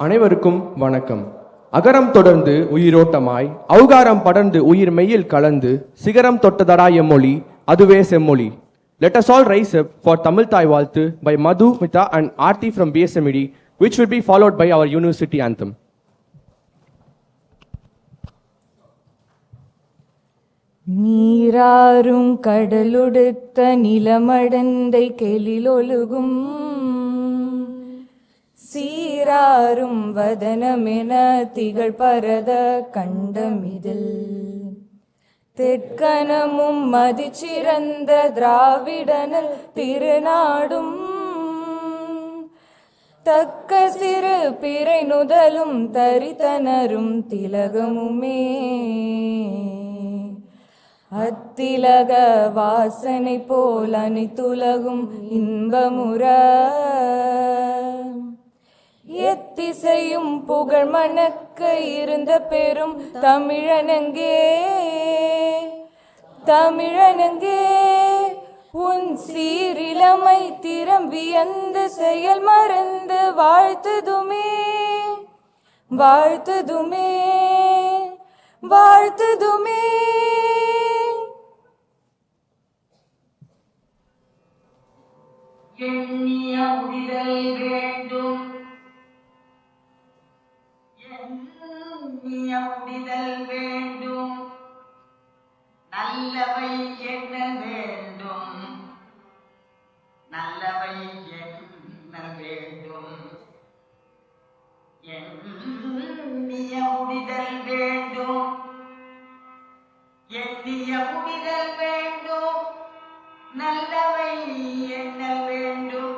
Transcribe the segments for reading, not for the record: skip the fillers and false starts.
அனைவருக்கும் வணக்கம். அகரம் தொடர்ந்து உயிரோட்டமாய் ஔகாரம் படர்ந்து உயிர் மெய்யில் கலந்து சிகரம் தொட்டதடா எம்மொழி அதுவே செம்மொழி. Let us all rise up for Tamil Thai Valthu by Madhu, Mita and Aarti from BSMED, which will be followed by our university anthem. நீராறும் கடலுடுத்த நிலமடந்தை கெளிலொழுகும் சீராரும் வதனமென திகழ் பரத கண்டமிதில் தெற்கனமும் மதிச்சிறந்த திராவிடனல் திருநாடும் தக்க சிறு பிறை நுதலும் தரித்தனரும் திலகமுமே அத்திலக வாசனை போல் அனைத்துலகும் இன்பமுற எத்திசையும் புகழ் மணக்க இருந்த பெரும் தமிழனங்கே தமிழனங்கே உன் சீரிலமை திறம் வியந்து செயல் மறந்து வாழ்த்துதுமே வாழ்த்துதுமே வாழ்த்துதுமே. எண்ணிய முடிதல் வேண்டும் எண்ணிய முடிதல் வேண்டும் நல்லவை எண்ண வேண்டும் நல்லவை எண்ண வேண்டும் எண்ணிய முடிதல் வேண்டும் எண்ணிய முடிதல் வேண்டும் நல்லவை எண்ண வேண்டும்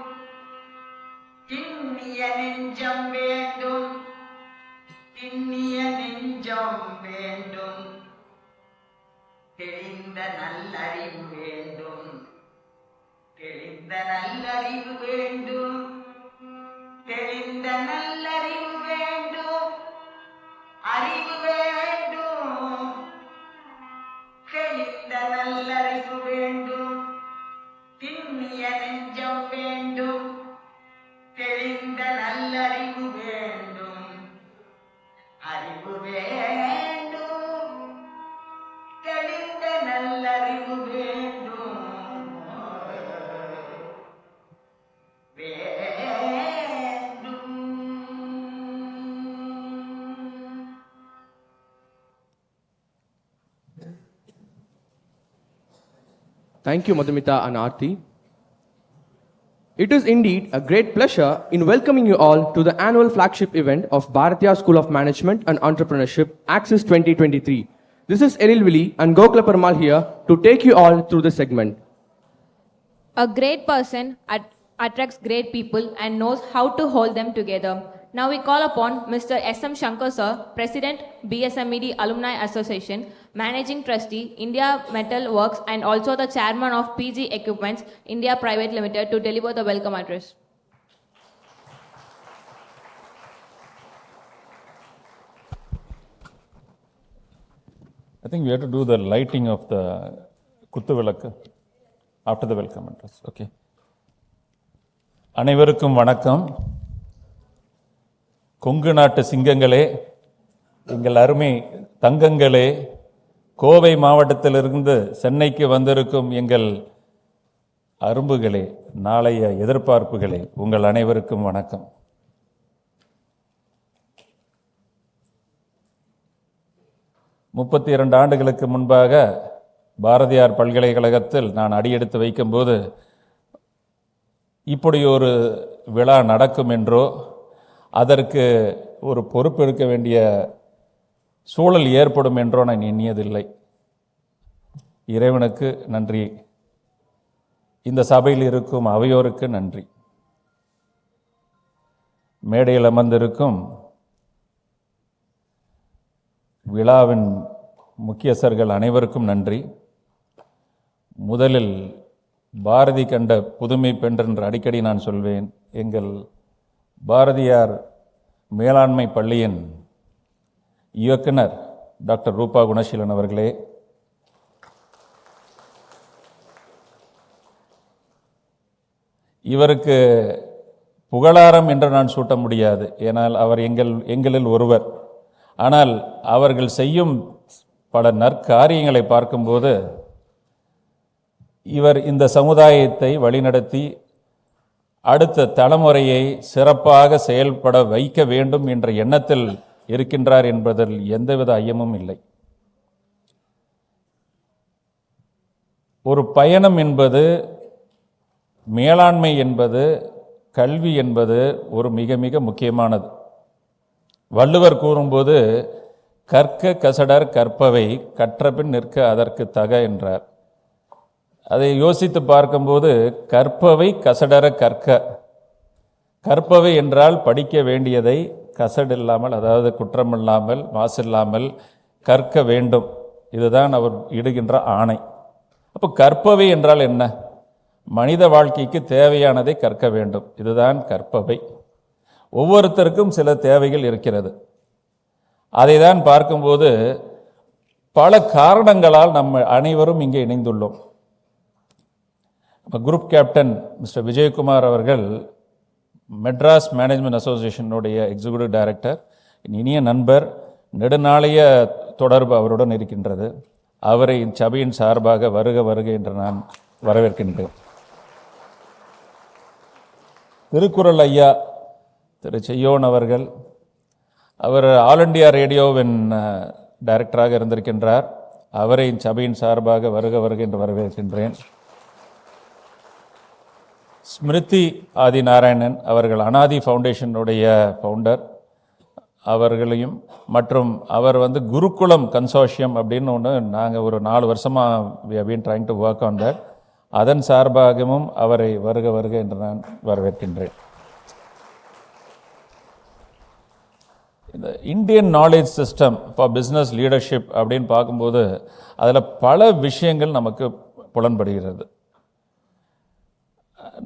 திண்ணிய நெஞ்சம் வேண்டும் திண்ணிய நெஞ்சம் வேண்டும் தெளிந்த நல்லறிவு வேண்டும் தெளிந்த நல்லறிவு வேண்டும் தெளிந்த நல்லறிவு வேண்டும் அறிவு வேண்டும் தெளிந்த நல்லறிவு வேண்டும் திண்ணிய நெஞ்சம் வேண்டும் தெளிந்த நல்லறிவு வேண்டும் அறிவு வேண்டும் தெளிந்த நல்லறிவு வேண்டும் Thank you, Madhumita and Aarti. It is indeed a great pleasure in welcoming you all to the annual flagship event of Bharathiar School of Management and Entrepreneurship, Axis 2023. This is Elil Vili and Gokula Parmal here to take you all through this segment. A great person attracts great people and knows how to hold them together. Now we call upon Mr. S.M. Shankar Sir, President, BSMED Alumni Association, Managing Trustee, India Metal Works and also the Chairman of PG Equipments, India Private Limited to deliver the welcome address. I think we have to do the lighting of the Kuttu Vilakku after the welcome address. Okay. அனைவருக்கும் வணக்கம். கொங்கு நாட்டு சிங்கங்களே, எங்கள் அருமை தங்கங்களே, கோவை மாவட்டத்திலிருந்து சென்னைக்கு வந்திருக்கும் எங்கள் அரும்புகளே, நாளைய எதிர்பார்ப்புகளே, உங்கள் அனைவருக்கும் வணக்கம். முப்பத்தி 2 ஆண்டுகளுக்கு முன்பாக பாரதியார் பல்கலைக்கழகத்தில் நான் அடியெடுத்து வைக்கும்போது இப்படி ஒரு விழா நடக்கும் என்றோ அதற்கு ஒரு பொறுப்பெடுக்க வேண்டிய சூழல் ஏற்படும் என்றோ நான் எண்ணியதில்லை. இறைவனுக்கு நன்றி, இந்த சபையில் இருக்கும் அவையோருக்கு நன்றி, மேடையில் அமர்ந்திருக்கும் விழாவின் முக்கியஸ்தர்கள் அனைவருக்கும் நன்றி. முதலில் பாரதி கண்ட புதுமை பென்றென்று அடிக்கடி நான் சொல்வேன். எங்கள் பாரதியார் மேலாண்மை பள்ளியின் இயக்குனர் டாக்டர் ரூபா குணசீலன் அவர்களே, இவருக்கு புகழாரம் என்று நான் சூட்ட முடியாது, ஏனால் அவர் எங்களில் ஒருவர். ஆனால் அவர்கள் செய்யும் பல நற்காரியங்களை பார்க்கும்போது இவர் இந்த சமுதாயத்தை வழிநடத்தி அடுத்த தலைமுறையை சிறப்பாக செயல்பட வைக்க வேண்டும் என்ற எண்ணத்தில் இருக்கின்றார் என்பதில் எந்தவித ஐயமும் இல்லை. ஒரு பயணம் என்பது, மேலாண்மை என்பது, கல்வி என்பது ஒரு மிக மிக முக்கியமானது. வள்ளுவர் கூறும்போது கற்க கசடர் கற்பவை கற்றபின் நிற்க அதற்கு தக என்றார். அதை யோசித்து பார்க்கும்போது கற்பவை கசடர கற்க, கற்பவை என்றால் படிக்க வேண்டியதை கசடில்லாமல், அதாவது குற்றமில்லாமல் மாசில்லாமல் கற்க வேண்டும். இதுதான் அவர் இடுகின்ற ஆணை. அப்போ கற்பவை என்றால் என்ன? மனித வாழ்க்கைக்கு தேவையானதை கற்க வேண்டும். இதுதான் கற்பவை. ஒவ்வொருத்தருக்கும் சில தேவைகள் இருக்கிறது. அதை தான் பார்க்கும்போது பல காரணங்களால் நம்ம அனைவரும் இங்கே இணைந்துள்ளோம். குரூப் கேப்டன் மிஸ்டர் விஜயகுமார் அவர்கள் மெட்ராஸ் மேனேஜ்மெண்ட் அசோசியேஷனுடைய எக்ஸிக்யூட்டிவ் டைரக்டர், இனிய நண்பர், நெடுநாளைய தொடர்பு அவருடன் இருக்கின்றது. அவரை சபையின் சார்பாக வருக வருக என்று நான் வரவேற்கின்றேன். திருக்குறள் ஐயா திரு செய்யோன் அவர்கள், அவர் ஆல் இண்டியா ரேடியோவின் டைரக்டராக இருந்திருக்கின்றார். அவரை சபையின் சார்பாக வருக வருக என்று வரவேற்கின்றேன். ஸ்மிருதி ஆதி நாராயணன் அவர்கள் அனாதி ஃபவுண்டேஷனுடைய ஃபவுண்டர், அவர்களையும் மற்றும் அவர் குருகுலம் கன்சோர்ஷியம் அப்படின்னு ஒன்று நாங்கள் ஒரு 4 வருஷமாக we have been trying to work on that. அதன் சார்பாகவும் அவரை வருக வருக என்று நான் வரவேற்கின்றேன். இந்த Indian knowledge system for business leadership அப்படின்னு பார்க்கும்போது அதில் பல விஷயங்கள் நமக்கு புலன்படுகிறது.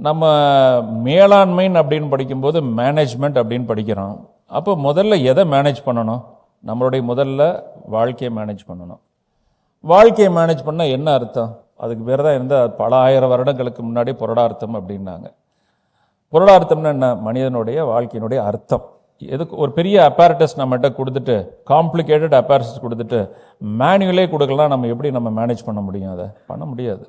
நம்ம மேலாண்மைன்னு அப்படின்னு படிக்கும்போது மேனேஜ்மெண்ட் அப்படின்னு படிக்கிறோம். அப்போ முதல்ல எதை மேனேஜ் பண்ணணும்? நம்மளுடைய முதல்ல வாழ்க்கையை மேனேஜ் பண்ணணும். வாழ்க்கையை மேனேஜ் பண்ணால் என்ன அர்த்தம்? அதுக்கு பேர் தான் இருந்தால் பல ஆயிரம் வருடங்களுக்கு முன்னாடி புரடார்த்தம் அப்படின்னாங்க. புரடார்த்தம்னா என்ன? மனிதனுடைய வாழ்க்கையினுடைய அர்த்தம். எதுக்கு ஒரு பெரிய அப்பாரட்டஸ் நம்மகிட்ட கொடுத்துட்டு, காம்ப்ளிகேட்டட் அப்பாரட்டஸ் கொடுத்துட்டு மேனுவலே கொடுக்கலாம், நம்ம எப்படி நம்ம மேனேஜ் பண்ண முடியும்? அதை பண்ண முடியாது.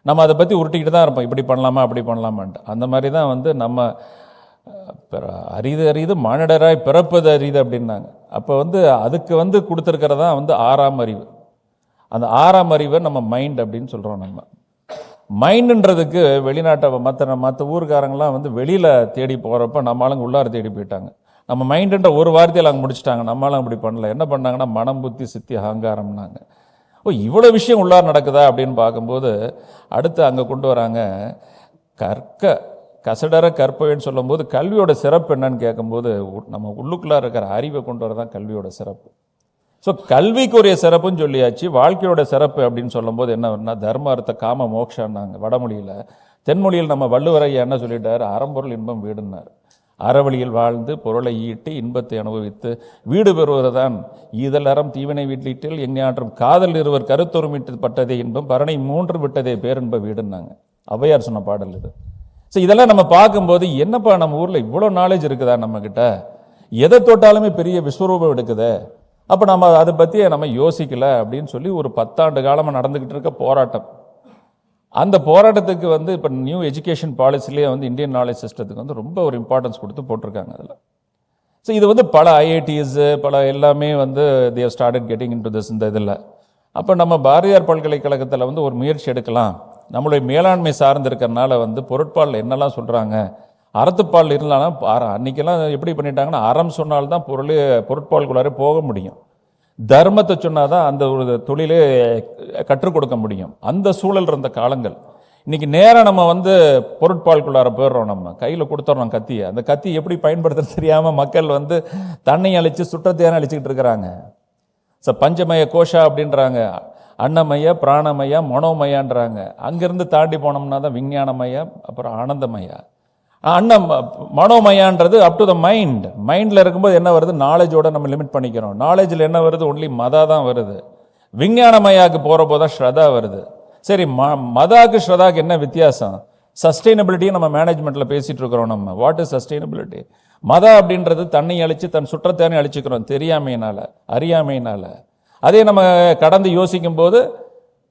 நம்ம அதை பற்றி உருட்டிக்கிட்டு தான் இருப்போம், இப்படி பண்ணலாமா அப்படி பண்ணலாமான்ட்டு. அந்த மாதிரி தான் நம்ம அரிது மானிடராய் பிறப்பது அரிது அப்படின்னாங்க. அப்போ அதுக்கு கொடுத்துருக்கிறதா 6ஆம் அறிவு. அந்த 6ஆம் அறிவை நம்ம மைண்ட் அப்படின்னு சொல்கிறோம். நம்ம மைண்டுன்றதுக்கு வெளிநாட்டை மற்ற ஊருக்காரங்களாம் வெளியில் தேடி போகிறப்ப நம்ம ஆளுங்க உள்ளார தேடி போயிட்டாங்க. நம்ம மைண்டுன்ற ஒரு வார்த்தையில் அங்கே முடிச்சுட்டாங்க. நம்மளாம் அப்படி பண்ணல. என்ன பண்ணாங்கன்னா மனம் புத்தி சித்தி அகங்காரம்னாங்க. இவ்வளோ விஷயம் உள்ளார நடக்குதா அப்படின்னு பார்க்கும்போது அடுத்து அங்கே கொண்டு வராங்க கற்க கசடர கற்பவைன்னு சொல்லும்போது கல்வியோட சிறப்பு என்னன்னு கேட்கும்போது நம்ம உள்ளுக்குள்ளார இருக்கிற அறிவை கொண்டு வரதான் கல்வியோட சிறப்பு. ஸோ கல்விக்குரிய சிறப்புன்னு சொல்லியாச்சு. வாழ்க்கையோட சிறப்பு அப்படின்னு சொல்லும்போது என்ன தர்ம அர்த்த காம மோக்ஷான்னாங்க வடமொழியில். தென்மொழியில் நம்ம வள்ளுவரையா என்ன சொல்லிட்டார்? அறம்பொருள் இன்பம் வீடுன்னார். அறவழியில் வாழ்ந்து பொருளை ஈட்டி இன்பத்தை அனுபவித்து வீடு பெறுவதுதான் ஈதல் அறம் தீவினை வீட்டில் எஞ்ஞாற்றும் காதல் இருவர் கருத்தொருமிட்டு பட்டதே இன்பம் பரணை 3 விட்டதே பேரின்ப வீடுன்னாங்க. ஔவையார் சொன்ன பாடல் இது. ஸோ இதெல்லாம் நம்ம பார்க்கும்போது என்னப்பா நம்ம ஊரில் இவ்வளோ நாலேஜ் இருக்குதா நம்மக்கிட்ட? எதை தொட்டாலுமே பெரிய விஸ்வரூபம் எடுக்குது. அப்போ நம்ம அதை பற்றி நம்ம யோசிக்கல அப்படின்னு சொல்லி ஒரு 10 ஆண்டு காலமாக நடந்துக்கிட்டு இருக்க போராட்டம். அந்த போராட்டத்துக்கு இப்போ நியூ எஜுகேஷன் பாலிசிலேயே இந்தியன் நாலேஜ் சிஸ்டத்துக்கு ரொம்ப ஒரு இம்பார்ட்டன்ஸ் கொடுத்து போட்டிருக்காங்க அதில். ஸோ இது பல ஐஐடிஸ் பல எல்லாமே they have started getting into this இந்த இதில். அப்போ நம்ம பாரதியார் பல்கலைக்கழகத்தில் ஒரு முயற்சி எடுக்கலாம். நம்மளுடைய மேலாண்மை சார்ந்து இருக்கிறனால பொருட்பாலில் என்னெல்லாம் சொல்கிறாங்க, அறத்துப்பால் இருந்தாலும் அன்றைக்கெல்லாம் எப்படி பண்ணிட்டாங்கன்னா அறம் சொன்னால்தான் பொருட்பாலுக்குள்ளாரே போக முடியும். தர்மத்தை சொன்னாதான் அந்த ஒரு தொழிலே கற்றுக் கொடுக்க முடியும். அந்த சூழல் இருந்த காலங்கள். இன்னைக்கு நேரம் நம்ம வந்து பொருட்பாலுக்குள்ளார போயிடுறோம், நம்ம கையில் கொடுத்துட்றோம் கத்தியை. அந்த கத்தி எப்படி பயன்படுத்துறது தெரியாமல் மக்கள் வந்து தண்ணி அழிச்சு சுற்றத்தையான அழிச்சுக்கிட்டு இருக்கிறாங்க. பஞ்சமய கோஷா அப்படின்றாங்க, அன்னமய பிராணமய மனோமயான்றாங்க. அங்கிருந்து தாண்டி போனோம்னா தான் விஞ்ஞானமய, அப்புறம் ஆனந்தமயா. மனோமயான்றது அப் டு த மைண்ட். மைண்டில் இருக்கும்போது என்ன வருது, நாலேஜோட நம்ம லிமிட் பண்ணிக்கிறோம். நாலேஜில் என்ன வருது, ஒன்லி மதா தான் வருது. விஞ்ஞானமயாவுக்கு போகிறப்போ தான் ஸ்ரதா வருது. சரி, மதாக்கு ஸ்ரதாக்கு என்ன வித்தியாசம்? சஸ்டைனபிலிட்டியை நம்ம மேனேஜ்மெண்ட்டில் பேசிகிட்டு இருக்கிறோம். நம்ம வாட் இஸ் சஸ்டைனபிலிட்டி? மதா அப்படின்றது தண்ணி அழித்து தன் சுற்றத்தானே அழிச்சுக்கிறோம், தெரியாமையினால அறியாமையினால. அதே நம்ம கடந்து யோசிக்கும் போது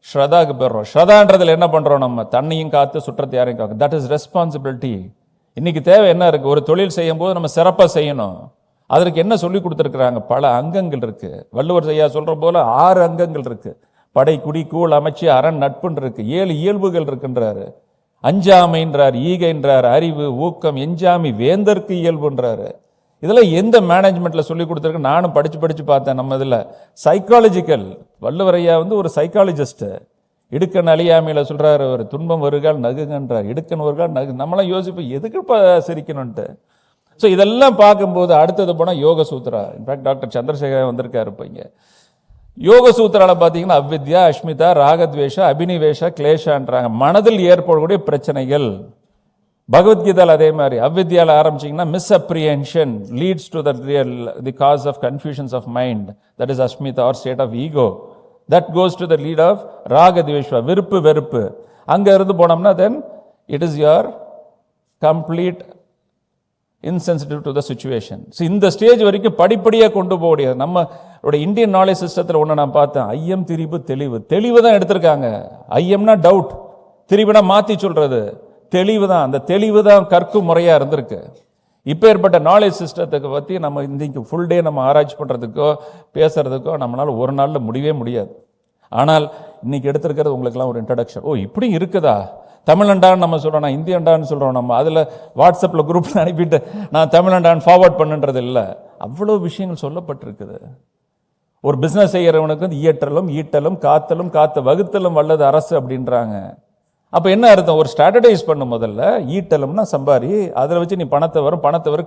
ஸ்ரதாக்கு போயிடுறோம். ஸ்ரதான்றதில் என்ன பண்ணுறோம், நம்ம தண்ணியும் காத்து சுற்றத்தை யாரையும் காக்கும். That is responsibility. இன்னைக்கு தேவை என்ன இருக்குது, ஒரு தொழில் செய்யும் போது நம்ம சிறப்பாக செய்யணும். அதற்கு என்ன சொல்லி கொடுத்துருக்குறாங்க, பல அங்கங்கள் இருக்குது. வள்ளுவர் ஐயா சொல்கிற போல 6 அங்கங்கள் இருக்குது. படை குடி கூழ் அமைச்சு அரண் நட்புன்னு இருக்கு. 7 இயல்புகள் இருக்குன்றாரு. அஞ்சாமைன்றார், ஈகைன்றார், அறிவு ஊக்கம் எஞ்சாமி வேந்தற்கு இயல்புன்றாரு. இதெல்லாம் எந்த மேனேஜ்மெண்ட்ல சொல்லி கொடுத்துருக்கு? நானும் படிச்சு பார்த்தேன். நம்ம இதில் சைக்காலஜிக்கல், வள்ளுவரையா வந்து ஒரு சைக்காலஜிஸ்ட். இடுக்கன் அழியாமையில சொல்றாரு, ஒரு துன்பம் வருகால் நகுங்கன்றார். இடுக்கன் வருகால் நகு. நம்மளாம் யோசிப்போம் எதுக்கு சிரிக்கணும்ட்டு. ஸோ இதெல்லாம் பார்க்கும்போது அடுத்தது போனால் யோக சூத்ரா. இன்ஃபேக்ட் டாக்டர் சந்திரசேகர் வந்திருக்காரு இப்போ இங்கே. யோக சூத்திரால பார்த்தீங்கன்னா அவ்வித்யா, அஷ்மிதா, ராகத்வேஷ, அபினிவேஷ, கிளேஷான்றாங்க. மனதில் ஏற்படக்கூடிய பிரச்சனைகள். பகவத்கீதாவில் அதே மாதிரி அவ்வித்யாவில் ஆரம்பிச்சிங்கன்னா misapprehension leads to the cause of confusions of mind, that is அஷ்மிதா or state of ego. That goes to the lead of ராகத்வேஷா, விருப்பு வெறுப்பு. அங்கே இருந்து போனோம்னா then it is your complete insensitive to the situation. So இந்த stage வரைக்கும் படிப்படியாக கொண்டு போக முடியாது. நம்மளோட இந்தியன் நாலேஜ் சிஸ்டத்தில் ஒன்று நான் பார்த்தேன், ஐயம் திரிபு தெளிவு. தெளிவு தான் எடுத்திருக்காங்க. ஐயம்னா டவுட், திரிவுனா மாற்றி சொல்கிறது, தெளிவு தான். அந்த தெளிவு தான் கற்கும் முறையாக இருந்திருக்கு. இப்போ ஏற்பட்ட நாலேஜ் சிஸ்டத்துக்கு பற்றி நம்ம இன்றைக்கு ஃபுல் டே நம்ம ஆராய்ச்சி பண்ணுறதுக்கோ பேசுகிறதுக்கோ நம்மளால் ஒரு நாளில் முடியவே முடியாது. ஆனால் இன்னைக்கு எடுத்திருக்கிறது உங்களுக்கெல்லாம் ஒரு இன்ட்ரடக்ஷன். ஓ இப்படி இருக்குதா, தமிழண்டான்னு நம்ம சொல்கிறோம், நான் இந்தியண்டான்னு சொல்கிறோம். நம்ம அதில் வாட்ஸ்அப்பில் குரூப்பில் அனுப்பிட்டு நான் தமிழண்டான்னு ஃபார்வர்ட் பண்ணுன்றது இல்லை. அவ்வளோ விஷயங்கள் சொல்லப்பட்டிருக்குது. ஒரு பிஸ்னஸ் செய்கிறவனுக்கு வந்து இயற்றலும் ஈட்டலும் காத்தலும் காத்த வகுத்தலும் வல்லது அரசு அப்படின்றாங்க. அப்போ என்ன அர்த்தம்? ஒரு ஸ்ட்ராட்டடைஸ் பண்ண முதல்ல. ஈட்டலும்னா சம்பாரி, அதில் வச்சு நீ பணத்தை வரும்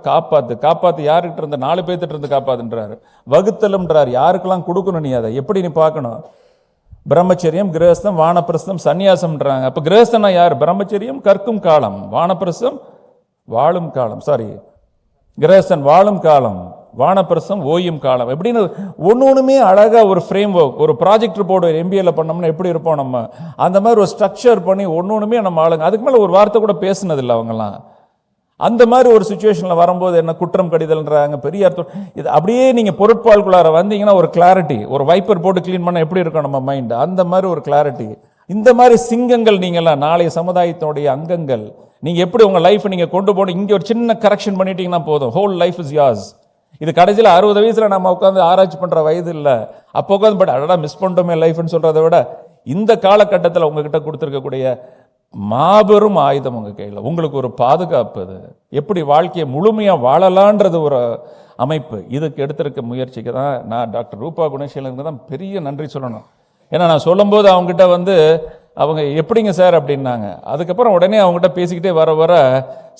காப்பாற்று யாருக்கிட்ட இருந்து 4 பேர்த்திட்ட இருந்து காப்பாத்துன்றாரு. வகுத்தலும்ன்றார், யாருக்கெல்லாம் கொடுக்கணும் நீ அதை எப்படி நீ பார்க்கணும். பிரம்மச்சரியம், கிரகஸ்தம், வானப்பிரஸ்தம், சன்னியாசம்ன்றாங்க. அப்போ கிரகஸ்தனா யார்? பிரம்மச்சரியம் கற்கும் காலம், வானப்பிரஸ்தம் வாழும் காலம், கிரகஸ்தன் வாழும் காலம், வானப்பிரஸ்தம் ஓயும் காலம். எப்படின்னு ஒன்றுமே அழகாக ஒரு ஃப்ரேம் ஒர்க், ஒரு ப்ராஜெக்ட் ரிப்போர்ட் எம்பிஏல பண்ணோம்னா எப்படி இருப்போம் நம்ம, அந்த மாதிரி ஒரு ஸ்ட்ரக்சர் பண்ணி ஒன்றுமே நம்ம ஆளுங்க. அதுக்கு மேலே ஒரு வார்த்தை கூட பேசுனதில்லை அவங்கெல்லாம். அந்த மாதிரி ஒரு சுச்சுவேஷனில் வரும்போது என்ன குற்றம் கடிதல்ன்றாங்க, பெரிய அர்த்தம். இது அப்படியே நீங்கள் பொருட்பாலுக்குள்ளார வந்தீங்கன்னா ஒரு கிளாரிட்டி, ஒரு வைப்பர் போட்டு க்ளீன் பண்ண எப்படி இருக்கும் நம்ம மைண்ட், அந்த மாதிரி ஒரு கிளாரிட்டி. இந்த மாதிரி சிங்கங்கள் நீங்கள்லாம் நாளைய சமுதாயத்தினுடைய அங்கங்கள். நீங்கள் எப்படி உங்கள் லைஃப் நீங்கள் கொண்டு போகணும், இங்கே ஒரு சின்ன கரெக்ஷன் பண்ணிட்டீங்கன்னா போதும், ஹோல் லைஃப் இஸ் யார்ஸ். இது கடைசியில் 60 வயசில் நம்ம உட்காந்து ஆராய்ச்சி பண்ணுற வயது இல்லை. அப்போ உட்காந்து பட் அடடா மிஸ் பண்ணிட்டோமே லைஃப்னு சொல்கிறத விட இந்த காலகட்டத்தில் உங்ககிட்ட கொடுத்துருக்கக்கூடிய மாபெரும் ஆயுதம் உங்கள் கையில், உங்களுக்கு ஒரு பாதுகாப்பு. அது எப்படி வாழ்க்கையை முழுமையாக வாழலான்றது ஒரு அமைப்பு. இதுக்கு எடுத்திருக்க முயற்சிக்கு தான் நான் டாக்டர் ரூபா குணசீலனுக்கு தான் பெரிய நன்றி சொல்லணும். ஏன்னா நான் சொல்லும்போது அவங்ககிட்ட வந்து அவங்க எப்படிங்க சார் அப்படின்னாங்க. அதுக்கப்புறம் உடனே அவங்ககிட்ட பேசிக்கிட்டே வர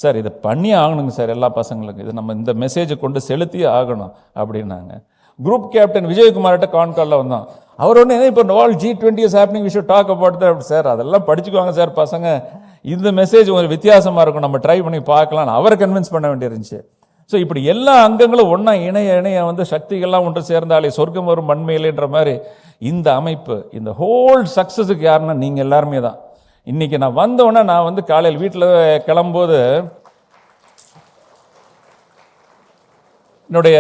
சார் இதை பண்ணி ஆகணுங்க சார் எல்லா பசங்களுக்கும், இது நம்ம இந்த மெசேஜை கொண்டு செலுத்தி ஆகணும் அப்படின்னாங்க. குரூப் கேப்டன் விஜயகுமார்கிட்ட கான்காலில் வந்தோம். அவர் ஒன்று இப்போ all G20 is happening, we should talk about that. Sir அதெல்லாம் படிச்சுக்குவாங்க சார் பசங்க, இந்த மெசேஜ் ஒரு வித்தியாசமாக இருக்கும், நம்ம ட்ரை பண்ணி பார்க்கலாம்னு அவரை கன்வின்ஸ் பண்ண வேண்டியிருந்துச்சு. ஸோ இப்படி எல்லா அங்கங்களும் ஒன்றா இணைய வந்து சக்திகள்லாம் ஒன்று சேர்ந்தாலே சொர்க்கம் வரும் மண்மையிலேன்ற மாதிரி இந்த அமைப்பு, இந்த ஹோல் சக்ஸஸுக்கு யாருன்னா நீங்கள் எல்லாருமே தான். இன்றைக்கி நான் வந்தோடனே நான் வந்து காலையில் வீட்டில் கிளம்பும்போது என்னுடைய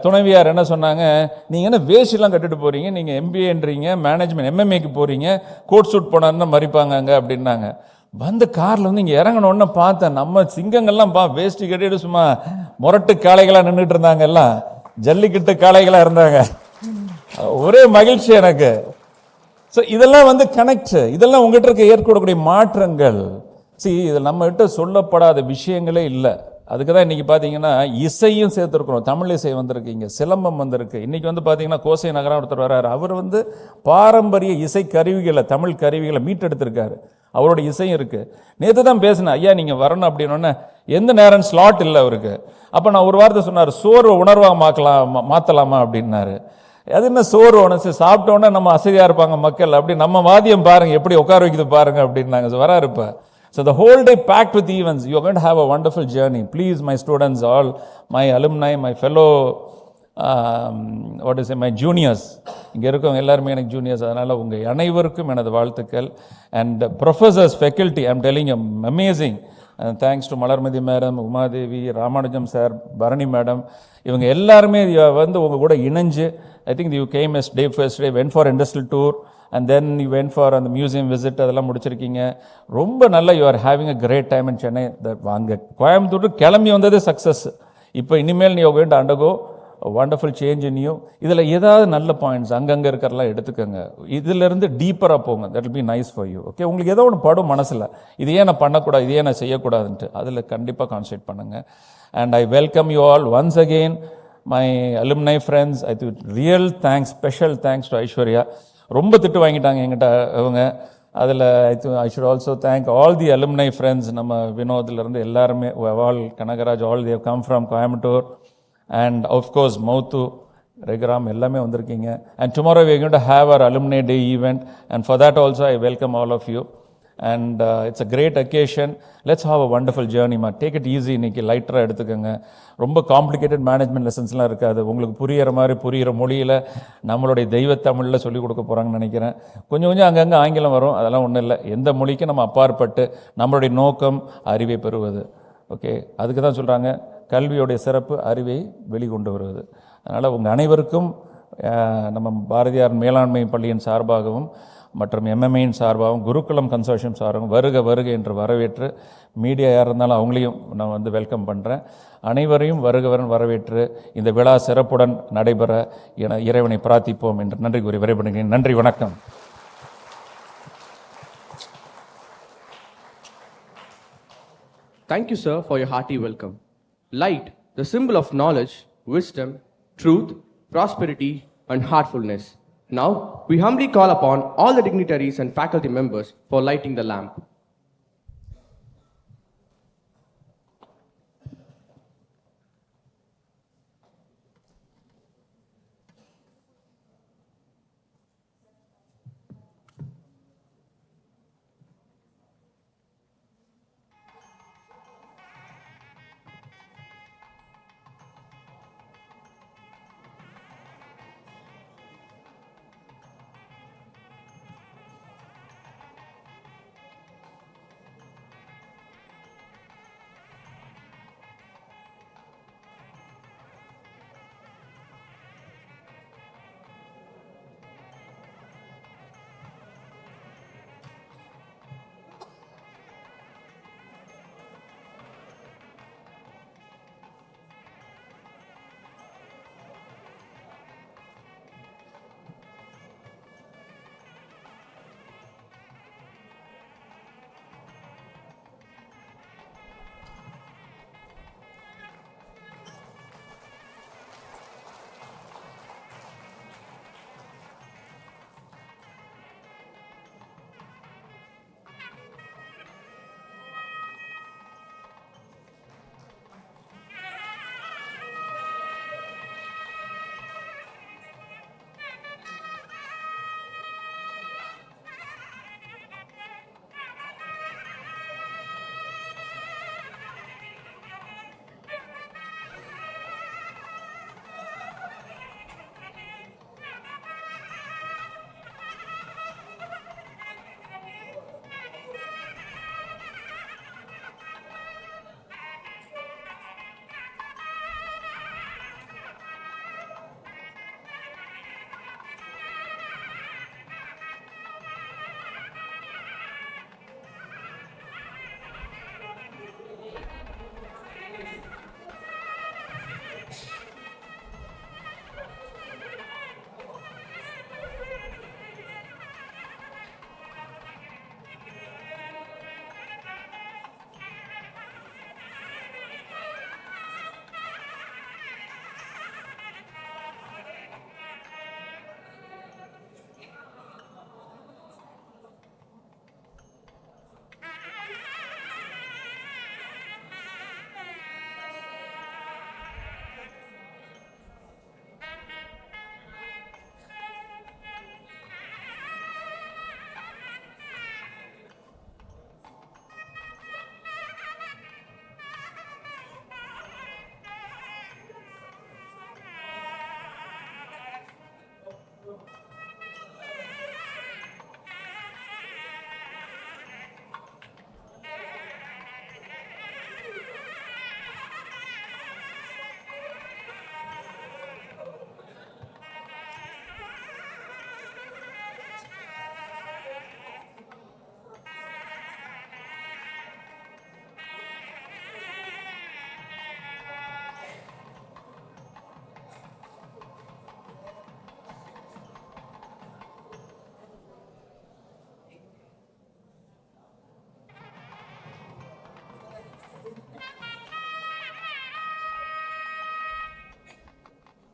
துணைவியார் என்ன சொன்னாங்க, நீங்கள் என்ன வேஷ்டிலாம் கட்டிட்டு போகிறீங்க, நீங்கள் MBAன்றீங்க, மேனேஜ்மெண்ட் MMA போகிறீங்க, கோட் சூட் போனான்னு மறிப்பாங்க அங்கே அப்படின்னாங்க. வந்து காரில் வந்து இங்கே இறங்கணுன்னு பார்த்தேன், நம்ம சிங்கங்கள்லாம் வேஷ்டி கட்டிட்டு சும்மா முரட்டு காளைகளாக நின்றுட்டு இருந்தாங்க, எல்லாம் ஜல்லிக்கட்டு காளைகளாக இருந்தாங்க. ஒரே மகிழ்ச்சி எனக்கு. ஸோ இதெல்லாம் வந்து கனெக்ட், இதெல்லாம் உங்ககிட்ட இருக்க ஏற்படக்கூடிய மாற்றங்கள். இது நம்ம கிட்ட சொல்லப்படாத விஷயங்களே இல்லை. அதுக்கு தான் இன்றைக்கி பார்த்தீங்கன்னா இசையும் சேர்த்துருக்குறோம். தமிழ் இசை வந்திருக்கு, இங்கே சிலம்பம் வந்திருக்கு. இன்றைக்கி வந்து பார்த்தீங்கன்னா கோசை நகரம் ஒருத்தர் வர்றாரு, அவர் வந்து பாரம்பரிய இசை கருவிகளை, தமிழ் கருவிகளை மீட்டெடுத்திருக்காரு. அவரோட இசையும் இருக்குது. நேற்று தான் பேசினேன், ஐயா நீங்கள் வரணும் அப்படின்னோடனே எந்த நேரம் ஸ்லாட் இல்லை அவருக்கு. அப்போ நான் ஒரு வார்த்தை சொன்னார், சோறு உணர்வாக மாற்றலாமா அப்படின்னாரு. அது என்ன சோறு உணர்ச்சி சாப்பிட்டோன்னே நம்ம அசதியாக இருப்பாங்க மக்கள், அப்படி நம்ம வாத்தியம் பாருங்கள் எப்படி உட்கார வைக்குது பாருங்கள் அப்படின்னாங்க. வராரு இப்போ. So the whole day packed with events. You are going to have a wonderful journey. Please, my students, all my alumni, my fellow, my juniors. இங்கே இருக்கவங்க எல்லாருமே எனக்கு ஜூனியர்ஸ். அதனால் உங்கள் அனைவருக்கும் எனது வாழ்த்துக்கள். And professors, faculty, I'm telling amazing. Thanks to Malarmathi madam, Umadevi, Ramanujam sir, Bharani madam, இவங்க எல்லாருமே வந்து உங்கள் கூட இணைஞ்சு, I think you came as day first day, went for industrial tour and then you went for அந்த மியூசியம் விசிட், அதெல்லாம் முடிச்சிருக்கீங்க. ரொம்ப நல்லா you are having a great time in Chennai. அங்கே கோயம்புத்தூர் கிளம்பி வந்ததே சக்ஸஸ். இப்போ இனிமேல் நீ going to undergo a wonderful change in you. இதில் ஏதாவது நல்ல பாயிண்ட்ஸ் அங்கங்கே இருக்கிறலாம் எடுத்துக்கோங்க. இதிலிருந்து டீப்பராக போங்க. That will be nice for you. Okay, உங்களுக்கு ஏதோ ஒன்று படும் மனசில், இது ஏன் நான் பண்ணக்கூடாது, இது ஏன் நான் செய்யக்கூடாதுன்ட்டு, அதில் கண்டிப்பாக கான்சன்ட்ரேட் பண்ணுங்கள். And I welcome you all once again, my alumni friends. I think real thanks, special thanks to Aishwarya. ரொம்ப திட்டு வாங்கிட்டாங்க என்கிட்ட அவங்க. அதில் I should also thank all the alumni friends. நம்ம வினோத்லேருந்து எல்லாருமே, all Kanagaraj, all Dev come from Coimbatore. And of course Muthu, Raghuram, எல்லாமே வந்திருக்கீங்க. And tomorrow we are going to have our alumni day event, and for that also I welcome all of you. And it's a great occasion. Let's have a wonderful journey, ma. Take it easy. இன்னைக்கு லைட்டராக எடுத்துக்கோங்க. ரொம்ப complicated management லெசன்ஸ்லாம் இருக்காது. உங்களுக்கு புரிகிற மாதிரி, புரிகிற மொழியில், நம்மளுடைய தெய்வத்தமிழில் சொல்லிக் கொடுக்க போகிறாங்கன்னு நினைக்கிறேன். கொஞ்சம் கொஞ்சம் அங்கங்கே ஆங்கிலம் வரும், அதெல்லாம் ஒன்றும் இல்லை. எந்த மொழிக்கும் நம்ம அப்பாற்பட்டு நம்மளுடைய நோக்கம் அறிவை பெறுவது. ஓகே, அதுக்கு தான் சொல்கிறாங்க கல்வியோடைய சிறப்பு அறிவை வெளிக்கொண்டு வருவது. அதனால் உங்கள் அனைவருக்கும் நம்ம பாரதியார் மேலாண்மை பள்ளியின் சார்பாகவும் மற்றும் எம்எம்ஐயின் சார்பாகவும் குருகுலம் கன்சோர்ஷியம் சார்பாகவும் வருக வருக என்று வரவேற்று, மீடியா யார் இருந்தாலும் அவங்களையும் நான் வந்து வெல்கம் பண்ணுறேன். அனைவரையும் வருகவரன் வரவேற்று இந்த விழா சிறப்புடன் நடைபெற இறைவனை பிரார்த்திப்போம் என்று நன்றி கூறி விரைபடுகிறேன். நன்றி, வணக்கம். Thank you, sir, for your hearty welcome. Light, the symbol of knowledge, wisdom, truth, prosperity, and heartfulness. Now, we humbly call upon all the dignitaries and faculty members for lighting the lamp.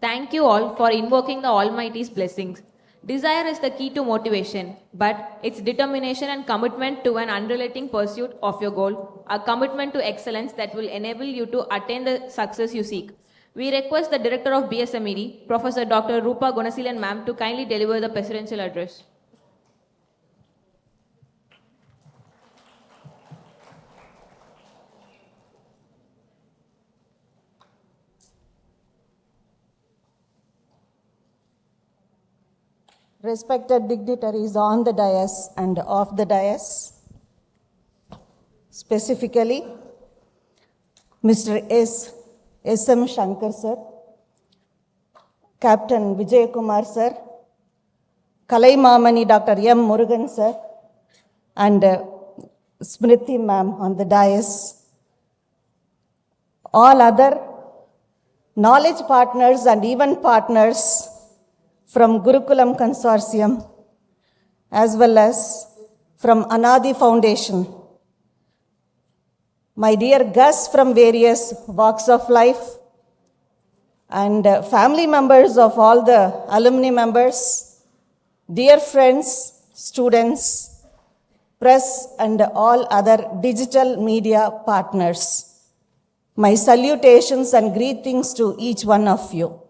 Thank you all for invoking the Almighty's blessings. Desire is the key to motivation, but it's determination and commitment to an unrelenting pursuit of your goal, a commitment to excellence that will enable you to attain the success you seek. We request the Director of BSMED, Professor Dr. Rupa Gunasilan Ma'am, to kindly deliver the presidential address. Respected dignitaries on the dais and off the dais, specifically Mr. S.M. Shankar sir, Captain Vijay Kumar sir, Kalai Mamani Dr. M. Murugan sir, and Smriti ma'am on the dais, all other knowledge partners and event partners from Gurukulam Consortium, as well as from Anadi Foundation. My dear guests from various walks of life, and family members of all the alumni members, dear friends, students, press, and all other digital media partners. My salutations and greetings to each one of you.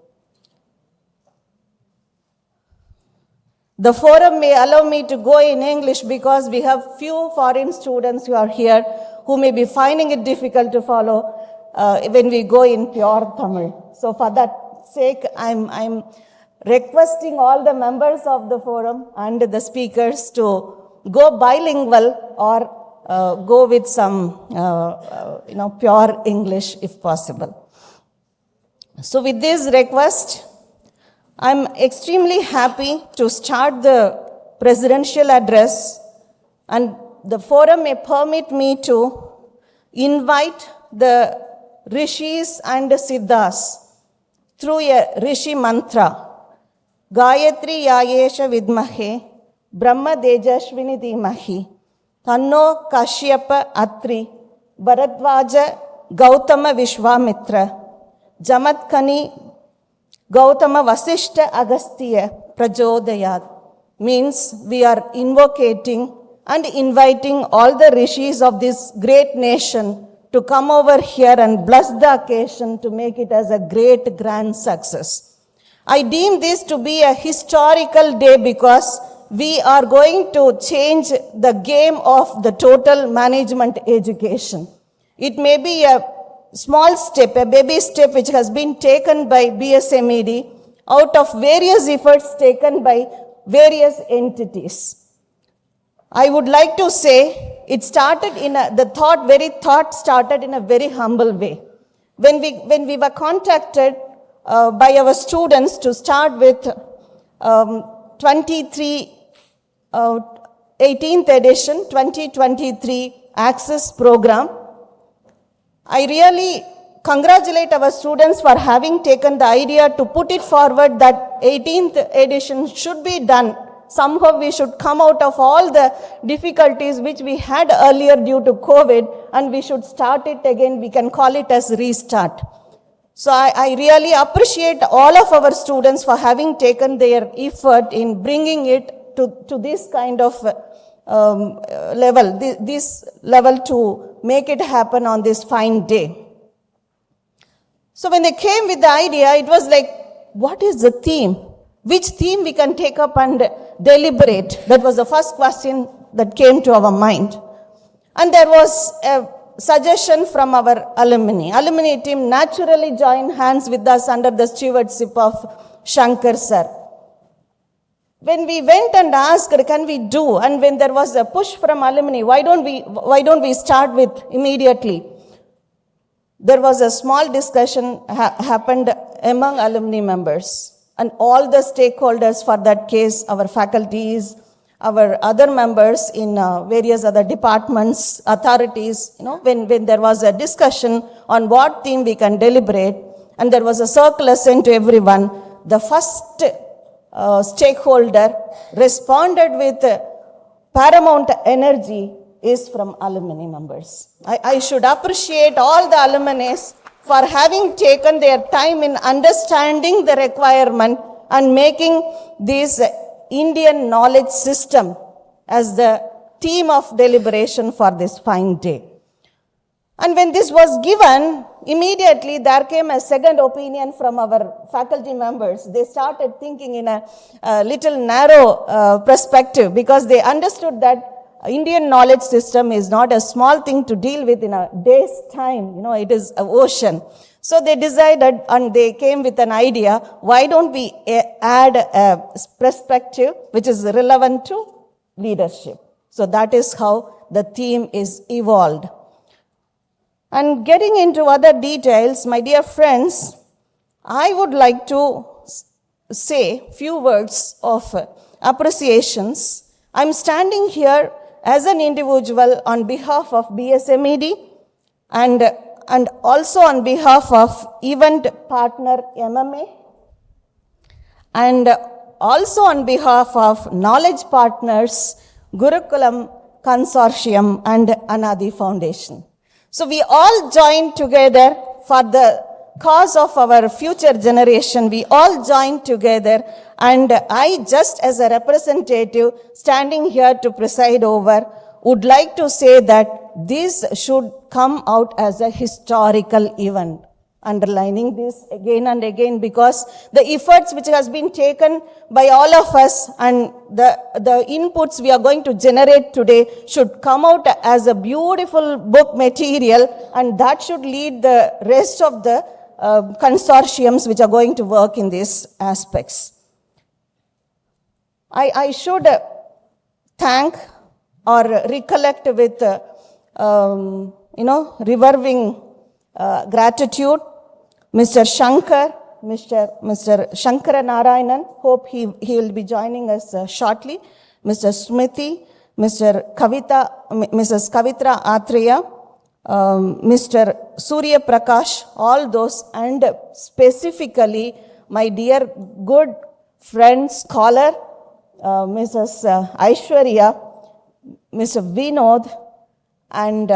The forum may allow me to go in English because we have few foreign students who are here who may be finding it difficult to follow when we go in pure Tamil. So for that sake, I'm requesting all the members of the forum and the speakers to go bilingual or go with some pure English if possible. So with this request, I'm extremely happy to start the presidential address, and the forum may permit me to invite the rishis and siddhas through a rishi mantra. Gayatri Yayesha Vidmahe Brahma Dejashvini Dhimahi Tanno Kashyapa Atri Bharadvaja Gautama Vishwamitra Jamatkani Gautama Vasishta Agastya Prajodayat, means we are invocating and inviting all the rishis of this great nation to come over here and bless the occasion to make it as a great grand success. I deem this to be a historical day because we are going to change the game of the total management education. It may be a small step, a baby step which has been taken by BSMED out of various efforts taken by various entities. I would like to say it started in the thought started in a very humble way. When we were contacted by our students to start with 18th edition 2023 Access program, I really congratulate our students for having taken the idea to put it forward that 18th edition should be done. Somehow we should come out of all the difficulties which we had earlier due to COVID, and we should start it again. We can call it as restart. So I really appreciate all of our students for having taken their effort in bringing it to this kind of level, this level to make it happen on this fine day. So when they came with the idea, it was like, what is the theme? Which theme we can take up and deliberate? That was the first question that came to our mind. And there was a suggestion from our alumni. Alumni team naturally joined hands with us under the stewardship of Shankar sir. When we went and asked, can we do? And when there was a push from alumni, why don't we start with immediately? There was a small discussion happened among alumni members. And all the stakeholders for that case, our faculties, our other members in various other departments, authorities, when there was a discussion on what theme we can deliberate, and there was a circular sent to everyone, the first stakeholder responded with paramount energy is from alumni members. I should appreciate all the alumni for having taken their time in understanding the requirement and making this Indian knowledge system as the theme of deliberation for this fine day. And when this was given, immediately there came a second opinion from our faculty members. They started thinking in a little narrow perspective, because they understood that Indian knowledge system is not a small thing to deal with in a day's time. It is an ocean. So they decided, and they came with an idea, why don't we add a perspective which is relevant to leadership? So that is how the theme is evolved. And getting into other details, my dear friends, I would like to say few words of appreciations. I'm standing here as an individual on behalf of BSMED and also on behalf of event partner MMA, and also on behalf of knowledge partners Gurukulam Consortium and Anadi Foundation. So we all joined together for the cause of our future generation. We all joined together, and I, just as a representative standing here to preside over, would like to say that this should come out as a historical event. Underlining this again and again, because the efforts which has been taken by all of us and the inputs we are going to generate today should come out as a beautiful book material, and that should lead the rest of the consortiums which are going to work in these aspects. I should thank or recollect with revering gratitude Mr. Shankar, Mr. Shankara Narayanan, hope he will be joining us shortly, Mr. Smriti, Mrs. Kavitra Atreya, Mr. Surya Prakash, all those, and specifically my dear good friend, scholar, Mrs. Aishwarya, Mr. Vinod, and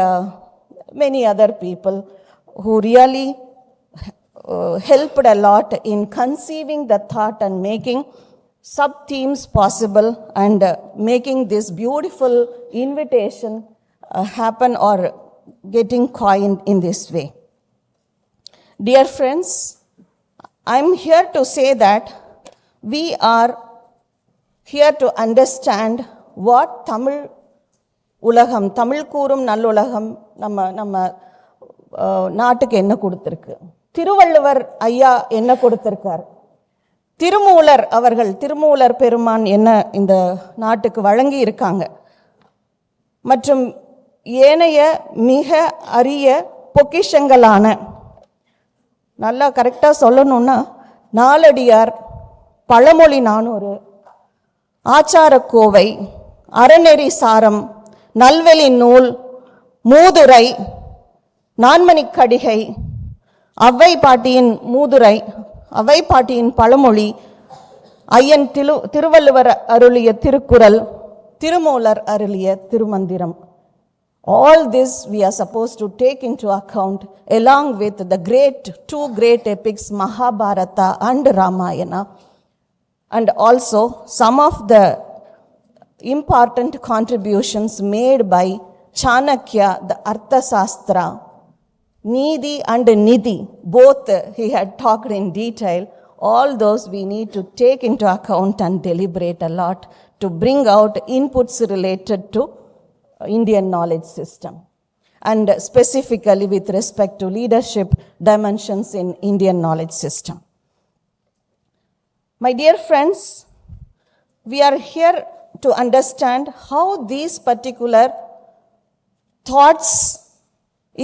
many other people who really helped a lot in conceiving the thought and making sub-themes possible and making this beautiful invitation happen or getting coined in this way. Dear friends, I'm here to say that we are here to understand what Tamil Ulagam, Tamil Kurum Nallulagam, நம்ம நாட்டுக்கு என்ன கொடுத்திருக்கு, திருவள்ளுவர் ஐயா என்ன கொடுத்திருக்கார், திருமூலர் அவர்கள், திருமூலர் பெருமான் என்ன இந்த நாட்டுக்கு வழங்கி இருக்காங்க, மற்றும் ஏனைய மிக அரிய பொக்கிஷங்களான, நல்லா கரெக்டா சொல்லணும்னா, நாலடியார், பழமொழி 400, ஆச்சாரக்கோவை, அறநெறி சாரம், நல்வெளி நூல், மூதுரை, நான்மணிக்கடிகை, அவ்வை பாட்டியின் மூதுரை, அவ்வை பாட்டியின் பழமொழி, ஐயன் திருவள்ளுவர் அருளிய திருக்குறள், திருமூலர் அருளிய Thirumanthiram. All this we are supposed to take into account along with the two great epics Mahabharata and Ramayana, and also some of the important contributions made by Chanakya, the Artha Sastra, Nidhi and Nidhi, both he had talked in detail. All those we need to take into account and deliberate a lot to bring out inputs related to Indian knowledge system, and specifically with respect to leadership dimensions in Indian knowledge system. My dear friends, we are here to understand how these particular thoughts,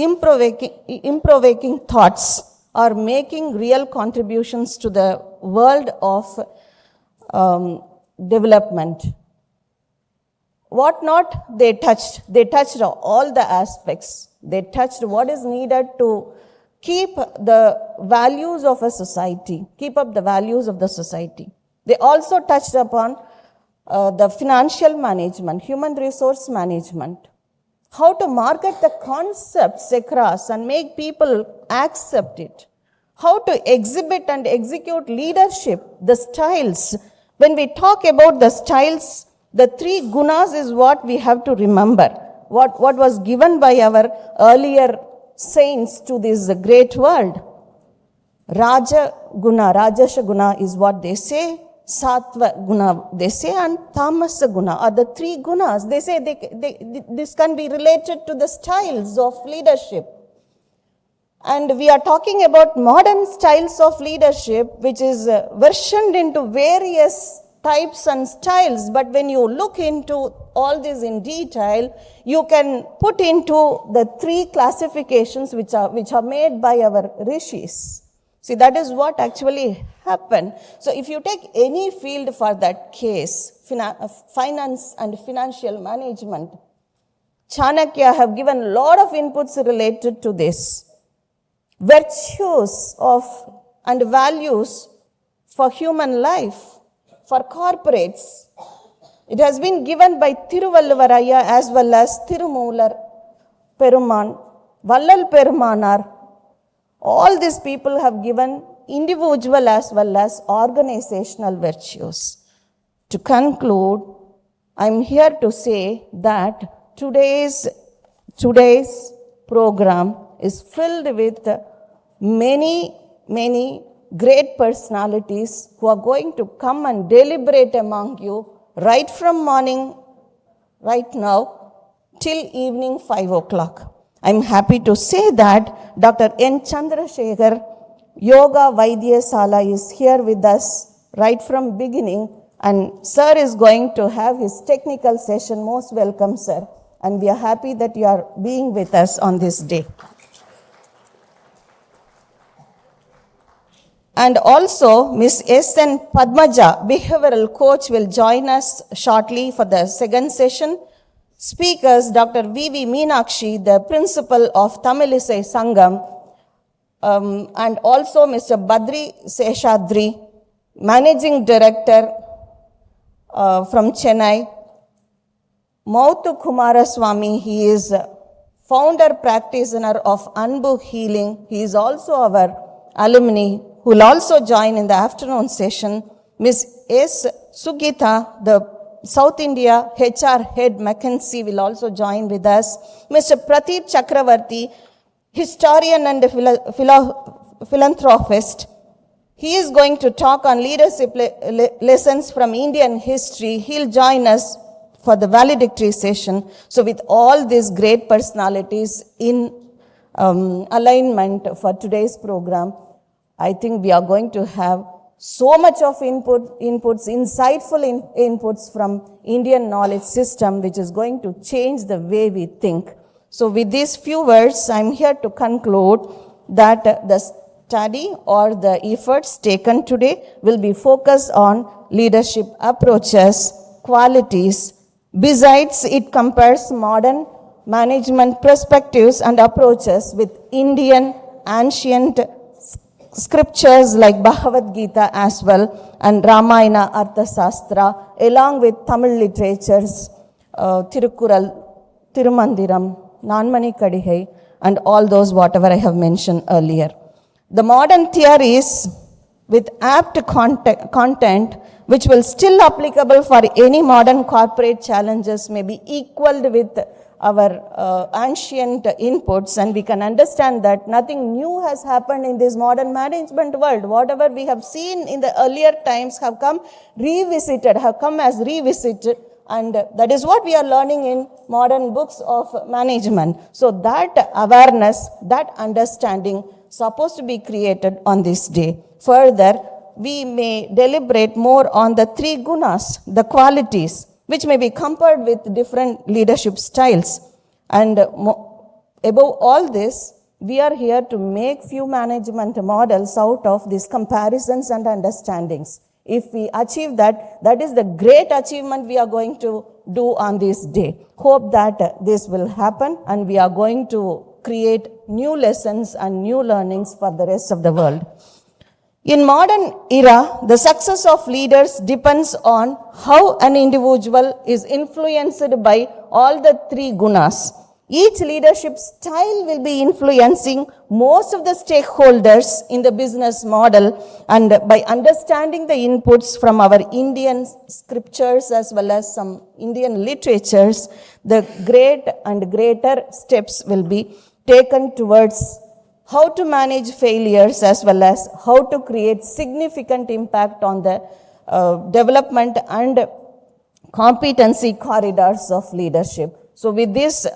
improvoking thoughts, are making real contributions to the world of development. What not they touched? They touched all the aspects. They touched what is needed to keep the values of a society, keep up the values of the society. They also touched upon the financial management, human resource management, how to market the concepts across and make people accept it, how to exhibit and execute leadership, the styles. When we talk about the styles, the three gunas is what we have to remember. What was given by our earlier saints to this great world. Raja guna, Rajasha guna is what they say. Sattva guna they say, and Tamasa guna are the three gunas. They say this can be related to the styles of leadership. And we are talking about modern styles of leadership, which is versioned into various types and styles. But when you look into all this in detail, you can put into the three classifications which are made by our rishis. See, that is what actually happened. So if you take any field for that case, finance and financial management, Chanakya have given a lot of inputs related to this. Virtues of and values for human life, for corporates. It has been given by Thiruvalluvaraya as well as Thirumular Peruman, Vallal Perumanar. All these people have given individual as well as organizational virtues. To conclude, I am here to say that today's program is filled with many great personalities who are going to come and deliberate among you right from morning, right now, till evening 5 o'clock. I'm happy to say that Dr. N. Chandrasekhar, Yoga Vaidya Sala, is here with us right from beginning, and sir is going to have his technical session. Most welcome, sir. And we are happy that you are being with us on this day. And also, Ms. S.N. Padmaja, behavioral coach, will join us shortly for the second session. Speakers, Dr. V.V. Meenakshi, the principal of Tamilisai Sangam, and also Mr. Badri Seshadri, managing director from Chennai. Mauthu Kumaraswamy, he is founder practitioner of Anbu Healing. He is also our alumni who will also join in the afternoon session. Ms. S. Sugita, the South India HR head McKinsey, will also join with us. Mr. Prateep Chakravarti, historian and philanthropist. He is going to talk on leadership lessons from Indian history. He'll join us for the valedictory session. So with all these great personalities in alignment for today's program, I think we are going to have so much of inputs, insightful inputs from Indian knowledge system, which is going to change the way we think. So with these few words, I'm here to conclude that the study or the efforts taken today will be focused on leadership approaches, qualities. Besides, it compares modern management perspectives and approaches with Indian ancient scriptures like Bhagavad Gita as well, and Ramayana, Artha Sastra, along with Tamil literatures, Tirukural, Tirumandiram, Nanmani Kadihai, and all those whatever I have mentioned earlier. The modern theories with apt content which will still applicable for any modern corporate challenges may be equaled with our ancient inputs, and we can understand that nothing new has happened in this modern management world. Whatever we have seen in the earlier times have come as revisited, and that is what we are learning in modern books of management. So that awareness, that understanding supposed to be created on this day. Further, we may deliberate more on the three gunas, the qualities, which may be compared with different leadership styles. And above all this, we are here to make few management models out of these comparisons and understandings. If we achieve that, that is the great achievement we are going to do on this day. Hope that this will happen, and we are going to create new lessons and new learnings for the rest of the world. In modern era, the success of leaders depends on how an individual is influenced by all the three gunas. Each leadership style will be influencing most of the stakeholders in the business model, and by understanding the inputs from our Indian scriptures as well as some Indian literatures, the great and greater steps will be taken towards how to manage failures as well as how to create significant impact on the development and competency corridors of leadership. So with these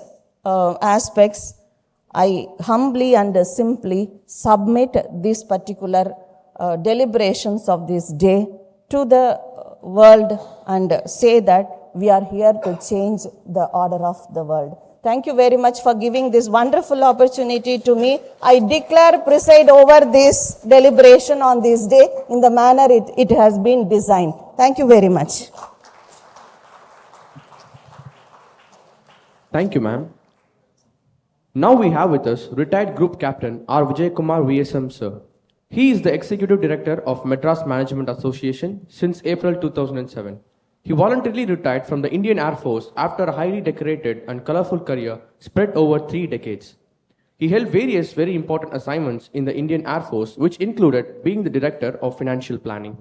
aspects, I humbly and simply submit these particular deliberations of this day to the world and say that we are here to change the order of the world. Thank you very much for giving this wonderful opportunity to me. I declare preside over this deliberation on this day in the manner it has been designed. Thank you very much. Thank you, ma'am. Now we have with us retired Group Captain R. Vijay Kumar VSM, sir. He is the Executive Director of Madras Management Association since April 2007. He voluntarily retired from the Indian Air Force after a highly decorated and colorful career spread over 3 decades. He held various very important assignments in the Indian Air Force, which included being the Director of Financial Planning.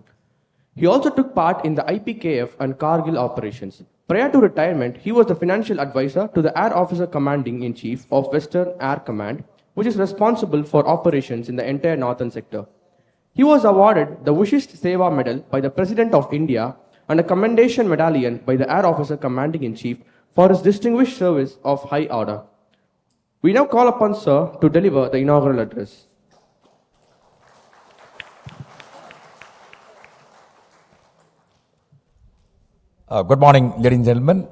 He also took part in the IPKF and Kargil operations. Prior to retirement, he was the financial advisor to the Air Officer Commanding-in-Chief of Western Air Command, which is responsible for operations in the entire northern sector. He was awarded the Vishist Seva Medal by the President of India and a Commendation Medallion by the Air Officer Commanding-in-Chief for his distinguished service of high order. We now call upon Sir to deliver the inaugural address. Good morning ladies and gentlemen.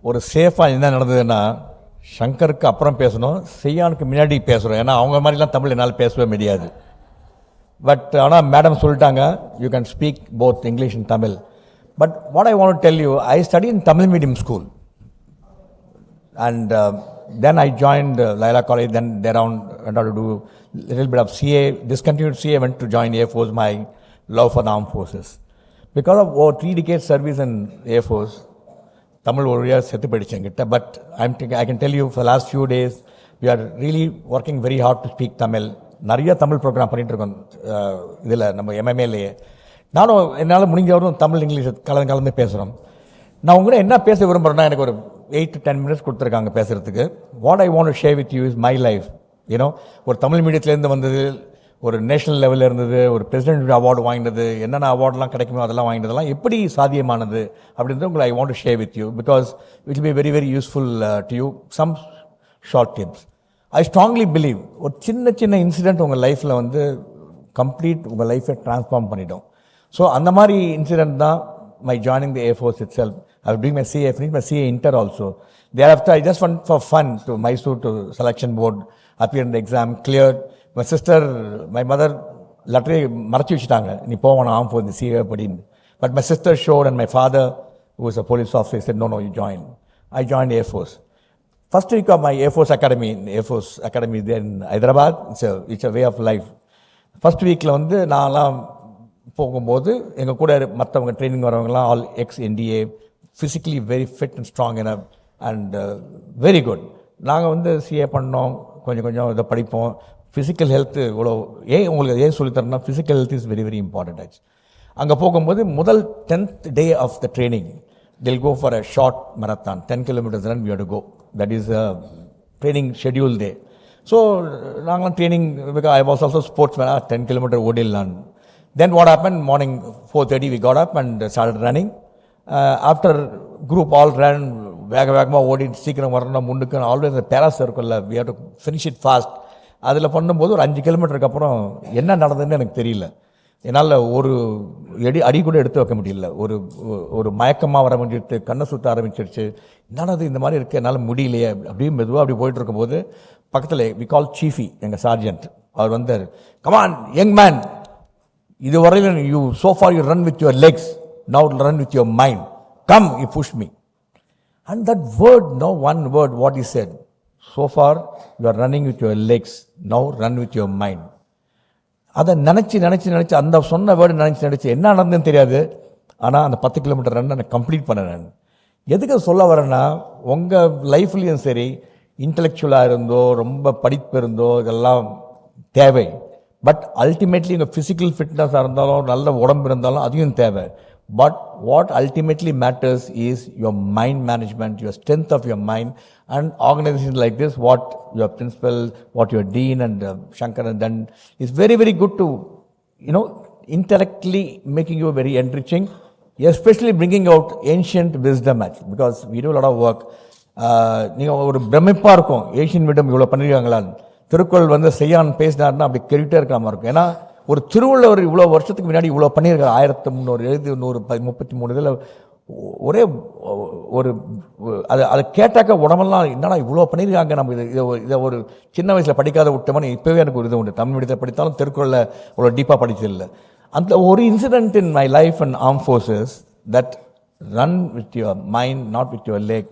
ஒரு சேஃபாக என்ன நடந்ததுன்னா, ஷங்கருக்கு அப்புறம் பேசணும், செய்யானுக்கு முன்னாடி பேசுகிறோம். ஏன்னா அவங்க மாதிரிலாம் தமிழ் என்னால் பேசவே முடியாது. பட் ஆனால் மேடம் சொல்லிட்டாங்க, you can speak both English and Tamil. But what I want to tell you, I study in Tamil medium school and then I joined Laila College. Then thereon went on to do a little bit of CA, discontinued CA, went to join Air Force, my love for the armed forces. Because of over 3 decades service in Air Force, Tamil ஒரு year செத்து போயிடுச்சுங்கிட்ட. But I can tell you for the last few days, we are really working very hard to speak Tamil. நிறைய Tamil program பண்ணிட்டு இருக்கோம் இதில் நம்ம எம்எம்ஏலேயே. நானும் என்னால் முடிஞ்சவரும் Tamil English கலந்து பேசுகிறோம். நான் உங்கள்கிட்ட என்ன பேச விரும்புகிறேன்னா, எனக்கு ஒரு 8 to 10 minutes கொடுத்துருக்காங்க பேசுகிறதுக்கு. What I want to share with you is my life. You know, ஒரு தமிழ் மீடியத்துலேருந்து வந்தது, ஒரு நேஷனல் லெவலில் இருந்தது, ஒரு பிரசிடென்ட் அவார்டு வாங்கினது, என்னென்ன அவார்டெலாம் கிடைக்குமோ அதெல்லாம் வாங்கினதெல்லாம் எப்படி சாத்தியமானது அப்படின்றது உங்களை I want to share with you, because it will be very very useful to you. Some short tips. I strongly believe ஒரு சின்ன சின்ன இன்சிடென்ட் உங்கள் லைஃப்பில் வந்து கம்ப்ளீட் உங்கள் லைஃப்பை ட்ரான்ஸ்ஃபார்ம் பண்ணிடும். ஸோ அந்த மாதிரி இன்சிடென்ட் தான் my joining the Air Force itself. I was doing my CA, finished my CA Inter also. Thereafter, I just went for fun to Mysore to selection board, appeared in the exam, cleared. My sister, my mother, later மறைச்சி வச்சுட்டாங்க, நீ போகணும் ஆம் for the CA படின்னு. But my sister showed, and my father, who was a police officer, said, no, you join. I joined Air Force. First week of my Air Force Academy, Air Force Academy there in Hyderabad, it's a way of life. First weekல வந்து நான்லாம் போகும்போது எங்கள் கூட மற்றவங்க training வரவங்கலாம் all ex-NDA, physically very fit and strong எனப் and very good. நாங்கள் வந்து சிஏ பண்ணோம், கொஞ்சம் இதை படிப்போம். ஃபிசிக்கல் ஹெல்த்து இவ்வளோ உங்களுக்கு சொல்லித்தரேன்னா, physical health is very very important ஆச்சு. அங்கே போகும்போது முதல் 10th day of the training they'll go for a short marathon, 10 kilometers run we have to go. That is a training schedule day. So நாங்களாம் training, because I was also sportsman, 10 kilometer ஓடிடலான்னு. Then what happened, morning 4:30 we got up and started running. After group all ran, வேகமாக ஓடி சீக்கிரம் வரணும் முன்னுக்கு. Always அந்த பேரா சர்க்கிளில் we have to finish it fast. அதில் பண்ணும்போது ஒரு 5 கிலோமீட்டருக்கு அப்புறம் என்ன நடந்ததுன்னு எனக்கு தெரியல. என்னால் ஒரு அடி கூட எடுத்து வைக்க முடியல. ஒரு மயக்கமாக வர முடிஞ்சிட்டு, கண்ணை சுற்ற ஆரம்பிச்சிருச்சு. என்னது இந்த மாதிரி இருக்குது, என்னால் முடியலையே. அப்படியே மெதுவாக அப்படி போயிட்டு இருக்கும்போது பக்கத்தில் வி கால் சீஃபி, எங்கள் சார்ஜென்ட், அவர் வந்தார். கமான் யங் மேன், இதுவரையிலும் you so far you run with your legs, now run with your mind, come, he pushed me. And that word, one word what he said, so far you are running with your legs, now run with your mind. அதை நினச்சி அந்த சொன்ன word நினச்சி என்ன நடந்ததுன்னு தெரியாது. ஆனால் அந்த 10 கிலோமீட்டர் ரன் நான் கம்ப்ளீட் பண்ணேன். எதுக்கு சொல்ல வரேன்னா, உங்கள் லைஃப்லேயும் சரி, இன்டலெக்சுவலாக இருந்தோ ரொம்ப படிப்பு இருந்தோ இதெல்லாம் தேவை. பட் அல்டிமேட்லி உங்கள் ஃபிசிக்கல் ஃபிட்னஸாக இருந்தாலும் நல்ல உடம்பு இருந்தாலும் அதையும் தேவை. But what ultimately matters is your mind management, your strength of your mind. And organisation like this, what your principal, what your dean and Shankar and then is very, very good to, intellectually making you very enriching, especially bringing out ancient wisdom actually, because we do a lot of work. நீங்கள் ஒரு பிரமிப்பாக இருக்கும், Asian விடம் இவ்வளோ பண்ணியிருக்காங்களான்னு. திருக்குறள் வந்து செய்யான் பேசினார்னா அப்படி கேட்டுகிட்டே இருக்கிற மாதிரி இருக்கும். ஏன்னா ஒரு திருவள்ளுவர் இவ்வளோ வருஷத்துக்கு முன்னாடி இவ்வளோ பண்ணியிருக்காரு. 1333 இதில் ஒரே ஒரு அதை கேட்டாக்க உடம்பெல்லாம் என்னடா இவ்வளோ பண்ணியிருக்காங்க, நம்ம இதை ஒரு சின்ன வயசில் படிக்காத விட்டோம்னு இப்போவே எனக்கு ஒரு இது உண்டு. தமிழ் மீடியத்தில் படித்தாலும் திருக்குறளில் இவ்வளோ டீப்பாக படிச்சதில்லை. அந்த ஒரு incident in my life and arm forces that run with your mind, not with your leg.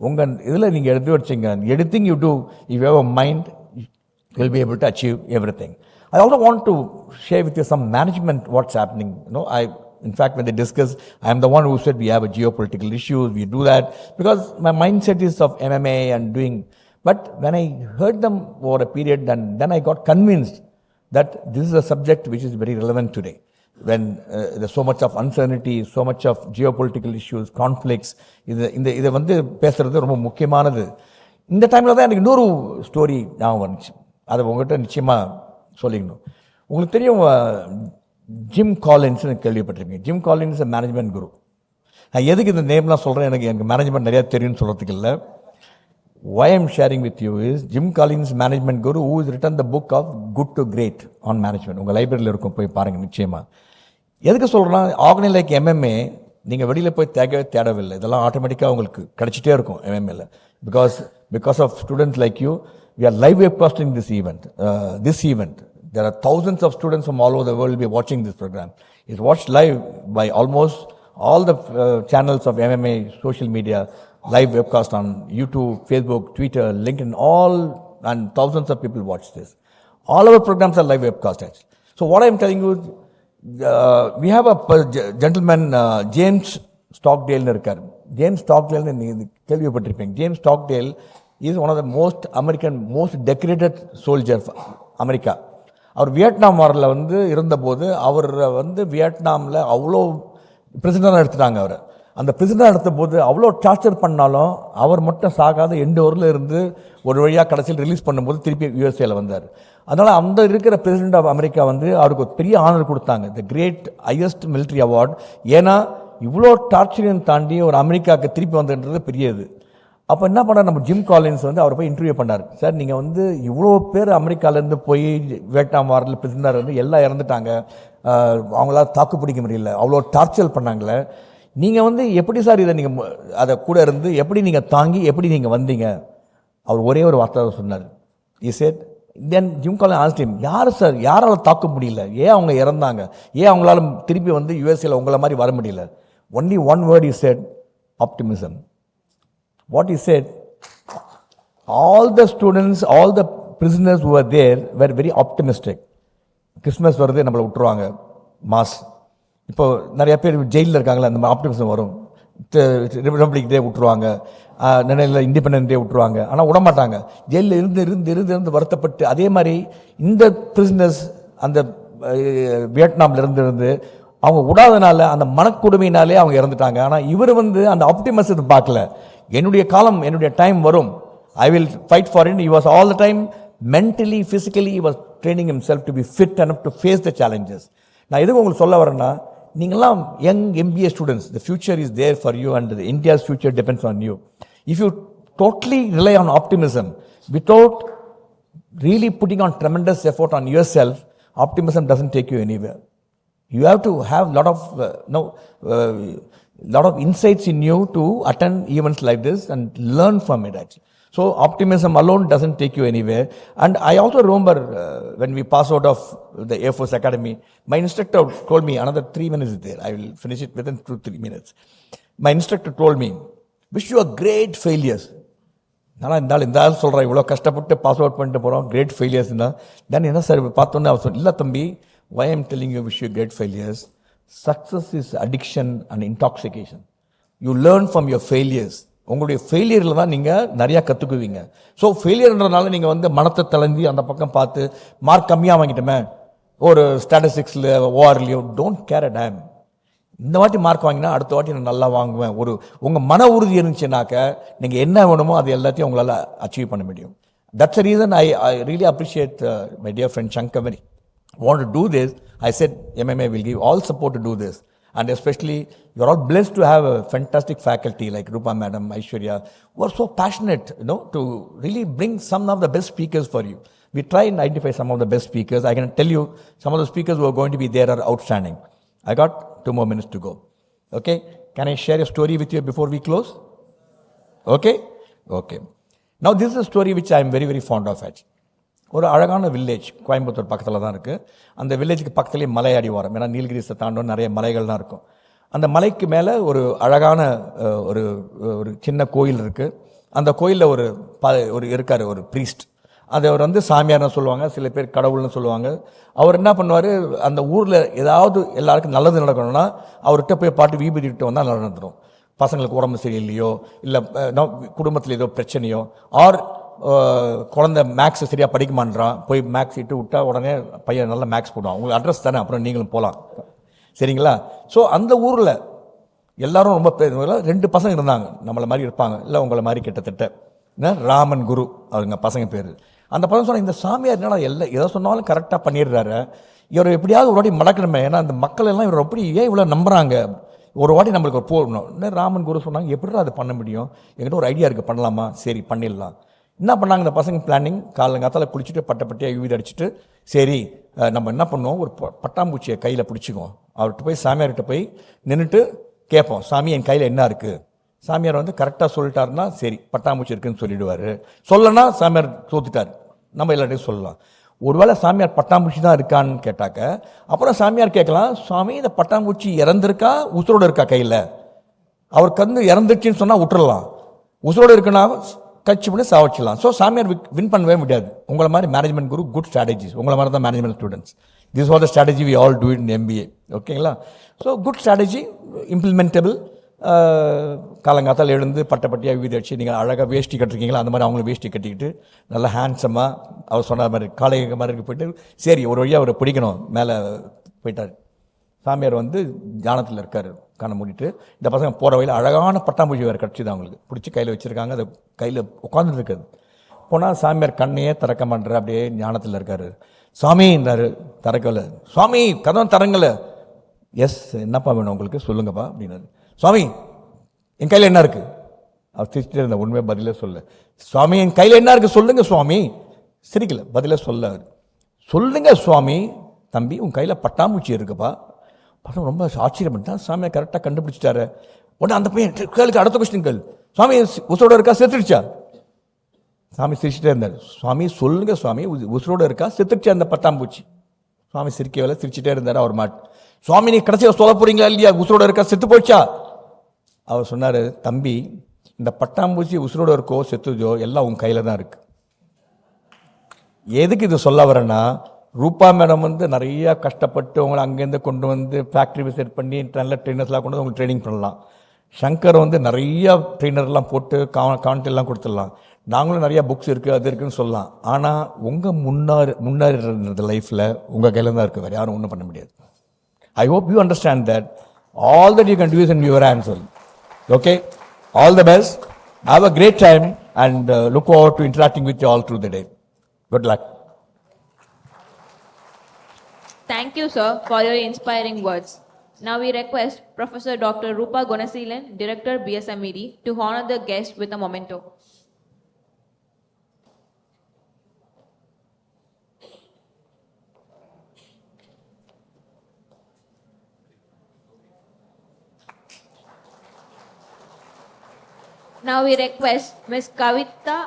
உங்கள் இதில் நீங்கள் எடுத்து வச்சிங்க, anything you do, if you have a mind, you will be able to achieve everything. I also want to share with you some management what's happening. In fact, when they discuss, I am the one who said we have a geopolitical issues, we do that, because my mindset is of MMA and doing. But when I heard them over a period, then I got convinced that this is a subject which is very relevant today. When there's so much of uncertainty, so much of geopolitical issues, conflicts, இதை வந்து பேசுறது ரொம்ப முக்கியமானது. இந்த டைமில் தான் எனக்கு இன்னொரு ஸ்டோரி ஞாபகம் வந்துச்சு. அதை உங்கள்கிட்ட நிச்சயமாக சொல்லிக்கணும். உங்களுக்கு தெரியும், ஜிம் காலின்ஸ்னு கேள்விப்பட்டிருக்கீங்க. ஜிம் காலின்ஸ் மேனேஜ்மெண்ட் குரு. நான் எதுக்கு இந்த நேம்லாம் சொல்கிறேன், எனக்கு மேனேஜ்மெண்ட் நிறையா தெரியும்னு சொல்கிறதுக்கு இல்லை. why I'm sharing with you is Jim Collins, management guru, who has written the book of Good to Great on management. உங்கள் லைப்ரரியில் இருக்கும், போய் பாருங்கள் நிச்சயமாக. எதுக்கு சொல்கிறேன்னா, ஆர்கனைஸ் லைக் MMA நீங்கள் வெளியில் போய் தேடவில்லை, இதெல்லாம் ஆட்டோமேட்டிக்காக உங்களுக்கு கிடச்சிட்டே இருக்கும் MMAல. Because of students like you, we are live webcasting this event. There are thousands of students from all over the world will be watching this program. It's watched live by almost all the channels of MMA, social media, live webcast on YouTube, Facebook, Twitter, LinkedIn, all, and thousands of people watch this. All our programs are live webcast actually. So what I am telling you, we have a gentleman, James Stockdale இருக்கார். James Stockdale நீங்கள் கேள்விப்பட்டிருப்பீங்க. James Stockdale is one of the most decorated soldier America. அவர் Vietnam வாரில் வந்து இருந்தபோது அவர் வந்து வியட்நாமில் அவ்வளோ பிரிசனராக எடுத்துட்டாங்க. அவர் அந்த பிரிசனராக எடுத்த போது அவ்வளோ டார்ச்சர் பண்ணாலும் அவர் மட்டும் சாகாத எண்டு ஊரில் இருந்து ஒரு வழியாக கடைசியில் ரிலீஸ் பண்ணும்போது திருப்பி யூஎஸ்ஏல வந்தார். அதனால் அந்த இருக்கிற பிரசிடென்ட் ஆஃப் அமெரிக்கா வந்து அவருக்கு ஒரு பெரிய ஆனர் கொடுத்தாங்க, the great highest military award. ஏன்னா இவ்வளோ டார்ச்சரையும் தாண்டி ஒரு அமெரிக்காவுக்கு திருப்பி வந்துன்றது பெரிய இது. அப்போ என்ன பண்ணார், நம்ம ஜிம் காலின்ஸ் வந்து அவரை போய் இன்டர்வியூ பண்ணார். சார், நீங்கள் வந்து இவ்வளோ பேர் அமெரிக்காவிலேருந்து போய் வியட்நாம் வாரில் பிரிசனர் வந்து எல்லாம் இறந்துட்டாங்க, அவங்களால தாக்கு பிடிக்க முடியல, அவ்வளோ டார்ச்சர் பண்ணாங்களே, நீங்கள் வந்து எப்படி சார் இதை நீங்கள் அதை கூட இருந்து எப்படி நீங்கள் தாங்கி எப்படி நீங்கள் வந்தீங்க? அவர் ஒரே ஒரு வார்த்தை சொன்னார். He said, then Jim Collins asked him, யார் சார், யாரால் தாக்க முடியல, ஏன் அவங்க இறந்தாங்க, ஏன் அவங்களால திருப்பி வந்து யூஎஸ்ஏல உங்களை மாதிரி வர முடியல? Only one word he said, optimism. What he said, all the students, all the prisoners who were there were very optimistic. Christmas வருது, நம்மளை விட்டுருவாங்க, மாஸ். இப்போ நிறைய பேர் ஜெயிலில் இருக்காங்களே, அந்த ஆப்டிமிசம் வரும். ரிபப்ளிக் டே விட்டுருவாங்க, நினைவில் இண்டிபெண்டன்ஸ் டே விட்டுருவாங்க, ஆனால் விடமாட்டாங்க. ஜெயிலில் இருந்து வருத்தப்பட்டு, அதே மாதிரி இந்த பிரிசனர்ஸ் அந்த வியட்நாமில் இருந்து அவங்க விடாதனால அந்த மனக்கொடுமையினாலே அவங்க இறந்துட்டாங்க. ஆனால் இவர் வந்து அந்த ஆப்டிமிசத்தை பார்க்கல. என்னுடைய காலம், என்னுடைய டைம் வரும், I will fight for it. He was all the time mentally, physically, he was training himself to be fit enough to face the challenges. நான் எதுக்கு உங்களுக்கு சொல்ல வரேன்னா, நீங்களாம் young MBA students, the future is there for you and India's future depends on you. If you totally rely on optimism without really putting on tremendous effort on yourself, optimism doesn't take you anywhere. You have to have lot of insights in you to attend events like this and learn from it actually. So optimism alone doesn't take you anywhere. And I also remember when we passed out of the Air Force Academy, my instructor told me, another 3 minutes is there, I will finish it within 2-3 minutes. My instructor told me, wish you a great failures. ஆனால் இந்த ஆள் சொல்கிறேன், இவ்வளோ கஷ்டப்பட்டு pass out பண்ணிட்டு போகிறோம், great ஃபெயிலியர்ஸ்னா. தென் என்ன sir பார்த்தோன்னே அவர் சொன்ன, இல்லை தம்பி, why I'm telling you wish you great failures, success is addiction and intoxication. You learn from your failures. உங்களுடைய ஃபெயிலியரில் தான் நீங்கள் நிறையா கற்றுக்குவீங்க. ஸோ ஃபெயிலியர்ன்றதுனால நீங்கள் வந்து மனத்தை தளர்ந்து அந்த பக்கம் பார்த்து மார்க் கம்மியாக வாங்கிட்டோமே ஒரு ஸ்டாட்டிஸ்டிக்ஸில் ஓஆர்லையோ, டோன்ட் கேர் அ டேம். இந்த வாட்டி மார்க் வாங்கினா அடுத்த வாட்டி நான் நல்லா வாங்குவேன். உங்கள் மன உறுதி இருந்துச்சுனாக்க நீங்கள் என்ன வேணுமோ அது எல்லாத்தையும் உங்களால் அச்சீவ் பண்ண முடியும். That's a reason I really appreciate my dear friend Shankar very. Want to do this, I said MMA will give all support to do this. And especially, you're all blessed to have a fantastic faculty like Rupa Madam, Aishwarya, who are so passionate, to really bring some of the best speakers for you. We try and identify some of the best speakers. I can tell you, some of the speakers who are going to be there are outstanding. I got 2 more minutes to go. Okay? Can I share a story with you before we close? Okay? Okay. Now, this is a story which I am very, very fond of actually. ஒரு அழகான village Coimbatore பக்கத்தில் தான் இருக்குது. அந்த வில்லேஜுக்கு பக்கத்துலேயே மலை அடிவாரம், ஏன்னா நீலகிரிஸை தாண்டோன்னு நிறைய மலைகள் தான் இருக்கும். அந்த மலைக்கு மேலே ஒரு அழகான ஒரு ஒரு சின்ன கோயில் இருக்குது. அந்த கோயிலில் ஒரு இருக்கார், ஒரு ப்ரீஸ்ட். அவர் வந்து சாமியார்னு சொல்லுவாங்க, சில பேர் கடவுள்னு சொல்லுவாங்க. அவர் என்ன பண்ணுவார், அந்த ஊரில் ஏதாவது எல்லாருக்கும் நல்லது நடக்கணும்னா அவர்கிட்ட போய் பாட்டு வீபதிட்டு வந்தால் நல்லா நடந்துடும். பசங்களுக்கு உடம்பு சரியில்லையோ, இல்லை குடும்பத்தில் ஏதோ பிரச்சனையோ, ஆர் குழந்தை மேக்ஸ் சரியாக படிக்கமான்றான், போய் மேக்ஸ் இட்டு விட்டா உடனே பையன் நல்லா மேக்ஸ் போடுவான். உங்களுக்கு அட்ரஸ் தானே, அப்புறம் நீங்களும் போகலாம். சரிங்களா? ஸோ அந்த ஊரில் எல்லாரும் ரொம்ப 2 பசங்க இருந்தாங்க, நம்மளை மாதிரி இருப்பாங்க, இல்லை உங்களை மாதிரி கிட்டத்தட்ட ராமன் குரு அவங்க பசங்க பேர். அந்த பசங்க சொன்னால், இந்த சாமியார் என்னடா எதை சொன்னாலும் கரெக்டாக பண்ணிடுறாரு, இவர் எப்படியாவது ஒரு வாட்டி மடக்கணுமே, ஏன்னா அந்த மக்கள் எல்லாம் இவர் எப்படி ஏன் இவ்வளோ நம்புகிறாங்க, ஒரு வாட்டி நம்மளுக்கு ஒரு போடணும். ராமன் குரு சொன்னாங்க, எப்படிடா அது பண்ண முடியும், என்கிட்ட ஒரு ஐடியா இருக்குது, பண்ணலாமா? சரி பண்ணிடலாம். என்ன பண்ணாங்க இந்த பசங்க பிளானிங், காலங்காத்தால குளிச்சுட்டு பட்டையாக யூவி அடிச்சுட்டு, சரி நம்ம என்ன பண்ணுவோம், ஒரு பட்டாம்பூச்சியை கையில் பிடிச்சிக்குவோம், அவர்கிட்ட போய் சாமியார்கிட்ட போய் நின்றுட்டு கேட்போம், சாமி என் கையில் என்ன இருக்குது. சாமியார் வந்து கரெக்டாக சொல்லிட்டாருன்னா சரி பட்டாம்பூச்சி இருக்குன்னு சொல்லிடுவார், சொல்லனா சாமியார் தோத்துட்டார், நம்ம எல்லாத்தையும் சொல்லலாம். ஒருவேளை சாமியார் பட்டாம்பூச்சி தான் இருக்கான்னு கேட்டாக்க அப்புறம் சாமியார் கேட்கலாம், சுவாமி இந்த பட்டாம்பூச்சி இறந்துருக்கா உசுரோடு இருக்கா கையில்? அவருக்கு வந்து இறந்துச்சுன்னு சொன்னால் விட்டுறலாம், உசுரோடு இருக்குன்னா கட்சி பண்ணி சாவச்சிடலாம். ஸோ சாமியார் வின் பண்ணவே முடியாது. உங்களை மாதிரி மேனேஜ்மெண்ட் குரு குட் ஸ்ட்ராட்டஜிஸ், உங்களை மாதிரி தான் management students. This was the strategy we all do in MBA. ஓகேங்களா? So good strategy, implementable. காலங்காத்தால் எழுந்து பட்டையாக வீடு அடிச்சு, நீங்கள் அழகாக வேஷ்டி கட்டிருக்கீங்களா அந்த மாதிரி அவங்களும் வேஷ்டி கட்டிக்கிட்டு நல்லா ஹேண்ட்ஸமாக அவர் சொன்ன மாதிரி காலை மாதிரி போயிட்டு, சரி ஒரு வழியாக அவரை பிடிக்கணும், மேலே போயிட்டார். சாமியார் வந்து தியானத்தில் இருக்கார், கண்ணை மூடிட்டு. இந்த பசங்க போகிற வழியில் அழகான பட்டாம்பூச்சி வேறு கிடச்சிது, அவங்களுக்கு பிடிச்சி கையில் வச்சுருக்காங்க, அதை கையில் உட்காந்துட்டு இருக்காது. போனால் சாமியார் கண்ணையே திறக்க மாட்டார், அப்படியே ஞானத்தில் இருக்கார். சாமின்றாரு, திறக்கல. சுவாமி கதவை தரங்கல. எஸ், என்னப்பா வேணும் உங்களுக்கு, சொல்லுங்கப்பா அப்படின்னாரு. சுவாமி என் கையில் என்ன இருக்குது? அவர் சிரிச்சுட்டே இருந்தார், உண்மையை பதிலே சொல்ல. சுவாமி என் கையில் என்ன இருக்குது சொல்லுங்க சுவாமி. சிரிக்கல, பதிலே சொல்ல. சொல்லுங்க சுவாமி. தம்பி உன் கையில் பட்டாம்பூச்சி இருக்குப்பா. படம் ரொம்ப ஆச்சரியப்பட்டான். சாமியை கரெக்டாக கண்டுபிடிச்சிட்டாரு. உடனே அந்த பையன் கேளுக்கு அடுத்த கொஸ்டின் கேளு, சுவாமி உசுரோட இருக்கா செத்துடுச்சா? சாமி சிரிச்சுட்டே இருந்தார். சுவாமி சொல்லுங்க சுவாமி, உசுரோட இருக்கா செத்துடுச்சா அந்த பட்டாம்பூச்சி? சுவாமி சிரிக்கவே சிரிச்சுட்டே இருந்தார். அவர் மாட்டு, சுவாமி நீ கடைசியாக சொல்ல போறீங்களா இல்லையா, உசுரோட இருக்கா செத்து போச்சா? அவர் சொன்னார், தம்பி இந்த பட்டாம்பூச்சி உசுரோட இருக்கோ செத்துதோ எல்லாம் உன் கையில் தான் இருக்கு. எதுக்கு இது சொல்ல வரேன்னா, ரூபா மேடம் வந்து நிறையா கஷ்டப்பட்டு உங்களை அங்கேருந்து கொண்டு வந்து ஃபேக்ட்ரி விசிட் பண்ணி நல்ல ட்ரெயினர்ஸ்லாம் கொண்டு வந்து உங்களுக்கு ட்ரைனிங் பண்ணலாம். சங்கர் வந்து நிறையா ட்ரெயினர்லாம் போட்டு கான்டெல்லாம் கொடுத்துடலாம். நாங்களும் நிறையா புக்ஸ் இருக்குது அது இருக்குதுன்னு சொல்லலாம். ஆனால் உங்கள் முன்னேறது லைஃப்பில் உங்கள் கையில் தான் இருக்குது, வேறு யாரும் ஒன்றும் பண்ண முடியாது. I hope you understand that all that you can do is in your hands. Okay? All the best. Have a great time and look forward to interacting with you all through the day. Good luck. Thank you, sir, for your inspiring words. Now we request Professor Dr. Rupa Gunasilan, Director BSMED, to honor the guest with a memento. Now we request Ms. Kavita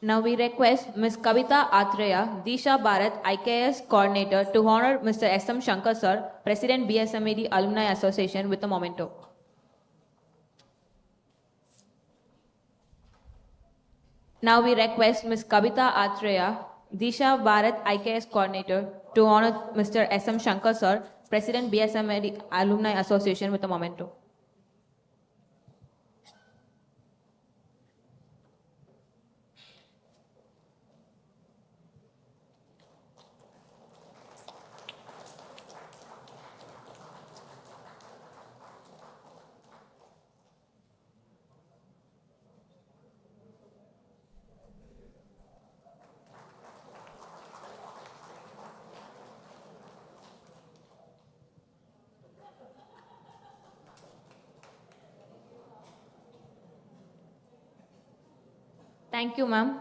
Now we request Ms. Kavita Atreya, Disha Bharat IKS Coordinator, to honor Mr. S.M. Shankar Sir, President BSMED Alumni Association, with a memento. Now we request Ms. Kavita Atreya, Disha Bharat IKS Coordinator, to honor Mr. S.M. Shankar Sir, President BSMED Alumni Association, with a memento. Thank you, ma'am.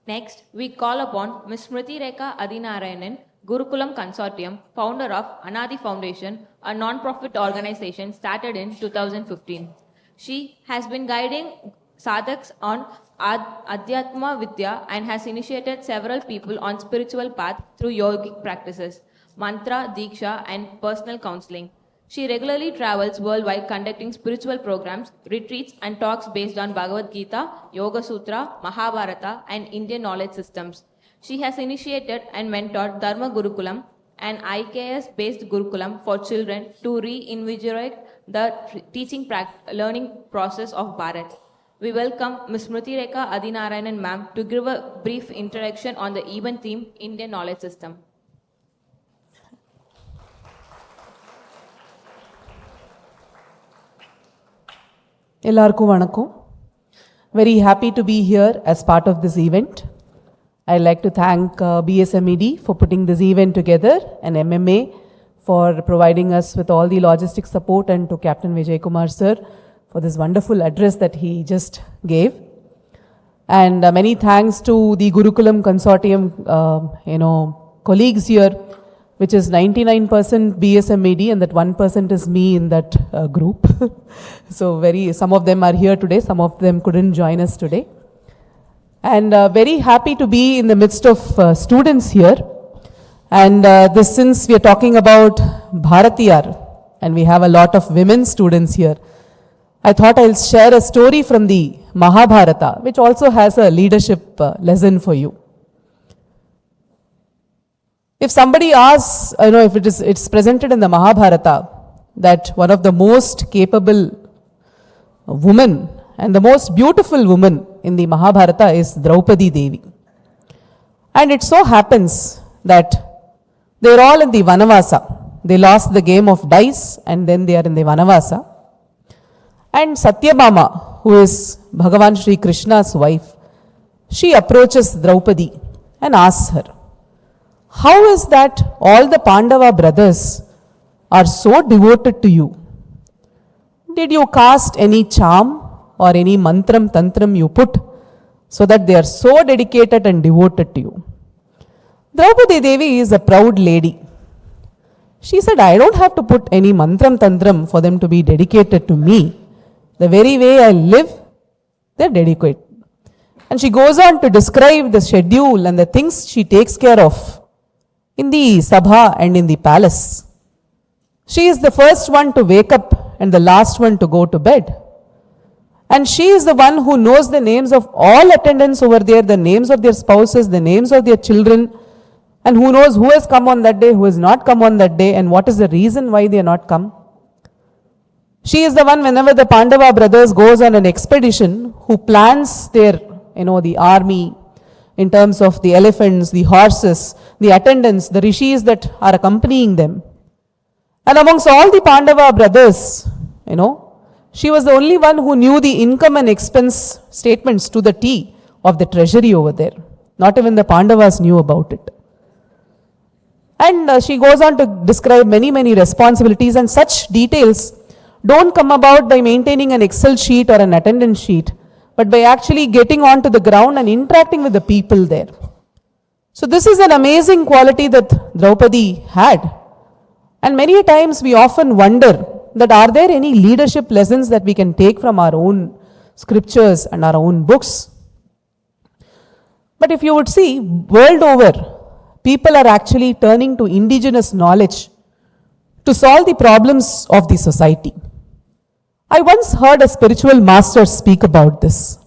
Next, we call upon Ms. Smriti Rekha Adinarayanan, Gurukulam Consortium, founder of Anadi Foundation, a non-profit organization started in 2015. She has been guiding sadhaks on Adhyatma Vidya and has initiated several people on spiritual path through yogic practices, mantra, diksha, and personal counseling. She regularly travels worldwide conducting spiritual programs, retreats, and talks based on Bhagavad Gita, Yoga Sutra, Mahabharata, and Indian knowledge systems. She has initiated and mentored Dharma Gurukulam, an IKS-based Gurukulam for children to reinvigorate the learning process of Bharat. We welcome Ms. Smriti Rekha Adinarayanan ma'am to give a brief introduction on the event theme, Indian knowledge system. எல்லாருக்கும் வணக்கம். Very happy to be here as part of this event. I'd like to thank BSMED for putting this event together and MMA for providing us with all the logistic support, and to Captain Vijay Kumar sir for this wonderful address that he just gave. And many thanks to the Gurukulam Consortium, colleagues here, which is 99% BSMED, and that 1% is me in that group. So some of them are here today, some of them couldn't join us today. And very happy to be in the midst of students here. And since we are talking about Bharathiar, and we have a lot of women students here, I thought I'll share a story from the Mahabharata, which also has a leadership lesson for you. If somebody asks, if it's presented in the Mahabharata that one of the most capable women and the most beautiful woman in the Mahabharata is Draupadi Devi. And it so happens that they're all in the Vanavasa. They lost the game of dice and then they are in the Vanavasa. And Satyabhama, who is Bhagavan Shri Krishna's wife, she approaches Draupadi and asks her, how is that all the Pandava brothers are so devoted to you? Did you cast any charm or any mantram, tantram you put so that they are so dedicated and devoted to you? Draupadi Devi is a proud lady. She said, I don't have to put any mantram, tantram for them to be dedicated to me. The very way I live, they're dedicated. And she goes on to describe the schedule and the things she takes care of in the sabha and in the palace. She is the first one to wake up and the last one to go to bed. And she is the one who knows the names of all attendants over there, the names of their spouses, the names of their children, and who knows who has come on that day, who has not come on that day, and what is the reason why they are not come. She is the one, whenever the Pandava brothers goes on an expedition, who plans their, the army in terms of the elephants, the horses, the attendants, the rishis that are accompanying them. And amongst all the Pandava brothers, she was the only one who knew the income and expense statements to the T of the treasury over there. Not even the Pandavas knew about it. And she goes on to describe many, many responsibilities, and such details don't come about by maintaining an Excel sheet or an attendance sheet, but by actually getting onto the ground and interacting with the people there. So this is an amazing quality that Draupadi had. And many times we often wonder that are there any leadership lessons that we can take from our own scriptures and our own books? But if you would see, world over, people are actually turning to indigenous knowledge to solve the problems of the society. I once heard a spiritual master speak about this.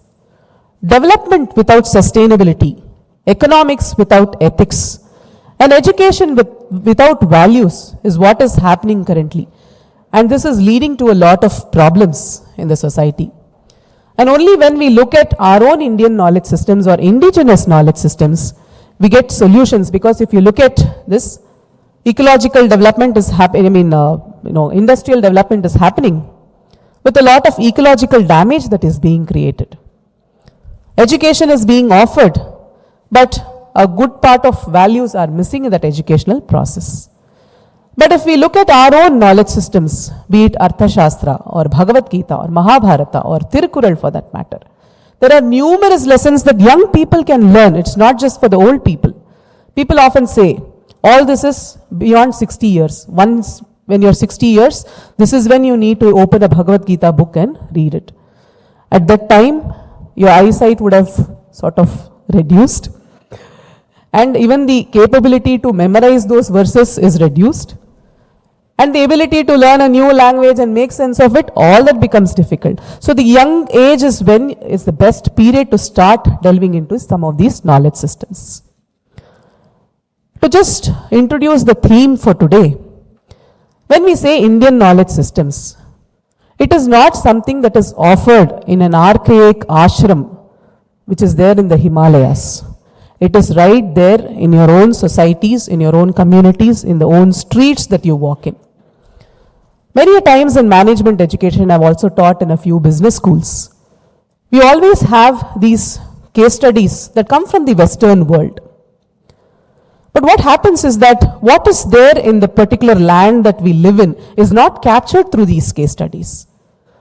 Development without sustainability, economics without ethics, and education without values is what is happening currently. And this is leading to a lot of problems in the society. And only when we look at our own Indian knowledge systems or indigenous knowledge systems, we get solutions. Because if you look at this, ecological development is happening, industrial development is happening with a lot of ecological damage that is being created. Education is being offered, but a good part of values are missing in that educational process. But if we look at our own knowledge systems, be it Arthashastra or Bhagavad Gita or Mahabharata or Tirukural for that matter, there are numerous lessons that young people can learn. It's not just for the old people. People often say, all this is beyond 60 years. Once when you're 60 years, this is when you need to open a Bhagavad Gita book and read it. At that time, your eyesight would have sort of reduced. And even the capability to memorize those verses is reduced. And the ability to learn a new language and make sense of it, all that becomes difficult. So the young age is when is the best period to start delving into some of these knowledge systems. To just introduce the theme for today, when we say Indian knowledge systems, it is not something that is offered in an archaic ashram, which is there in the Himalayas. It is right there in your own societies, in your own communities, in the own streets that you walk in. Many times in management education, I've also taught in a few business schools. We always have these case studies that come from the Western world. But what happens is that what is there in the particular land that we live in is not captured through these case studies.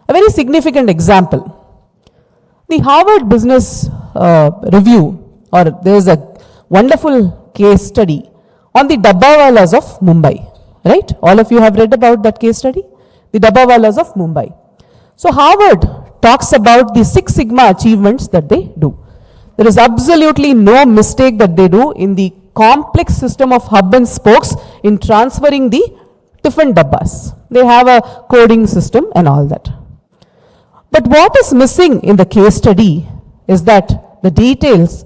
A very significant example. The Harvard Business Review, or there is a wonderful case study on the Dabbawalas of Mumbai. Right? All of you have read about that case study? The Dabbawalas of Mumbai. So Harvard talks about the 6 Sigma achievements that they do. There is absolutely no mistake that they do in the complex system of hub and spokes in transferring the different dabbas. They have a coding system and all that. But what is missing in the case study is that the details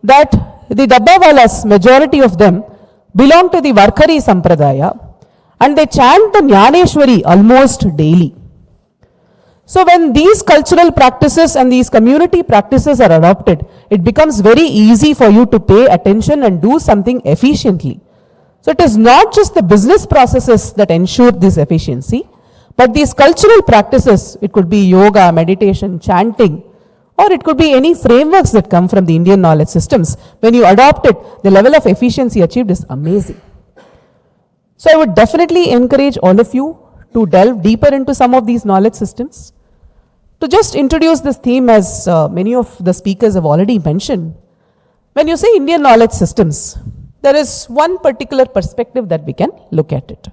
that the Dabbawalas, majority of them, belong to the Varkari Sampradaya, and they chant the Jnaneshwari almost daily. So when these cultural practices and these community practices are adopted, it becomes very easy for you to pay attention and do something efficiently. So it is not just the business processes that ensure this efficiency, but these cultural practices, it could be yoga, meditation, chanting, or it could be any frameworks that come from the Indian knowledge systems. When you adopt it, the level of efficiency achieved is amazing. So I would definitely encourage all of you to delve deeper into some of these knowledge systems. To just introduce this theme, as many of the speakers have already mentioned, when you say Indian knowledge systems, there is one particular perspective that we can look at it,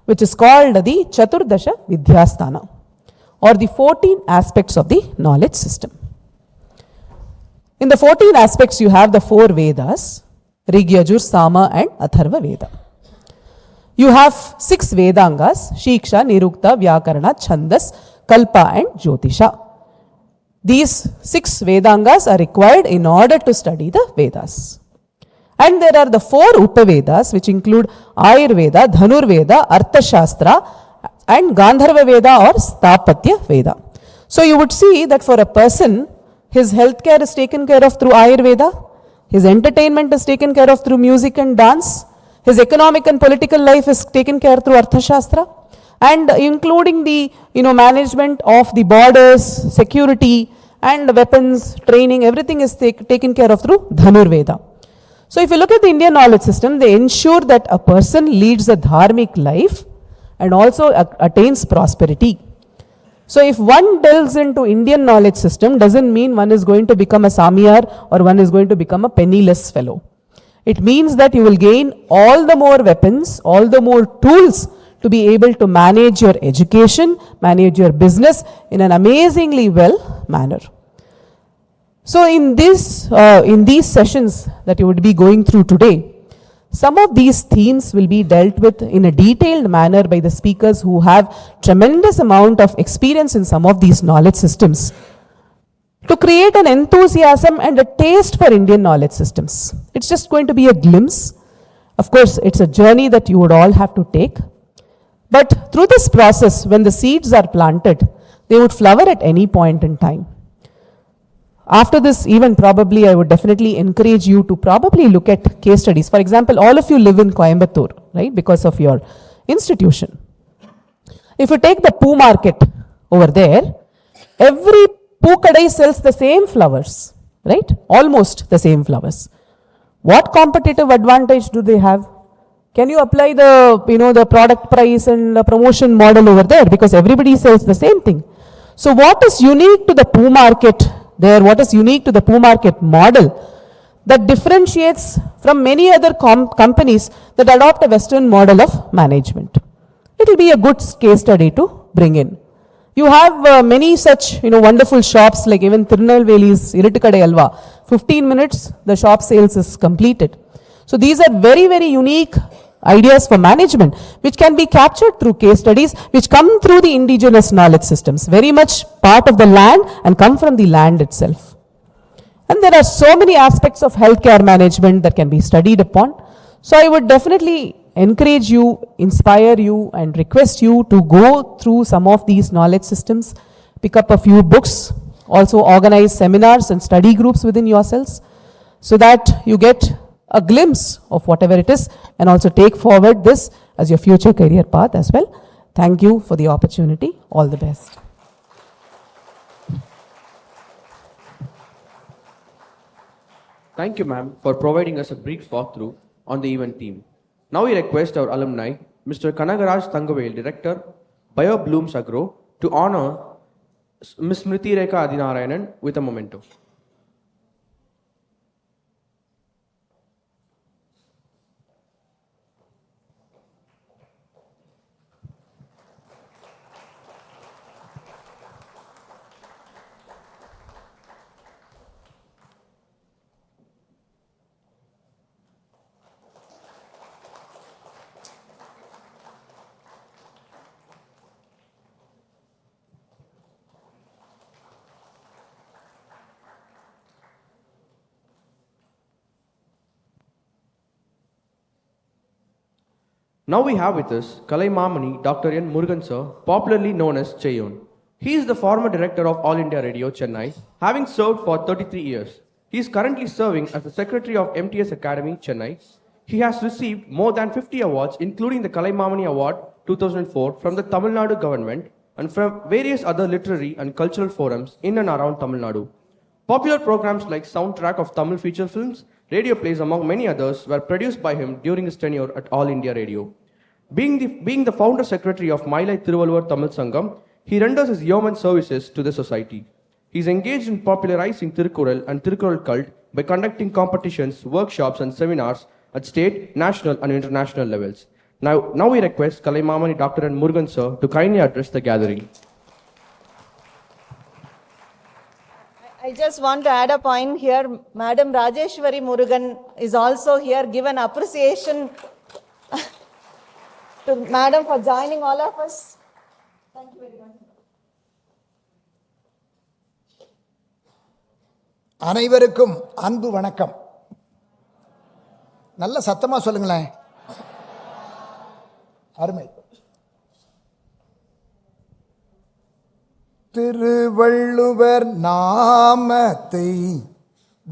which is called the Chaturdasha Vidyasthana, or the 14 aspects of the knowledge system. In the 14 aspects, you have the 4 Vedas, Rig, Yajur, Sama and Atharva Veda. You have 6 Vedangas, Shiksha, Nirukta, Vyakarana, Chandas, Kalpa and Jyotisha. These 6 Vedangas are required in order to study the Vedas. And there are the 4 Upavedas, which include Ayurveda, Dhanurveda, Arthashastra and Gandharva Veda or Sthapatya Veda. So you would see that for a person, his healthcare is taken care of through Ayurveda, his entertainment is taken care of through music and dance, his economic and political life is taken care through Arthashastra, and including the management of the borders, security and weapons, training, everything is taken care of through Dhanurveda. So if you look at the Indian knowledge system, they ensure that a person leads a dharmic life and also attains prosperity. So if one delves into Indian knowledge system, doesn't mean one is going to become a samiyar or one is going to become a penniless fellow. It means that you will gain all the more weapons, all the more tools to be able to manage your education, manage your business in an amazingly well manner. So in these sessions that you would be going through today, some of these themes will be dealt with in a detailed manner by the speakers who have tremendous amount of experience in some of these knowledge systems, to create an enthusiasm and a taste for Indian knowledge systems. It's just going to be a glimpse. Of course, it's a journey that you would all have to take. But through this process, when the seeds are planted, they would flower at any point in time. After this event, probably I would definitely encourage you to probably look at case studies. For example, all of you live in Coimbatore, right, because of your institution. If you take the Poo market over there, every Poo kadai sells the same flowers, right? Almost the same flowers. What competitive advantage do they have? Can you apply the product price and the promotion model over there? Because everybody sells the same thing. So what is unique to the Poo market there? What is unique to the Poo market model that differentiates from many other companies that adopt a Western model of management? It will be a good case study to bring in. You have many such wonderful shops, like even Tirunelveli's Iruttukadai Alva. 15 minutes, the shop sales is completed. So these are very, very unique ideas for management, which can be captured through case studies, which come through the indigenous knowledge systems, very much part of the land and come from the land itself. And there are so many aspects of healthcare management that can be studied upon. So I would definitely encourage you, inspire you, and request you to go through some of these knowledge systems, pick up a few books, also organize seminars and study groups within yourselves, so that you get a glimpse of whatever it is, and also take forward this as your future career path as well. Thank you for the opportunity. All the best. Thank you, ma'am, for providing us a brief walkthrough on the event theme. Now we request our alumni, Mr. Kanagaraj Thangavel, Director, Bio Blooms Agro, to honor Ms. Smriti Rekha Adinarayanan with a memento. Now we have with us Kalaimamani Dr. N. Murugan sir, popularly known as Chayon. He is the former director of All India Radio, Chennai, having served for 33 years. He is currently serving as the secretary of MTS Academy, Chennai. He has received more than 50 awards, including the Kalaimamani Award 2004 from the Tamil Nadu government and from various other literary and cultural forums in and around Tamil Nadu. Popular programs like Soundtrack of Tamil feature films, radio plays, among many others, were produced by him during his tenure at All India Radio. Being the founder secretary of Mailai Thiruvalluvar Tamil Sangam, he renders his yeoman services to the society. He is engaged in popularizing Tirukkural and Tirukkural cult by conducting competitions, workshops and seminars at state, national and international levels. Now we request Kalaimamani Dr. N. Murugan sir to kindly address the gathering. I just want to add a point here. Madam Rajeshwari Murugan is also here. Give an appreciation to Madam for joining all of us. Thank you very much. அனைவருக்கும் அன்பு வணக்கம். நல்ல சத்தமா சொல்லுங்களேன். அருமை. திருவள்ளுவர் நாமத்தை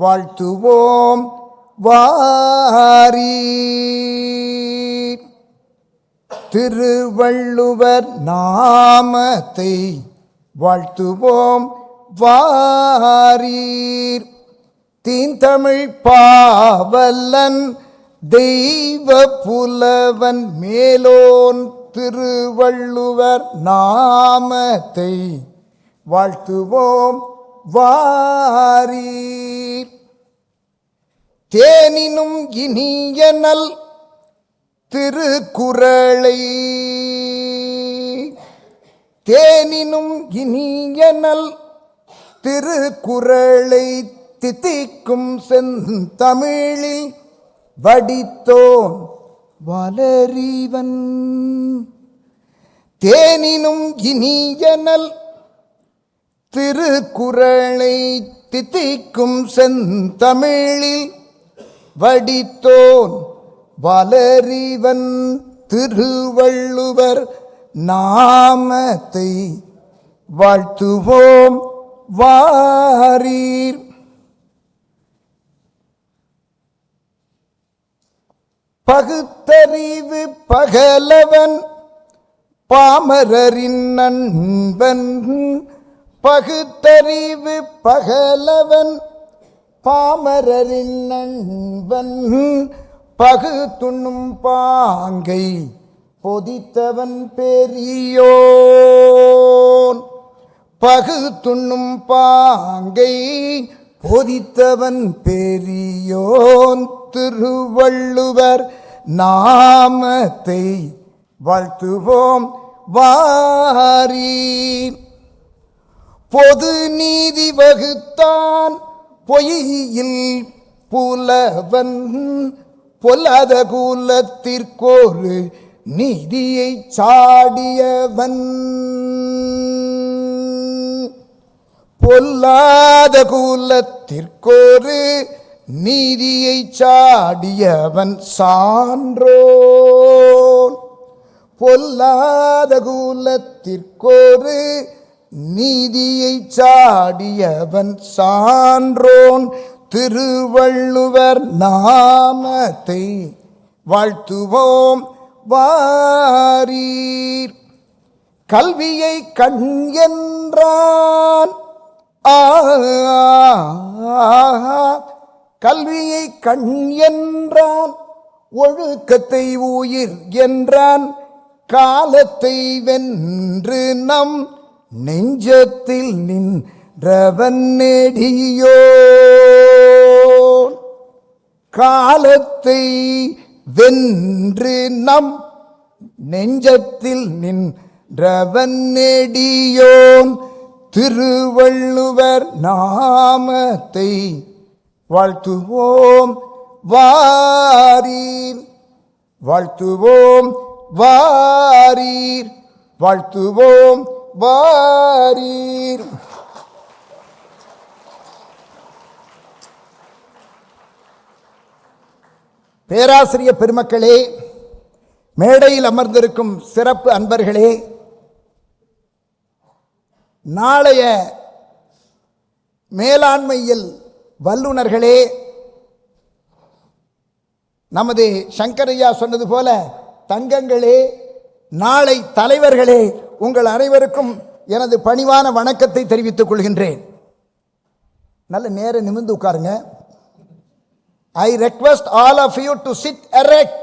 வாழ்த்துவோம் வாரி. திருவள்ளுவர் நாமத்தை வாழ்த்துவோம் வாரீர். தீந்தமிழ் பாவலன் தெய்வ புலவன் மேலோன் திருவள்ளுவர் நாமத்தை வாழ்த்துவோம் வாரீர். தேனினும் இனிய நல் திருக்குறளை தேனினும் இனிய நல் திருக்குறளை தித்திக்கும் செந்தமிழில் வடித்தோன் வளரிவன். தேனினும் இனிய நல் திருக்குறளை தித்திக்கும் செந்தமிழில் வடித்தோன் வளரிவன் திருவள்ளுவர் நாமத்தை வாழ்த்துவோம் வாரீர். பகுத்தறிவு பகலவன் பாமரரின் நண்பன். பகுத்தறிவு பகலவன் பாமரரின் நண்பன். பகுத்துண்ணும் பாங்கை பொதித்தவன் பெரியோன். பகுத்துண்ணும் பாங்கை பொதித்தவன் பெரியோன் திருவள்ளுவர் நாமத்தை வாழ்த்துவோம் வாரீர். பொது நீதி வகுத்தான் பொய்யில் புலவன். பொல்லாத கூலத்திற்கொரு நீதியை சாடியவன். பொல்லாத கூலத்திற்கொரு நீதியை சாடியவன் சான்றோன். பொல்லாத கூலத்திற்கொரு நீதியை சாடியவன் சான்றோன் திருவள்ளுவர் நாமத்தை வாழ்த்துவோம் வாரீர். கல்வியை கண் என்றான். கல்வியை கண் என்றான். ஒழுக்கத்தை உயிர் என்றான். காலத்தை வென்று நம் நெஞ்சத்தில் நின்றவன் நெடியோன். காலத்தை வென்று நம் நெஞ்சத்தில் நின்றவன் நெடியோன் திருவள்ளுவர் நாமத்தை வாழ்த்துவோம் வாரீர். வாழ்த்துவோம் வாரீர். வாழ்த்துவோம் வாரீர். பேராசிரியர் பெருமக்களே, மேடையில் அமர்ந்திருக்கும் சிறப்பு அன்பர்களே, நாளைய மேலாண்மையில் வல்லுநர்களே, நமது சங்கரையா சொன்னது போல தங்கங்களே, நாளை தலைவர்களே, உங்கள் அனைவருக்கும் எனது பணிவான வணக்கத்தை தெரிவித்துக் கொள்கின்றேன். நல்ல நேர நிமிர்ந்து உட்காருங்க. I request all of you to sit erect.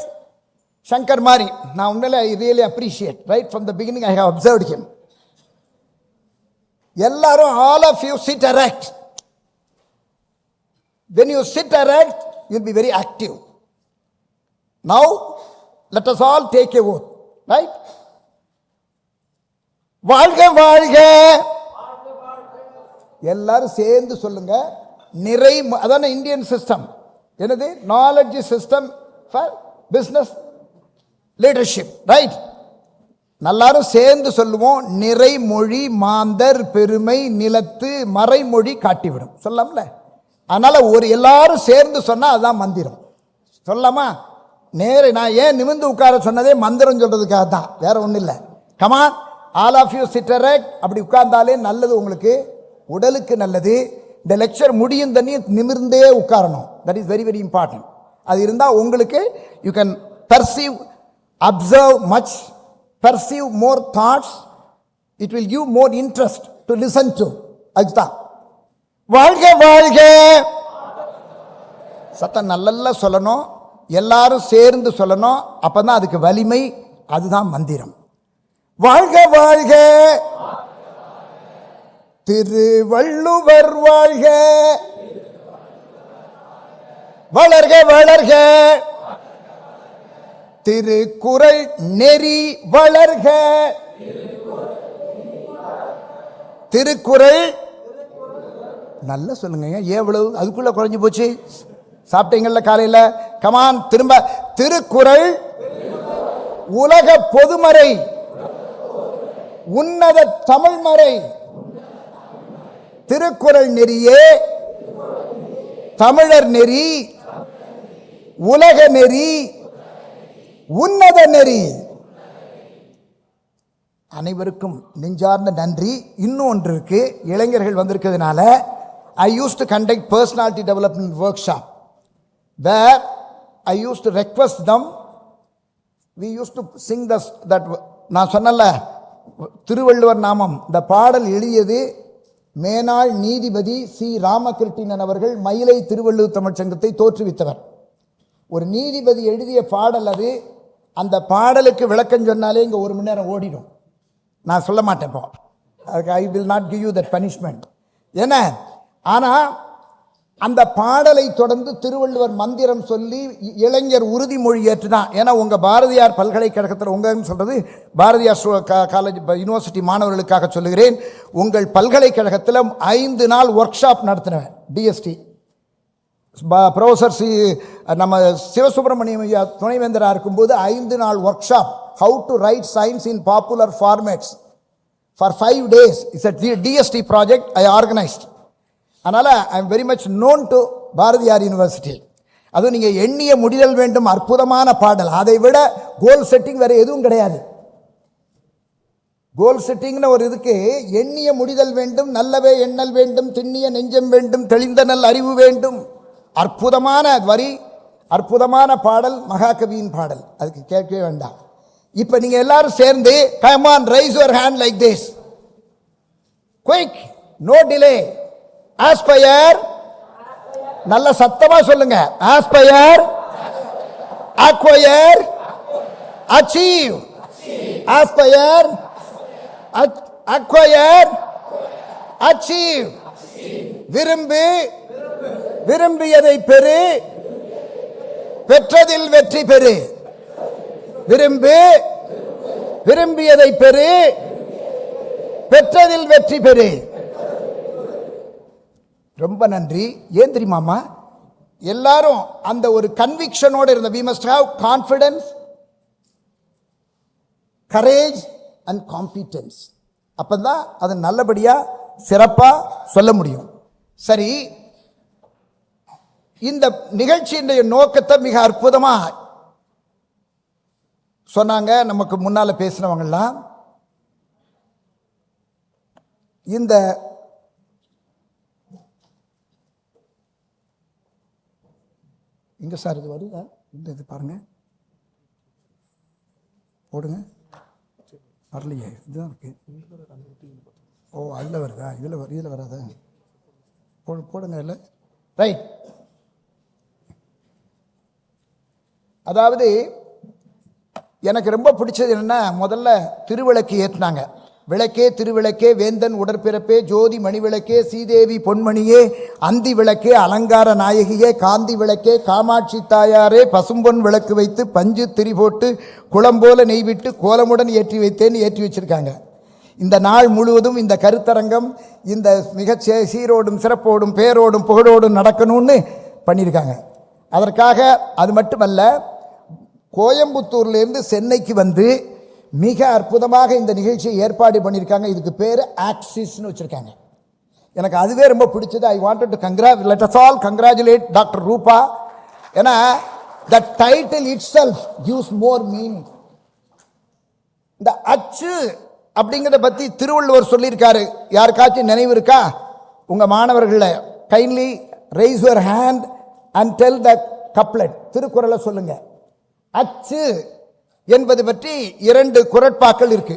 Shankar Mari, now I really appreciate, right from the beginning I have observed him. Ellarum, all of you sit erect. When you sit erect, you will be very active. Now, let us all take a oath, right? வாழ்க வாழ்க. எல்லாரும் சேர்ந்து சொல்லுங்க. நிறை, அதான Indian system. என்னது? Knowledge system for business leadership, right? எல்லாரும் சேர்ந்து சொல்லுவோம். நிறைமொழி மாந்தர் பெருமை நிலத்து மறைமொழி காட்டிவிடும். சொல்லலாம்ல? அதனால ஒரு எல்லாரும் சேர்ந்து சொன்னா அதுதான் மந்திரம். சொல்லலாமா? நான் ஏன் நிமிர்ந்து உட்கார சொன்னதே மந்திரம் சொல்றதுக்காக தான், வேற ஒன்றும் இல்லை. Come on, all of you sit erect. அப்படி உட்கார்ந்தாலே நல்லது, உங்களுக்கு உடலுக்கு நல்லது. இந்த லெக்சர் முடியும் தண்ணி நிமிர்ந்தே உட்காரணும். That is very very important. அது இருந்தால் உங்களுக்கு you can perceive, observe much, perceive more thoughts, it will give more interest to listen to. அதுதான் வாழ்க வாழ்க. சத்தம் நல்லா சொல்லணும், எல்லாரும் சேர்ந்து சொல்லணும். அப்பதான் அதுக்கு வலிமை, அதுதான் மந்திரம். வாழ்க வாழ்க. திருவள்ளுவர் வாழ்க. வளர்க வளர்க. திருக்குறள் நெறி வளர்க. திருக்குறள் நல்ல சொல்லுங்க. எவ்வளவு அதுக்குள்ள குறைஞ்சு போச்சு? சாப்பிட்டீங்கல்ல காலையில்? கமான் திரும்ப. திருக்குறள் உலக பொதுமறை, உன்னத தமிழ்மறை. திருக்குறள் நெறியே தமிழர் நெறி, உலக நெறி, உன்னத நெறி. அனைவருக்கும் நெஞ்சார்ந்த நன்றி. இன்னும் ஒன்று இருக்கு, இளைஞர்கள் வந்திருக்கிறதுனால I used to conduct personality development workshop where I used to request them. We used to sing that நான் சொன்னல திருவள்ளுவர் நாமம், இந்த பாடல் எழுதியது மேனாள் நீதிபதி சி ராமகிருஷ்ணன் அவர்கள், மயிலை திருவள்ளுவர் தமிழ்ச் சங்கத்தை தோற்றுவித்தவர். ஒரு நீதிபதி எழுதிய பாடல் அது. அந்த பாடலுக்கு விளக்கம் சொன்னாலே இங்கே 1 மணி நேரம் ஓடிடும். நான் சொல்ல மாட்டேன் இப்போ. I will not give you that punishment. ஏன்னா ஆனால் அந்த பாடலை தொடர்ந்து திருவள்ளுவர் மந்திரம் சொல்லி இளைஞர் உறுதிமொழி ஏற்றுதான். ஏன்னா உங்கள் பாரதியார் பல்கலைக்கழகத்தில், உங்கன்னு சொல்கிறது பாரதியார் காலேஜ் யூனிவர்சிட்டி மாணவர்களுக்காக சொல்லுகிறேன். உங்கள் பல்கலைக்கழகத்தில் 5 நாள் ஒர்க் ஷாப் நடத்தினேன். டிஎஸ்டி ப்ரொஃபஸர் நம்ம சிவசுப்பிரமணியம் துணைவேந்தராக இருக்கும்போது 5 நாள் work, how to write science in popular formats for 5 days. It's a DST project I organised. அதனால் I am very much known to Bharathiar university. அதுவும் நீங்கள் எண்ணிய முடிதல் வேண்டும், அற்புதமான பாடல். அதை விட கோல் செட்டிங் வேறு எதுவும் கிடையாது. கோல் செட்டிங்னு ஒரு இதுக்கு எண்ணிய முடிதல் வேண்டும், நல்லவே எண்ணல் வேண்டும், திண்ணிய நெஞ்சம் வேண்டும், தெளிந்த நல் அறிவு வேண்டும். அற்புதமான வரி, அற்புதமான பாடல், மகாகவியின் பாடல். அதுக்கு கேட்கவே வேண்டாம். இப்போ நீங்கள் எல்லாரும் சேர்ந்து come on, raise your hand like this, quick, no delay. Aspire, நல்ல சத்தமா சொல்லுங்க. Aspire, acquire, achieve. Aspire, acquire, achieve. விரும்பு, விரும்பியதை பெறு, பெற்றதில் வெற்றி பெறு. விரும்பு, விரும்பியதை பெறு, பெற்றதில் வெற்றி பெறு. ரொம்ப நன்றி. ஏன் தெரியுமாமா, எல்லாரும் அந்த ஒரு கன்விக்ஷனோட இருந்த, we must have confidence, courage and competence. அப்பதான் அது நல்லபடியா சிறப்பா சொல்ல முடியும். சரி, இந்த நிகழ்ச்சியினுடைய நோக்கத்தை மிக அற்புதமா சொன்னாங்க நமக்கு முன்னால பேசினவங்கலாம். இந்த எங்க சார் இது வருதா? இந்த இது பாருங்க, போடுங்க. வரலையே, இதுதான் இருக்கு. ஓ, அதில் வருதா? இதில் வராதா? போடுங்க இல்லை. ரைட். அதாவது எனக்கு ரொம்ப பிடிச்சது என்னென்னா, முதல்ல திருவிளக்கு ஏற்றினாங்க. விளக்கே திருவிளக்கே, வேந்தன் உடற்பிறப்பே, ஜோதி மணிவிளக்கே, சீதேவி பொன்மணியே, அந்தி விளக்கே, அலங்கார நாயகியே, காந்தி விளக்கே, காமாட்சி தாயாரே, பசும்பொன் விளக்கு வைத்து பஞ்சு திரி போட்டு குளம்போல நெய்விட்டு கோலமுடன் ஏற்றி வைத்தேன்னு ஏற்றி வச்சிருக்காங்க. இந்த நாள் முழுவதும் இந்த கருத்தரங்கம் இந்த மிக சீரோடும் சிறப்போடும் பேரோடும் புகழோடும் நடக்கணும்னு பண்ணியிருக்காங்க. அதற்காக அது மட்டுமல்ல, கோயம்புத்தூர்லேருந்து சென்னைக்கு வந்து மிக அற்புதமாக இந்த நிகழ்ச்சியை ஏற்பாடு பண்ணியிருக்காங்க. இதுக்கு பேர் ஆக்சிஸ்னு வச்சுருக்காங்க. எனக்கு அதுவே ரொம்ப பிடிச்சது. I wanted to let us all congratulate doctor ரூபா. ஏன்னா the title it self gives more meaning. இந்த அச்சு அப்படிங்கிறத பற்றி திருவள்ளுவர் சொல்லியிருக்காரு. யாருக்காச்சும் நினைவு இருக்கா? உங்கள் மாணவர்களை kindly rice your hand and tell the couplet. திருக்குறளை சொல்லுங்க. அச்சு என்பது பற்றி 2 குறட்பாக்கள் இருக்கு.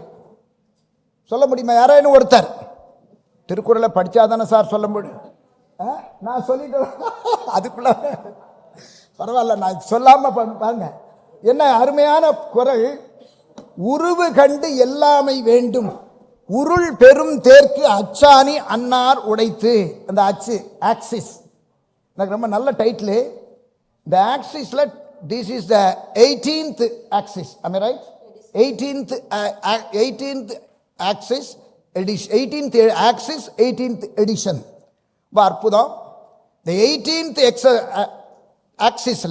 சொல்ல முடியுமா? யாராவது ஒருத்தர் திருக்குறளை படிச்சாதானே சார் சொல்ல முடியும். நான் சொல்லிட்டு அதுக்குள்ள பரவாயில்ல, நான் சொல்லாம பாருங்க. என்ன அருமையான குறள். உருவு கண்டு எல்லாமை வேண்டும், உருள் பெரும் தேர்க்கு அச்சாணி அன்னார் உடைத்து. அந்த அச்சு, ஆக்சிஸ், எனக்கு ரொம்ப நல்ல title. The axis, this is the 18th axis. Am I right? 18th axis, 18th axis, 18th edition. அற்புதம். The 18th axis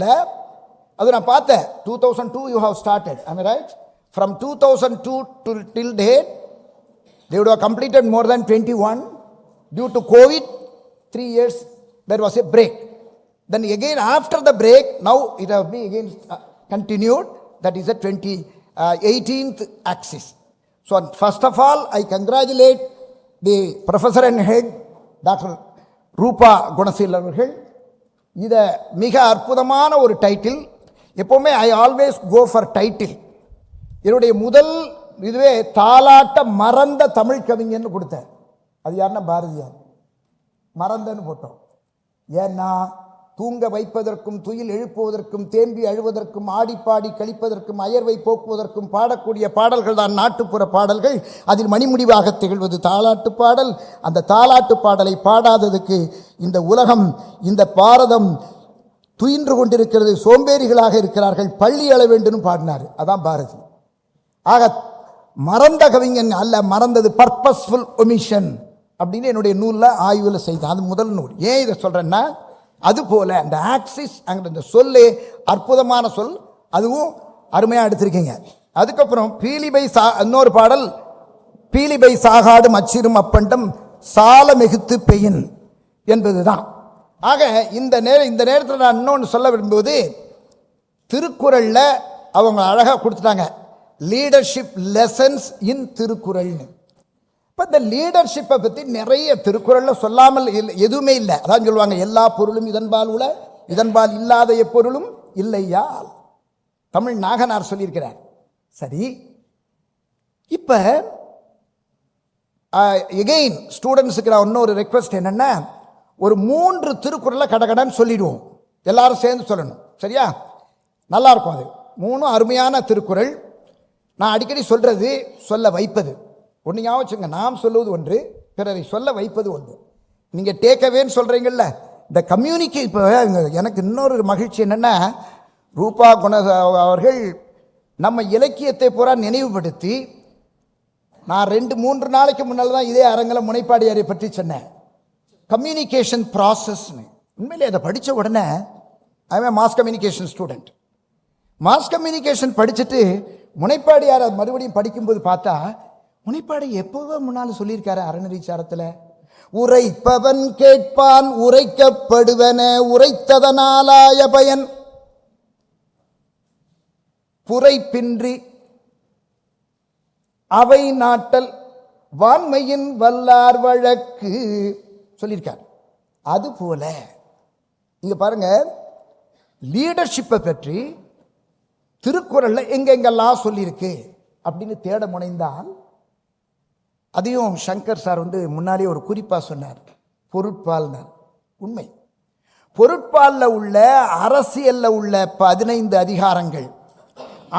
அது நான் பார்த்தேன். 2002 you have started. Am I right? From 2002 to till date, they would have completed more than 21. Due to COVID, 3 years, there was a break. Then again after the break, now it has been again continued. That is the 18th axis. So first of all, I congratulate the professor and head, Dr. Rupa Gunasil அவர்கள். இதை மிக அற்புதமான ஒரு title. எப்போவுமே I always go for title. என்னுடைய முதல் இதுவே தாலாட்ட மறந்த தமிழ் கவிஞன்னு கொடுத்தேன். அது யாருன்னா பாரதியார். மறந்தன்னு போட்டோம். ஏன்னா தூங்க வைப்பதற்கும் துயில் எழுப்புவதற்கும் தேம்பி அழுவதற்கும் ஆடிப்பாடி கழிப்பதற்கும் அயர்வை போக்குவதற்கும் பாடக்கூடிய பாடல்கள் தான் நாட்டுப்புற பாடல்கள். அதில் மணிமுடிவாக திகழ்வது தாலாட்டு பாடல். அந்த தாலாட்டு பாடலை பாடாததுக்கு இந்த உலகம், இந்த பாரதம் துயின்று கொண்டிருக்கிறது. சோம்பேறிகளாக இருக்கிறார்கள், பள்ளி அள வேண்டும் பாடினார். அதான் பாரதி. ஆக மறந்த கவிஞன் அல்ல, மறந்தது பர்பஸ்ஃபுல் ஒமிஷன் அப்படின்னு என்னுடைய நூலில் ஆய்வில் செய்தேன். அது முதல் நூல். ஏன் இதை சொல்கிறேன்னா, அதுபோல் அந்த ஆக்சிஸ் அங்கே இந்த சொல்லு அற்புதமான சொல், அதுவும் அருமையாக எடுத்திருக்கீங்க. அதுக்கப்புறம் பீலிபை இன்னொரு பாடல், பீலிபை சாகாடும் அச்சிரும் அப்பண்டம் சால மிகுத்து பெயின் என்பது தான். ஆக இந்த நேரத்தில் நான் இன்னொன்று சொல்ல விரும்புவது, திருக்குறளில் அவங்க அழகாக கொடுத்துட்டாங்க, லீடர்ஷிப் லெசன்ஸ் இன் திருக்குறள்னு. இப்போ இந்த லீடர்ஷிப்பை பற்றி நிறைய திருக்குறளில் சொல்லாமல் எதுவுமே இல்லை. அதான் சொல்லுவாங்க, எல்லா பொருளும் இதன்பால் உள்ள, இதன்பால் இல்லாத எப்பொருளும் இல்லையா. தமிழ் நாகனார் சொல்லியிருக்கிறார். சரி, இப்போ எகெயின் ஸ்டூடெண்ட்ஸுக்கு நான் இன்னொரு ரெக்வஸ்ட் என்னென்னா, ஒரு 3 திருக்குறளை கடகடன்னு சொல்லிடுவோம். எல்லாரும் சேர்ந்து சொல்லணும். சரியா? நல்லாயிருக்கும். அது 3 அருமையான திருக்குறள். நான் அடிக்கடி சொல்கிறது சொல்ல வைப்பது ஒன்று. ஞாபகம் வச்சுங்க, நாம் சொல்லுவது ஒன்று, பிறரை சொல்ல வைப்பது ஒன்று. நீங்கள் டேக்அவேன்னு சொல்கிறீங்கல்ல, இந்த கம்யூனிகேட். இப்போ எனக்கு இன்னொரு மகிழ்ச்சி என்னென்னா, ரூபா குண அவர்கள் நம்ம இலக்கியத்தை பூரா நினைவுபடுத்தி, நான் 2-3 நாளைக்கு முன்னால் தான் இதே அரங்கில் முனைப்பாடியாரை பற்றி சொன்னேன். கம்யூனிகேஷன் ப்ராசஸ்னு. உண்மையிலே அதை படித்த உடனே, I am mass communication student. Mass communication படிச்சுட்டு முனைப்பாடியாரை மறுபடியும் படிக்கும்போது பார்த்தா, முனைப்பாடி எப்போவோ முன்னால் சொல்லியிருக்காரு அறநெறிச்சாரத்தில், உரைப்பவன் கேட்பான் உரைக்கப்படுவன உரைத்ததனாலாய பயன் புரைப்பின்றி அவை நாட்டல் வான்மையின் வல்லார் வழக்கு சொல்லியிருக்கார். அதுபோல இங்க பாருங்க, லீடர்ஷிப்பை பற்றி திருக்குறளில் எங்கெங்கெல்லாம் சொல்லியிருக்கு அப்படின்னு தேட முனைந்தால், அதையும் சங்கர் சார் முன்னாலே ஒரு குறிப்பாக சொன்னார், பொருட்பால்னார். உண்மை. பொருட்பாலில் உள்ள, அரசியலில் உள்ள 15 அதிகாரங்கள்,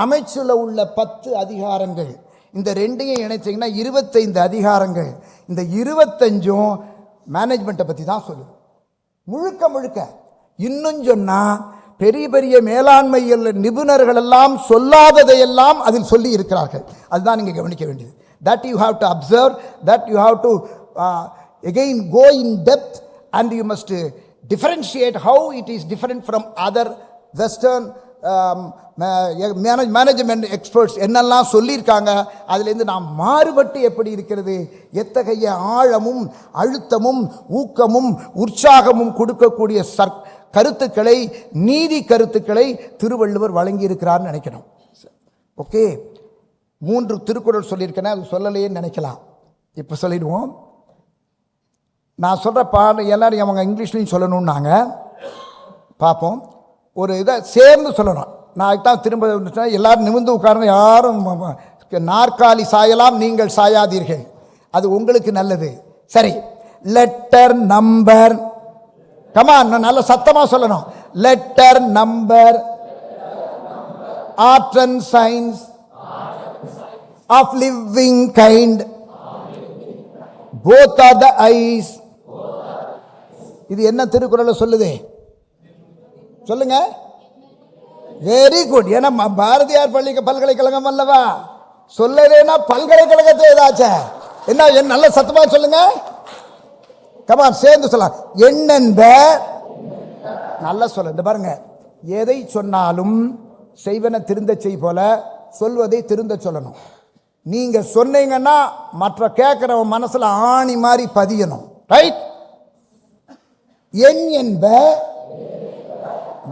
அமைச்சில் உள்ள 10 அதிகாரங்கள், இந்த ரெண்டையும் இணைச்சிங்கன்னா 25 அதிகாரங்கள். இந்த 25ம் மேனேஜ்மெண்ட்டை பற்றி தான் சொல்லுது முழுக்க முழுக்க. இன்னும் சொன்னால் பெரிய பெரிய மேலாண்மை நிபுணர்கள் எல்லாம் சொல்லாததையெல்லாம் அதில் சொல்லி இருக்கிறார்கள். அதுதான் நீங்கள் கவனிக்க வேண்டியது. That you have to observe, that you have to again go in depth, and you must differentiate how it is different from other Western management experts என்னெல்லாம் சொல்லியிருக்காங்க, அதுலேருந்து நாம் மாறுபட்டு எப்படி இருக்கிறது, எத்தகைய ஆழமும் அழுத்தமும் ஊக்கமும் உற்சாகமும் கொடுக்கக்கூடிய கருத்துக்களை, நீதி கருத்துக்களை திருவள்ளுவர் வழங்கியிருக்கிறார்னு நினைக்கணும். ஓகே, 3 திருக்குறள் சொல்லியிருக்கேன், அது சொல்லலையேன்னு நினைக்கலாம். இப்போ சொல்லிடுவோம். நான் சொல்கிற பாடம் எல்லோரும் அவங்க இங்கிலீஷ்லையும் சொல்லணும்னாங்க. பார்ப்போம். ஒரு இதை சேர்ந்து சொல்லணும். நான் அதுதான் திரும்ப எல்லோரும் நிமிர்ந்து உட்கார்ந்து, யாரும் நாற்காலி சாயலாம், நீங்கள் சாயாதீர்கள், அது உங்களுக்கு நல்லது. சரி, லெட்டர் நம்பர், கமான், நல்ல சத்தமாக சொல்லணும். Letter number, art and science of living kind, both are the eyes. இது என்ன திருக்குறளை சொல்லுது? சொல்லுங்க. Very good. ஏன்னா பாரதியார் பல்கலைக்கழகம் அல்லவா, சொல்லலைன்னா பல்கலைக்கழகத்தை ஏதாச்சும் என்ன நல்ல சத்தமா சொல்லுங்க. கமான் சேர்ந்து சொல்லலாம். எண்ணென்ப நல்லா சொல்ல. இந்த பாருங்க, எதை சொன்னாலும் செய்வன திருந்த செய் போல சொல்வதை திருந்த சொல்லணும். நீங்க சொன்னீங்கன்னா மற்ற கேட்கிறவன் மனசுல ஆணி மாதிரி பதியணும். ரைட்? என் என்ப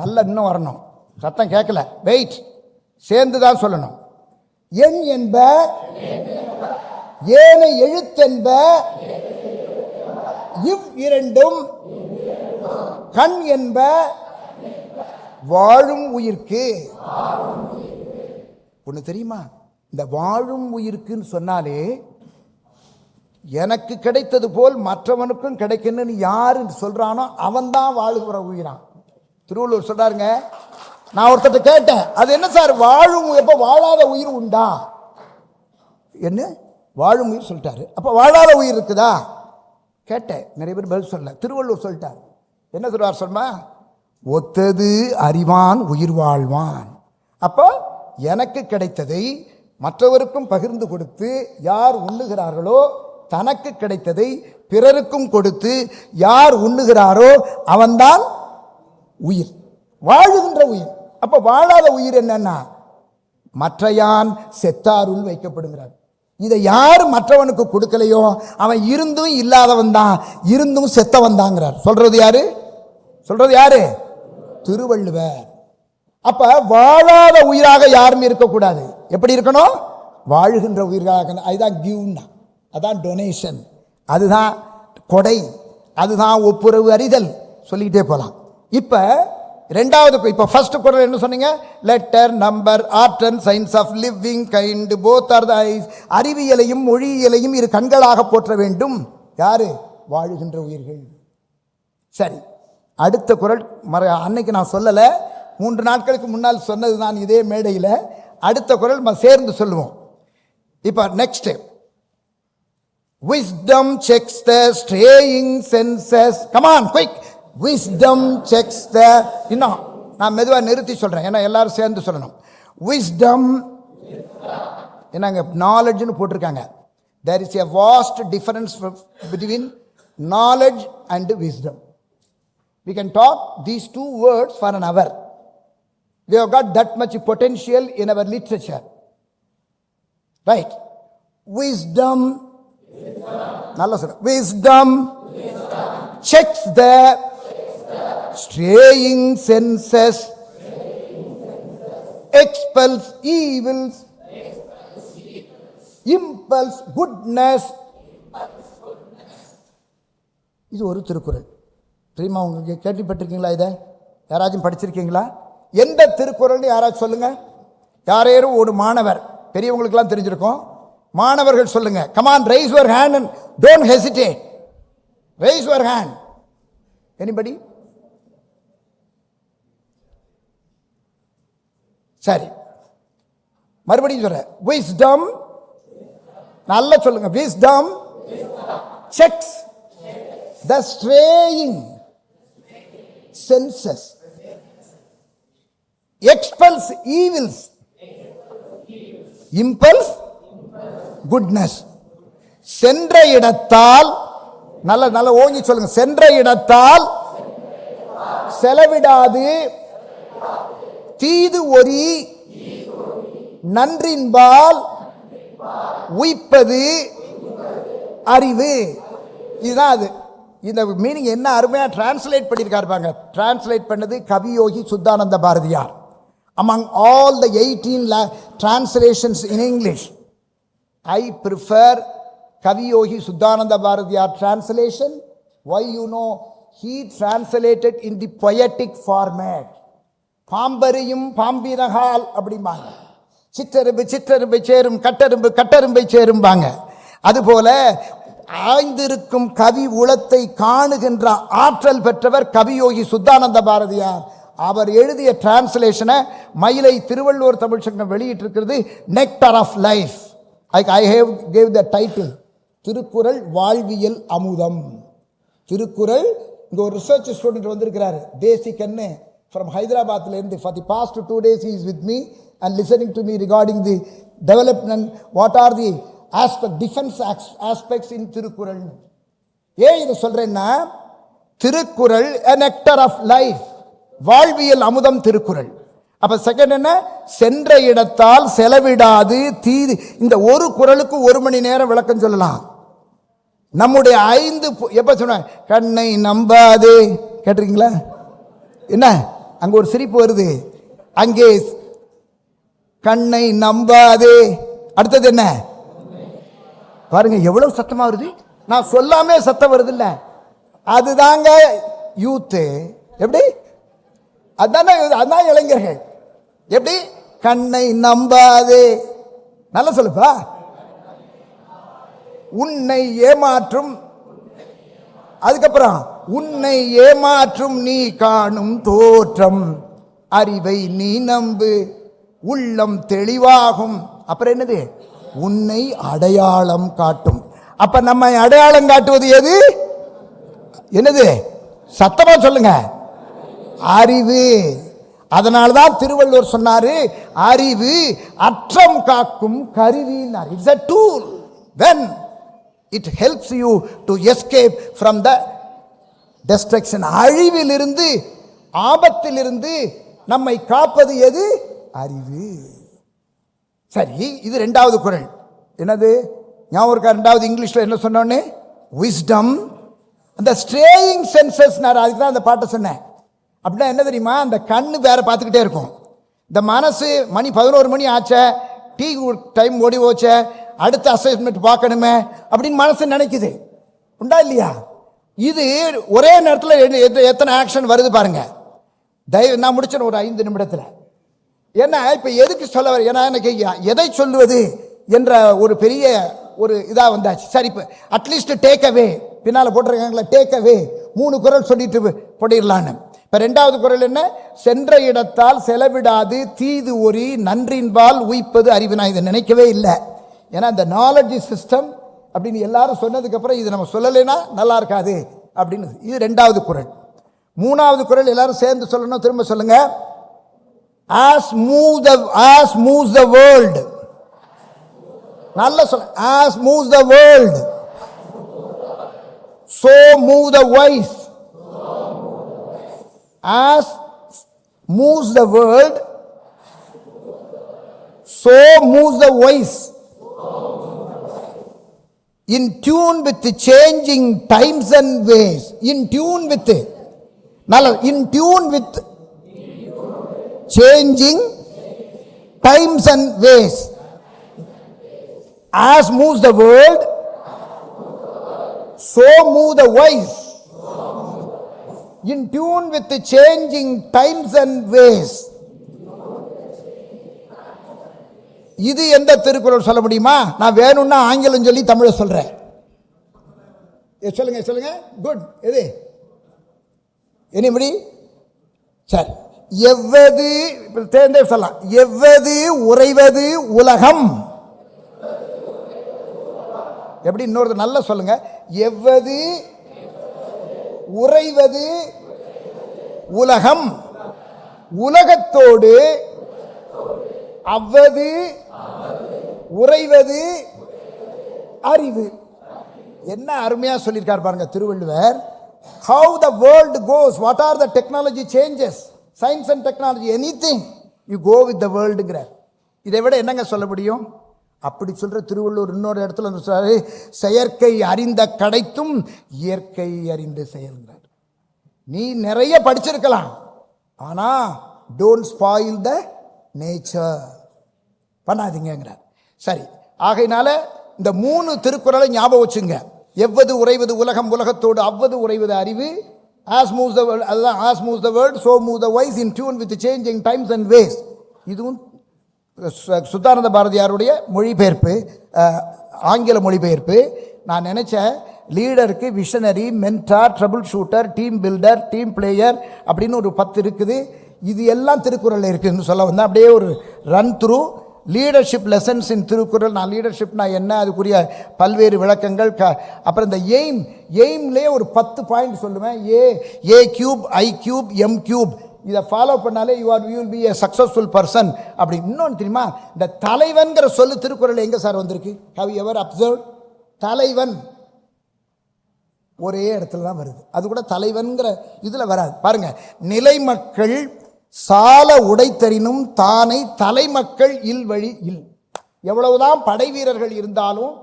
நல்ல இன்னும் வரணும், சத்தம் கேட்கல, வெயிட், சேர்ந்து தான் சொல்லணும். என் என்ப ஏனை எழுத்தென்ப இவ் இரண்டும் கண் என்ப வாழும் உயிர்க்கு. ஒன்று தெரியுமா, இந்த வாழும் உயிர்க்குன்னு சொன்னாலே எனக்கு கிடைத்தது போல் மற்றவனுக்கும் கிடைக்கணும்னு யாரு சொல்றானோ அவன் தான் வாழுகிற உயிரான். திருவள்ளுவர் சொல்றாருங்க. நான் ஒருத்தட்ட கேட்டேன், அது என்ன சார் வாழும், எப்ப வாழாத உயிர் உண்டா? என்ன வாழும் உயிர் சொல்லிட்டாரு, அப்ப வாழாத உயிர் இருக்குதா கேட்டேன். நிறைய பேர் பதில் சொல்ல. திருவள்ளுவர் சொல்லிட்டார். என்ன சொல்றார் சொல்மா, ஒத்தது அறிவான் உயிர் வாழ்வான். அப்போ எனக்கு கிடைத்ததை மற்றவருக்கும் பகிர்ந்து கொடுத்து யார் உண்ணுகிறார்களோ, தனக்கு கிடைத்ததை பிறருக்கும் கொடுத்து யார் உண்ணுகிறாரோ அவன்தான் உயிர், வாழுகின்ற உயிர். அப்ப வாழாத உயிர் என்னன்னா மற்றையான் செத்தாருள் வைக்கப்படுகிறார். இதை யார் மற்றவனுக்கு கொடுக்கலையோ அவன் இருந்தும் இல்லாதவன் தான், இருந்தும் செத்தவன் தாங்கிறார். சொல்றது யாரு? சொல்றது யாரு? திருவள்ளுவர். அப்ப வாழாத உயிராக யாரும் இருக்கக்கூடாது. எப்படி இருக்கணும்? வாழுகின்ற உயிராக. அதுதான் கிவ்னா, அதான் டொனேஷன், அதுதான் கொடை, அதுதான் ஒப்புரவு அறிதல், சொல்லிக்கிட்டே போலாம். இப்ப ரெண்டாவது, இப்ப ஃபர்ஸ்ட் குறள் என்ன சொன்னீங்க? Letter, number, art and science of living kind both are the eyes. அறிவியலையும் மொழியியலையும் இரு கண்களாக போற்ற வேண்டும். யாரு? வாழுகின்ற உயிர்கள். சரி, அடுத்த குறள் அன்னைக்கு நான் சொல்லல, 3 நாட்களுக்கு முன்னால் சொன்னது நான் இதே மேடையில். அடுத்த குறள் சேர்ந்து சொல்லுவோம். இப்ப next, wisdom checks the straying senses. come on quick, wisdom checks the. இன்னும் நான் மெதுவா நிறுத்தி சொல்றேன், ஏன்னா எல்லாரும் சேர்ந்து சொல்லணும். wisdom என்னங்க நாலேஜ்னு போட்டிருக்காங்க. there is a vast difference between knowledge and wisdom. we can talk these two words for an hour. we have got that much potential in our literature, right? wisdom, நல்லா சொல்ல. wisdom checks the straying senses, expels evils, impels goodness. இது ஒரு திருக்குறள். தெரியுமா உங்களுக்கு? கேள்விப்பட்டிருக்கீங்களா? இதை யாராச்சும் படிச்சிருக்கீங்களா? எந்த திருக்குறள்னு யாராச்சும் சொல்லுங்க. யாரேனும் ஒரு மாணவர், பெரியவங்களுக்கெல்லாம் தெரிஞ்சிருக்கும், மாணவர்கள் சொல்லுங்க. come on, raise your hand and don't hesitate. raise your hand. anybody? சரி, மறுபடியும் சொல்றேன். wisdom, நல்லா சொல்லுங்க. wisdom checks the straying senses, expels evils, impels goodness. சென்ற இடத்தால், நல்ல நல்ல ஓங்கி சொல்லுங்க. சென்ற இடத்தால் செலவிடாது தீது ஒரி நன்றின்பால் உய்ப்பது அறிவு. இதுதான் அது. இந்த மீனிங் என்ன அருமையா டிரான்ஸ்லேட் பண்ணியிருக்காரு பாருங்க. டிரான்ஸ்லேட் பண்ணது Kaviyogi Shuddhananda Bharathiyar. among all the 18 translations in English, I prefer Kaviyogi Suddhananda Bharathiar translation. Why? You know, he translated in the poetic format. பாம்பரியும் பாம்பினகால் அப்படிம்பாங்க, சிற்றெரும்பு சிற்றெரும்பை சேரும், கட்டெரும்பு கட்டெரும்பை சேரும்பாங்க. அதுபோல ஆய்ந்திருக்கும் கவி உளத்தை காணுகின்ற ஆற்றல் பெற்றவர் கவியோகி சுத்தானந்த பாரதியார். அவர் எழுதிய டிரான்ஸ்லேஷனை மயிலை திருவள்ளுவர் தமிழ் சங்கம் வெளியிட்டிருக்கிறது. Nectar of life. I have gave the title Thirukkural வாழ்வியல் அமுதம். திருக்குறள், இங்கே ஒரு ரிசர்ச் ஸ்டூடெண்ட் வந்திருக்கிறாரு, பேசிக்னு from Hyderabad, for the past 2 days he is with me and listening to me regarding the development, what are the defense aspects in Tirukkural. ஏன் இதை சொல்றேன்னா, Thirukkural a nectar of life, வாழ்வியல் அமுதம் திருக்குறள். அப்ப செகண்ட் என்ன, சென்ற இடத்தால் செலவிடாது தீது. இந்த ஒரு குறளுக்கு 1 மணி நேரம் விளக்கம் சொல்லலாம். நம்முடைய 5 எப்ப சொன்ன, கண்ணை நம்பாதே, கேட்டிருக்கீங்களா? என்ன அங்க ஒரு சிரிப்பு வருது, அங்கே கண்ணை நம்பாதே, அடுத்தது என்ன பாருங்க எவ்வளவு சத்தமா வருது, நான் சொல்லாமே சத்தம் வருது இல்ல, அதுதாங்க யூத்து. எப்படி அதான் இளைஞர்கள். எப்படி கண்ணை நம்பாதே, நல்லா சொல்லுப்பா. உன்னை ஏமாற்றும், அதுக்கப்புறம் உன்னை ஏமாற்றும் நீ காணும் தோற்றம், அறிவை நீ நம்பு உள்ளம் தெளிவாகும். அப்புறம் என்னது, உன்னை அடையாளம் காட்டும். அப்ப நம்ம அடையாளம் காட்டுவது எது, என்னது, சத்தமா சொல்லுங்க, அறிவு. அதனால்தான் திருவள்ளுவர் சொன்னாரு, அறிவு அற்றம் காக்கும் கருவினார். It's a tool when it helps you to escape from the destruction. அழிவிலிருந்து, ஆபத்திலிருந்து நம்மை காப்பது எது, அறிவு. சரி, இது 2வது குறள். என்னது ஞாபகம் இருக்கா? 2வது இங்கிலீஷ்ல என்ன சொன்னோன்னு, wisdom. அந்த ஸ்ட்ரேயிங் சென்சஸ், நான் அதுக்கு தான் அந்த பாட்டை சொன்னேன். அப்படின்னா என்ன தெரியுமா, அந்த கண்ணு வேற பார்த்துக்கிட்டே இருக்கும், இந்த மனசு மணி 11 மணி ஆச்ச, டீ டைம் ஓடி போச்ச, அடுத்த அசைன்மெண்ட் பார்க்கணுமே அப்படின்னு மனசு நினைக்குது, உண்டா இல்லையா? இது ஒரே நேரத்தில் எத்தனை ஆக்ஷன் வருது பாருங்க. நான் முடிச்சேன் ஒரு 5 நிமிடத்தில். ஏன்னா இப்போ எதுக்கு சொல்ல வர, ஏன்னா எனக்கு எதை சொல்லுவது என்ற ஒரு பெரிய ஒரு இதாக வந்தாச்சு. சரி, இப்போ அட்லீஸ்ட் டேக் அவே, பின்னால் போட்டிருக்காங்களா, டேக் அவே 3 குறள் சொல்லிட்டு போட்டிடலான்னு. இப்போ 2வது குறள் என்ன, சென்ற இடத்தால் செலவிடாது தீது ஒரி நன்றின்பால் உயிப்பது அறிவு. நான் இதை நினைக்கவே இல்லை, ஏன்னா இந்த நாலேஜ் சிஸ்டம் அப்படின்னு எல்லாரும் சொன்னதுக்கப்புறம் இது நம்ம சொல்லலைன்னா நல்லா இருக்காது அப்படின்னு. இது 2வது குறள். 3வது குறள் எல்லாரும் சேர்ந்து சொல்லணும், திரும்ப சொல்லுங்க. as moves the world, நல்ல சொல்ல, as moves the world so move the wise. As moves the world so moves the wise, in tune with the changing times and ways. In tune with, in tune with changing times and ways. As moves the world so move the wise, in tune with the changing times and ways. இது எந்த திருக்குறள் சொல்ல முடியுமா? நான் வேணும்னா ஆங்கிலம் சொல்லி தமிழ சொல்றேன். சொல்லுங்க சொல்லுங்க. குட். எது எனிபடி? சரி, எவ்வது தேர்ந்தே சொல்லலாம். எவ்வது உறைவது உலகம். எப்படி இன்னொரு நல்லா சொல்லுங்க. எவ்வது உறைவது உலகம், உலகத்தோடு அவ்வது உறைவது அறிவு. என்ன அருமையா சொல்லியிருக்கார் பாருங்க Thiruvalluvar. How the world goes, what are the technology changes, science and technology, anything you go with the world. இதை விட என்னங்க சொல்ல முடியும்? அப்படி சொல்ற திருவள்ளுவர் இன்னொரு இடத்துல சொல்றாரு, செயற்கை அறிந்த கடைத்தும் இயற்கை அறிந்து செயல்கிறார். நீ நிறைய படிச்சிருக்கலாம், ஆனா டோன்ட் ஸ்பாயில் த நேச்சர், பண்ணாதீங்கிறார். சரி, ஆகையினால இந்த 3 திருக்குறளை ஞாபகம் வச்சுங்க. எவ்வது உறைவது உலகம், உலகத்தோடு அவ்வது உறைவது அறிவு. as moves the world, as moves the world so move the wise, in tune with the changing times and ways. இதுவும் சுத்தானந்த பாரதியாருடைய மொழிபெயர்ப்பு, ஆங்கில மொழிபெயர்ப்பு. நான் நினைச்சேன் லீடருக்கு visionary, mentor, troubleshooter, team builder, team player அப்படின்னு ஒரு 10 இருக்குது. இது எல்லாம் திருக்குறளில் இருக்குதுன்னு சொல்ல வந்தேன். அப்படியே ஒரு ரன் த்ரூ லீடர்ஷிப் லெசன்ஸ் இன் திருக்குறள். நான் லீடர்ஷிப்னா என்ன, அதுக்குரிய பல்வேறு விளக்கங்கள். அப்புறம் இந்த எய்ம்லேயே ஒரு 10 பாயிண்ட் சொல்லுவேன். A cube, I cube, M cube, இதை ஃபாலோ பண்ணாலே you will be a successful person. அப்படி இன்னொன்று தெரியுமா, இந்த தலைவன்கிற சொல்லு திருக்குறள் எங்கே சார் வந்திருக்கு? How you ever observe? தலைவன் ஒரே இடத்துல தான் வருது. அது கூட தலைவன்கிற இதில் வராது. பாருங்க, நிலைமக்கள் சால உடைத்தரினும் தானை தலைமக்கள் இல் வழி இல். எவ்வளவுதான் படை வீரர்கள் இருந்தாலும்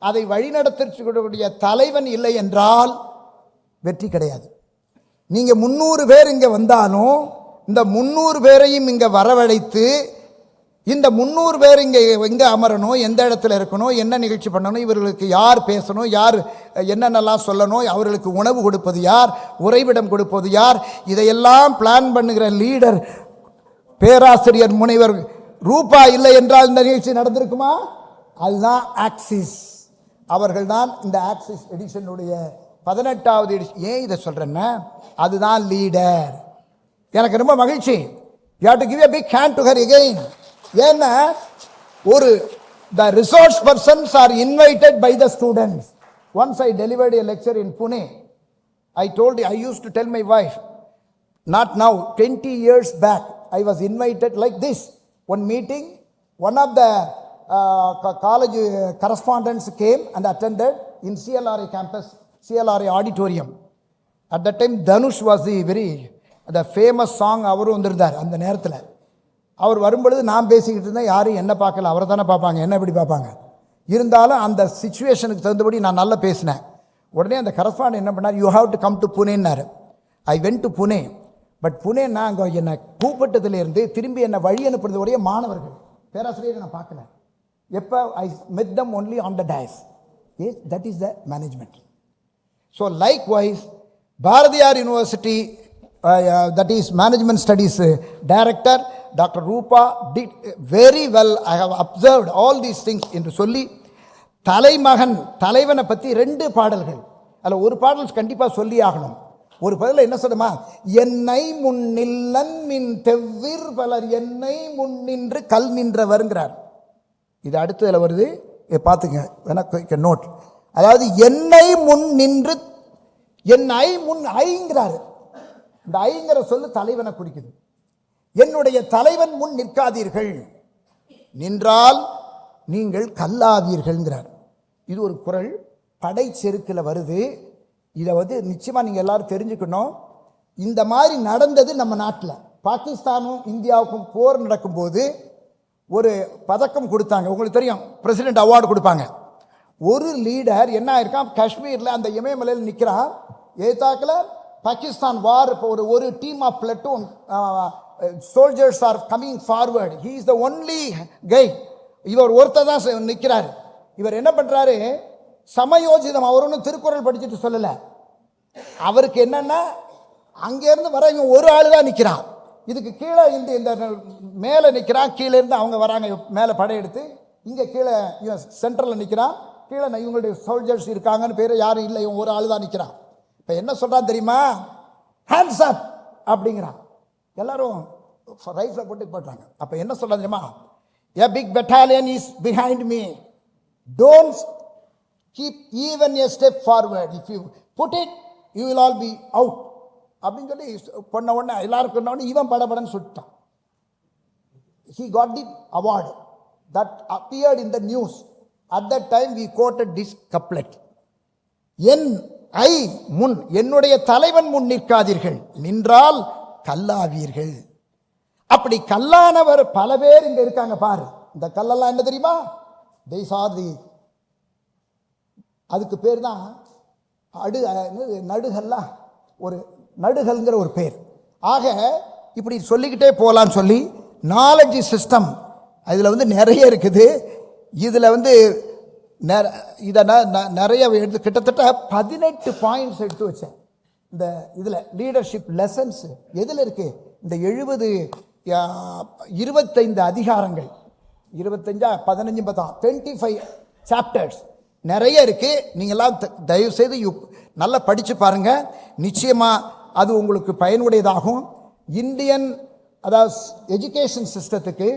அதை வழிநடத்தக்கூடிய தலைவன் இல்லை என்றால் வெற்றி கிடையாது. நீங்க 300 பேர் இங்க வந்தாலும் இந்த 300 பேரையும் இங்க வரவழைத்து இந்த 300 பேர் இங்கே அமரணும், எந்த இடத்துல இருக்கணும், என்ன நிகழ்ச்சி பண்ணணும், இவர்களுக்கு யார் பேசணும், யார் என்னென்னலாம் சொல்லணும், அவர்களுக்கு உணவு கொடுப்பது யார், உறைவிடம் கொடுப்பது யார், இதையெல்லாம் பிளான் பண்ணுகிற லீடர் பேராசிரியர் முனைவர் ரூபா இல்லை என்றால் இந்த நிகழ்ச்சி நடந்திருக்குமா? அதுதான் ஆக்சிஸ். அவர்கள் தான் இந்த ஆக்சிஸ் எடிஷனுடைய 18வது எடிஷன். ஏன் இதை சொல்கிறேன்னா, அதுதான் லீடர். எனக்கு ரொம்ப மகிழ்ச்சி. You have to give a big hand to her again. ஏன்னா ஒரு the resource persons are invited by the students. Once I delivered a lecture in Pune. I used to tell my wife, not now, 20 years back, I was invited like this. One meeting, one of the college correspondents came and attended in CLRA campus, CLRA auditorium. At that time, Dhanush was the famous song அவரும் வந்திருந்தார். அந்த நேரத்தில் அவர் வரும்பொழுது நான் பேசிக்கிட்டு இருந்தேன். யாரும் என்ன பார்க்கல, அவரை தானே பார்ப்பாங்க, என்ன எப்படி பார்ப்பாங்க. இருந்தாலும் அந்த சிச்சுவேஷனுக்கு தகுந்தபடி நான் நல்லா பேசினேன். உடனே அந்த கரஸ்பாண்ட் என்ன பண்ணார், you have to come to புனேன்னாரு. I went to Pune. But புனேன்னா அங்கே என்னை கூப்பிட்டதுலேருந்து திரும்பி என்னை வழி அனுப்புறது உடைய மாணவர்கள், பேராசிரியரை நான் பார்க்கல. எப்போ ஐ met them only on the dais. Yes, that is the management. So likewise, Bharathiar University, that is Management Studies Director, Dr. Rupa did very well. I have observed all these things என்று சொல்லி, தலைவனை பற்றி 2 பாடல்கள், அதில் ஒரு பாடல் கண்டிப்பாக சொல்லி ஆகணும். ஒரு பதில் என்ன சொல்லுமா, என்னை முன்னில்லன் மின் தெவ்விர் பலர் என்னை முன்னின்று கல் நின்றவருங்கிறார். இது அடுத்ததில் வருது, பார்த்துங்க வேணா நோட். அதாவது என்னை முன் நின்று, என் ஐ முன் ஐங்கிறாரு. இந்த ஐங்கிற சொல்லு தலைவனை குறிக்குது. என்னுடைய தலைவன் முன் நிற்காதீர்கள், நின்றால் நீங்கள் கல்லாவீர்கள்ங்கிறார். இது ஒரு குறள், படை செருக்கில் வருது. இதை நிச்சயமாக நீங்கள் எல்லாரும் தெரிஞ்சுக்கணும். இந்த மாதிரி நடந்தது நம்ம நாட்டில். பாகிஸ்தானும் இந்தியாவுக்கும் போர் நடக்கும்போது ஒரு பதக்கம் கொடுத்தாங்க. உங்களுக்கு தெரியும், பிரசிடென்ட் அவார்டு கொடுப்பாங்க. ஒரு லீடர் என்ன ஆயிருக்கான், காஷ்மீரில் அந்த இமயமலையில் நிற்கிறான். ஏத்தாக்கில் பாகிஸ்தான் வார், இப்போ ஒரு team of platoon soldiers are coming forward. He is the only guy. இவர் ஒருத்தர் தான் நிற்கிறார். இவர் என்ன பண்ணுறாரு, சமயோஜிதம். அவர் ஒன்றும் திருக்குறள் படிச்சுட்டு சொல்லலை. அவருக்கு என்னன்னா, அங்கேருந்து வர இவன் ஒரு ஆள் தான் நிற்கிறான். இதுக்கு கீழே இந்த மேலே நிற்கிறான், கீழே இருந்து அவங்க வராங்க மேலே படையெடுத்து. இங்கே கீழே இவன் சென்ட்ரலில் நிற்கிறான், கீழே இவங்களுடைய சோல்ஜர்ஸ் இருக்காங்கன்னு பேர் யாரும் இல்லை, இவன் ஒரு ஆள் தான் நிற்கிறான். இப்போ என்ன சொல்கிறான் தெரியுமா, ஹேண்ட்ஸ் அப் அப்படிங்கிறான். எல்லாரும் ரைஃபில் போட்டு போட்டாங்க. அப்போ என்ன சொல்கிறான் தெரியுமா, a big battalion is behind me, don't keep even a step forward, if you put it you will all be out அப்படின்னு சொல்லி பண்ண உடனே எல்லாரும் சொன்ன உடனே இவன் படபடன்னு சுட்டான். he got the award that appeared in the news. At that time we quoted this couplet, என் ஐ முன், என்னுடைய தலைவன் முன் நிற்காதீர்கள், நின்றால் கல்லாவீர்கள். அப்படி கல்லானவர் பல பேர் இங்க இருக்காங்க பாரு. இந்த கல்லெல்லாம் என்ன தெரியுமா, அதுக்கு பேர் தான் நடுகல்லா, ஒரு நடுகல்ங்கிற ஒரு பேர். ஆக இப்படி சொல்லிக்கிட்டே போகலான்னு சொல்லி நாலேஜ் சிஸ்டம் அதில் நிறைய இருக்குது. இதில் இதை நிறைய எடுத்து கிட்டத்தட்ட 18 பாயிண்ட்ஸ் எடுத்து வச்சேன். இந்த இதில் லீடர்ஷிப் லெசன்ஸ் எதில் இருக்குது, இந்த 25 அதிகாரங்கள், 25 சாப்டர்ஸ் நிறைய இருக்குது. நீங்கள்லாம் தயவுசெய்து நல்லா படித்து பாருங்கள். நிச்சயமாக அது உங்களுக்கு பயனுடையதாகும். இந்தியன் எஜுகேஷன் சிஸ்டத்துக்கு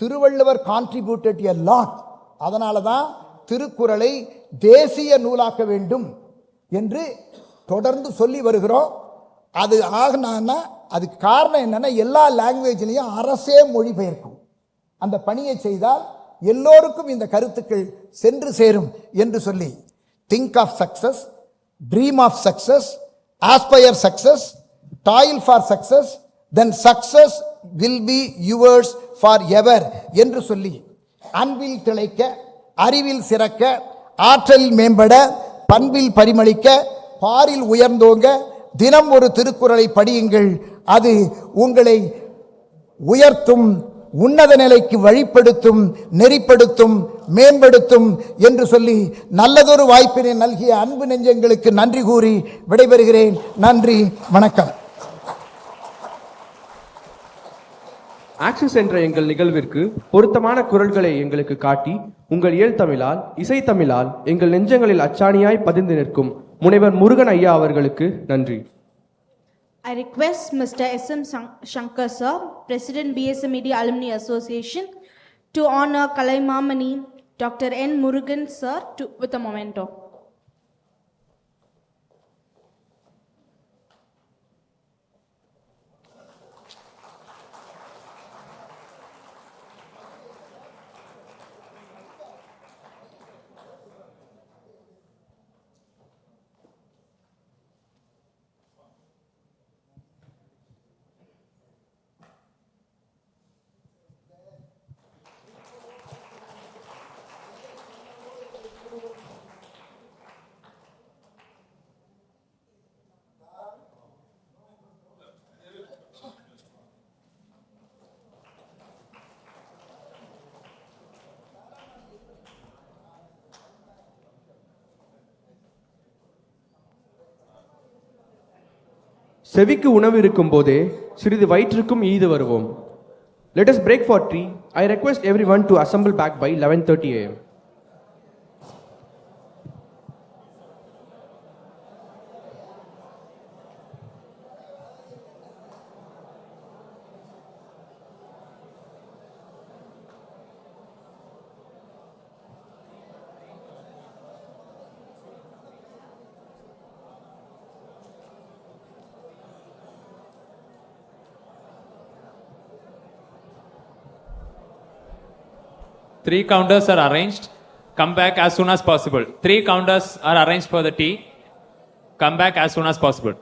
திருவள்ளுவர் கான்ட்ரிபியூட்டட் எ லாட். அதனால தான் திருக்குறளை தேசிய நூலாக்க வேண்டும் என்று தொடர்ந்து சொல்லி வருகிறோம். அது ஆகினா அதுக்கு காரணம் என்னன்னா எல்லா லாங்குவேஜ்லையும் அரசே மொழிபெயர்க்கும். அந்த பணியை செய்தால் எல்லோருக்கும் இந்த கருத்துக்கள் சென்று சேரும் என்று சொல்லி think of success, dream of success, aspire success, toil for success, then success will be yours for ever என்று சொல்லி அன்பில் திளைக்க, அறிவில் சிறக்க, ஆற்றலில் மேம்பட, பண்பில் பரிமளிக்க, பாரில் உயர்ந்தோங்க, தினம் ஒரு திருக்குறளை படியுங்கள். அது உங்களை உயர்த்தும், உன்னத நிலைக்கு வழிப்படுத்தும், நெறிப்படுத்தும், மேம்படுத்தும் என்று சொல்லி நல்லதொரு வாய்ப்பினை நல்கிய அன்பு நெஞ்சங்களுக்கு நன்றி கூறி விடைபெறுகிறேன். நன்றி, வணக்கம். ஆக்சிஸ் என்ற எங்கள் நிகழ்விற்கு பொருத்தமான குரல்களை எங்களுக்கு காட்டி உங்கள் இயல் தமிழால், இசை தமிழால் எங்கள் நெஞ்சங்களில் அச்சாணியாய் பதிந்து நிற்கும் முனைவர் முருகன் ஐயா அவர்களுக்கு நன்றி. I request Mr. S.M. Shankar sir, President BSMED Alumni Association, to honor Kalaimamani Dr. N. Murugan sir with a memento. செவிக்கு உணவு இருக்கும் போதே சிறிது வயிற்றுக்கும் ஈது வருவோம். Let us break for tea. I request everyone to assemble back by 11:30 am. Three counters are arranged. Come back as soon as possible. 3 counters are arranged for the tea. Come back as soon as possible.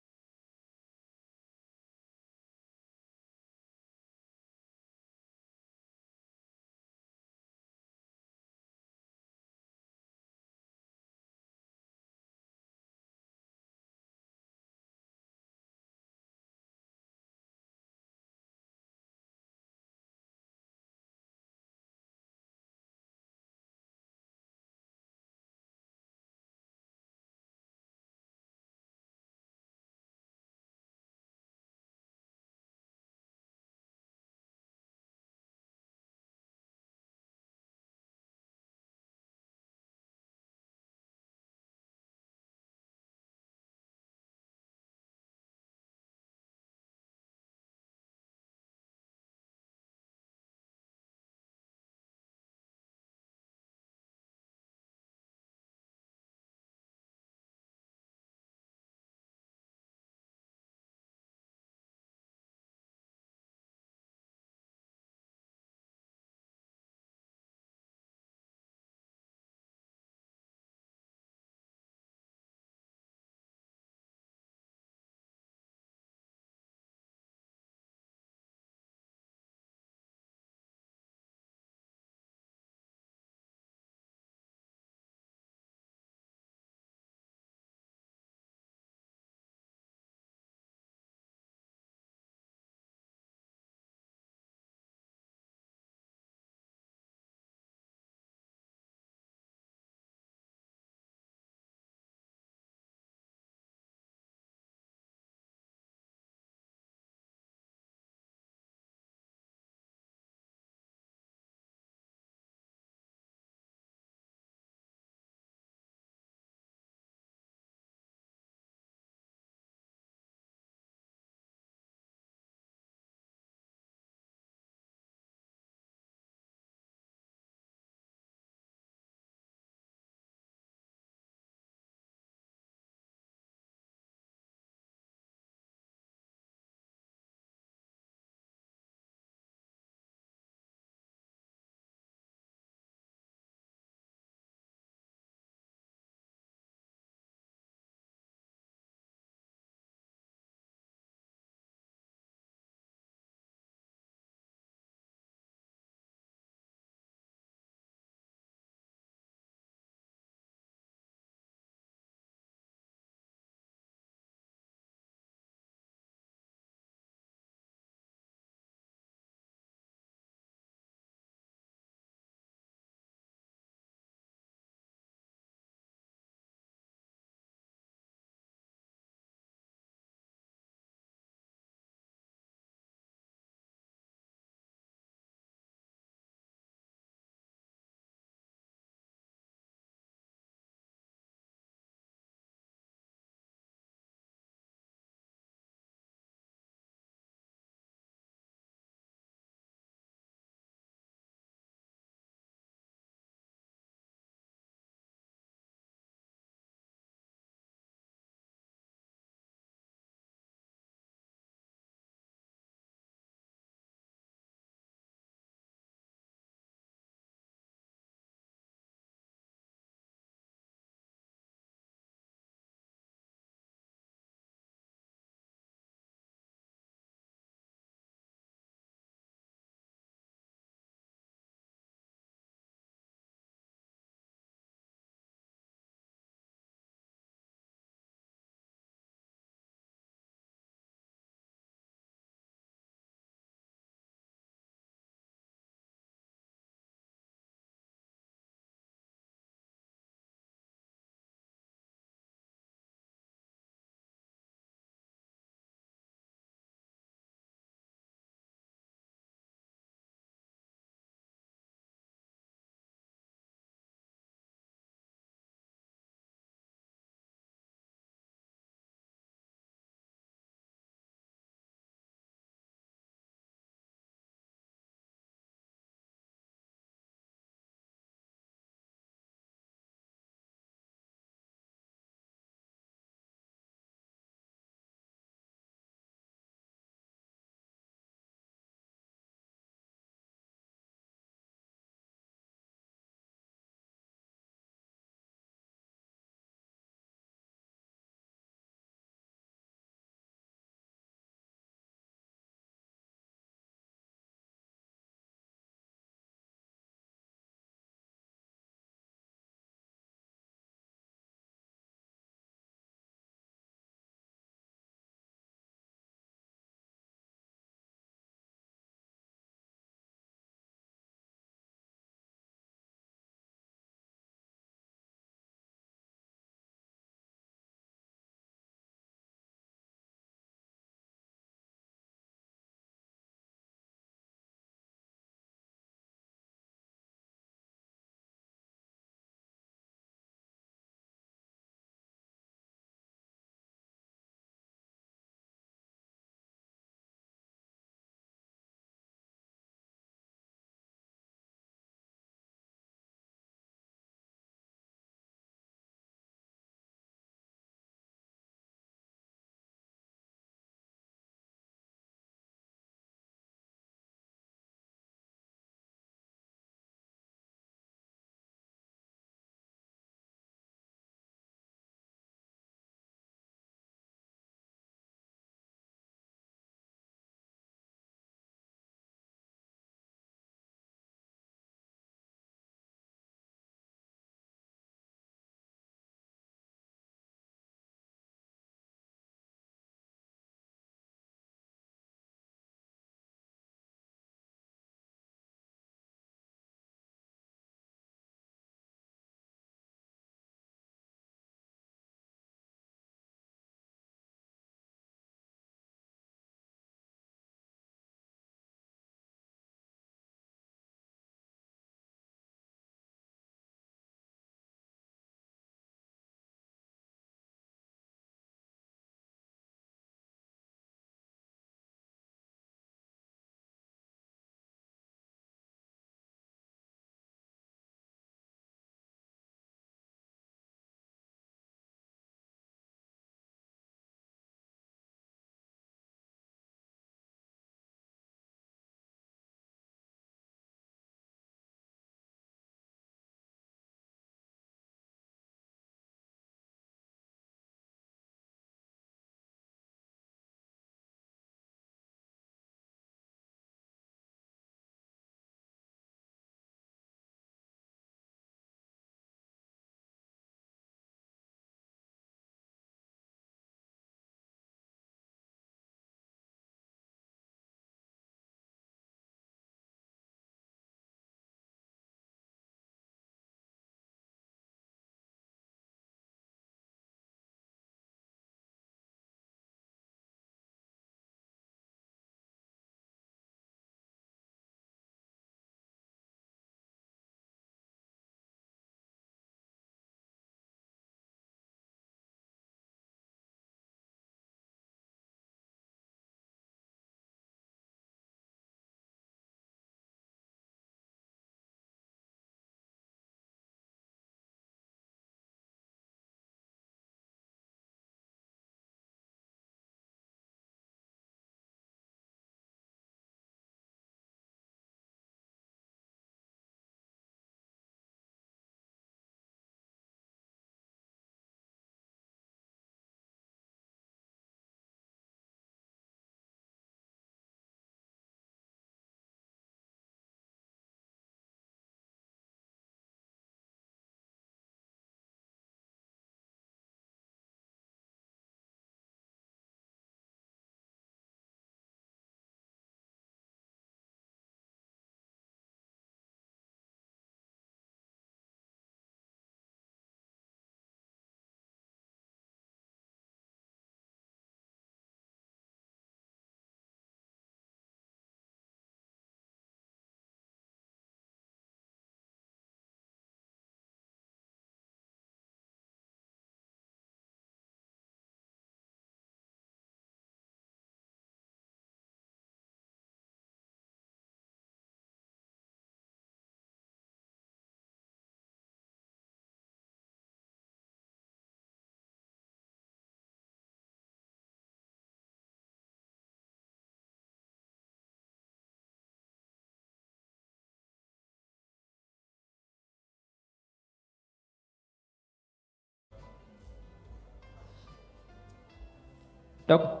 Doc-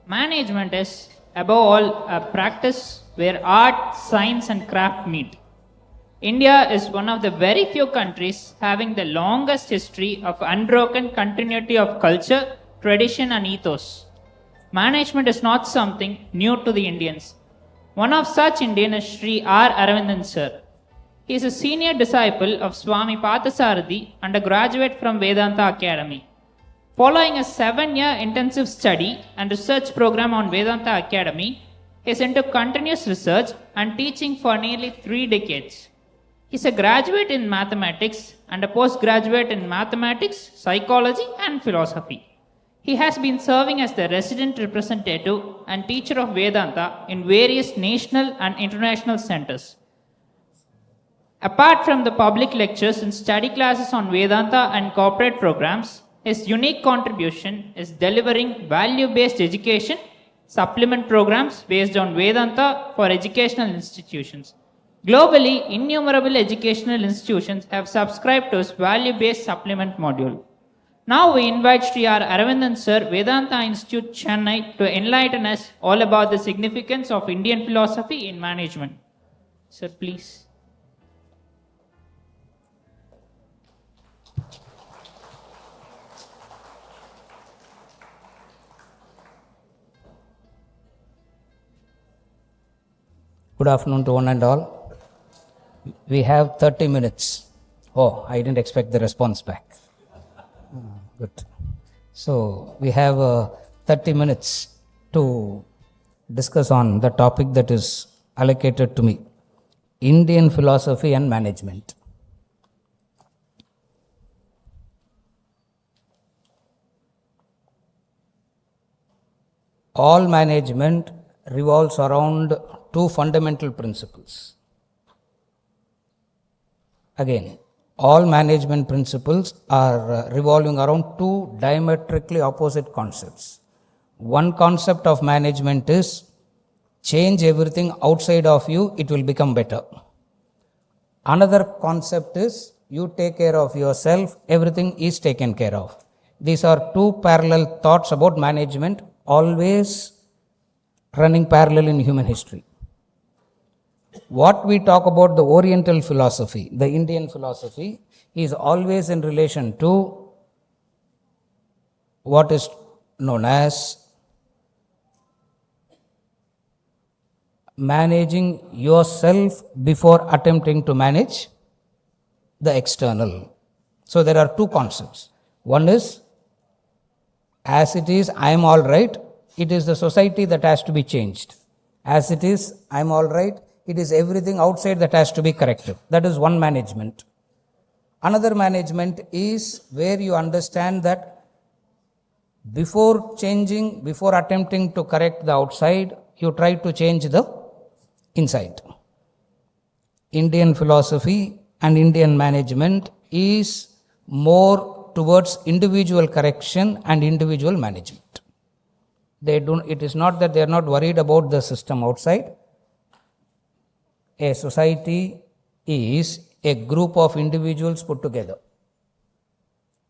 Management is, above all, a practice where art, science, and craft meet. India is one of the very few countries having the longest history of unbroken continuity of culture, tradition, and ethos. Management is not something new to the Indians. One of such Indian is Sri R. Aravindan sir. He is a senior disciple of Swami Parthasarathi and a graduate from Vedanta Academy. Following a 7-year intensive study and research program on Vedanta Academy, he is into continuous research and teaching for nearly 3 decades. He is a graduate in mathematics and a postgraduate in mathematics, psychology, and philosophy. He has been serving as the resident representative and teacher of Vedanta in various national and international centers. Apart from the public lectures and study classes on Vedanta and corporate programs, his unique contribution is delivering value-based education, supplement programs based on Vedanta for educational institutions. Globally, innumerable educational institutions have subscribed to his value-based supplement module. Now we invite Sri R. Aravindan sir, Vedanta Institute, Chennai, to enlighten us all about the significance of Indian philosophy in management. Sir, please. Good afternoon to one and all. We have 30 minutes. Oh, I didn't expect the response back. Good. So, we have 30 minutes to discuss on the topic that is allocated to me, Indian philosophy and management. All management revolves around 2 fundamental principles. Again, all management principles are revolving around 2 diametrically opposite concepts. One concept of management is change everything outside of you, it will become better. Another concept is you take care of yourself, everything is taken care of. These are 2 parallel thoughts about management, always running parallel in human history. What we talk about the Oriental philosophy, the Indian philosophy, is always in relation to what is known as managing yourself before attempting to manage the external. So there are 2 concepts. One is, as it is, I am all right. It is the society that has to be changed. As it is, I am all right. It is everything outside that has to be corrected. That is one management. Another management is where you understand that before changing, before attempting to correct the outside, you try to change the inside. Indian philosophy and Indian management is more towards individual correction and individual management. It is not that they are not worried about the system outside. A society is a group of individuals put together.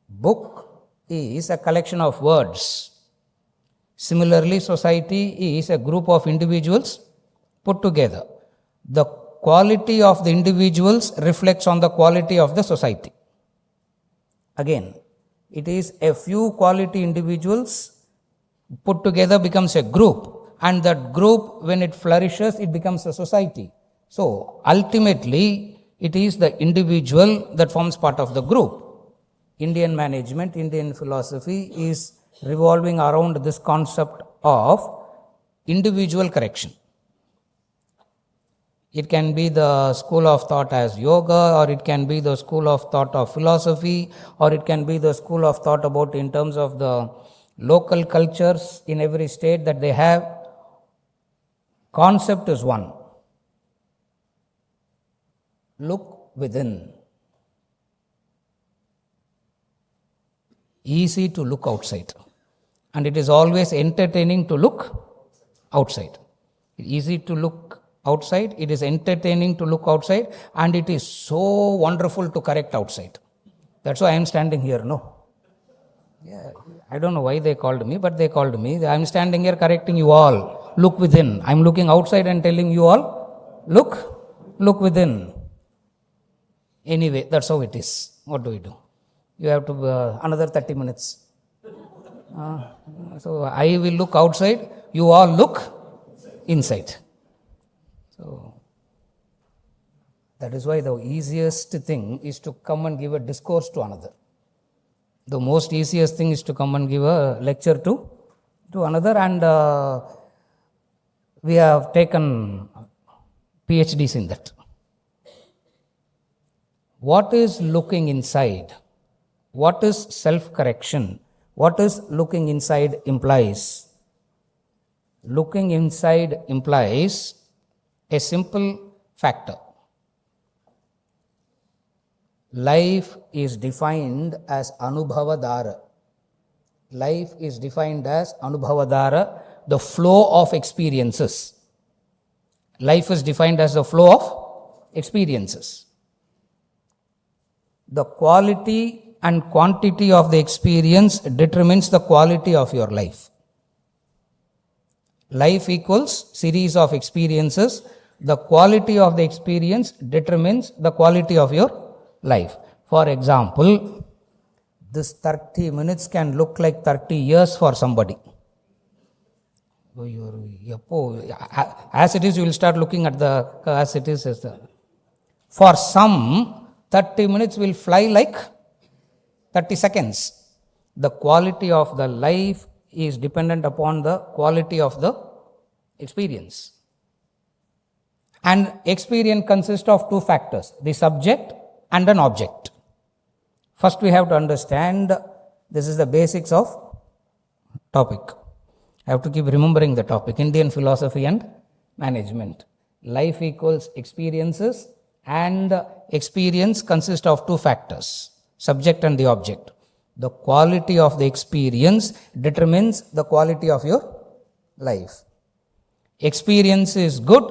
Book is a collection of words. Similarly, society is a group of individuals put together. The quality of the individuals reflects on the quality of the society. Again, it is a few quality individuals put together becomes a group, and that group, when it flourishes, it becomes a society. So, ultimately, it is the individual that forms part of the group. Indian management, Indian philosophy is revolving around this concept of individual correction. It can be the school of thought as yoga, or it can be the school of thought of philosophy, or it can be the school of thought about in terms of the local cultures in every state that they have. Concept is one. Look within. Easy to look outside. And it is always entertaining to look outside. Easy to look outside, it is entertaining to look outside, and it is so wonderful to correct outside. That's why I am standing here, no? Yeah, I don't know why they called me, but they called me. I am standing here correcting you all. Look within. I am looking outside and telling you all, look within. Anyway, that's how it is. What do we do? You have to, another 30 minutes. So I will look outside, you all look inside. So that is why the easiest thing is to come and give a discourse to another. The most easiest thing is to come and give a lecture to another, and we have taken PhDs in that. What is looking inside? What is self-correction? What is looking inside implies? Looking inside implies a simple factor. Life is defined as Anubhavadara. Life is defined as Anubhavadara, the flow of experiences. Life is defined as the flow of experiences. The quality and quantity of the experience determines the quality of your life. Life equals series of experiences. The quality of the experience determines the quality of your life. For example, this 30 minutes can look like 30 years for somebody. As it is, you will start looking at the, as it is. For some, 30 minutes will fly like 30 seconds. The quality of the life is dependent upon the quality of the experience. And experience consists of two factors, the subject and an object. First we have to understand, this is the basics of topic. I have to keep remembering the topic, Indian philosophy and management. Life equals experiences, and experience consists of two factors, subject and the object. The quality of the experience determines the quality of your life. Experience is good,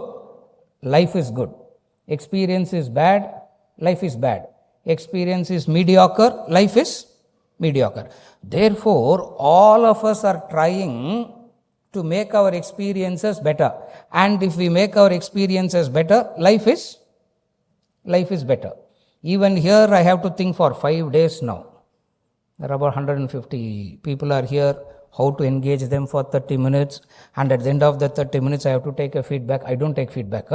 life is good. Experience is bad, life is bad. Experience is mediocre, life is mediocre. Therefore, all of us are trying to make our experiences better. And if we make our experiences better, life is better. Even here I have to think for 5 days now. There are about 150 people are here, how to engage them for 30 minutes, and at the end of the 30 minutes I have to take a feedback. I don't take feedback.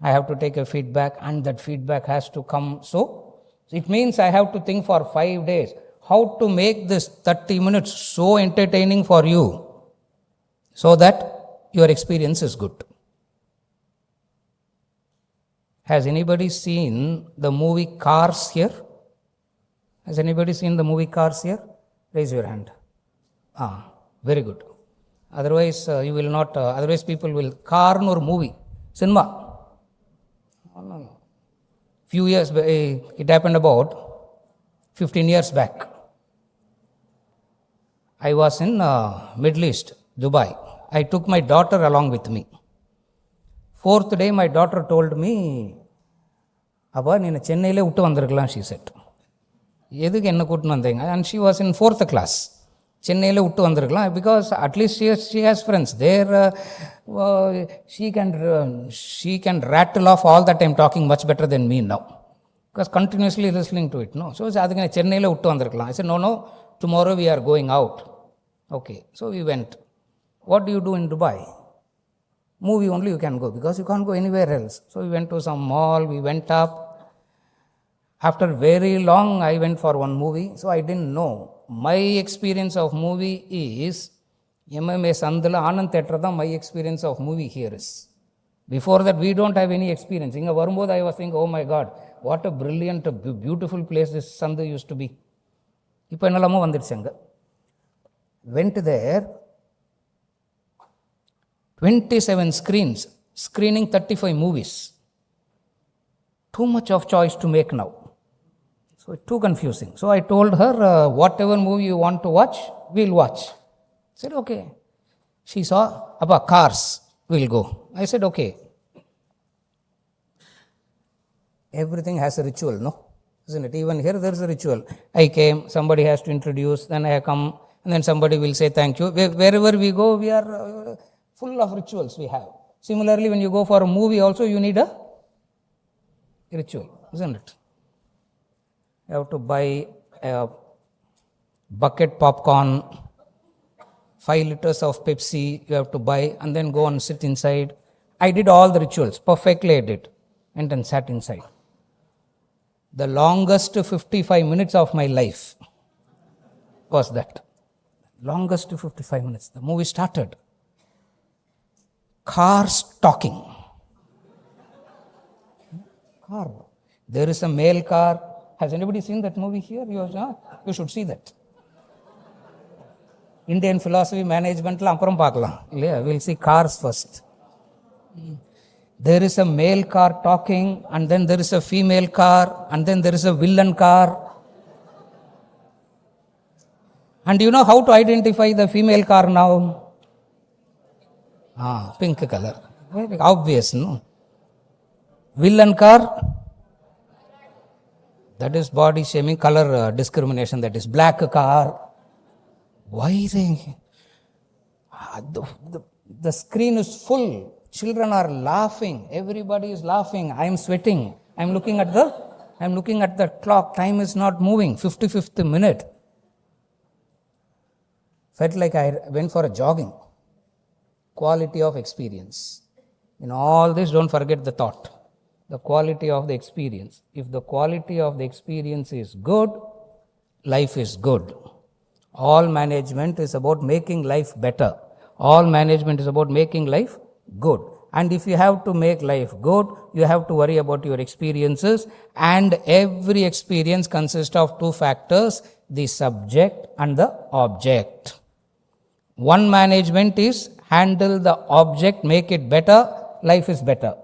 I have to take a feedback, and that feedback has to come. So it means I have to think for 5 days how to make this 30 minutes so entertaining for you so that your experience is good. Has anybody seen the movie Cars here? Has anybody seen the movie Cars here? Raise your hand. Very good. Otherwise, you will not, otherwise people will, car nor movie, cinema. No. Few years, it happened about 15 years back. I was in Middle East, Dubai. I took my daughter along with me. Fourth day, my daughter told me, Abba, நீ சென்னையிலே விட்டு வந்திருக்கலாம், she said. எதுக்கு என்ன கூட்டின்னு வந்தீங்க? And she was in 4th class. சென்னையிலே விட்டு வந்திருக்கலாம், because at least she has friends there. She can rattle off all that I'm talking much better than me now, because continuously listening to it. No, so அதுக்கு சென்னையிலே விட்டு வந்திருக்கலாம். I said, no, tomorrow we are going out. Okay, so we went. What do you do in Dubai? Movie only you can go, because you can't go anywhere else. So we went to some mall, we went up. After very long, I went for one movie, so I didn't know. My experience of movie is, MMA Sandala Anand Theatre, my experience of movie here is. Before that, we don't have any experience. Inga Varumbodhu, I was thinking, oh my God, what a brilliant, beautiful place this Sandhu used to be. Ipo ennalamo vandiruchanga. Went there. 27 screens, screening 35 movies. Too much of choice to make now. So too confusing. So I told her, whatever movie you want to watch, we'll watch. I said, okay. She saw, Abba, Cars, we'll go. I said, okay. Everything has a ritual, no? Isn't it? Even here, there's a ritual. I came, somebody has to introduce, then I come, and then somebody will say thank you. Wherever we go, we are full of rituals we have. Similarly, when you go for a movie also, you need a ritual, isn't it? You have to buy a bucket popcorn, 5 liters of Pepsi you have to buy, and then go and sit inside. I did all the rituals, perfectly I did, and then sat inside. The longest 55 minutes of my life was that. Longest 55 minutes. The movie started. Cars talking. Car. There is a male car. Has anybody seen that movie here? You should see that. Indian philosophy management la appuram paakalam. We'll see cars first. There is a male car talking, and then there is a female car, and then there is a villain car. And you know how to identify the female car now? Pink color. Very obvious, no? Villain car, that is body shaming, color discrimination, that is black car. Why they? The screen is full. Children are laughing. Everybody is laughing. I am sweating. I am looking at the clock. Time is not moving. 55th minute. Felt like I went for a jogging. Quality of experience. In all this, don't forget the thought. The quality of the experience. If the quality of the experience is good, life is good. All management is about making life better. All management is about making life good. And if you have to make life good, you have to worry about your experiences. And every experience consists of 2 factors, the subject and the object. One management is handle the object, make it better, life is better.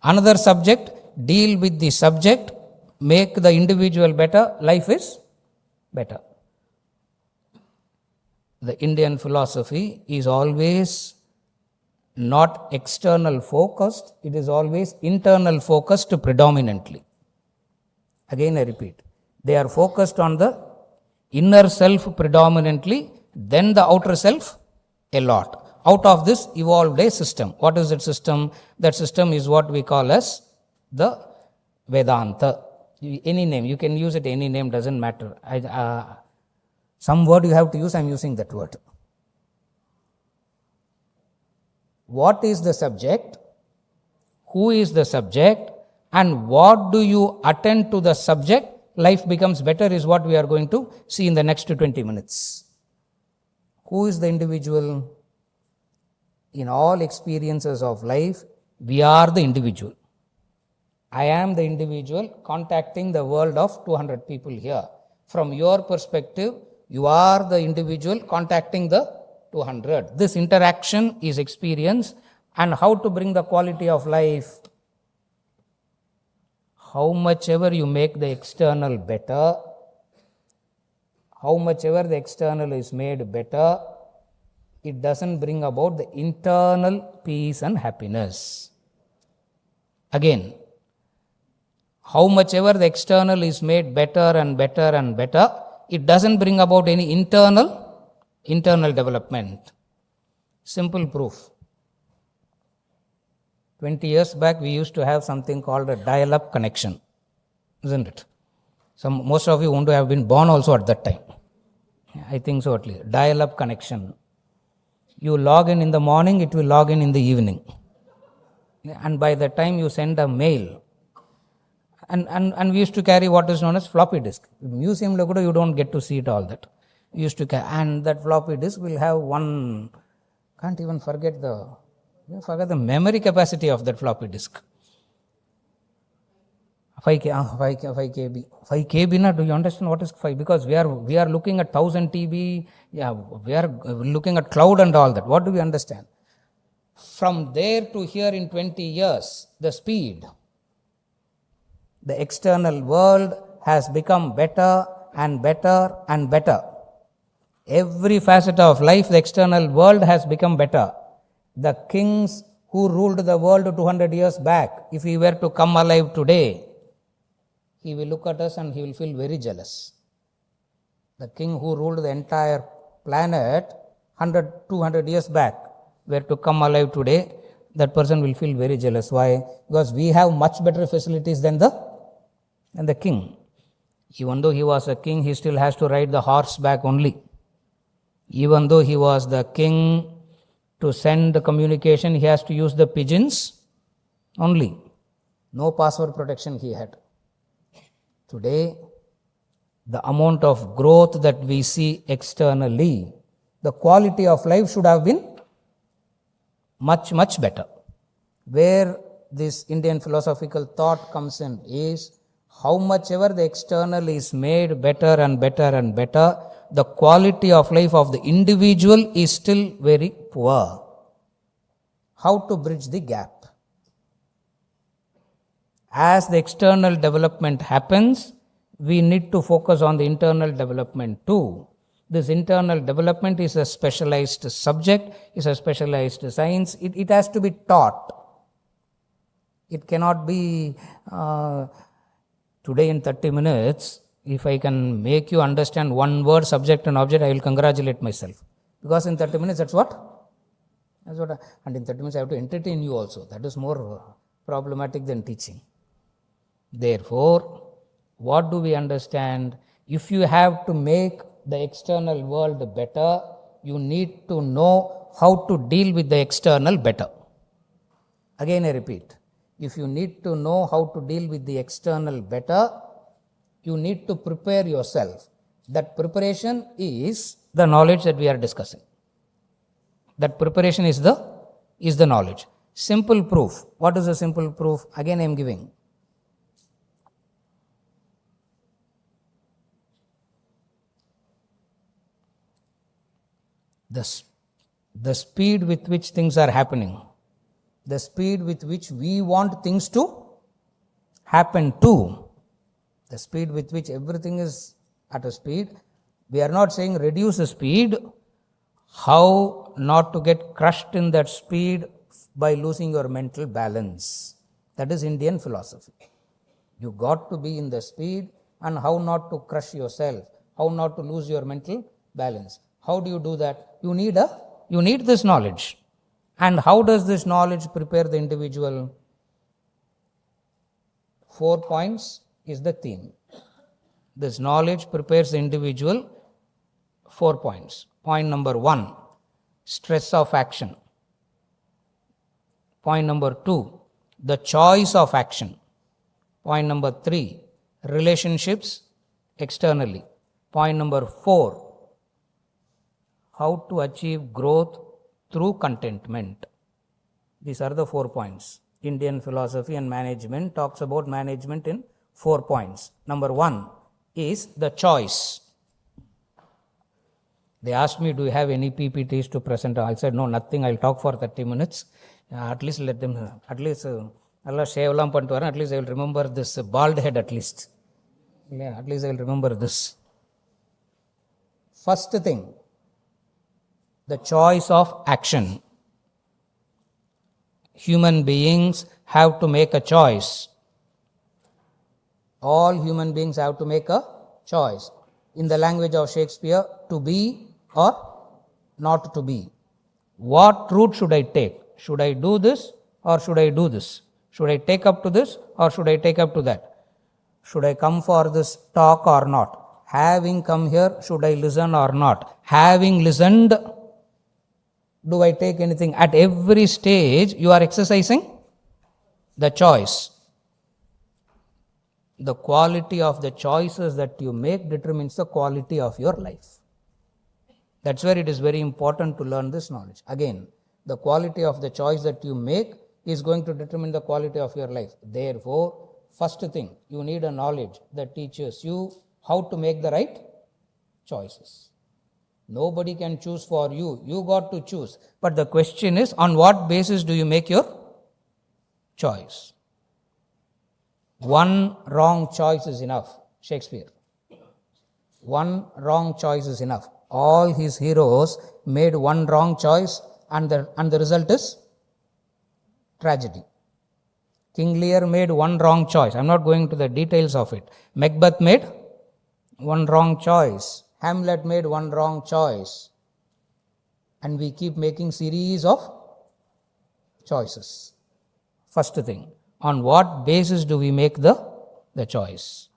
Another subject, deal with the subject, make the individual better, life is better. The Indian philosophy is always not external focused, it is always internal focused predominantly. Again I repeat, they are focused on the inner self predominantly, then the outer self a lot. Out of this evolved a system. What is that system? That system is what we call as the Vedanta. Any name, you can use it, any name, doesn't matter. Some word you have to use, I am using that word. What is the subject? Who is the subject? And what do you attend to the subject? Life becomes better is what we are going to see in the next 20 minutes. Who is the individual? In all experiences of life, we are the individual. I am the individual contacting the world of 200 people here. From your perspective, you are the individual contacting the 200. This interaction is experience. And how to bring the quality of life? How much ever you make the external better, how much ever the external is made better, it doesn't bring about the internal peace and happiness. Again, how much ever the external is made better and better and better, it doesn't bring about any internal development. Simple proof. 20 years back, we used to have something called a dial-up connection, isn't it? Most of you won't have been born also at that time. I think so at least. Dial-up connection. You log in the morning, it will log in the evening. And by the time you send a mail, and we used to carry what is known as floppy disk. Museum logo, you don't get to see it all that. We used to carry, and that floppy disk will have one, can't even forget the memory capacity of that floppy disk. 5 KB. 5 KB, na, do you understand what is 5? Because we are looking at 1000 TB, we are looking at cloud and all that. What do we understand? From there to here in 20 years, the speed, the external world has become better and better and better. Every facet of life, the external world has become better. The kings who ruled the world 200 years back, if he were to come alive today, he will look at us and he will feel very jealous. The king who ruled the entire planet 100, 200 years back were to come alive today, that person will feel very jealous. Why? Because we have much better facilities than the king. Even though he was a king, he still has to ride the horseback only. Even though he was the king, to send the communication, he has to use the pigeons only. No password protection he had. Today, the amount of growth that we see externally, the quality of life should have been much, much better. Where this Indian philosophical thought comes in is, how much ever the external is made better and better and better, the quality of life of the individual is still very poor. How to bridge the gap? As the external development happens, we need to focus on the internal development too. This internal development is a specialized subject, is a specialized science. It has to be taught. It cannot be today in 30 minutes. If I can make you understand one word, subject and object, I will congratulate myself. Because in 30 minutes, that's what? And in 30 minutes, I have to entertain you also. That is more problematic than teaching. Therefore, what do we understand? If you have to make the external world better, you need to know how to deal with the external better. Again, I repeat. If you need to know how to deal with the external better, you need to prepare yourself. That preparation is the knowledge that we are discussing. That preparation is the knowledge. Simple proof. What is the simple proof? Again, I am giving. The speed with which things are happening, the speed with which we want things to happen too, the speed with which everything is at a speed. We are not saying reduce the speed. How not to get crushed in that speed by losing your mental balance. That is Indian philosophy. You got to be in the speed, and how not to crush yourself, how not to lose your mental balance. How do you do that? You need this knowledge. And how does this knowledge prepare the individual? 4 points is the theme. This knowledge prepares the individual. 4 points. Point number 1, stress of action. Point number 2, the choice of action. Point number 3, relationships externally. Point number 4, how to achieve growth through contentment. These are the 4 points. Indian philosophy and management talks about management in 4 points. Number 1 is the choice. They asked me, do you have any PPTs to present? I said, no, nothing. I'll talk for 30 minutes. At least let them, at least, Allah shave lam pantu varan, at least I will remember this bald head at least. Yeah, at least I will remember this. First thing, the choice of action. Human beings have to make a choice. All human beings have to make a choice. In the language of Shakespeare, to be or not to be. What route should I take? Should I do this or should I do this? Should I take up to this or should I take up to that? Should I come for this talk or not? Having come here, should I listen or not? Having listened, do I take anything? At every stage, you are exercising the choice. The quality of the choices that you make determines the quality of your life. That's where it is very important to learn this knowledge. Again, the quality of the choice that you make is going to determine the quality of your life. Therefore, first thing, you need a knowledge that teaches you how to make the right choices. Nobody can choose for you. You got to choose. But the question is, on what basis do you make your choice? One wrong choice is enough. Shakespeare. One wrong choice is enough. All his heroes made one wrong choice, and the result is tragedy. King Lear made one wrong choice. I'm not going to the details of it. Macbeth made one wrong choice. Hamlet made one wrong choice. And we keep making series of choices. First thing, on what basis do we make the choice?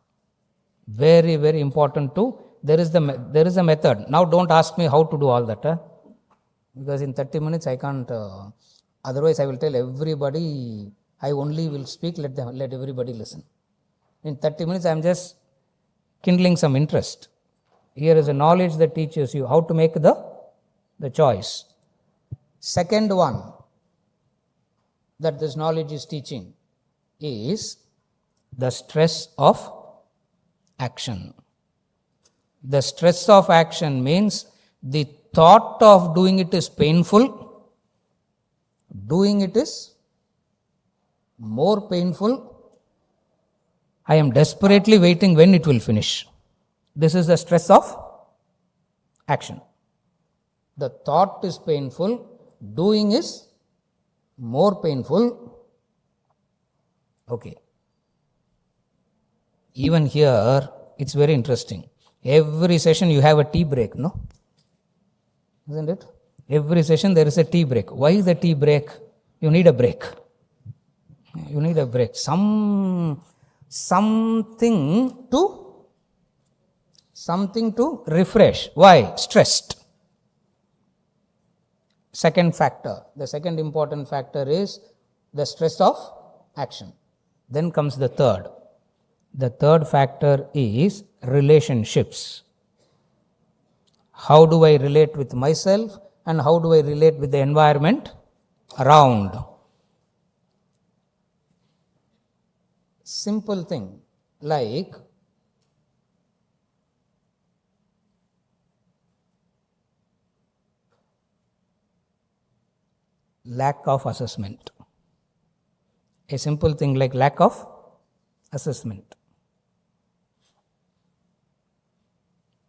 Very, very important too. There is a method. Now don't ask me how to do all that. Because in 30 minutes I can't, otherwise I will tell everybody, I only will speak, let everybody listen. In 30 minutes I am just kindling some interest. Here is a knowledge that teaches you how to make the choice. Second one that this knowledge is teaching is the stress of action. The stress of action means the thought of doing it is painful. Doing it is more painful. I am desperately waiting when it will finish. This is the stress of action. The thought is painful. Doing is more painful. Okay. Even here, it's very interesting. Every session you have a tea break, no? Isn't it? Every session there is a tea break. Why is the tea break? You need a break. You need a break. Something to refresh. Why? Stressed. Second factor. The second important factor is the stress of action. Then comes the third. The third factor is relationships. How do I relate with myself and how do I relate with the environment around? Simple thing like lack of assessment. A simple thing like lack of assessment.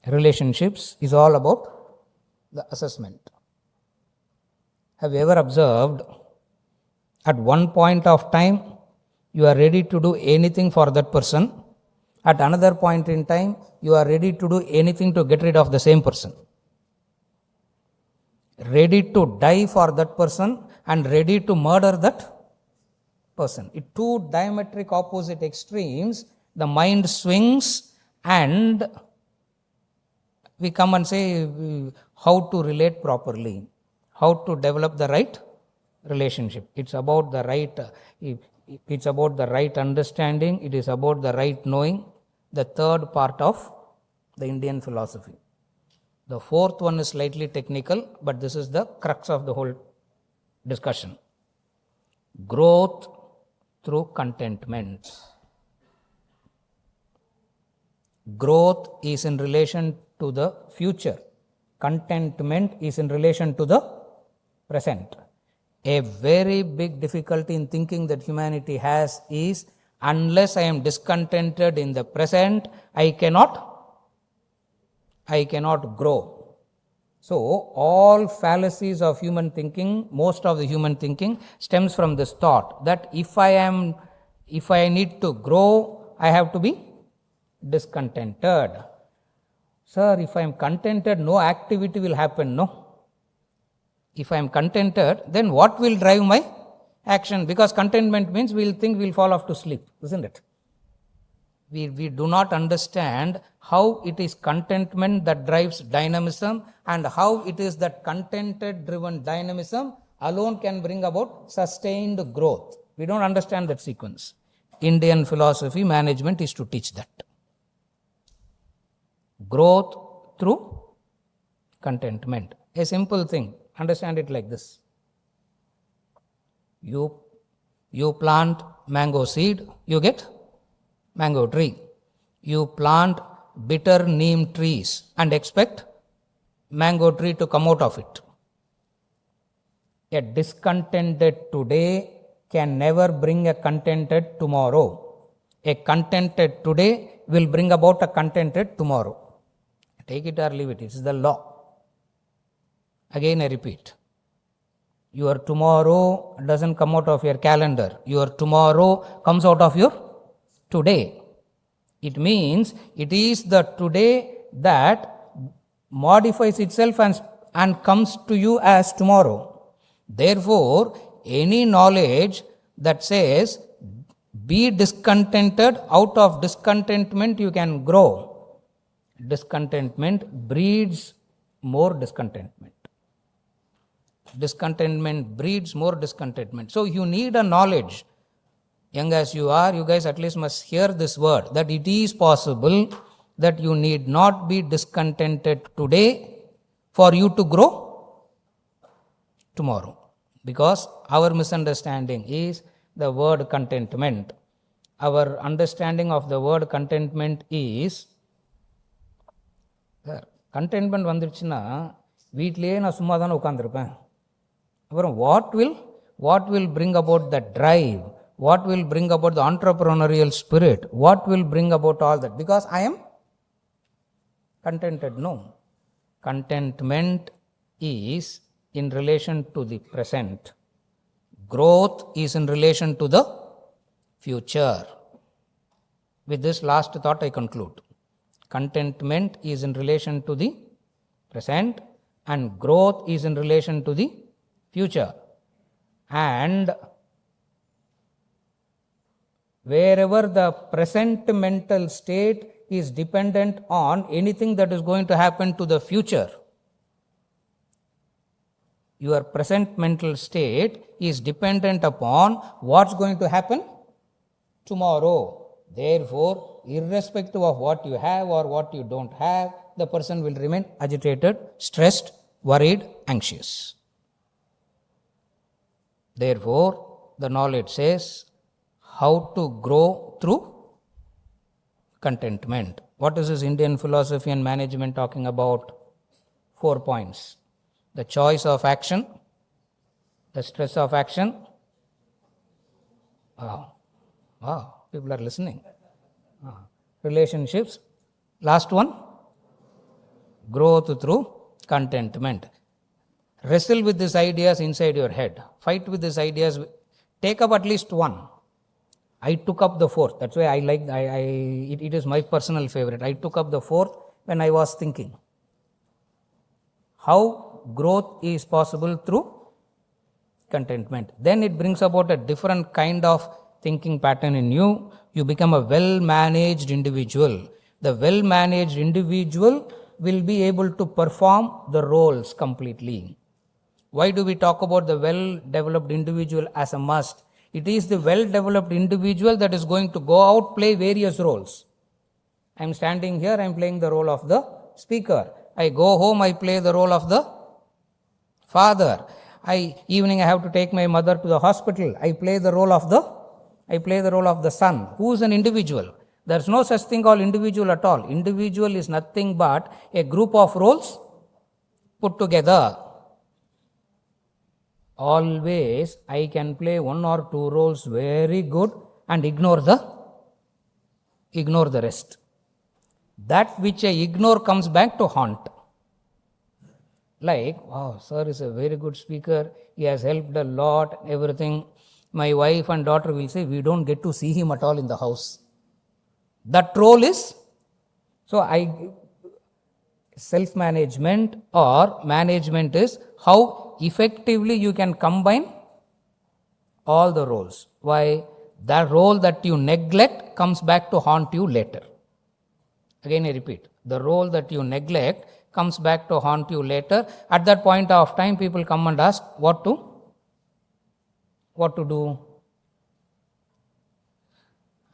Relationships is all about the assessment. Have you ever observed at one point of time you are ready to do anything for that person, at another point in time you are ready to do anything to get rid of the same person? Ready to die for that person and ready to murder that person. It two diametric opposite extremes. The mind swings and we come and say how to relate properly, how to develop the right relationship. It's about the right understanding, it is about the right knowing, the third part of the Indian philosophy. The fourth one is slightly technical, but this is the crux of the whole discussion. Growth through contentment. Growth is in relation to the future. Contentment is in relation to the present. A very big difficulty in thinking that humanity has is unless I am discontented in the present, I cannot grow. So all fallacies of human thinking, most of the human thinking stems from this thought that if I need to grow, I have to be discontented. Sir, if I am contented, no activity will happen, no? If I am contented, then what will drive my action? Because contentment means we'll think we'll fall off to sleep, isn't it? We do not understand how it is contentment that drives dynamism and how it is that contented driven dynamism alone can bring about sustained growth. We don't understand that sequence. Indian philosophy management is to teach that. Growth through contentment. A simple thing. Understand it like this. You plant mango seed, you get mango tree. You plant bitter neem trees and expect mango tree to come out of it. A discontented today can never bring a contented tomorrow. A contented today will bring about a contented tomorrow. Take it or leave it. This is the law. Again, I repeat. Your tomorrow doesn't come out of your calendar. Your tomorrow comes out of your today. It means it is the today that modifies itself and comes to you as tomorrow. Therefore, any knowledge that says be discontented, out of discontentment you can grow. Discontentment breeds more discontentment. Discontentment breeds more discontentment. So you need a knowledge. Young as you are, you guys at least must hear this word, that it is possible that you need not be discontented today for you to grow tomorrow. Because our misunderstanding is the word contentment. Our understanding of the word contentment is, contentment வந்துருச்சுன்னா வீட்டிலேயே நான் சும்மா தானே உட்காந்துருப்பேன். அப்புறம் what will bring about the drive, what will bring about the entrepreneurial spirit, what will bring about all that? Because I am contented. No. Contentment is in relation to the present. Growth is in relation to the future. With this last thought I conclude. Contentment is in relation to the present and growth is in relation to the future. And wherever the present mental state is dependent on anything that is going to happen to the future, your present mental state is dependent upon what's going to happen tomorrow. Therefore, irrespective of what you have or what you don't have, the person will remain agitated, stressed, worried, anxious. Therefore, the knowledge says how to grow through contentment. What is this Indian philosophy and management talking about? 4 points. The choice of action, the stress of action. Wow, people are listening. Relationships. Last one, growth through contentment. Wrestle with these ideas inside your head. Fight with these ideas. Take up at least one. I took up the fourth. That's why I like. It is my personal favorite. I took up the fourth when I was thinking. How growth is possible through contentment. Then it brings about a different kind of thinking pattern in you. You become a well-managed individual. The well-managed individual will be able to perform the roles completely. Why do we talk about the well-developed individual as a must? It is the well-developed individual that is going to go out, play various roles. I am standing here, I am playing the role of the speaker. I go home, I play the role of the father. Evening I have to take my mother to the hospital. I play the role of the son. Who is an individual? There is no such thing called individual at all. Individual is nothing but a group of roles put together. Always I can play 1 or 2 roles very good and ignore the rest. That which I ignore comes back to haunt. Like, wow, sir is a very good speaker, he has helped a lot, everything. My wife and daughter will say, we don't get to see him at all in the house. That role is, self-management or management is how effectively you can combine all the roles. Why? That role that you neglect comes back to haunt you later. Again I repeat, the role that you neglect comes back to haunt you later. At that point of time, people come and ask, what to do?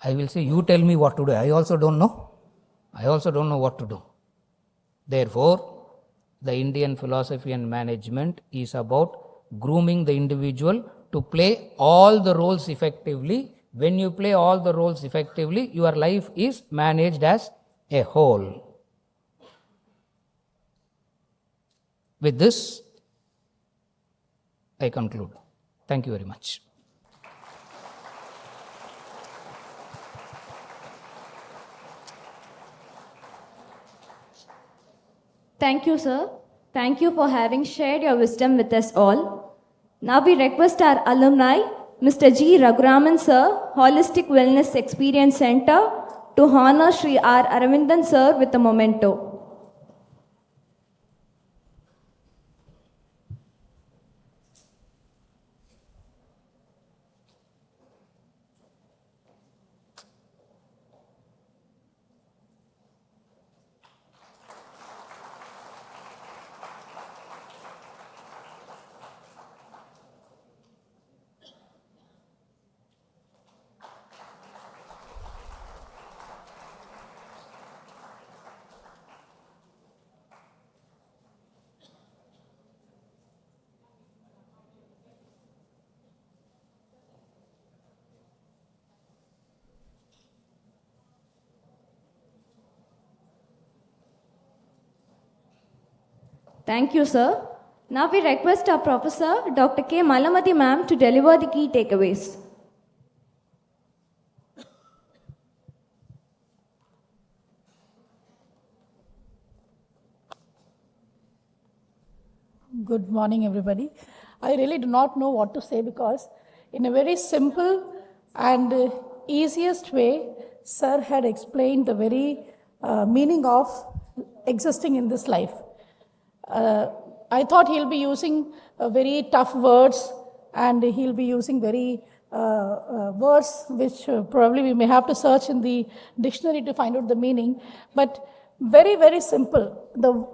I will say, you tell me what to do. I also don't know what to do. Therefore, the Indian philosophy and management is about grooming the individual to play all the roles effectively. When you play all the roles effectively, your life is managed as a whole. With this, I conclude. Thank you very much. Thank you, sir. Thank you for having shared your wisdom with us all. Now we request our alumni, Mr. G. Raghuraman, sir, Holistic Wellness Experience Center, to honor Sri R. Aravindan, sir, with a memento. Thank you, sir. Now we request our professor, Dr. K. Malamati ma'am, to deliver the key takeaways. Good morning, everybody. I really do not know what to say because, in a very simple and easiest way, Sir had explained the very meaning of existing in this life. I thought he'll be using very tough words and he'll be using very words which probably we may have to search in the dictionary to find out the meaning. But very, very simple.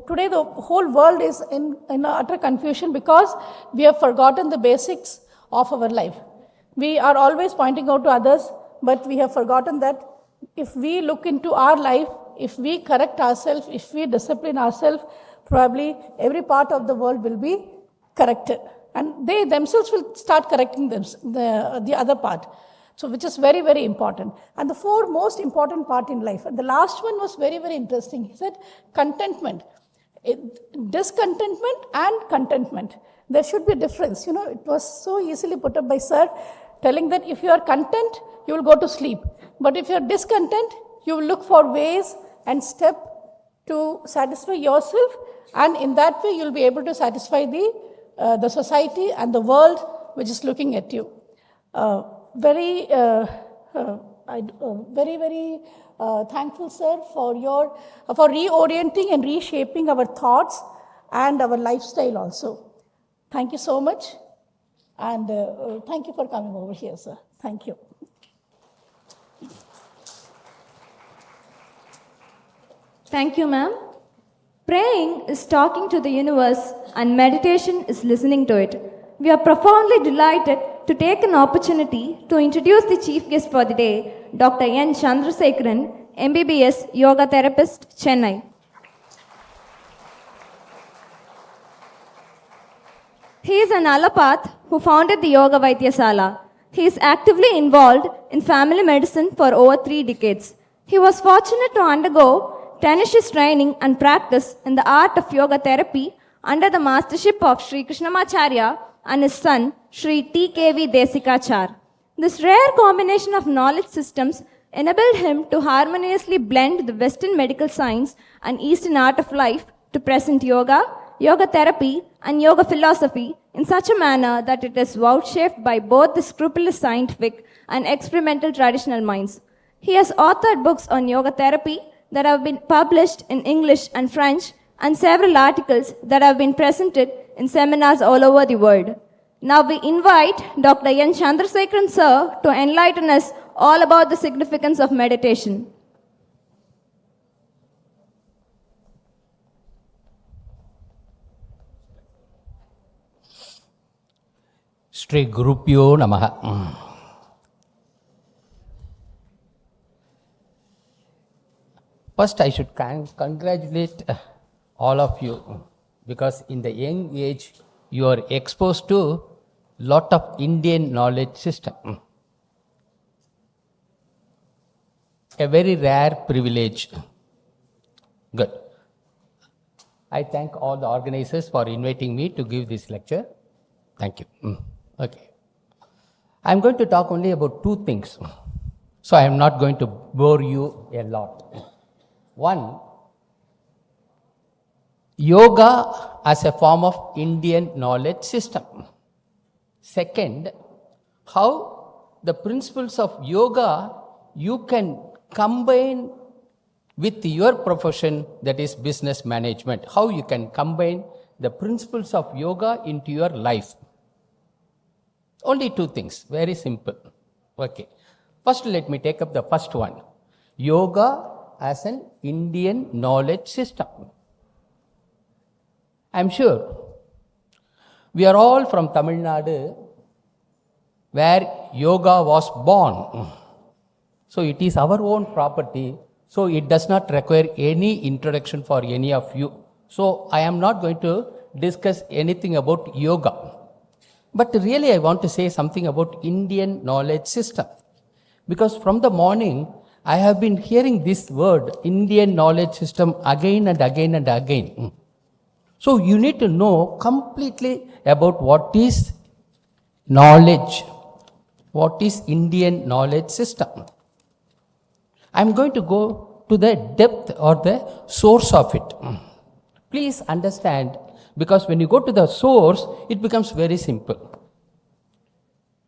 Today the whole world is in utter confusion because we have forgotten the basics of our life. We are always pointing out to others, but we have forgotten that if we look into our life, if we correct ourselves, if we discipline ourselves, probably every part of the world will be corrected. And they themselves will start correcting the other part. So which is very, very important. And the four most important part in life. And the last one was very, very interesting. He said contentment. Discontentment and contentment. There should be a difference. You know, it was so easily put up by Sir, telling that if you are content, you will go to sleep. But if you are discontent, you will look for ways and step to satisfy yourself. And in that way, you will be able to satisfy the society and the world which is looking at you. Very, very thankful, sir, for reorienting and reshaping our thoughts and our lifestyle also. Thank you so much, and thank you for coming over here, sir. Thank you. Thank you, ma'am. Praying is talking to the universe, and meditation is listening to it. We are profoundly delighted to take an opportunity to introduce the chief guest for the day, Dr. N. Chandrasekharan, MBBS Yoga Therapist, Chennai. He is an allopath who founded the Yoga Vaidyasala. He is actively involved in family medicine for over 3 decades. He was fortunate to undergo tenacious training and practice in the art of yoga therapy under the mastership of Sri Krishnamacharya and his son, Sri T.K.V. Desikachar. This rare combination of knowledge systems enabled him to harmoniously blend the Western medical science and Eastern art of life to present yoga, yoga therapy, and yoga philosophy in such a manner that it is vouchsafed by both the scrupulous scientific and experimental traditional minds. He has authored books on yoga therapy that have been published in English and French, and several articles that have been presented in seminars all over the world. Now we invite Dr. N. Chandrasekharan, sir, to enlighten us all about the significance of meditation. Shri Gurupyo Namaha. First, I should congratulate all of you because in the young age, you are exposed to lot of Indian knowledge system. A very rare privilege. Good. I thank all the organizers for inviting me to give this lecture. Thank you. Okay. I'm going to talk only about two things. So I am not going to bore you a lot. One, yoga as a form of Indian knowledge system. Second, how the principles of yoga you can combine with your profession, that is business management. How you can combine the principles of yoga into your life. Only two things, very simple. Okay. First, let me take up the first one. Yoga as an Indian knowledge system. I'm sure we are all from Tamil Nadu, where yoga was born. So it is our own property. So it does not require any introduction for any of you. So I am not going to discuss anything about yoga. But really I want to say something about Indian knowledge system. Because from the morning, I have been hearing this word, Indian knowledge system, again and again and again. So you need to know completely about what is knowledge, what is Indian knowledge system. I'm going to go to the depth or the source of it. Please understand, because when you go to the source, it becomes very simple.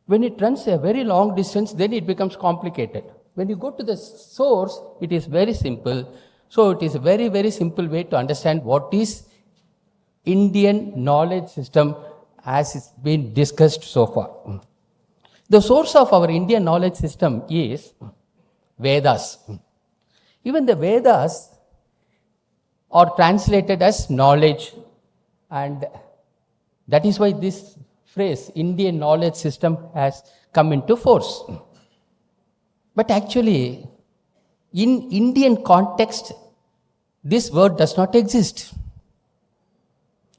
When it runs a very long distance, then it becomes complicated. When you go to the source, it is very simple. So it is a very, very simple way to understand what is Indian knowledge system as it's been discussed so far. The source of our Indian knowledge system is Vedas. Even the Vedas are translated as knowledge, and that is why this phrase Indian knowledge system has come into force. But actually, in Indian context, this word does not exist.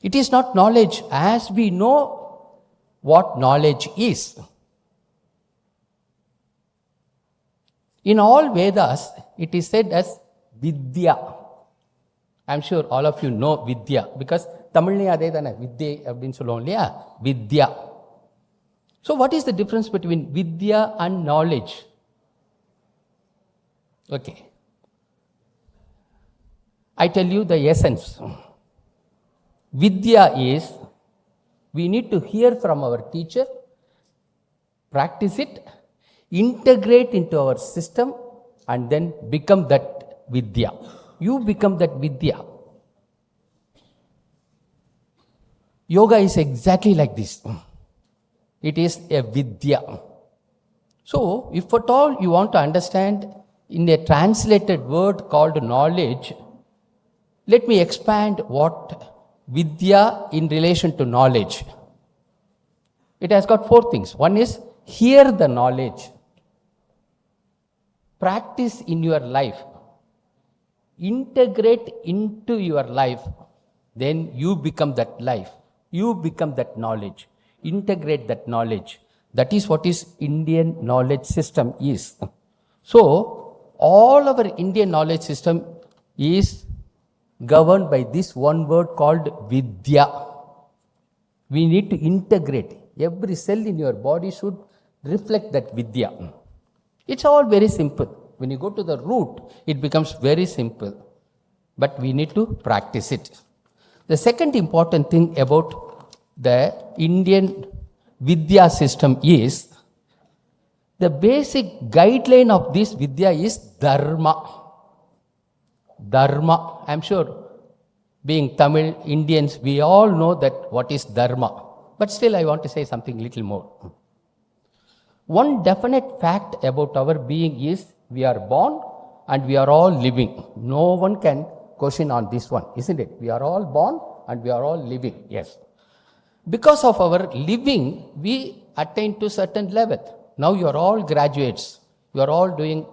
It is not knowledge as we know what knowledge is. In all Vedas, it is said as Vidya. I'm sure all of you know Vidya, because Tamil adhe thana Vidya appdin solluvom illaya, Vidya. So what is the difference between Vidya and knowledge? Okay. I tell you the essence. Vidya is, we need to hear from our teacher, practice it, integrate into our system, and then become that Vidya. You become that Vidya. Yoga is exactly like this. It is a Vidya. So, if at all you want to understand in a translated word called knowledge, let me expand what Vidya in relation to knowledge. It has got four things. One is hear the knowledge, practice in your life, integrate into your life, then you become that life. You become that knowledge. Integrate that knowledge. That is what is Indian knowledge system is. So, all our Indian knowledge system is governed by this one word called Vidya. We need to integrate. Every cell in your body should reflect that Vidya. It's all very simple. When you go to the root, it becomes very simple. But we need to practice it. The second important thing about the Indian Vidya system is, the basic guideline of this Vidya is Dharma. Dharma. I'm sure, being Tamil Indians, we all know that what is Dharma. But still I want to say something little more. One definite fact about our being is, we are born and we are all living. No one can question on this one, isn't it? We are all born and we are all living. Yes. Because of our living, we attain to certain level. Now you are all graduates. You are all doing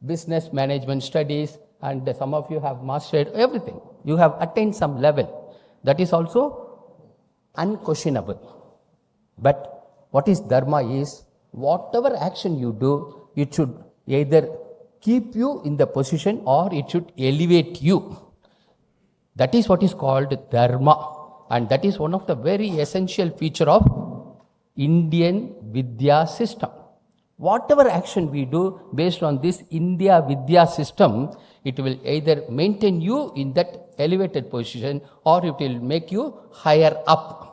business management studies, and some of you have mastered everything. You have attained some level. That is also unquestionable. But what is Dharma is, whatever action you do, it should either keep you in the position or it should elevate you. That is what is called dharma, and that is one of the very essential feature of Indian Vidya system. Whatever action we do based on this India Vidya system, it will either maintain you in that elevated position or it will make you higher up.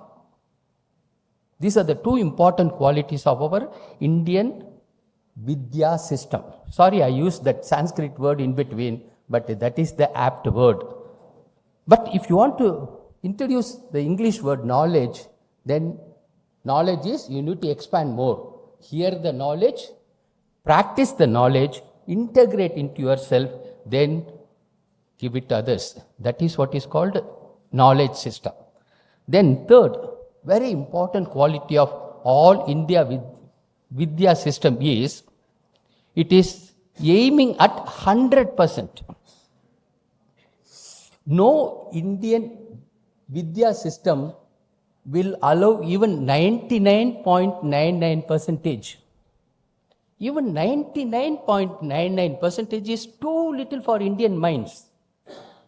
These are the two important qualities of our Indian Vidya system. Sorry, I used that Sanskrit word in between, but that is the apt word. But if you want to introduce the English word knowledge, then knowledge is you need to expand more. Hear the knowledge, practice the knowledge, integrate into yourself, then give it to others. That is what is called knowledge system. Then third, very important quality of all India Vidya system is, it is aiming at 100%. No Indian Vidya system will allow even 99.99%. Even 99.99% is too little for Indian minds.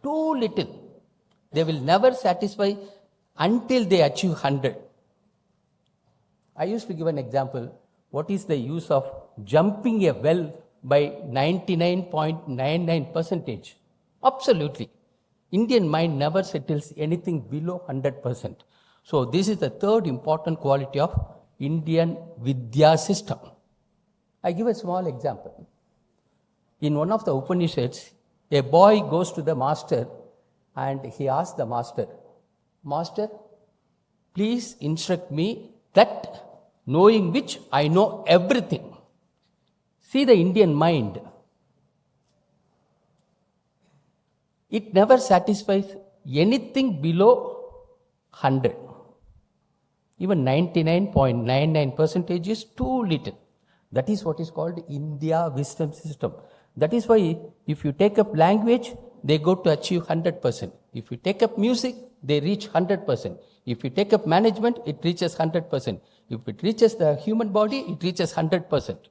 Too little. They will never satisfy until they achieve 100. I used to give an example. What is the use of jumping a well by 99.99%? Absolutely. Indian mind never settles anything below 100%. So this is the third important quality of Indian Vidya system. I give a small example. In one of the Upanishads, a boy goes to the master and he asks the master, "Master, please instruct me that knowing which I know everything." See the Indian mind. It never satisfies anything below 100. Even 99.99% is too little. That is what is called India wisdom system. That is why if you take up language, they go to achieve 100%. If you take up music, they reach 100%. If you take up management, it reaches 100%. If it reaches the human body, it reaches 100%.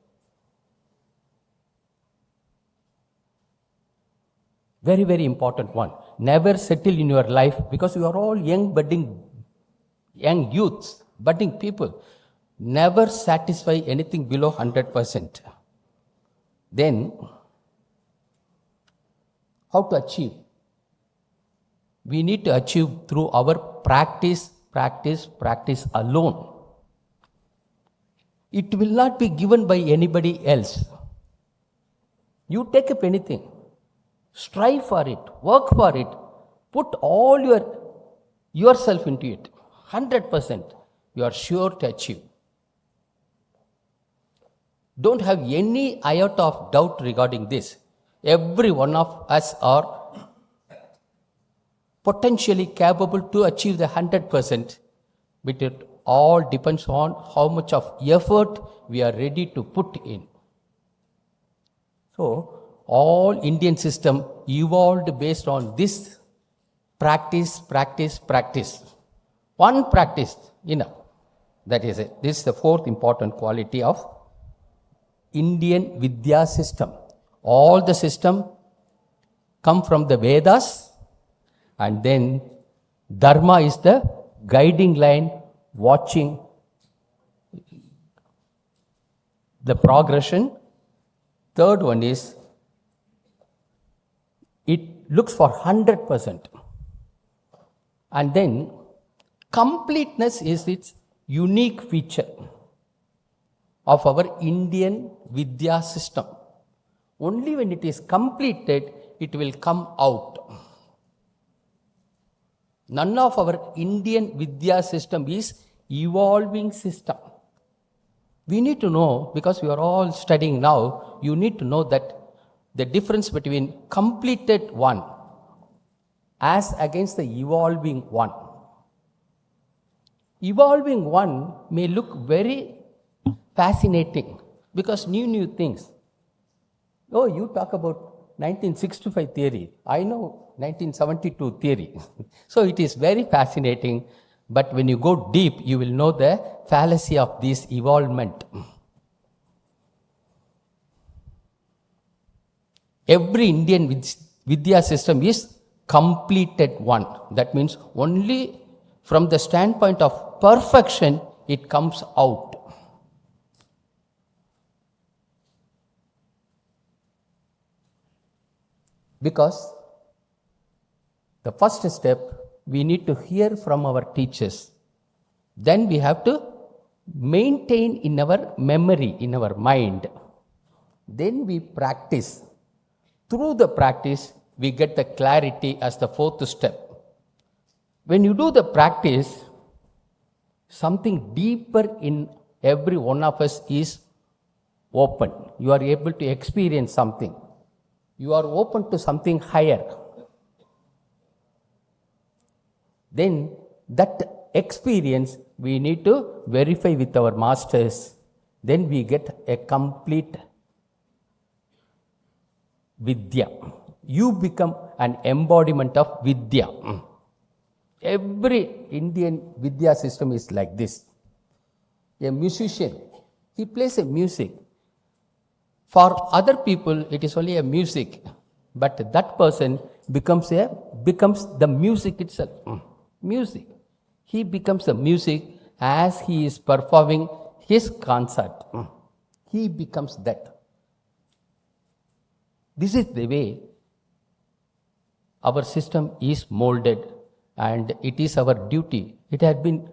Very, very important one. Never settle in your life, because you are all young youths, budding people. Never satisfy anything below 100%. Then, how to achieve? We need to achieve through our practice alone. It will not be given by anybody else. You take up anything, strive for it, work for it, put all yourself into it, 100%, you are sure to achieve. Don't have any iota of doubt regarding this. Every one of us are potentially capable to achieve the 100%, but it all depends on how much of effort we are ready to put in. So, all Indian system evolved based on this practice. One practice, enough. That is it. This is the fourth important quality of Indian Vidya system. All the system come from the Vedas, and then Dharma is the guiding line, watching the progression. Third one is, it looks for 100%. And then completeness is its unique feature of our Indian Vidya system. Only when it is completed, it will come out. None of our Indian Vidya system is evolving system. We need to know, because we are all studying now, you need to know that the difference between completed one as against the evolving one. Evolving one may look very fascinating because new things. Oh, you talk about 1965 theory. I know 1972 theory. So it is very fascinating, but when you go deep, you will know the fallacy of this evolvement. Every Indian Vidya system is completed one. That means only from the standpoint of perfection it comes out. Because the first step, we need to hear from our teachers. Then we have to maintain in our memory, in our mind. Then we practice. Through the practice, we get the clarity as the fourth step. When you do the practice, something deeper in every one of us is open. You are able to experience something. You are open to something higher. Then that experience we need to verify with our masters. Then we get a complete Vidya. You become an embodiment of Vidya. Every Indian Vidya system is like this. A musician, he plays a music. For other people, it is only a music, but that person becomes the music itself. Music. He becomes the music as he is performing his concert. He becomes that. This is the way our system is molded, and it is our duty. It has been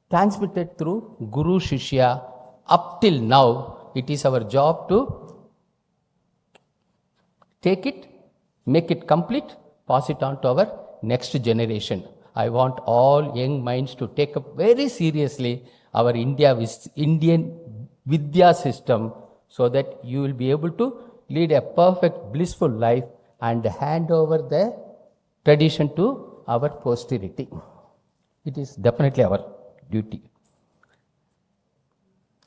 transmitted through Guru Shishya. Up till now, it is our job to take it, make it complete, pass it on to our next generation. I want all young minds to take up very seriously our Indian Vidya system, so that you will be able to lead a perfect, blissful life and hand over the tradition to our posterity. It is definitely our duty.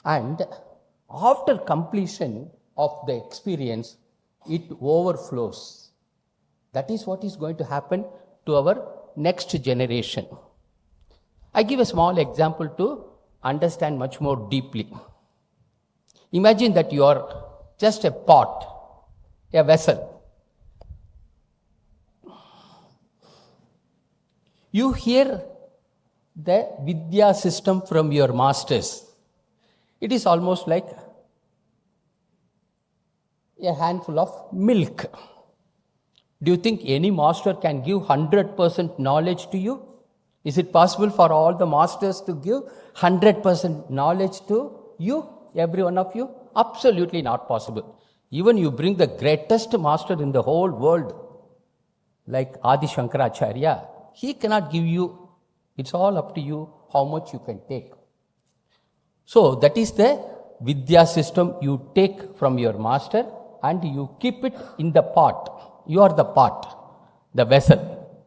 And after completion of the experience, it overflows. That is what is going to happen to our next generation. I give a small example to understand much more deeply. Imagine that you are just a pot, a vessel. You hear the Vidya system from your masters. It is almost like a handful of milk. Do you think any master can give 100% knowledge to you? Is it possible for all the masters to give 100% knowledge to you, every one of you? Absolutely not possible. Even you bring the greatest master in the whole world, like Adi Shankaracharya, he cannot give you. It's all up to you how much you can take. So that is the Vidya system you take from your master and you keep it in the pot. You are the pot, the vessel.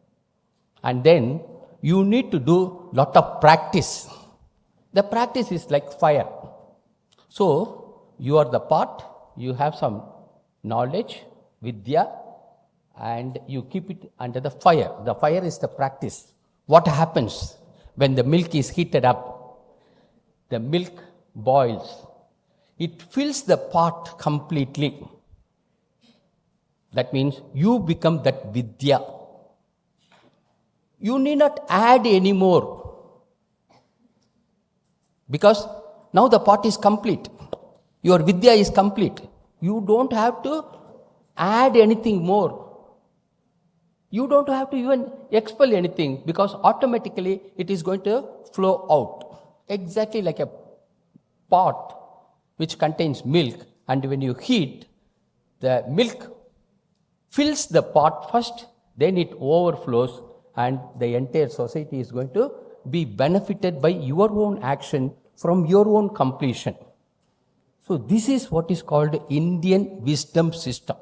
And then you need to do lot of practice. The practice is like fire. So you are the pot, you have some knowledge, Vidya, and you keep it under the fire. The fire is the practice. What happens when the milk is heated up? The milk boils. It fills the pot completely. That means you become that Vidya. You need not add any more, because now the pot is complete. Your Vidya is complete. You don't have to add anything more. You don't have to even expel anything, because automatically it is going to flow out. Exactly like a pot which contains milk, and when you heat, the milk fills the pot first, then it overflows, and the entire society is going to be benefited by your own action from your own completion. So this is what is called Indian wisdom system.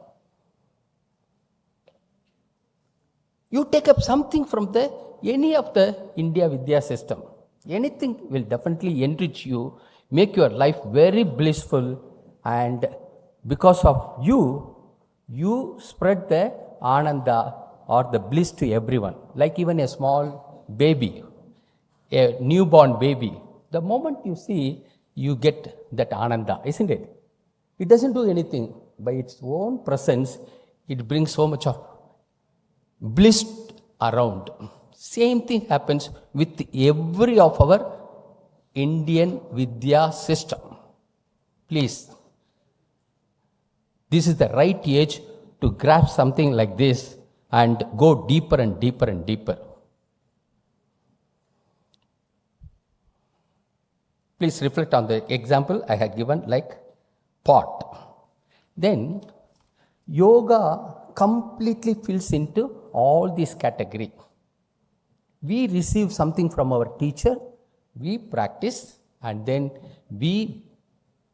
You take up something from any of the India Vidya system. Anything will definitely enrich you, make your life very blissful, and because of you spread the Ananda or the bliss to everyone. Like even a small baby, a newborn baby, the moment you see, you get that Ananda, isn't it? It doesn't do anything. By its own presence, it brings so much of blissed around. Same thing happens with every of our Indian Vidya system. Please, this is the right age to grasp something like this and go deeper and deeper and deeper. Please reflect on the example I had given, like pot. Then yoga completely fills into all these categories. We receive something from our teacher, we practice, and then we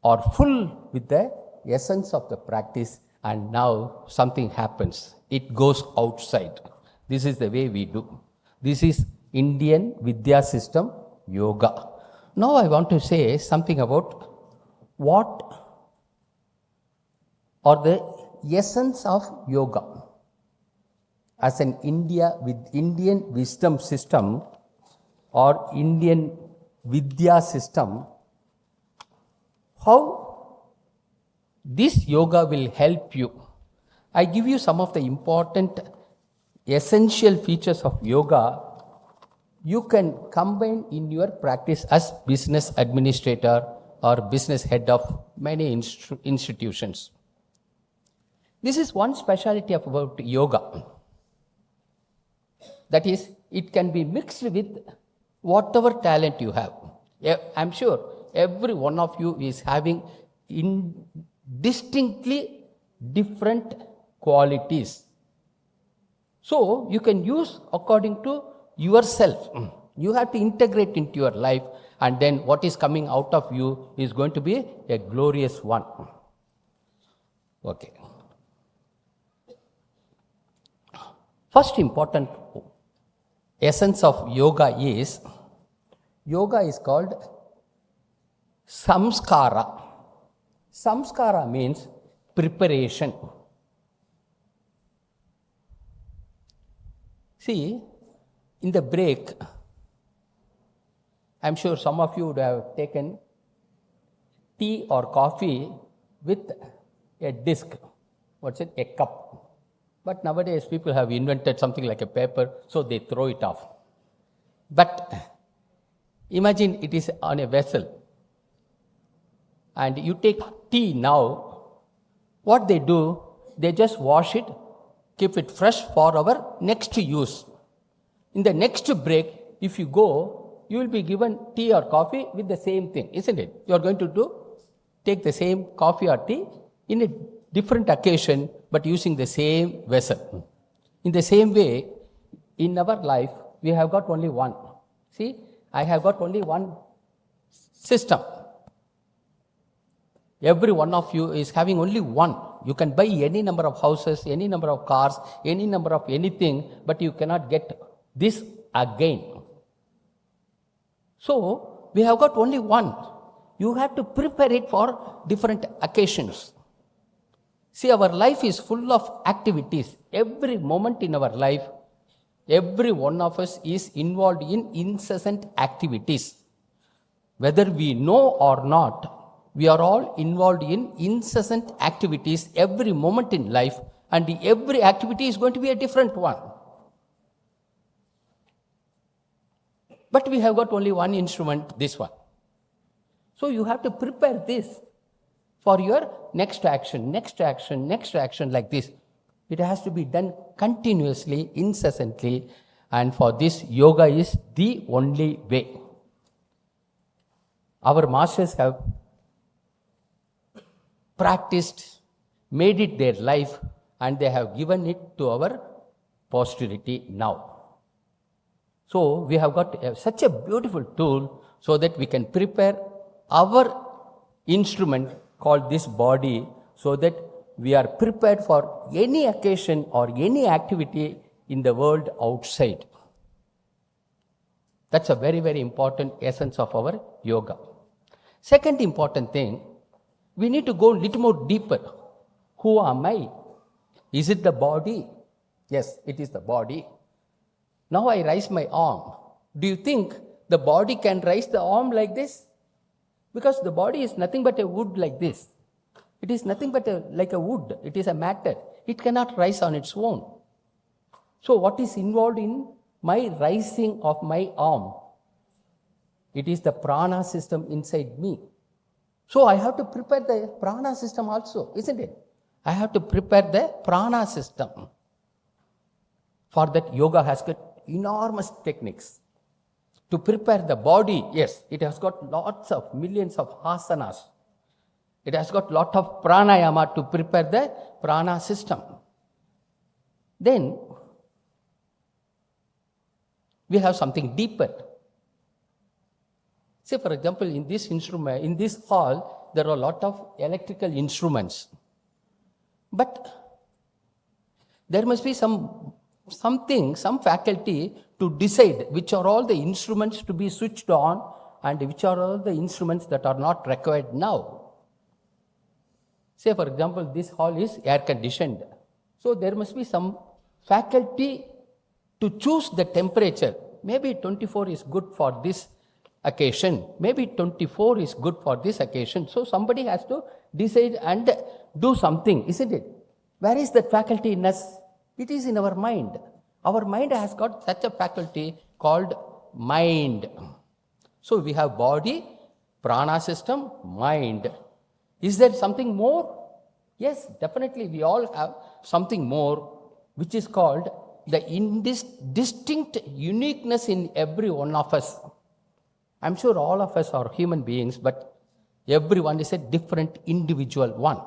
are full with the essence of the practice, and now something happens. It goes outside. This is the way we do. This is Indian Vidya system yoga. Now I want to say something about what are the essence of yoga. As an Indian wisdom system or Indian Vidya system, how this yoga will help you. I give you some of the important essential features of yoga you can combine in your practice as business administrator or business head of many institutions. This is one specialty about yoga. That is, it can be mixed with whatever talent you have. I'm sure every one of you is having distinctly different qualities. So you can use according to yourself. You have to integrate into your life, and then what is coming out of you is going to be a glorious one. Okay. First important essence of yoga is called samskara. Samskara means preparation. See, in the break, I'm sure some of you would have taken tea or coffee with a disc. What's it? A cup. But nowadays people have invented something like a paper, so they throw it off. But imagine it is on a vessel and you take tea now. What they do, they just wash it, keep it fresh for our next use. In the next break, if you go, you will be given tea or coffee with the same thing, isn't it? You are going to take the same coffee or tea in a different occasion, but using the same vessel. In the same way, in our life, we have got only one. See, I have got only one system. Every one of you is having only one. You can buy any number of houses, any number of cars, any number of anything, but you cannot get this again. So, we have got only one. You have to prepare it for different occasions. See, our life is full of activities. Every moment in our life, every one of us is involved in incessant activities. Whether we know or not, we are all involved in incessant activities every moment in life, and every activity is going to be a different one. But we have got only one instrument, this one. So you have to prepare this for your next action, like this. It has to be done continuously, incessantly, and for this, yoga is the only way. Our masters have practiced, made it their life, and they have given it to our posterity now. So we have got such a beautiful tool so that we can prepare our instrument called this body, so that we are prepared for any occasion or any activity in the world outside. That's a very, very important essence of our yoga. Second important thing, we need to go a little more deeper. Who am I? Is it the body? Yes, it is the body. Now I raise my arm. Do you think the body can raise the arm like this? Because the body is nothing but a wood like this. It is nothing but like a wood. It is a matter. It cannot rise on its own. So, what is involved in my rising of my arm? It is the prana system inside me. So, I have to prepare the prana system also, isn't it? I have to prepare the prana system. For that, yoga has got enormous techniques. To prepare the body, yes, it has got lots of millions of asanas. It has got lot of pranayama to prepare the prana system. Then we have something deeper. Say, for example, in this instrument, in this hall, there are a lot of electrical instruments. But there must be some faculty to decide which are all the instruments to be switched on and which are all the instruments that are not required now. Say, for example, this hall is air conditioned. So there must be some faculty to choose the temperature. Maybe 24 is good for this occasion. Maybe 24 is good for this occasion. So somebody has to decide and do something, isn't it? Where is that faculty in us? It is in our mind. Our mind has got such a faculty called mind. So we have body, prana system, mind. Is there something more? Yes, definitely we all have something more, which is called the distinct uniqueness in every one of us. I'm sure all of us are human beings, but everyone is a different individual one.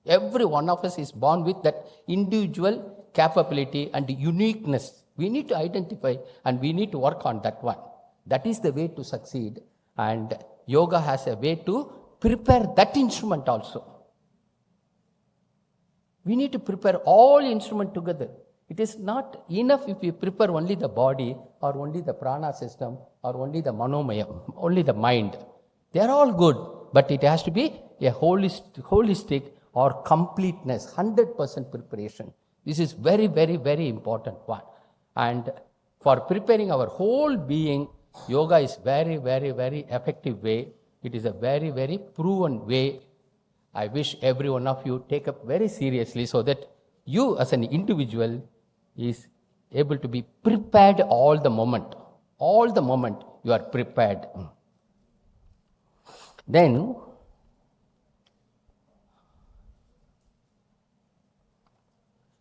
Every one of us is born with that individual capability and uniqueness. We need to identify and we need to work on that one. That is the way to succeed, and yoga has a way to prepare that instrument also. We need to prepare all instruments together. It is not enough if we prepare only the body or only the prana system or only the manomaya, only the mind. They are all good, but it has to be a holistic or completeness, 100% preparation. This is very, very, very important one. And for preparing our whole being, yoga is very, very, very effective way. It is a very, very proven way. I wish every one of you take up very seriously so that you as an individual is able to be prepared all the moment. All the moment you are prepared. Then,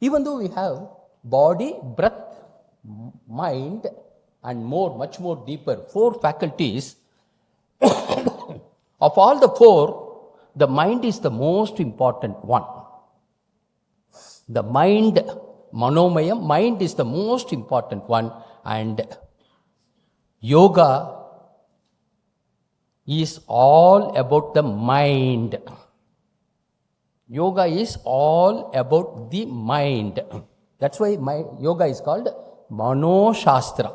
even though we have body, breath, mind, and much more deeper, 4 faculties, of all the 4, the mind is the most important one. The mind, manomayam, mind is the most important one, and yoga is all about the mind. Yoga is all about the mind. That's why yoga is called Mano Shastra.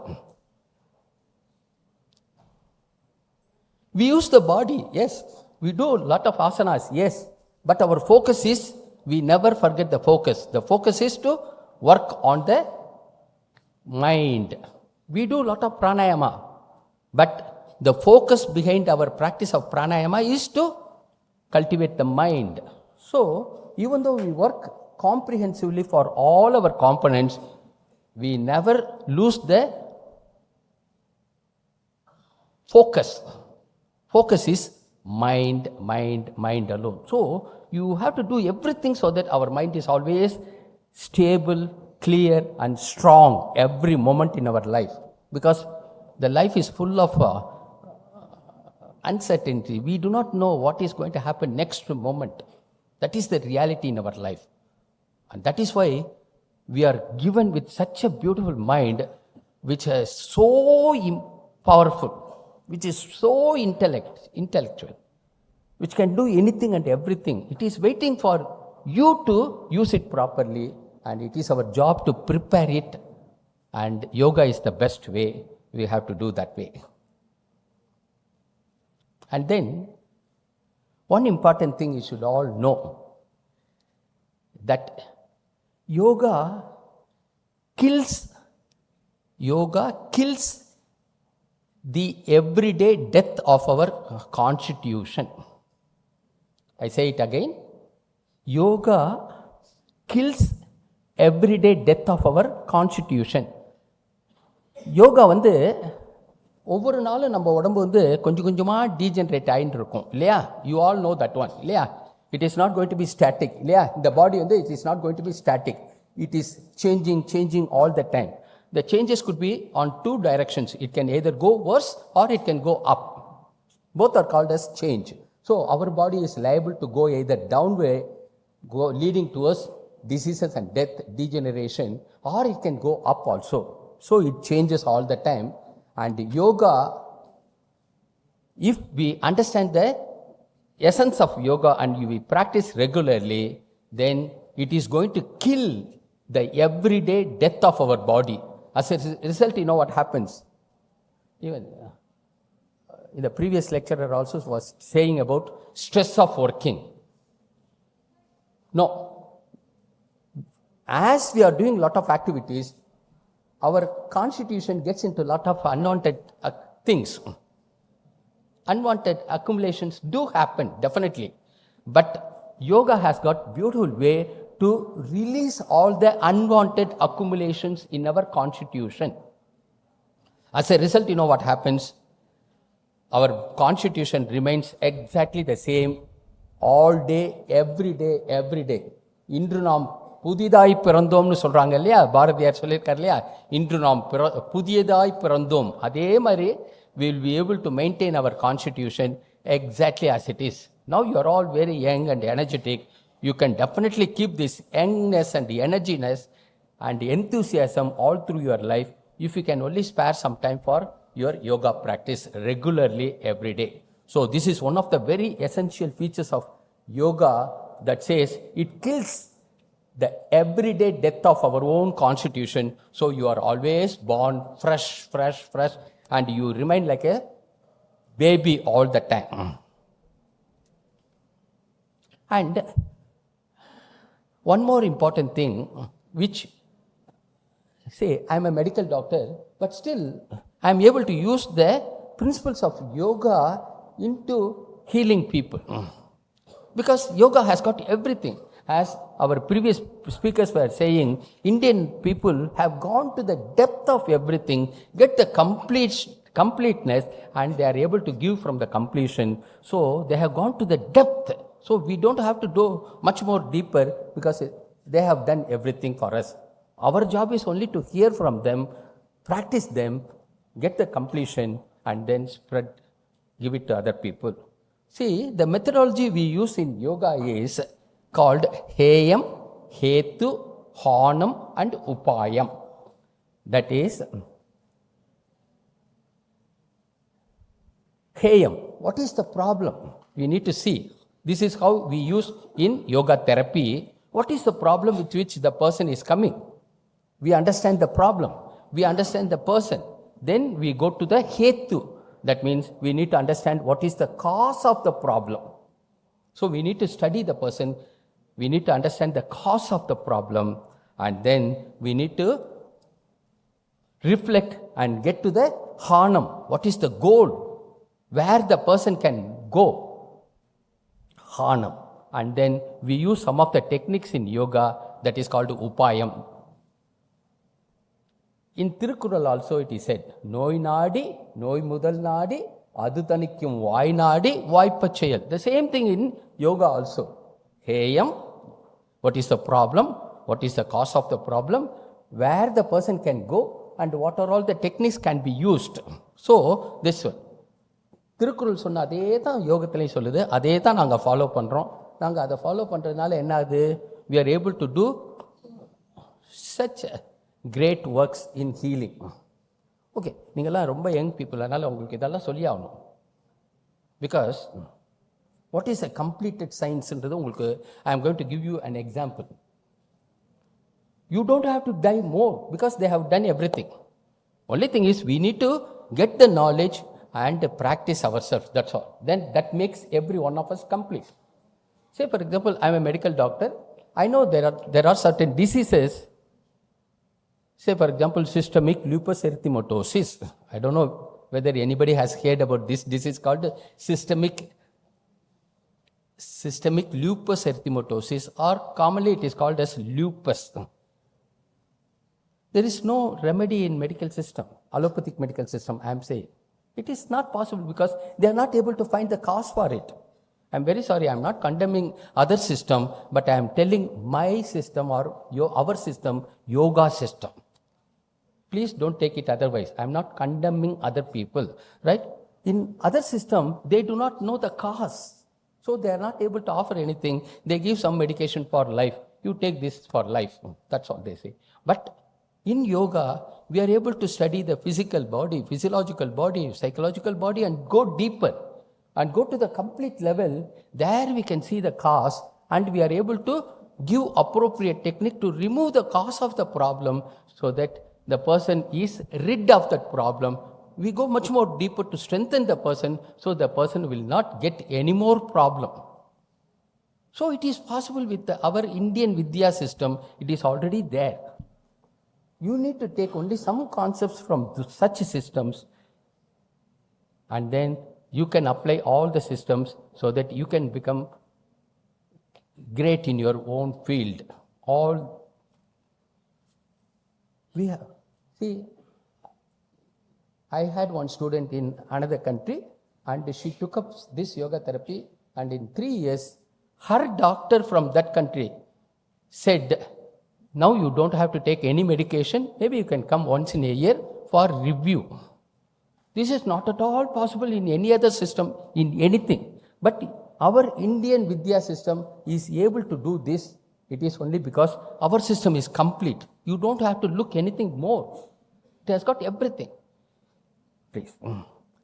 We use the body, yes. We do a lot of asanas, yes. But our focus is, we never forget the focus. The focus is to work on the mind. We do a lot of pranayama. But the focus behind our practice of pranayama is to cultivate the mind. So, even though we work comprehensively for all our components, we never lose the focus. Focus is mind alone. So, you have to do everything so that our mind is always stable, clear, and strong every moment in our life. Because the life is full of uncertainty. We do not know what is going to happen next moment. That is the reality in our life. And that is why we are given with such a beautiful mind, which is so powerful, which is so intellectual, which can do anything and everything. It is waiting for you to use it properly, and it is our job to prepare it. And yoga is the best way. We have to do that way. And then, one important thing you should all know, that yoga kills the everyday death of our constitution. I say it again. Yoga kills everyday death of our constitution. Yoga வந்து ஒவ்வொரு நாளும் நம்ம உடம்பு வந்து கொஞ்சம் கொஞ்சமாக degenerate ஆகிட்டு இருக்கும் இல்லையா? You all know that one இல்லையா? It is not going to be static இல்லையா? இந்த பாடி வந்து it is not going to be static. It is changing all the time. The changes could be on two directions. It can either go worse or it can go up. Both are called as change. So our body is liable to go either downward, leading towards diseases and death, degeneration, or it can go up also. So it changes all the time. And yoga, if we understand the essence of yoga and we practice regularly, then it is going to kill the everyday death of our body. As a result, you know what happens? Even in the previous lecturer also was saying about stress of working. No. As we are doing lot of activities, our constitution gets into a lot of unwanted things. Unwanted accumulations do happen, definitely. But yoga has got beautiful way to release all the unwanted accumulations in our constitution. As a result, you know what happens? Our constitution remains exactly the same all day, every day, every day. இன்று நாம் புதிதாய் பிறந்தோம்னு சொல்கிறாங்க இல்லையா? பாரதியார் சொல்லியிருக்கார் இல்லையா? இன்று நாம் புதியதாய் பிறந்தோம். அதே மாதிரி we will be able to maintain our constitution exactly as it is. Now you are all very young and energetic. You can definitely keep this youngness and the energiness and the enthusiasm all through your life if you can only spare some time for your yoga practice regularly every day. So this is one of the very essential features of yoga that says it kills the everyday death of our own constitution. So you are always born fresh, and you remain like a baby all the time. And one more important thing, which, say, I am a medical doctor, but still I am able to use the principles of yoga into healing people. Because yoga has got everything. As our previous speakers were saying, Indian people have gone to the depth of everything, get the completeness, and they are able to give from the completion. So they have gone to the depth. So we don't have to do much more deeper because they have done everything for us. Our job is only to hear from them, practice them, get the completion, and then spread, give it to other people. See, the methodology we use in yoga is called Heyam, Hetu, Hanam, and Upayam. That is Heyam. What is the problem? We need to see. This is how we use in yoga therapy. What is the problem with which the person is coming? We understand the problem. We understand the person. Then we go to the Hetu. That means we need to understand what is the cause of the problem. So we need to study the person. We need to understand the cause of the problem. And then we need to reflect and get to the Hanam. What is the goal? Where the person can go? Hanam. And then we use some of the techniques in yoga that is called Upayam. In Tirukural also it is said, Noi Nadi, Noi Mudal Nadi, Adutanikum Vai Nadi, Vaipachayal. The same thing in yoga also. Heyam, what is the problem? What is the cause of the problem? Where the person can go and what are all the techniques can be used. So, this one. Thirukkural சொன்ன அதே தான் யோகத்திலையும் சொல்லுது, அதே தான் நாங்கள் follow பண்ணுறோம். நாங்கள் அதை ஃபாலோ பண்ணுறதுனால என்ன ஆகுது? We are able to do such great works in healing. Okay, நீங்கள்லாம் ரொம்ப யங் பீப்புள், அதனால் உங்களுக்கு இதெல்லாம் சொல்லி ஆகணும். Because what is a completed சயின்ஸ்ன்றது உங்களுக்கு I am going to give you an example. You don't have to die more because they have done everything. Only thing is we need to get the knowledge and practice ourselves. That's all. Then that makes every one of us complete. Say for example, I am a medical doctor. I know there are certain diseases. Say for example, systemic lupus erythematosus. I don't know whether anybody has heard about this disease called systemic lupus erythematosus, or commonly it is called as lupus. There is no remedy in medical system, allopathic medical system, I am saying. It is not possible because they are not able to find the cause for it. I'm very sorry, I'm not condemning other system, but I am telling my system or our system, yoga system. Please don't take it otherwise. I'm not condemning other people, right? In other system, they do not know the cause. So they are not able to offer anything. They give some medication for life. You take this for life. That's all they say. But in yoga, we are able to study the physical body, physiological body, psychological body, and go deeper and go to the complete level. There we can see the cause, and we are able to give appropriate technique to remove the cause of the problem so that the person is rid of that problem. We go much more deeper to strengthen the person so the person will not get any more problem. So it is possible with our Indian Vidya system, it is already there. You need to take only some concepts from such systems, and then you can apply all the systems so that you can become great in your own field. All we have. See, I had one student in another country, and she took up this yoga therapy, and in 3 years, her doctor from that country said, now you don't have to take any medication, maybe you can come once in a year for review. This is not at all possible in any other system, in anything. But our Indian Vidya system is able to do this. It is only because our system is complete. You don't have to look anything more. It has got everything. Please.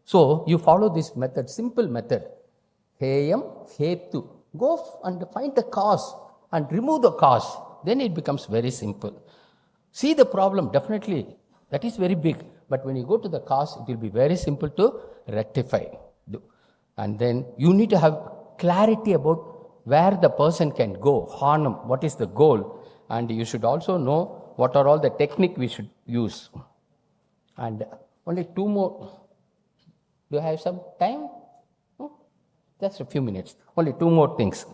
So you follow this method, simple method. Heyam, hetu. Go and find the cause and remove the cause. Then it becomes very simple. See the problem, definitely. That is very big. But when you go to the cause, it will be very simple to rectify. And then you need to have clarity about where the person can go, Hanam, what is the goal. And you should also know what are all the technique we should use. And only 2 more. Do you have some time? No? Just a few minutes. Only 2 more things.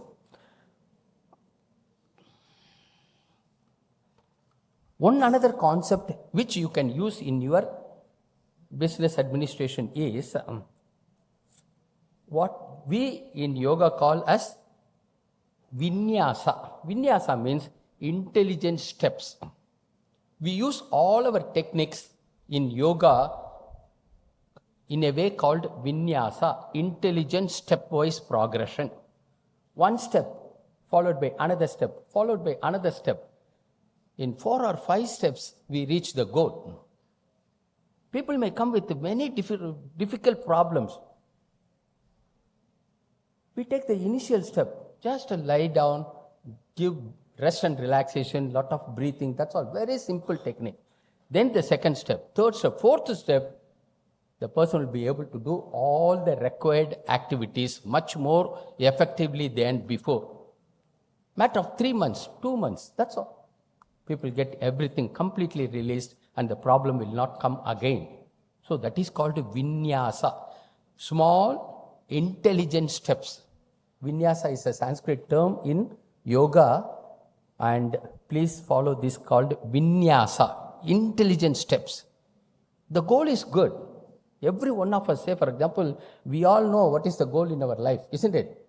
One another concept which you can use in your business administration is what we in yoga call as vinyasa. Vinyasa means intelligent steps. We use all our techniques in yoga in a way called vinyasa, intelligent stepwise progression. One step followed by another step, followed by another step. In 4 or 5 steps, we reach the goal. People may come with many difficult problems. We take the initial step, just to lie down, give rest and relaxation, lot of breathing, that's all, very simple technique. Then the second step, third step, fourth step, the person will be able to do all the required activities much more effectively than before. Matter of 3 months, 2 months, that's all. People get everything completely released and the problem will not come again. So that is called vinyasa. Small, intelligent steps. Vinyasa is a Sanskrit term in yoga, and please follow this called vinyasa, intelligent steps. The goal is good. Every one of us, say for example, we all know what is the goal in our life, isn't it?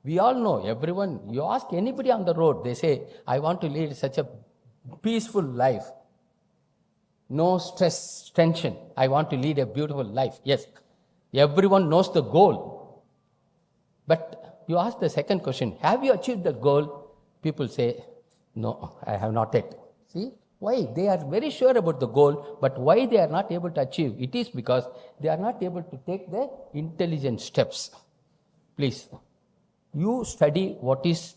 We all know, everyone, you ask anybody on the road, they say, I want to lead such a peaceful life. No stress, tension. I want to lead a beautiful life. Yes, everyone knows the goal. But you ask the second question, have you achieved the goal? People say, no, I have not yet. See, why? They are very sure about the goal, but why they are not able to achieve? It is because they are not able to take the intelligent steps. Please, you study what is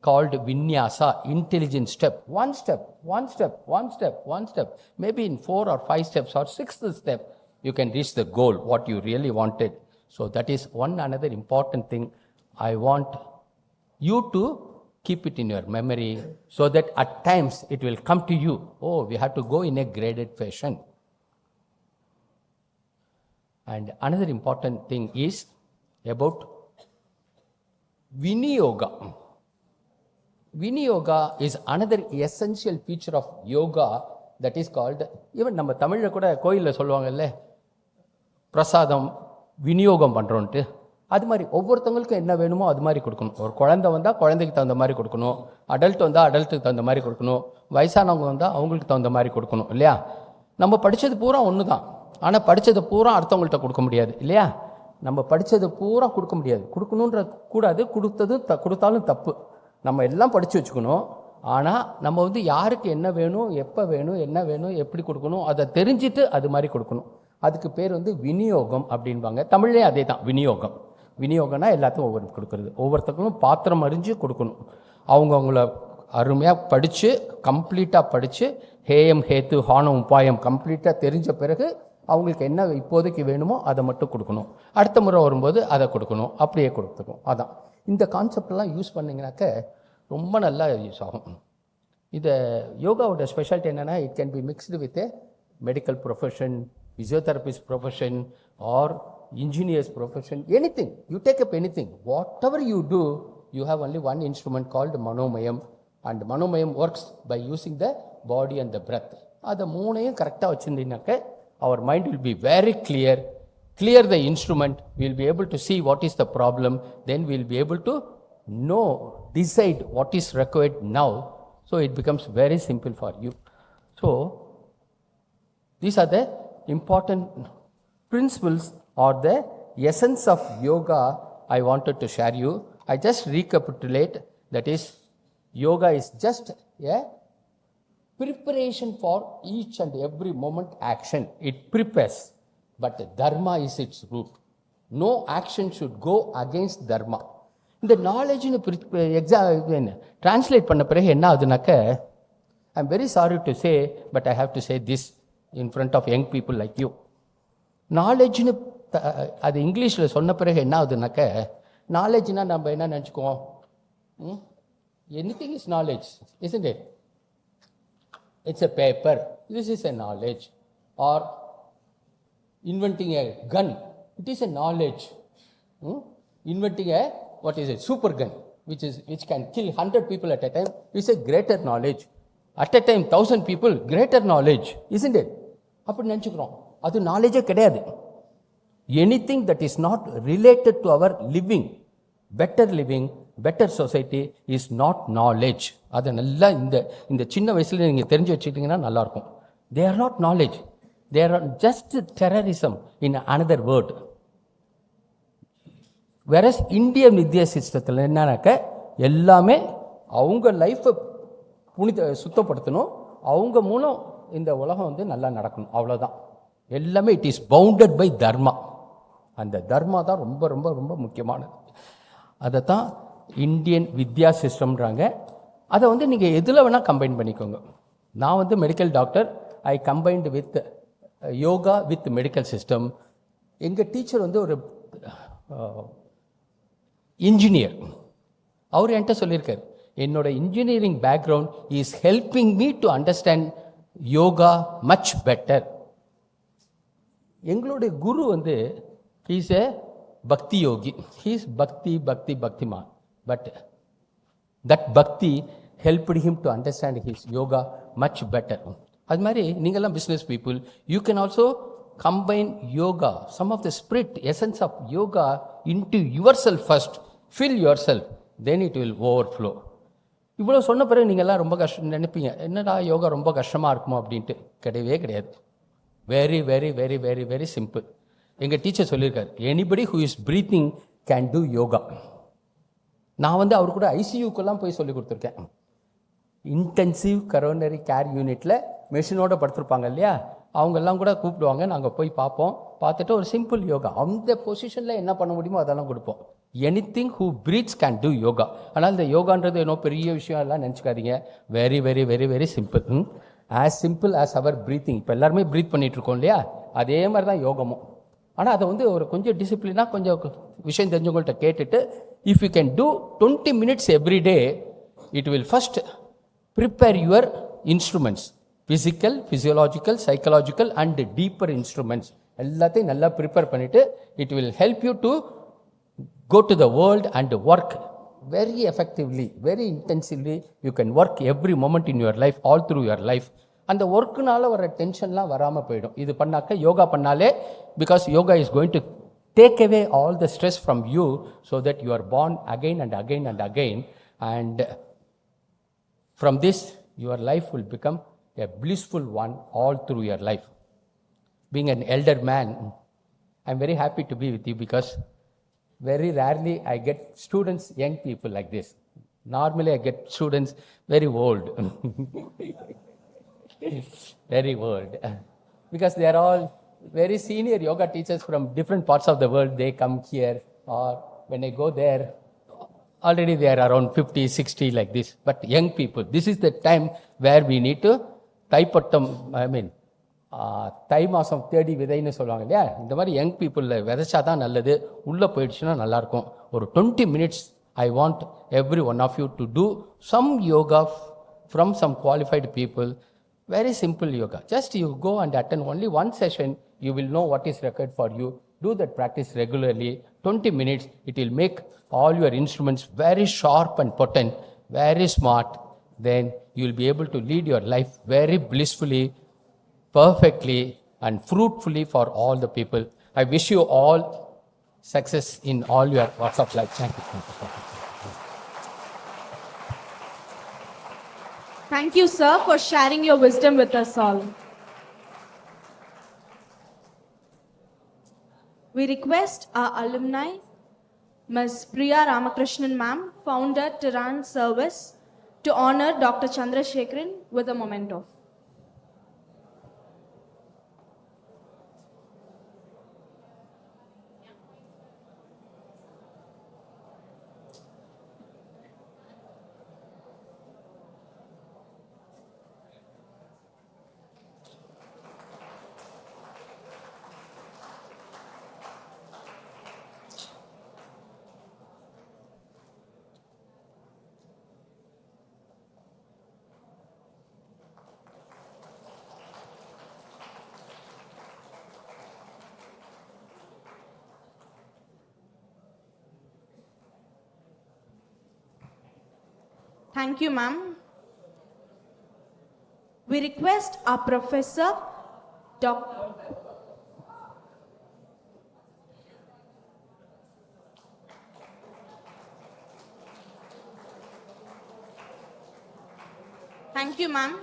called vinyasa, intelligent step. One step, one step, one step, one step. Maybe in 4 or 5 steps or 6th step, you can reach the goal, what you really wanted. So that is one another important thing. I want you to keep it in your memory so that at times it will come to you. Oh, we have to go in a graded fashion. And another important thing is about Viniyoga. Viniyoga is another essential feature of yoga that is called, even நம்ம தமிழில் கூட கோயிலில் சொல்லுவாங்கல்ல, பிரசாதம் விநியோகம் பண்ணுறோன்ட்டு. அது மாதிரி ஒவ்வொருத்தவங்களுக்கும் என்ன வேணுமோ அது மாதிரி கொடுக்கணும். ஒரு குழந்தை வந்தால் குழந்தைக்கு தகுந்த மாதிரி கொடுக்கணும், அடல்ட் வந்தால் அடல்ட்டுக்கு தகுந்த மாதிரி கொடுக்கணும், வயசானவங்க வந்தால் அவங்களுக்கு தகுந்த மாதிரி கொடுக்கணும் இல்லையா? நம்ம படித்தது பூரா ஒன்று தான், ஆனால் படித்தது பூரா அடுத்தவங்கள்ட்ட கொடுக்க முடியாது இல்லையா? நம்ம படித்தது பூரா கொடுக்க முடியாது, கொடுக்கணுன்ற கூடாது, கொடுத்தாலும் தப்பு. நம்ம எல்லாம் படித்து வச்சுக்கணும். ஆனால் நம்ம வந்து யாருக்கு என்ன வேணும், எப்போ வேணும், என்ன வேணும், எப்படி கொடுக்கணும் அதை தெரிஞ்சுட்டு அது மாதிரி கொடுக்கணும். அதுக்கு பேர் வந்து விநியோகம் அப்படின்பாங்க. தமிழ்லேயே அதே தான் விநியோகம். விநியோகம்னா எல்லாத்தையும் ஒவ்வொரு கொடுக்குறது, ஒவ்வொருத்தருக்கும் பாத்திரம் அறிஞ்சு கொடுக்கணும். அவங்கள அருமையாக படித்து கம்ப்ளீட்டாக படித்து ஹேயம் ஹேத்து ஹானம் உபாயம் கம்ப்ளீட்டாக தெரிஞ்ச பிறகு அவங்களுக்கு என்ன இப்போதைக்கு வேணுமோ அதை மட்டும் கொடுக்கணும். அடுத்த முறை வரும்போது அதை கொடுக்கணும், அப்படியே கொடுத்துக்கணும். அதான் இந்த கான்செப்டெல்லாம் யூஸ் பண்ணிங்கனாக்க ரொம்ப நல்லா யூஸ் ஆகும். இதை யோகாவோட ஸ்பெஷாலிட்டி என்னென்னா, it can be mixed with A medical profession, physiotherapist profession or engineer's profession, anything. You take up anything. Whatever you do, you have only one instrument called Manomayam, and Manomayam works by using the body and the breath. அதை மூணையும் கரெக்டாக வச்சுருந்தீங்கன்னாக்க our mind will be very clear. Clear the instrument, we'll be able to see what is the problem, then we'll be able to know, decide what is required now. So it becomes very simple for you. So these are the important principles or the essence of yoga I wanted to share you. I just recapitulate, that is, yoga is just a preparation for each and every moment action. It prepares, but dharma is its root. No action should go against dharma. இந்த நாலேஜ்னு translate பண்ண பிறகு என்ன ஆகுதுனாக்க, I am very sorry to say, but I have to say this in front of young people like you. நாலேஜ்னு அது இங்கிலீஷில் சொன்ன பிறகு என்ன ஆகுதுனாக்க, நாலேஜ்னா நம்ம என்ன நினச்சிக்குவோம், anything is knowledge, isn't it? It's a paper, this is a knowledge. Or inventing a gun, it is a knowledge. Inventing a, what is it, super gun, which can kill 100 people at a time, is a greater knowledge. At a time 1000 people, greater knowledge, isn't it? அப்படி நினச்சிக்கிறோம். அது நாலேஜே கிடையாது. Anything that is not related to our living, better society is not knowledge. அதை நல்லா இந்த சின்ன வயசில் நீங்கள் தெரிஞ்சு வச்சுக்கிட்டிங்கன்னா நல்லாயிருக்கும். They are not knowledge, they are just terrorism in another word. Whereas Indian vidya சிஸ்டத்தில் என்னன்னாக்க, எல்லாமே அவங்க லைஃப்பை சுத்தப்படுத்தணும், அவங்க மூலம் இந்த உலகம் வந்து நல்லா நடக்கணும், அவ்வளோதான். எல்லாமே இட் இஸ் பவுண்டட் பை தர்மா. அந்த தர்மா தான் ரொம்ப ரொம்ப ரொம்ப முக்கியமானது. அதை தான் இந்தியன் வித்யா சிஸ்டம்ன்றாங்க. அதை வந்து நீங்கள் எதில் வேணால் கம்பைன் பண்ணிக்கோங்க. நான் வந்து medical doctor, I combined with yoga with medical system. எங்கள் டீச்சர் வந்து ஒரு இன்ஜினியர். அவர் என்கிட்ட சொல்லியிருக்கார், என்னோட engineering background is helping me to understand yoga much better. எங்களுடைய குரு வந்து ஹீஸ் ஏ பக்தி யோகி, ஹீஸ் பக்திமான், பட் தட் பக்தி helped him to understand his yoga much better. அது மாதிரி நீங்கள்லாம் business people, you can also combine yoga, some of the spirit, essence of yoga into yourself first. Fill yourself, then it will overflow. இவ்வளோ சொன்ன பிறகு நீங்கள்லாம் ரொம்ப கஷ்டம் நினைப்பீங்க, என்னடா யோகா ரொம்ப கஷ்டமாக இருக்குமோ அப்படின்ட்டு. கிடையவே கிடையாது. Very very very very very simple. எங்கள் டீச்சர் சொல்லியிருக்காரு, anybody who is breathing can do yoga. நான் வந்து அவர் கூட ஐசியூக்கெல்லாம் போய் சொல்லி கொடுத்துருக்கேன். இன்டென்சிவ் கரோனரி கேர் யூனிட்டில் மெஷினோடு படுத்திருப்பாங்க இல்லையா, அவங்கெல்லாம் கூட கூப்பிடுவாங்க, நாங்கள் போய் பார்ப்போம். பார்த்துட்டு ஒரு சிம்பிள் யோகா, அந்த பொசிஷனில் என்ன பண்ண முடியுமோ அதெல்லாம் கொடுப்போம். Anything who breathes can do yoga. ஆனால் இந்த யோகான்றது என்ன பெரிய விஷயம் எல்லாம் நினச்சிக்காதீங்க. Very very very very simple. As simple as our breathing. இப்போ எல்லாருமே ப்ரீத் பண்ணிகிட்டு இருக்கோம் இல்லையா, அதே மாதிரி தான் யோகமும். ஆனால் அதை வந்து ஒரு கொஞ்சம் டிசிப்ளினாக கொஞ்சம் விஷயம் தெரிஞ்சவங்கள்ட்ட கேட்டுட்டு, if you can do 20 minutes every day, it will first prepare your instruments, physical, physiological, psychological and deeper instruments எல்லாத்தையும் நல்லா ப்ரிப்பேர் பண்ணிவிட்டு, it will help you to go to the world and work very effectively, very intensively, you can work every moment in your life, all through your life. அந்த ஒர்க்குனால வர டென்ஷன்லாம் வராமல் போயிடும். இது பண்ணாக்க யோகா பண்ணாலே, because yoga is going to take away all the stress from you so that you are born again and again and again, and from this your life will become a blissful one all through your life. Being an elder man, I'm very happy to be with you because very rarely I get students, young people like this. Normally I get students very old. Very old. Because they are all very senior yoga teachers from different parts of the world. They come here, or when I go there, already they are around 50, 60 like this. But young people, this is the time where we need to தை மாதம் தேடி விதைன்னு சொல்லுவாங்க இல்லையா, இந்த மாதிரி young பீப்புளில் விதைச்சா தான் நல்லது. உள்ளே போயிடுச்சுன்னா நல்லாயிருக்கும். ஒரு 20 minutes I want every one of you to do some yoga from some qualified people. Very simple yoga. Just you go and attend only one session. You will know what is required for you. Do that practice regularly. 20 minutes. It will make all your instruments very sharp and potent, very smart. Then you will be able to lead your life very blissfully, perfectly, and fruitfully for all the people. I wish you all success in all your walks of life. Thank you. Thank you, sir, for sharing your wisdom with us all. We request our alumni, Ms. Priya Ramakrishnan ma'am, founder Tiran Service, to honor Dr. Chandrasekharan with a memento. Thank you, ma'am. We request our professor, Thank you, ma'am.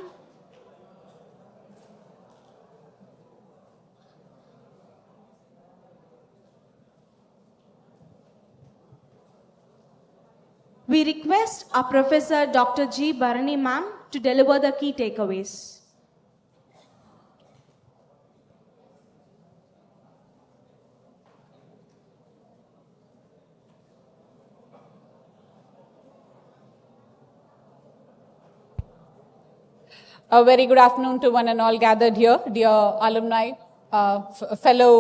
We request our Professor Dr. G. Bharani ma'am to deliver the key takeaways. A very good afternoon to one and all gathered here, dear alumni, fellow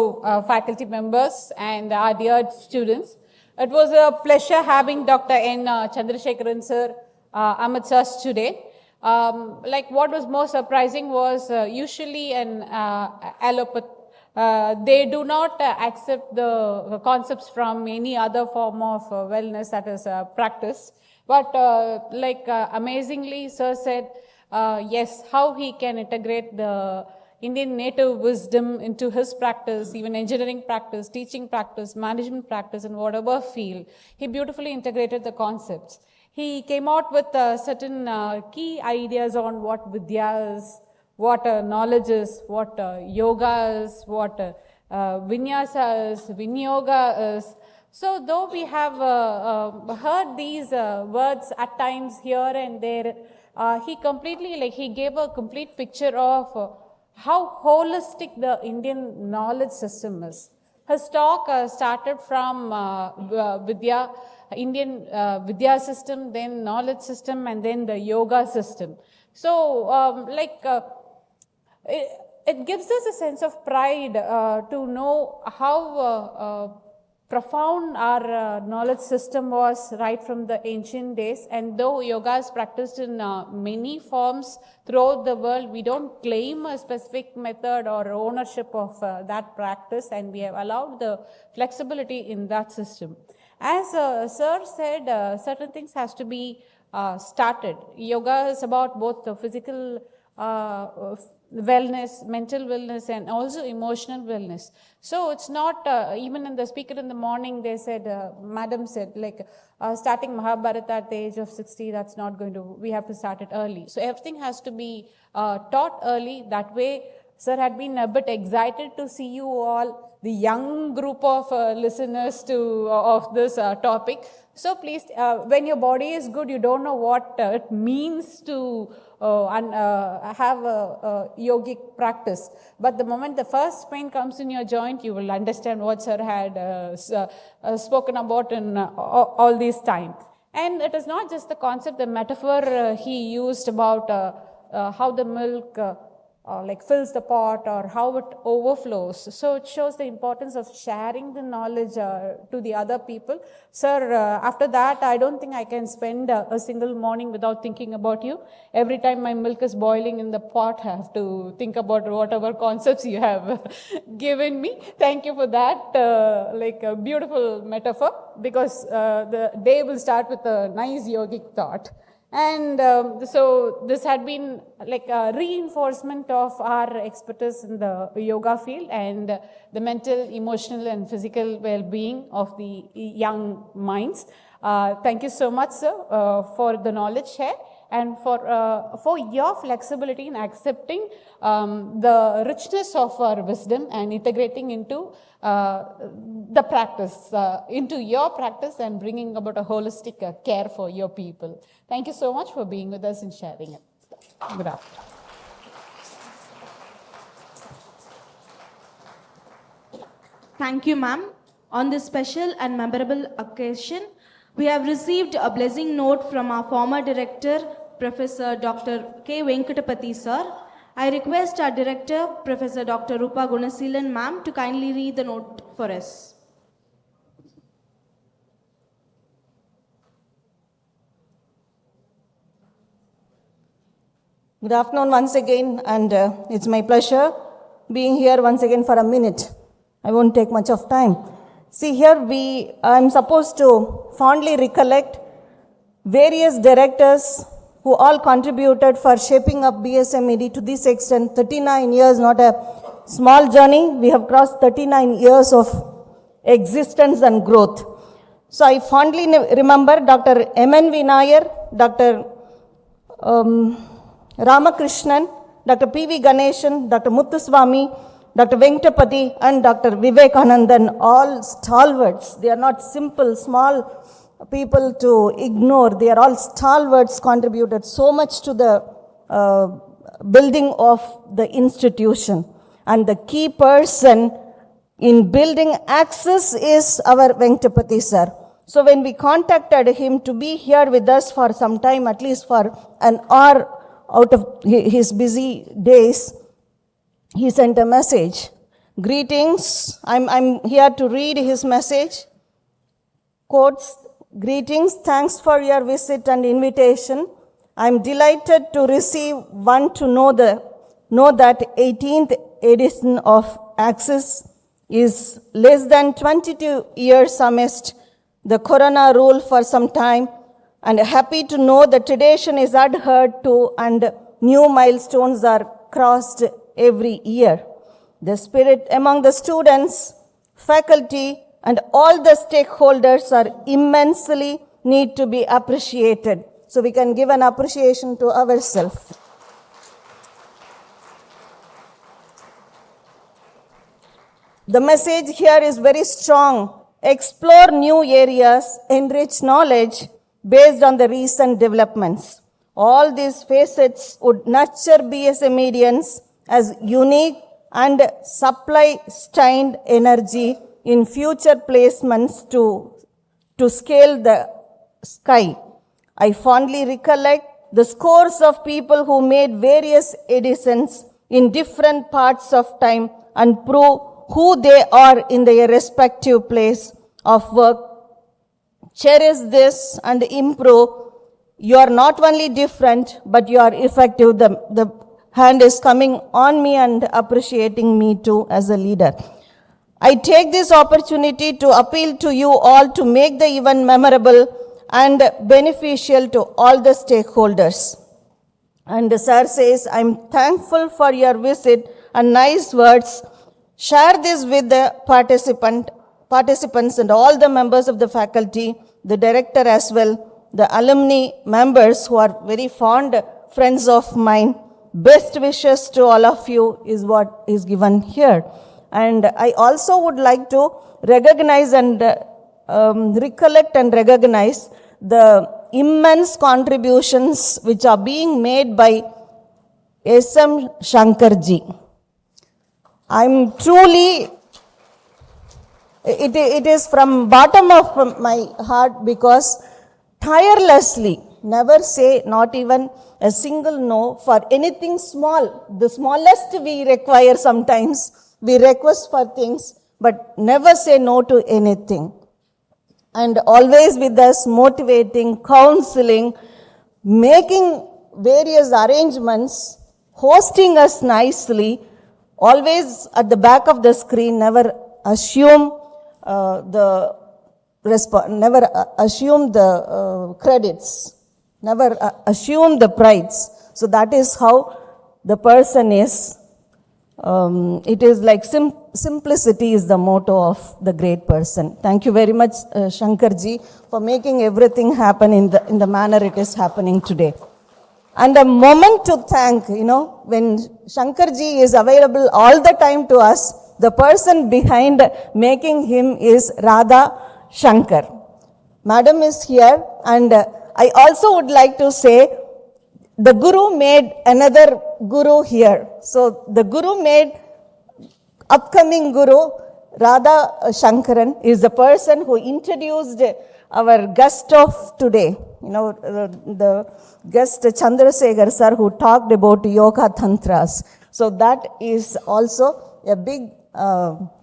faculty members, and our dear students. It was a pleasure having Dr. N. Chandrasekharan sir amidst us today. Like what was most surprising was usually an allopath, they do not accept the concepts from any other form of wellness that is practiced. But amazingly, sir said, yes, how he can integrate the Indian native wisdom into his practice, even engineering practice, teaching practice, management practice, in whatever field. He beautifully integrated the concepts. He came out with certain key ideas on what Vidya is, what knowledge is, what yoga is, what vinyasa is, vinyoga is. So though we have heard these words at times here and there, he completely, he gave a complete picture of how holistic the Indian knowledge system is. His talk started from Vidya, Indian Vidya system, then knowledge system, and then the yoga system. So it gives us a sense of pride to know how profound our knowledge system was right from the ancient days. And though yoga is practiced in many forms throughout the world, we don't claim a specific method or ownership of that practice, and we have allowed the flexibility in that system. As sir said, certain things has to be started. Yoga is about both the physical wellness, mental wellness, and also emotional wellness. So it's not, even in the speaker in the morning, they said, madam said, like starting Mahabharata at the age of 60, that's not going to, we have to start it early. So everything has to be taught early. That way, sir had been a bit excited to see you all, the young group of listeners to of this topic. So please, when your body is good, you don't know what it means to have a yogic practice. But the moment the first pain comes in your joint, you will understand what sir had spoken about in all this time. And it is not just the concept, the metaphor he used about how the milk like fills the pot or how it overflows. So it shows the importance of sharing the knowledge to the other people. Sir, after that, I don't think I can spend a single morning without thinking about you. Every time my milk is boiling in the pot, I have to think about whatever concepts you have given me. Thank you for that, like a beautiful metaphor, because the day will start with a nice yogic thought. And so this had been like a reinforcement of our expertise in the yoga field and the mental, emotional, and physical well-being of the young minds. Thank you so much, sir, for the knowledge share and for your flexibility in accepting the richness of our wisdom and integrating into the practice, into your practice, and bringing about a holistic care for your people. Thank you so much for being with us and sharing it. Good afternoon. Thank you, ma'am. On this special and memorable occasion, we have received a blessing note from our former director, Professor Dr. K. Venkatapati, sir. I request our director, Professor Dr. Rupa Gunasilan, ma'am, to kindly read the note for us. Good afternoon once again, and it's my pleasure being here once again for a minute. I won't take much of time. See, here I'm supposed to fondly recollect various directors who all contributed for shaping up BSMED to this extent. 39 years, not a small journey. We have crossed 39 years of existence and growth. So I fondly remember Dr. M.N.V. Nair, Dr. Ramakrishnan, Dr. P.V. Ganeshan, Dr. Muthuswamy, Dr. Venkatapati, and Dr. Vivekanandan, all stalwarts. They are not simple, small people to ignore. They are all stalwarts, contributed so much to the building of the institution. And the key person in building access is our Venkatapati sir. So when we contacted him to be here with us for some time, at least for an hour out of his busy days, he sent a message. Greetings. I'm here to read his message. Quotes, greetings, thanks for your visit and invitation. I'm delighted to receive one to know that 18th edition of Access is less than 22 years amidst the corona rule for some time, and happy to know the tradition is adhered to and new milestones are crossed every year. The spirit among the students, faculty, and all the stakeholders are immensely need to be appreciated. So we can give an appreciation to ourselves. The message here is very strong. Explore new areas, enrich knowledge based on the recent developments. All these facets would nurture BSMedians as unique and supply-stained energy in future placements to scale the sky. I fondly recollect the scores of people who made various editions in different parts of time and prove who they are in their respective place of work. Cherish this and improve. You are not only different, but you are effective. The hand is coming on me and appreciating me too as a leader. I take this opportunity to appeal to you all to make the event memorable and beneficial to all the stakeholders. And the sir says, I'm thankful for your visit and nice words. Share this with the participants and all the members of the faculty, the director as well, the alumni members who are very fond friends of mine. Best wishes to all of you is what is given here. And I also would like to recognize and recollect and recognize the immense contributions which are being made by S.M. Shankarji. I'm truly, it is from bottom of my heart, because tirelessly, never say not even a single no for anything small. The smallest we require sometimes, we request for things, but never say no to anything. And always with us motivating, counseling, making various arrangements, hosting us nicely, always at the back of the screen, never assume the credits, never assume the prides. So that is how the person is. It is like simplicity is the motto of the great person. Thank you very much, Shankarji, for making everything happen in the manner it is happening today. And a moment to thank, when Shankarji is available all the time to us, the person behind making him is Radha Shankar. Madam is here, and I also would like to say, the Guru made another Guru here. So the Guru made upcoming Guru, Radha Shankaran, is the person who introduced our guest of today. The guest Chandrasekhar sir, who talked about yoga tantras. So that is also a big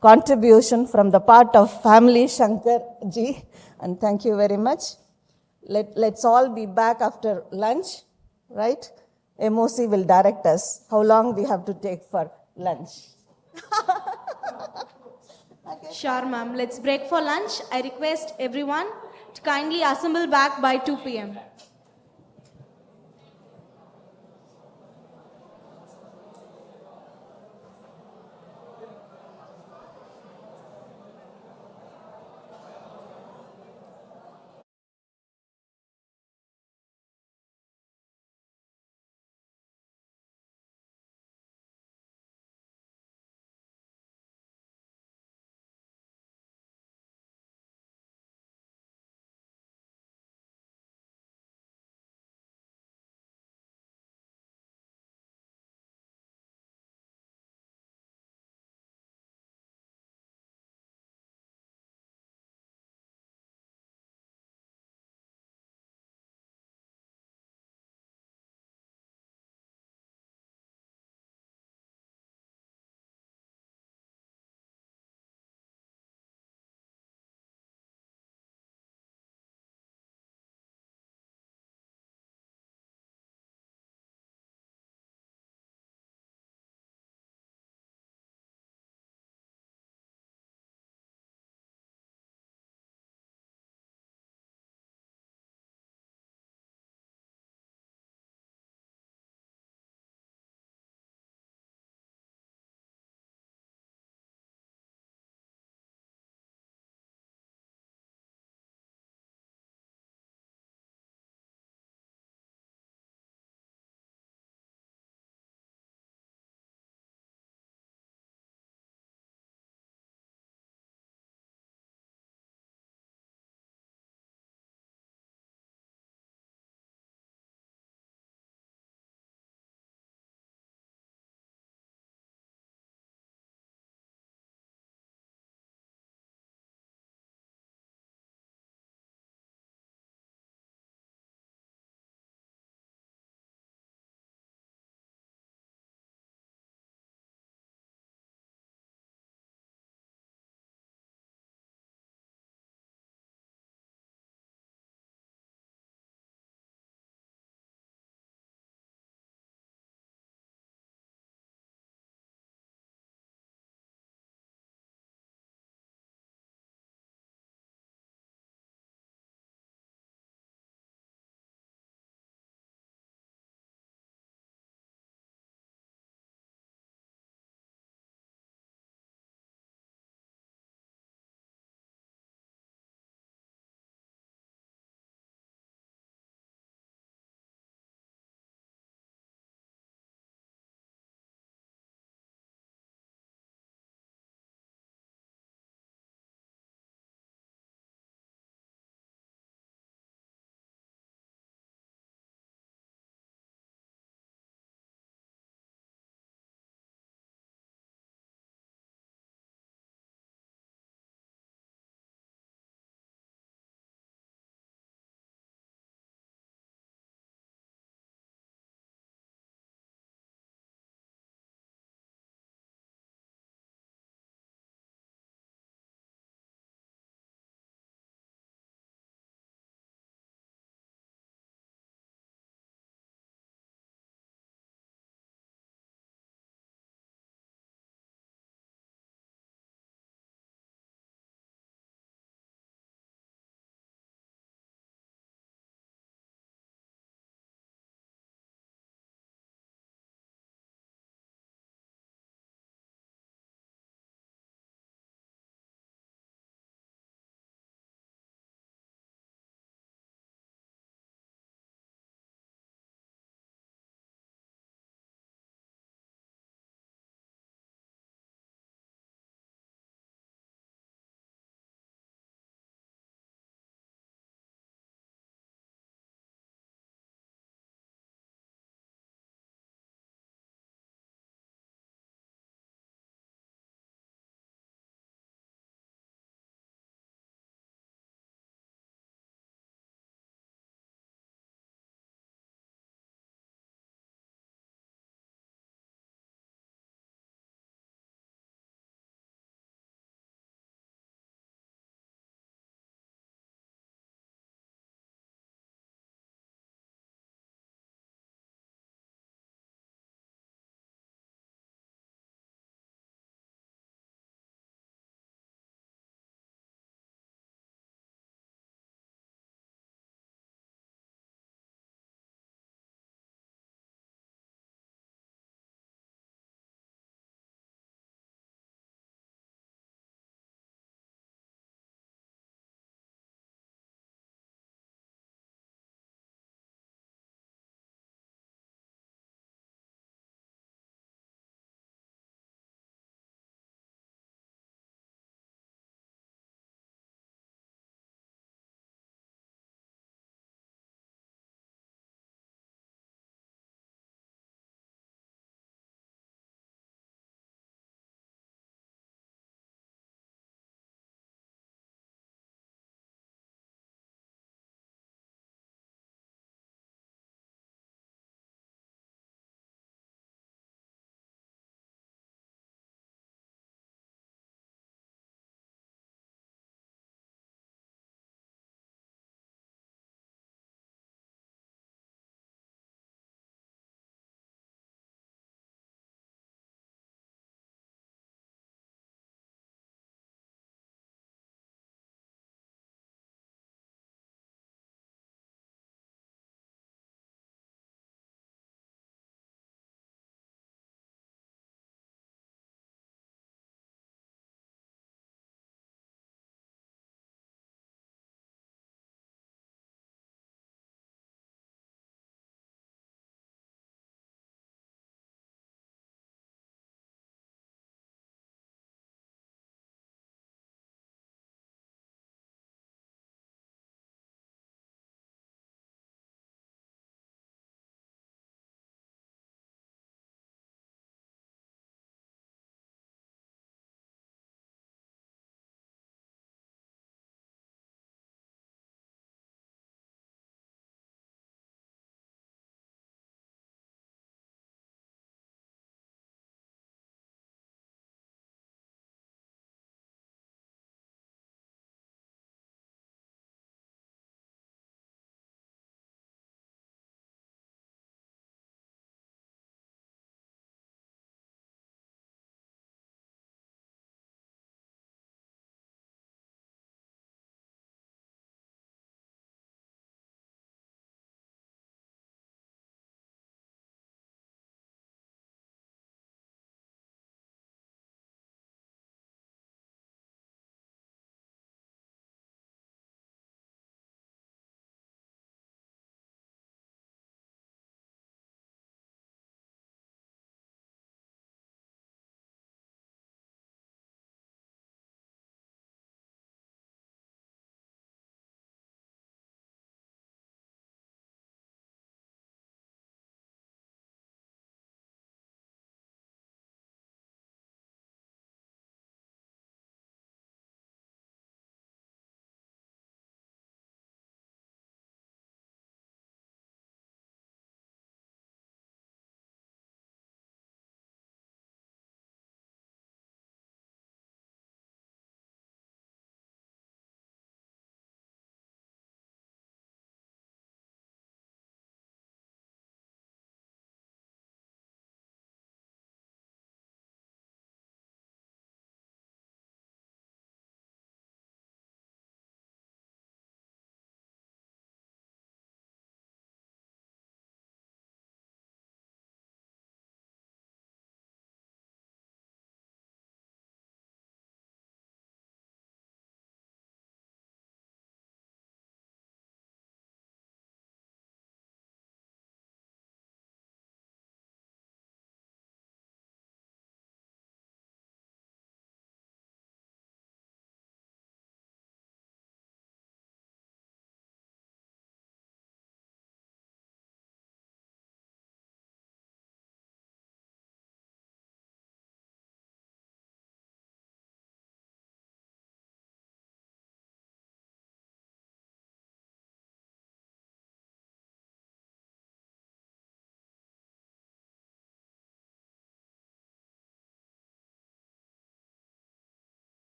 contribution from the part of family Shankar ji. And thank you very much. Let's all be back after lunch. Right? MOC will direct us how long we have to take for lunch. Sure, ma'am. Let's break for lunch. I request everyone to kindly assemble back by 2 p.m.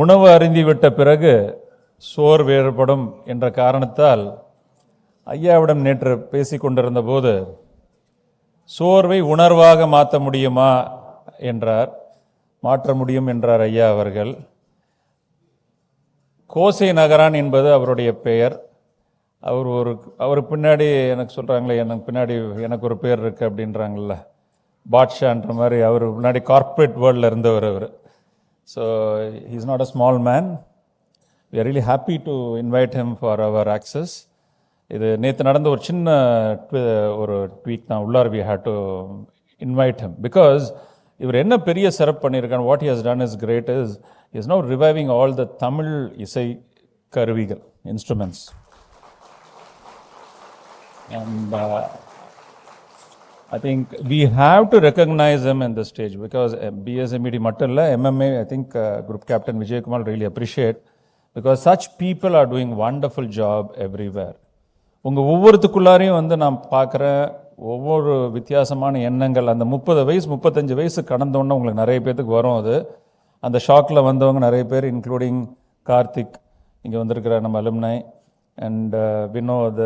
உணவு அருந்திவிட்ட பிறகு சோர் வேறுபடும் என்ற காரணத்தால் ஐயாவிடம் நேற்று பேசிக் கொண்டிருந்த போது சோர்வை உணர்வாக மாற்ற முடியுமா என்றார். மாற்ற முடியும் என்றார் ஐயா அவர்கள். கோசை நகரான் என்பது அவருடைய பெயர். அவர் பின்னாடி எனக்கு சொல்கிறாங்களே, எனக்கு பின்னாடி எனக்கு ஒரு பேர் இருக்குது அப்படின்றாங்கல்ல, பாட்ஷான்ற மாதிரி. அவர் முன்னாடி கார்ப்பரேட் வேர்ல்டில் இருந்தவர் அவர். So he is not a small man. We are really happy to invite him for our access. இது நேற்று நடந்த ஒரு சின்ன ஒரு ட்வீட் தான். உள்ளார் we had to invite him because இவர் என்ன பெரிய சிறப்பு பண்ணியிருக்காங்க. What he has done is great is now reviving all the Tamil இசை கருவிகள், instruments. And I think we have to recognize him in this stage because BSMED Mattalla, MMA, I think Group Captain Vijay Kumar really appreciate because such people are doing wonderful job everywhere. உங்கள் ஒவ்வொருத்துக்குள்ளாரையும் வந்து நான் பார்க்குற ஒவ்வொரு வித்தியாசமான எண்ணங்கள் அந்த 30 வயசு 35 வயசு கடந்தோன்னே உங்களுக்கு நிறைய பேர்த்துக்கு வரும். அது அந்த ஷாக்கில் வந்தவங்க நிறைய பேர், இன்க்ளூடிங் கார்த்திக், இங்கே வந்திருக்கிற நம்ம அலுமினை, and Vinod,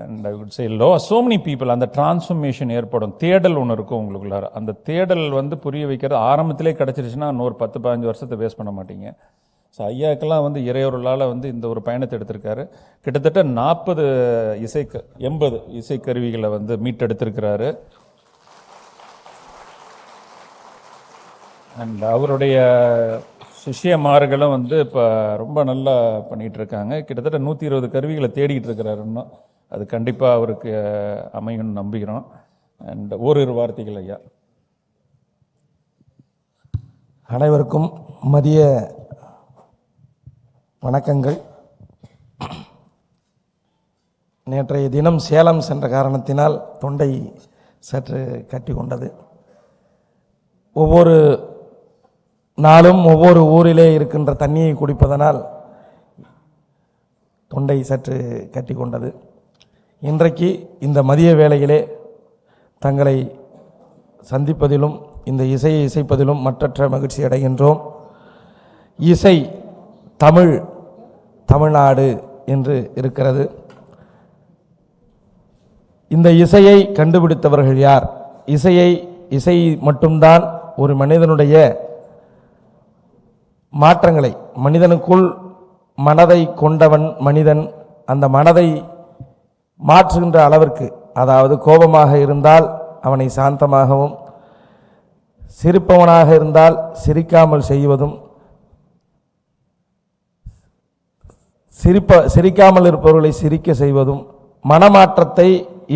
and I would say so many people. அந்த டிரான்ஸ்ஃபர்மேஷன் ஏற்படும். தேடல் ஒன்று இருக்கும் உங்களுக்குள்ளார. அந்த தேடல் வந்து புரிய வைக்கிறது ஆரம்பத்திலே கிடச்சிருச்சுன்னா இன்னொரு 10-15 வருஷத்தை வேஸ்ட் பண்ண மாட்டீங்க. ஸோ ஐயாக்கெல்லாம் வந்து இறையொருளால் வந்து இந்த ஒரு பயணத்தை எடுத்திருக்காரு. கிட்டத்தட்ட 80 இசைக்கருவிகளை வந்து மீட்டெடுத்திருக்கிறாரு. அண்ட் அவருடைய சிஷியமார்களும் வந்து இப்போ ரொம்ப நல்லா பண்ணிகிட்ருக்காங்க. கிட்டத்தட்ட 120 கருவிகளை தேடிக்கிட்டு இருக்கிறாரு. இன்னும் அது கண்டிப்பாக அவருக்கு அமையும்னு நம்புகிறோம். அண்ட் ஓரிரு வார்த்தைகள் ஐயா. அனைவருக்கும் மதிய வணக்கங்கள். நேற்றைய தினம் சேலம் சென்ற காரணத்தினால் தொண்டை சற்று கட்டி கொண்டது. ஒவ்வொரு நாளும் ஒவ்வொரு ஊரிலே இருக்கின்ற தண்ணியை குடிப்பதனால் தொண்டை சற்று கட்டி கொண்டது. இன்றைக்கு இந்த மதிய வேளையிலே தங்களை சந்திப்பதிலும் இந்த இசையை இசைப்பதிலும் மற்றற்ற மகிழ்ச்சி அடைகின்றோம். இசை தமிழ்நாடு என்று இருக்கிறது. இந்த இசையை கண்டுபிடித்தவர்கள் யார்? இசை மட்டும்தான் ஒரு மனிதனுடைய மாற்றங்களை, மனிதனுக்குள் மனதை கொண்டவன் மனிதன் அந்த மனதை மாற்றுகின்ற அளவிற்கு, அதாவது கோபமாக இருந்தால் அவனை சாந்தமாகவும், சிரிப்பவனாக இருந்தால் சிரிக்காமல் செய்வதும், சிரிக்காமல் இருப்பவர்களை சிரிக்க செய்வதும் மனமாற்றத்தை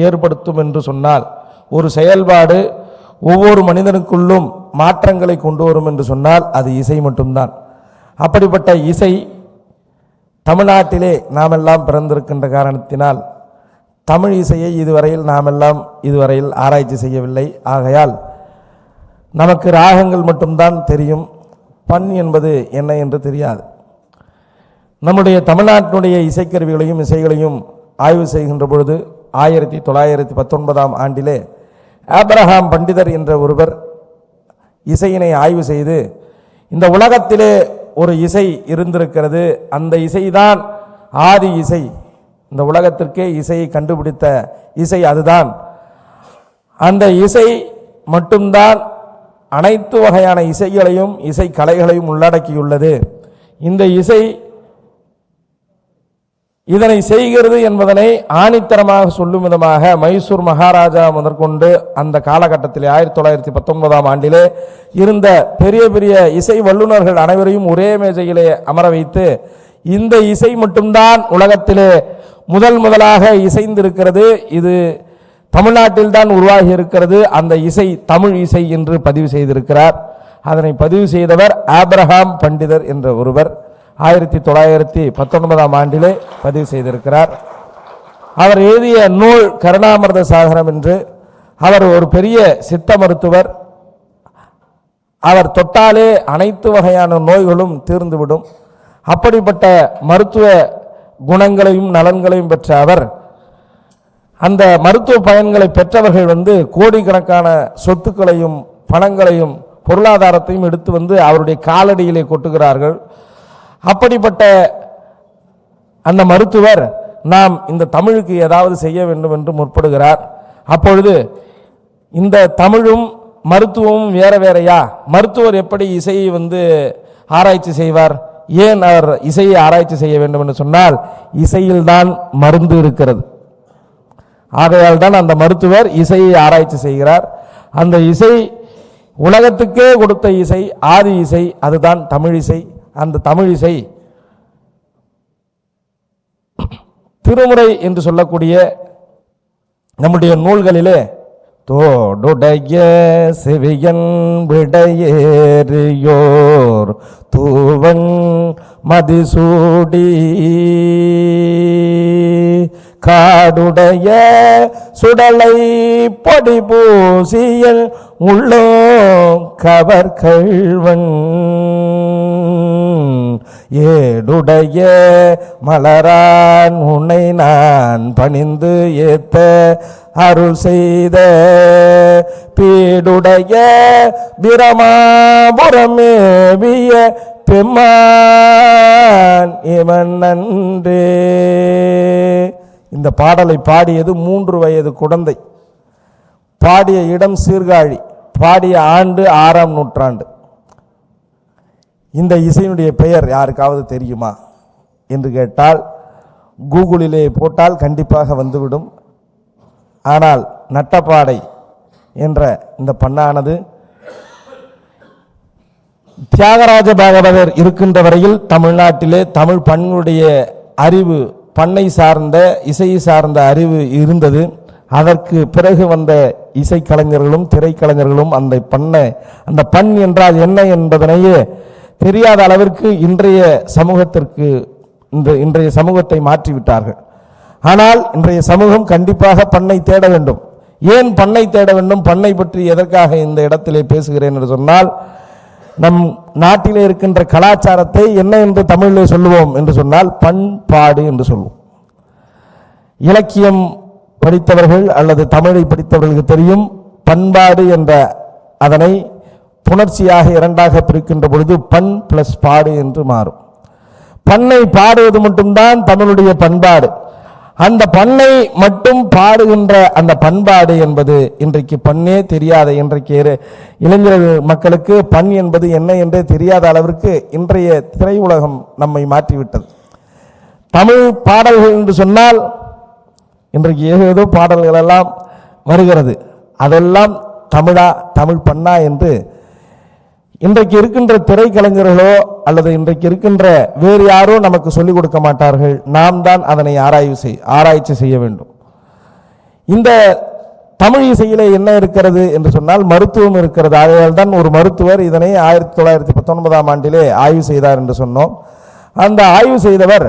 ஏற்படுத்தும் என்று சொன்னால், ஒரு செயல்பாடு ஒவ்வொரு மனிதனுக்குள்ளும் மாற்றங்களை கொண்டு வரும் என்று சொன்னால் அது இசை மட்டும்தான். அப்படிப்பட்ட இசை தமிழ்நாட்டிலே நாமெல்லாம் பிறந்திருக்கின்ற காரணத்தினால் தமிழ் இசையை இதுவரையில் ஆராய்ச்சி செய்யவில்லை. ஆகையால் நமக்கு ராகங்கள் மட்டும்தான் தெரியும், பண் என்பது என்ன என்று தெரியாது. நம்முடைய தமிழ்நாட்டினுடைய இசைக்கருவிகளையும் இசைகளையும் ஆய்வு செய்கின்ற பொழுது 1919ஆம் ஆண்டிலே ஆபிரகாம் பண்டிதர் என்ற ஒருவர் இசையினை ஆய்வு செய்து, இந்த உலகத்திலே ஒரு இசை இருந்திருக்கிறது, அந்த இசைதான் ஆதி இசை, இந்த உலகத்திற்கே இசையை கண்டுபிடித்த இசை அதுதான், அந்த இசை மட்டும்தான் அனைத்து வகையான இசைகளையும் இசை கலைகளையும் உள்ளடக்கியுள்ளது. இந்த இசை இதனை செய்கிறது என்பதனை ஆணித்தரமாக சொல்லும் விதமாக மைசூர் மகாராஜா முதற்கொண்டு அந்த காலகட்டத்திலே 1919ஆம் ஆண்டிலே இருந்த பெரிய பெரிய இசை வல்லுநர்கள் அனைவரையும் ஒரே மேஜையிலே அமர வைத்து, இந்த இசை மட்டும்தான் உலகத்திலே முதலாக இசைந்திருக்கிறது, இது தமிழ்நாட்டில் தான் உருவாகி இருக்கிறது, அந்த இசை தமிழ் இசை என்று பதிவு செய்திருக்கிறார். அதனை பதிவு செய்தவர் ஆபிரகாம் பண்டிதர் என்ற ஒருவர் 1919ஆம் ஆண்டிலே பதிவு செய்திருக்கிறார். அவர் எழுதிய நூல் கருணாமிர்த சாகரம் என்று. அவர் ஒரு பெரிய சித்த மருத்துவர். அவர் தொட்டாலே அனைத்து வகையான நோய்களும் தீர்ந்துவிடும். அப்படிப்பட்ட மருத்துவ குணங்களையும் நலன்களையும் பெற்ற அவர், அந்த மருத்துவ பயன்களை பெற்றவர்கள் கோடிக்கணக்கான சொத்துக்களையும் பணங்களையும் பொருளாதாரத்தையும் எடுத்து அவருடைய காலடியிலே கொட்டுகிறார்கள். அப்படிப்பட்ட அந்த மருத்துவர் நாம் இந்த தமிழுக்கு ஏதாவது செய்ய வேண்டும் என்று முற்படுகிறார். அப்பொழுது இந்த தமிழும் மருத்துவமும் வேற வேறையா? மருத்துவர் எப்படி இசையை ஆராய்ச்சி செய்வார்? ஏன் அவர் இசையை ஆராய்ச்சி செய்ய வேண்டும் என்று சொன்னால், இசையில்தான் மருந்து இருக்கிறது. ஆகையால் தான் அந்த மருத்துவர் இசையை ஆராய்ச்சி செய்கிறார். அந்த இசை உலகத்துக்கே கொடுத்த இசை, ஆதி இசை, அதுதான் தமிழ் இசை. அந்த தமிழ் இசை திருமுறை என்று சொல்லக்கூடிய நம்முடைய நூல்களிலே தோடுடைய செவியன் விடையேறியோர் தூவன் மதிசூடி காடுடைய சுடலை பொடி பூசியல் உள்ளோ கவர்கள்வன் ஏடுடைய மலரான் உன்னை நான் பணிந்து ஏத்த அருள் செய்த பீடுடைய பிரமாபுரமேவிய பெம்மான் இவன் நன்றே. இந்த பாடலை பாடியது 3 வயது குழந்தை. பாடிய இடம் சீர்காழி. பாடிய ஆண்டு 6ஆம் நூற்றாண்டு. இந்த இசையினுடைய பெயர் யாருக்காவது தெரியுமா என்று கேட்டால் கூகுளிலே போட்டால் கண்டிப்பாக வந்துவிடும். ஆனால் நட்டப்பாடை என்ற இந்த பண்ணானது தியாகராஜ பாகவதர் இருக்கின்ற வரையில் தமிழ்நாட்டிலே தமிழ் பண்ணுடைய அறிவு, பண்ணை சார்ந்த இசை சார்ந்த அறிவு இருந்தது. அதற்கு பிறகு வந்த இசைக்கலைஞர்களும் திரைக்கலைஞர்களும் அந்த பண் என்றால் என்ன என்பதனையே தெரியாத அளவிற்கு இன்றைய சமூகத்தை மாற்றிவிட்டார்கள். ஆனால் இன்றைய சமூகம் கண்டிப்பாக பண்ணை தேட வேண்டும். ஏன் பண்ணை தேட வேண்டும்? பண்ணை பற்றி எதற்காக இந்த இடத்திலே பேசுகிறேன் என்று சொன்னால், நம் நாட்டிலே இருக்கின்ற கலாச்சாரத்தை என்ன என்று தமிழிலே சொல்லுவோம் என்று சொன்னால் பண்பாடு என்று சொல்லுவோம். இலக்கியம் படித்தவர்கள் அல்லது தமிழை படித்தவர்களுக்கு தெரியும், பண்பாடு என்ற அதனை புணர்ச்சியாக 2ஆக பிரிக்கின்ற பொழுது பண் பிளஸ் பாடு என்று மாறும். பண்ணை பாடுவது மட்டும்தான் தமிழுடைய பண்பாடு. அந்த பண்ணை மட்டும் பாடுகின்ற அந்த பண்பாடு என்பது இன்றைக்கு பண்ணே தெரியாத, இன்றைக்கு இளைஞர்கள் மக்களுக்கு பண் என்பது என்ன என்றே தெரியாத அளவிற்கு இன்றைய திரையுலகம் நம்மை மாற்றிவிட்டது. தமிழ் பாடல்கள் என்று சொன்னால் இன்றைக்கு ஏதோ பாடல்கள் எல்லாம் வருகிறது. அதெல்லாம் தமிழா, தமிழ் பண்ணா என்று இன்றைக்கு இருக்கின்ற திரைக்கலைஞர்களோ அல்லது இன்றைக்கு இருக்கின்ற வேறு யாரோ நமக்கு சொல்லிக் கொடுக்க மாட்டார்கள். நாம் தான் அதனை ஆராய்ச்சி செய்ய வேண்டும். இந்த தமிழ் இசையிலே என்ன இருக்கிறது என்று சொன்னால் மருத்துவம் இருக்கிறது. ஆகையால் தான் ஒரு மருத்துவர் இதனை 1919ஆம் ஆண்டிலே ஆய்வு செய்தார் என்று சொன்னோம். அந்த ஆய்வு செய்தவர்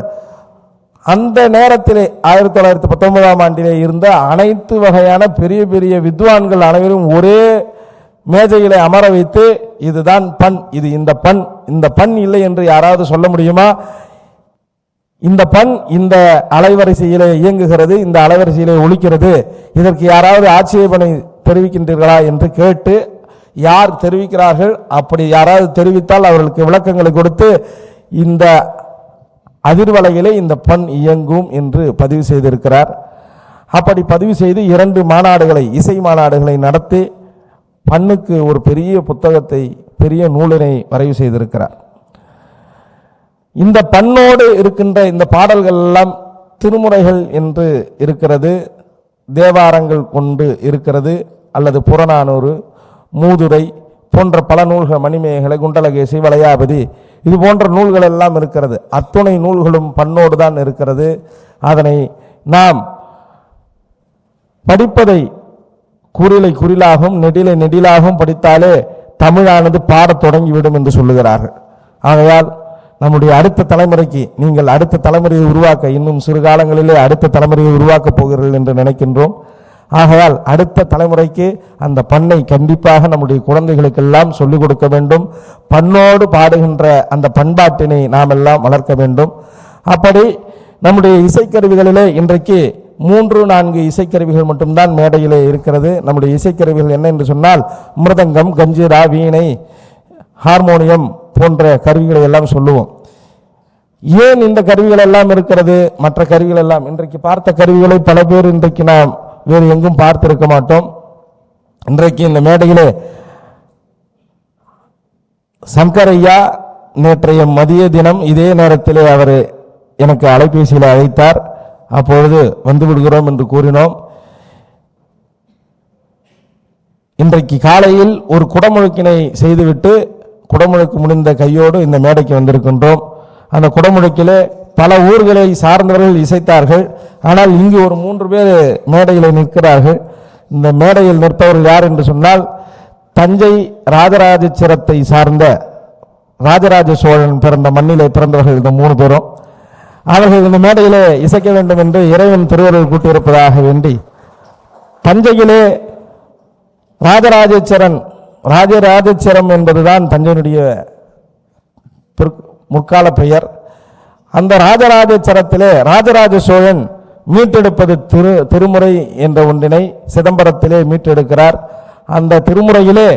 அந்த நேரத்திலே 1919ஆம் ஆண்டிலே இருந்த அனைத்து வகையான பெரிய பெரிய வித்வான்கள் அனைவரும் ஒரே மேஜையிலே அமர வைத்து, இதுதான் பண், இது இந்த பண் இல்லை என்று யாராவது சொல்ல முடியுமா? இந்த பண் இந்த அலைவரிசையிலே இயங்குகிறது, இந்த அலைவரிசையிலே ஒலிக்கிறது, இதற்கு யாராவது ஆட்சேபனை தெரிவிக்கின்றீர்களா என்று கேட்டு, யார் தெரிவிக்கிறார்கள், அப்படி யாராவது தெரிவித்தால் அவர்களுக்கு விளக்கங்களை கொடுத்து இந்த அதிர்வலையிலே இந்த பண் இயங்கும் என்று பதிவு செய்திருக்கிறார். அப்படி பதிவு செய்து 2 மாநாடுகளை, இசை மாநாடுகளை நடத்தி பண்ணுக்கு ஒரு பெரிய புத்தகத்தை, பெரிய நூலினை வரைவு செய்திருக்கிறார். இந்த பண்ணோடு இருக்கின்ற இந்த பாடல்கள் எல்லாம் திருமுறைகள் என்று இருக்கிறது, தேவாரங்கள் கொண்டு இருக்கிறது, அல்லது புறநானூறு, மூதுரை போன்ற பல நூல்கள், மணிமேகலை, குண்டலகேசி, வளையாபதி, இது போன்ற நூல்கள் எல்லாம் இருக்கிறது. அத்துணை நூல்களும் பண்ணோடு தான் இருக்கிறது. அதனை நாம் படிப்பதை குறிலை குறிலாகவும் நெடிலை நெடிலாகவும் படித்தாலே தமிழானது பாடத் தொடங்கிவிடும் என்று சொல்லுகிறார்கள். ஆகையால் நம்முடைய அடுத்த தலைமுறைக்கு, நீங்கள் அடுத்த தலைமுறையை உருவாக்க, இன்னும் சிறு காலங்களிலே அடுத்த தலைமுறையை உருவாக்கப் போகிறீர்கள் என்று நினைக்கின்றோம். ஆகையால் அடுத்த தலைமுறைக்கு அந்த பண்ணை கண்டிப்பாக நம்முடைய குழந்தைகளுக்கெல்லாம் சொல்லிக் கொடுக்க வேண்டும். பண்ணோடு பாடுகின்ற அந்த பண்பாட்டினை நாம் எல்லாம் வளர்க்க வேண்டும். அப்படி நம்முடைய இசைக்கருவிகளிலே இன்றைக்கு 3-4 இசைக்கருவிகள் மட்டும்தான் மேடையிலே இருக்கிறது. நம்முடைய இசைக்கருவிகள் என்ன என்று சொன்னால் மிருதங்கம், கஞ்சிரா, வீணை, ஹார்மோனியம் போன்ற கருவிகளை எல்லாம் சொல்லுவோம். ஏன் இந்த கருவிகள் எல்லாம் இருக்கிறது? மற்ற கருவிகள் எல்லாம் இன்றைக்கு பார்த்த கருவிகளை பல பேர் இன்றைக்கு நாம் வேறு எங்கும் பார்த்திருக்க மாட்டோம். இன்றைக்கு இந்த மேடையிலே சங்கரையா நேற்றைய மதிய தினம் இதே நேரத்திலே அவர் எனக்கு அலைபேசியில் அழைத்தார். அப்பொழுது வந்து விடுகிறோம் என்று கூறினோம். இன்றைக்கு காலையில் ஒரு குடமுழுக்கினை செய்துவிட்டு குடமுழுக்கு முடிந்த கையோடு இந்த மேடைக்கு வந்திருக்கின்றோம். அந்த குடமுழுக்கிலே பல ஊர்களை சார்ந்தவர்கள் இசைத்தார்கள். ஆனால் இங்கு ஒரு 3 பேர் மேடையில் நிற்கிறார்கள். இந்த மேடையில் நிற்பவர்கள் யார் என்று சொன்னால், தஞ்சை ராஜராஜேஸ்வரத்தை சார்ந்த ராஜராஜ சோழன் பிறந்த மண்ணிலே பிறந்தவர்கள் இந்த 3 பேரும். அவர்கள் இந்த மேடையிலே இசைக்க வேண்டும் என்று இறைவன் திருவருள் கூட்டியிருப்பதாக வேண்டி, தஞ்சையிலே ராஜராஜேஸ்வரம் என்பதுதான் தஞ்சையினுடைய முற்கால பெயர். அந்த ராஜராஜேஸ்வரத்திலே ராஜராஜ சோழன் மீட்டெடுப்பது திருமுறை என்ற ஒன்றினை சிதம்பரத்திலே மீட்டெடுக்கிறார். அந்த திருமுறையிலே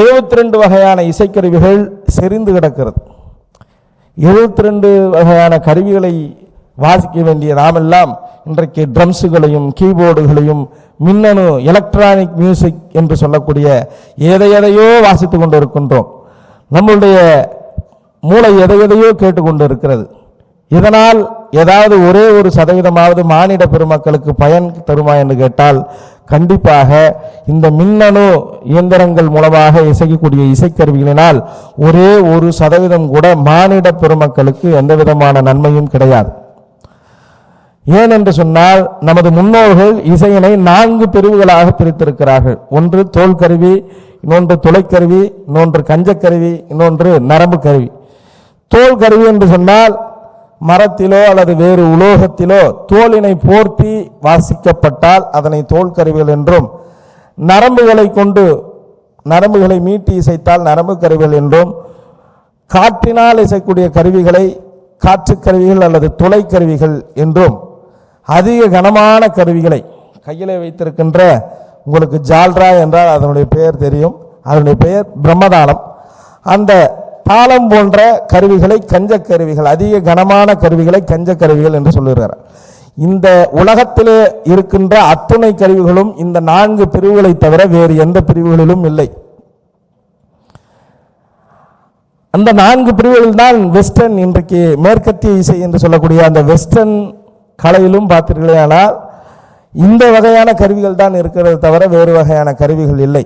72 வகையான இசைக்கருவிகள் செறிந்து கிடக்கிறது. 72 வகையான கருவிகளை வாசிக்க வேண்டிய நாமெல்லாம் இன்றைக்கு ட்ரம்ஸுகளையும் கீபோர்டுகளையும் மின்னணு எலக்ட்ரானிக் மியூசிக் என்று சொல்லக்கூடிய எதையோ வாசித்து கொண்டு இருக்கின்றோம். நம்மளுடைய மூளை எதையோ கேட்டுக்கொண்டு இருக்கிறது. இதனால் ஏதாவது ஒரே ஒரு சதவீதமாவது மானிட பெருமக்களுக்கு பயன் தருமா என்று கேட்டால் கண்டிப்பாக இந்த மின்னணு இயந்திரங்கள் மூலமாக இசைக்கக்கூடிய இசைக்கருவிகளினால் ஒரே 1% கூட மானிட பெருமக்களுக்கு எந்த விதமான நன்மையும் கிடையாது. ஏனென்று சொன்னால், நமது முன்னோர்கள் இசையினை 4 பிரிவுகளாக பிரித்திருக்கிறார்கள். ஒன்று தோல் கருவி, இன்னொன்று துளைக்கருவி, இன்னொன்று கஞ்சக்கருவி, இன்னொன்று நரம்பு கருவி. தோல் கருவி என்று சொன்னால் மரத்திலோ அல்லது வேறு உலோகத்திலோ தோலினை போர்த்தி வாசிக்கப்பட்டால் அதனை தோல் கருவிகள் என்றும், நரம்புகளை மீட்டி இசைத்தால் நரம்பு கருவிகள் என்றும், காற்றினால் இசைக்கூடிய கருவிகளை காற்று கருவிகள் அல்லது துளை கருவிகள் என்றும், அதிக கனமான கருவிகளை கையிலே வைத்திருக்கின்ற, உங்களுக்கு ஜால்ரா என்றால் அதனுடைய பெயர் தெரியும், அதனுடைய பெயர் பிரம்மதாளம். அந்த தாளம் போன்ற கருவிகளை கஞ்ச கருவிகள், அதிக கனமான கருவிகளை கஞ்ச கருவிகள் என்று சொல்லுகிறார். இந்த உலகத்திலே இருக்கின்ற அத்துணை கருவிகளும் இந்த 4 பிரிவுகளை தவிர வேறு எந்த பிரிவுகளிலும் இல்லை. அந்த 4 பிரிவுகள் தான் வெஸ்டர்ன், இன்றைக்கு மேற்கத்திய இசை என்று சொல்லக்கூடிய அந்த வெஸ்டர்ன் கலையிலும் பார்த்தீர்களே. ஆனால் இந்த வகையான கருவிகள் தான் இருக்கிறது தவிர வேறு வகையான கருவிகள் இல்லை.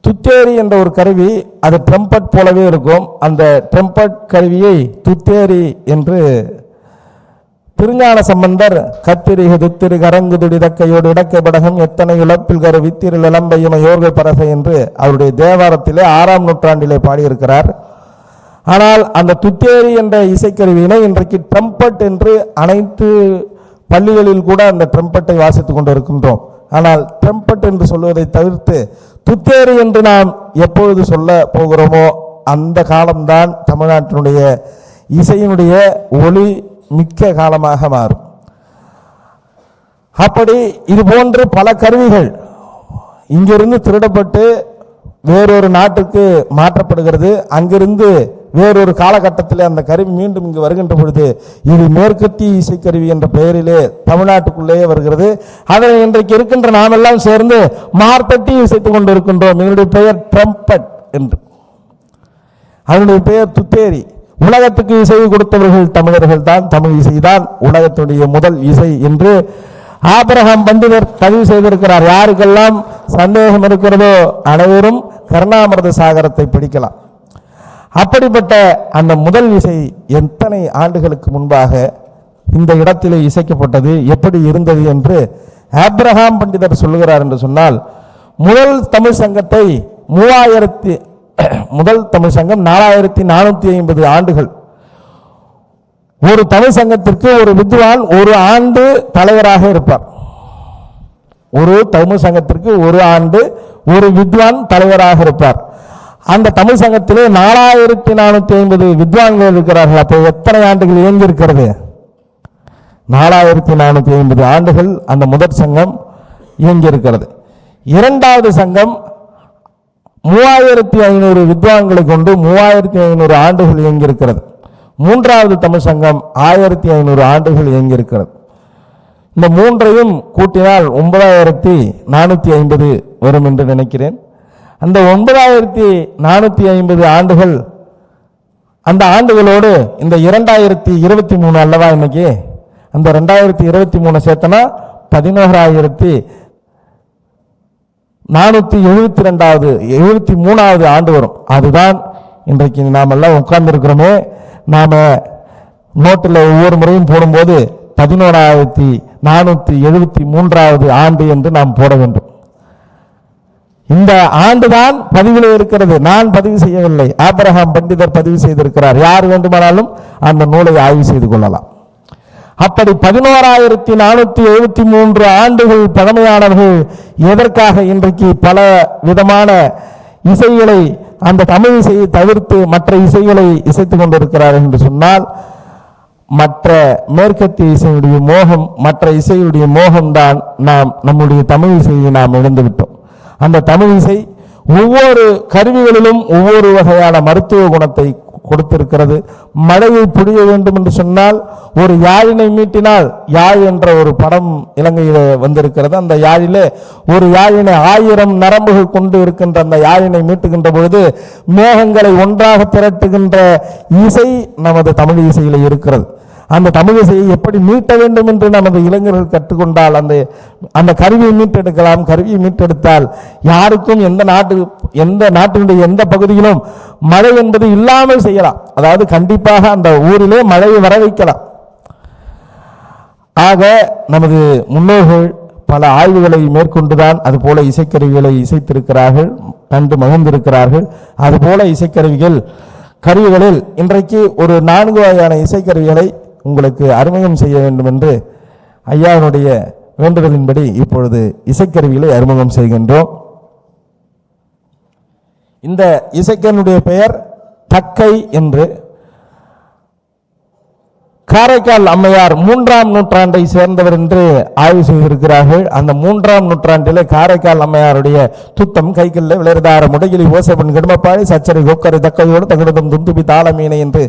துத்தேரி என்ற ஒரு கருவி, அது ட்ரம்பட் போலவே இருக்கும். அந்த ட்ரம்பட் கருவியை துத்தேரி என்று திருஞான சம்பந்தர் கத்திரிகு துத்திரி கரங்கு துடி தக்கையோடு இடக்கை படகம் எத்தனை இழப்பில் கருவி திரு இளம்பையும யோக பரசை என்று அவருடைய தேவாரத்திலே 6ஆம் நூற்றாண்டிலே பாடியிருக்கிறார். ஆனால் அந்த துத்தேரி என்ற இசைக்கருவியினை இன்றைக்கு ட்ரம்பட் என்று அனைத்து பள்ளிகளில் கூட அந்த ட்ரம்பட்டை வாசித்துக் கொண்டு இருக்கின்றோம். ஆனால் ட்ரம்பட் என்று சொல்வதை தவிர்த்து துத்தேரி என்று நாம் எப்பொழுது சொல்ல போகிறோமோ அந்த காலம்தான் தமிழ்நாட்டினுடைய இசையினுடைய ஒளி மிக்க காலமாக மாறும். அப்படி இது போன்று பல கருவிகள் இங்கிருந்து திருடப்பட்டு வேறொரு நாட்டுக்கு மாற்றப்படுகிறது. அங்கிருந்து வேறொரு காலகட்டத்தில் அந்த கருவி மீண்டும் இங்கு வருகின்ற பொழுது இது மேற்கத்திய இசைக்கருவி என்ற பெயரிலே தமிழ்நாட்டுக்குள்ளேயே வருகிறது. அதனை இன்றைக்கு இருக்கின்ற நாமெல்லாம் சேர்ந்து மார்த்தட்டி இசைத்துக் கொண்டு இருக்கின்றோம். என்னுடைய பெயர் ட்ரம்பட் என்று, அதனுடைய பெயர் துத்தேரி. உலகத்துக்கு இசை கொடுத்தவர்கள் தமிழர்கள் தான். தமிழ் இசைதான் உலகத்துடைய முதல் இசை என்று ஆபிரகாம் பண்டிதர் பதிவு செய்திருக்கிறார். யாருக்கெல்லாம் சந்தேகம் இருக்கிறதோ அனைவரும் கருணாமிர்த சாகரத்தை படிக்கலாம். அப்படிப்பட்ட அந்த முதல் இசை எத்தனை ஆண்டுகளுக்கு முன்பாக இந்த இடத்திலே இசைக்கப்பட்டது, எப்படி இருந்தது என்று ஆபிரகாம் பண்டிதர் சொல்லுகிறார் என்று சொன்னால், முதல் தமிழ் சங்கத்தை 4450 ஆண்டுகள். ஒரு தமிழ் சங்கத்திற்கு ஒரு வித்வான் ஒரு ஆண்டு தலைவராக இருப்பார். ஒரு தமிழ் சங்கத்திற்கு ஒரு ஆண்டு ஒரு வித்வான் தலைவராக இருப்பார். அந்த தமிழ் சங்கத்திலே 4450 வித்வான்கள் இருக்கிறார்கள். அப்போ எத்தனை ஆண்டுகள் இயங்கியிருக்கிறது? 4450 ஆண்டுகள் அந்த முதற் சங்கம் இயங்கியிருக்கிறது. இரண்டாவது சங்கம் 3500 வித்வான்களை கொண்டு 3500 ஆண்டுகள் இயங்கியிருக்கிறது. மூன்றாவது தமிழ் சங்கம் 1500 ஆண்டுகள் இயங்கியிருக்கிறது. இந்த மூன்றையும் கூட்டினால் 9450 வரும் என்று நினைக்கிறேன். அந்த 9450 ஆண்டுகள், அந்த ஆண்டுகளோடு இந்த 2023 அல்லவா இன்னைக்கு, அந்த 2023 சேர்த்தனா 11,472வது ஆண்டு வரும். அதுதான் இன்றைக்கு நாம் எல்லாம் உட்கார்ந்து இருக்கிறோமே. நாம நோட்டில் ஒவ்வொரு முறையும் போடும்போது 11,473வது ஆண்டு என்று நாம் போட வேண்டும். இந்த ஆண்டுதான் பதிவில் இருக்கிறது. நான் பதிவு செய்யவில்லை, ஆபிரகாம் பண்டிதர் பதிவு செய்திருக்கிறார். யார் வேண்டுமானாலும் அந்த நூலை ஆய்வு செய்து கொள்ளலாம். அப்படி 11,473 ஆண்டுகள் பழமையானவர்கள் எதற்காக இன்றைக்கு பல விதமான இசைகளை, அந்த தமிழ் இசையை தவிர்த்து மற்ற இசைகளை இசைத்துக் கொண்டிருக்கிறார் என்று சொன்னால், மற்ற மேற்கத்திய இசையுடைய மோகம், மற்ற இசையுடைய மோகம்தான் நாம் நம்முடைய தமிழ் இசையை நாம் இழந்துவிட்டோம். அந்த தமிழ் இசை ஒவ்வொரு கருவிகளிலும் ஒவ்வொரு வகையான மருத்துவ குணத்தை கொடுத்திருக்கிறது. மழையை புரிய வேண்டும் என்று சொன்னால் ஒரு யாழினை மீட்டினால், யாழ் என்ற ஒரு படம் இலங்கையில் வந்திருக்கிறது. அந்த யாழிலே ஒரு யாழினை 1000 நரம்புகள் கொண்டு இருக்கின்ற அந்த யாழினை மீட்டுகின்ற பொழுது மேகங்களை ஒன்றாக திரட்டுகின்ற இசை நமது தமிழ் இசையில் இருக்கிறது. அந்த தமிழ் இசையை எப்படி மீட்ட வேண்டும் என்று நமது இளைஞர்கள் கற்றுக்கொண்டால் அந்த கருவியை மீட்டெடுக்கலாம். கருவியை மீட்டெடுத்தால் யாருக்கும் எந்த நாட்டினுடைய எந்த பகுதியிலும் மழை என்பது இல்லாமல் செய்யலாம். அதாவது கண்டிப்பாக அந்த ஊரிலே மழையை வர வைக்கலாம். ஆக நமது முன்னோர்கள் பல ஆய்வுகளை மேற்கொண்டுதான் அதுபோல இசைக்கருவிகளை இசைத்திருக்கிறார்கள், கண்டு மகிழ்ந்திருக்கிறார்கள். அதுபோல கருவிகளில் இன்றைக்கு ஒரு 4 வகையான இசைக்கருவிகளை உங்களுக்கு அறிமுகம் செய்ய வேண்டும் என்று ஐயாவினுடைய வேண்டுதலின்படி இப்பொழுது இசைக்கருவிகளை அறிமுகம் செய்கின்றோம். இந்த இசைக்கருவியுடைய பெயர் தக்கை என்று. காரைக்கால் அம்மையார் 3ஆம் நூற்றாண்டை சேர்ந்தவர் என்று ஆய்வு செய்திருக்கிறார்கள். அந்த 3ஆம் நூற்றாண்டிலே காரைக்கால் அம்மையாருடைய துத்தம் கைகளில் விளையாட முடையிலி ஓசைப்பன் கிடமப்பாடி சச்சரை கொக்கரை தக்கையோடு தகுந்ததும் துந்துபி தாளமீனை என்று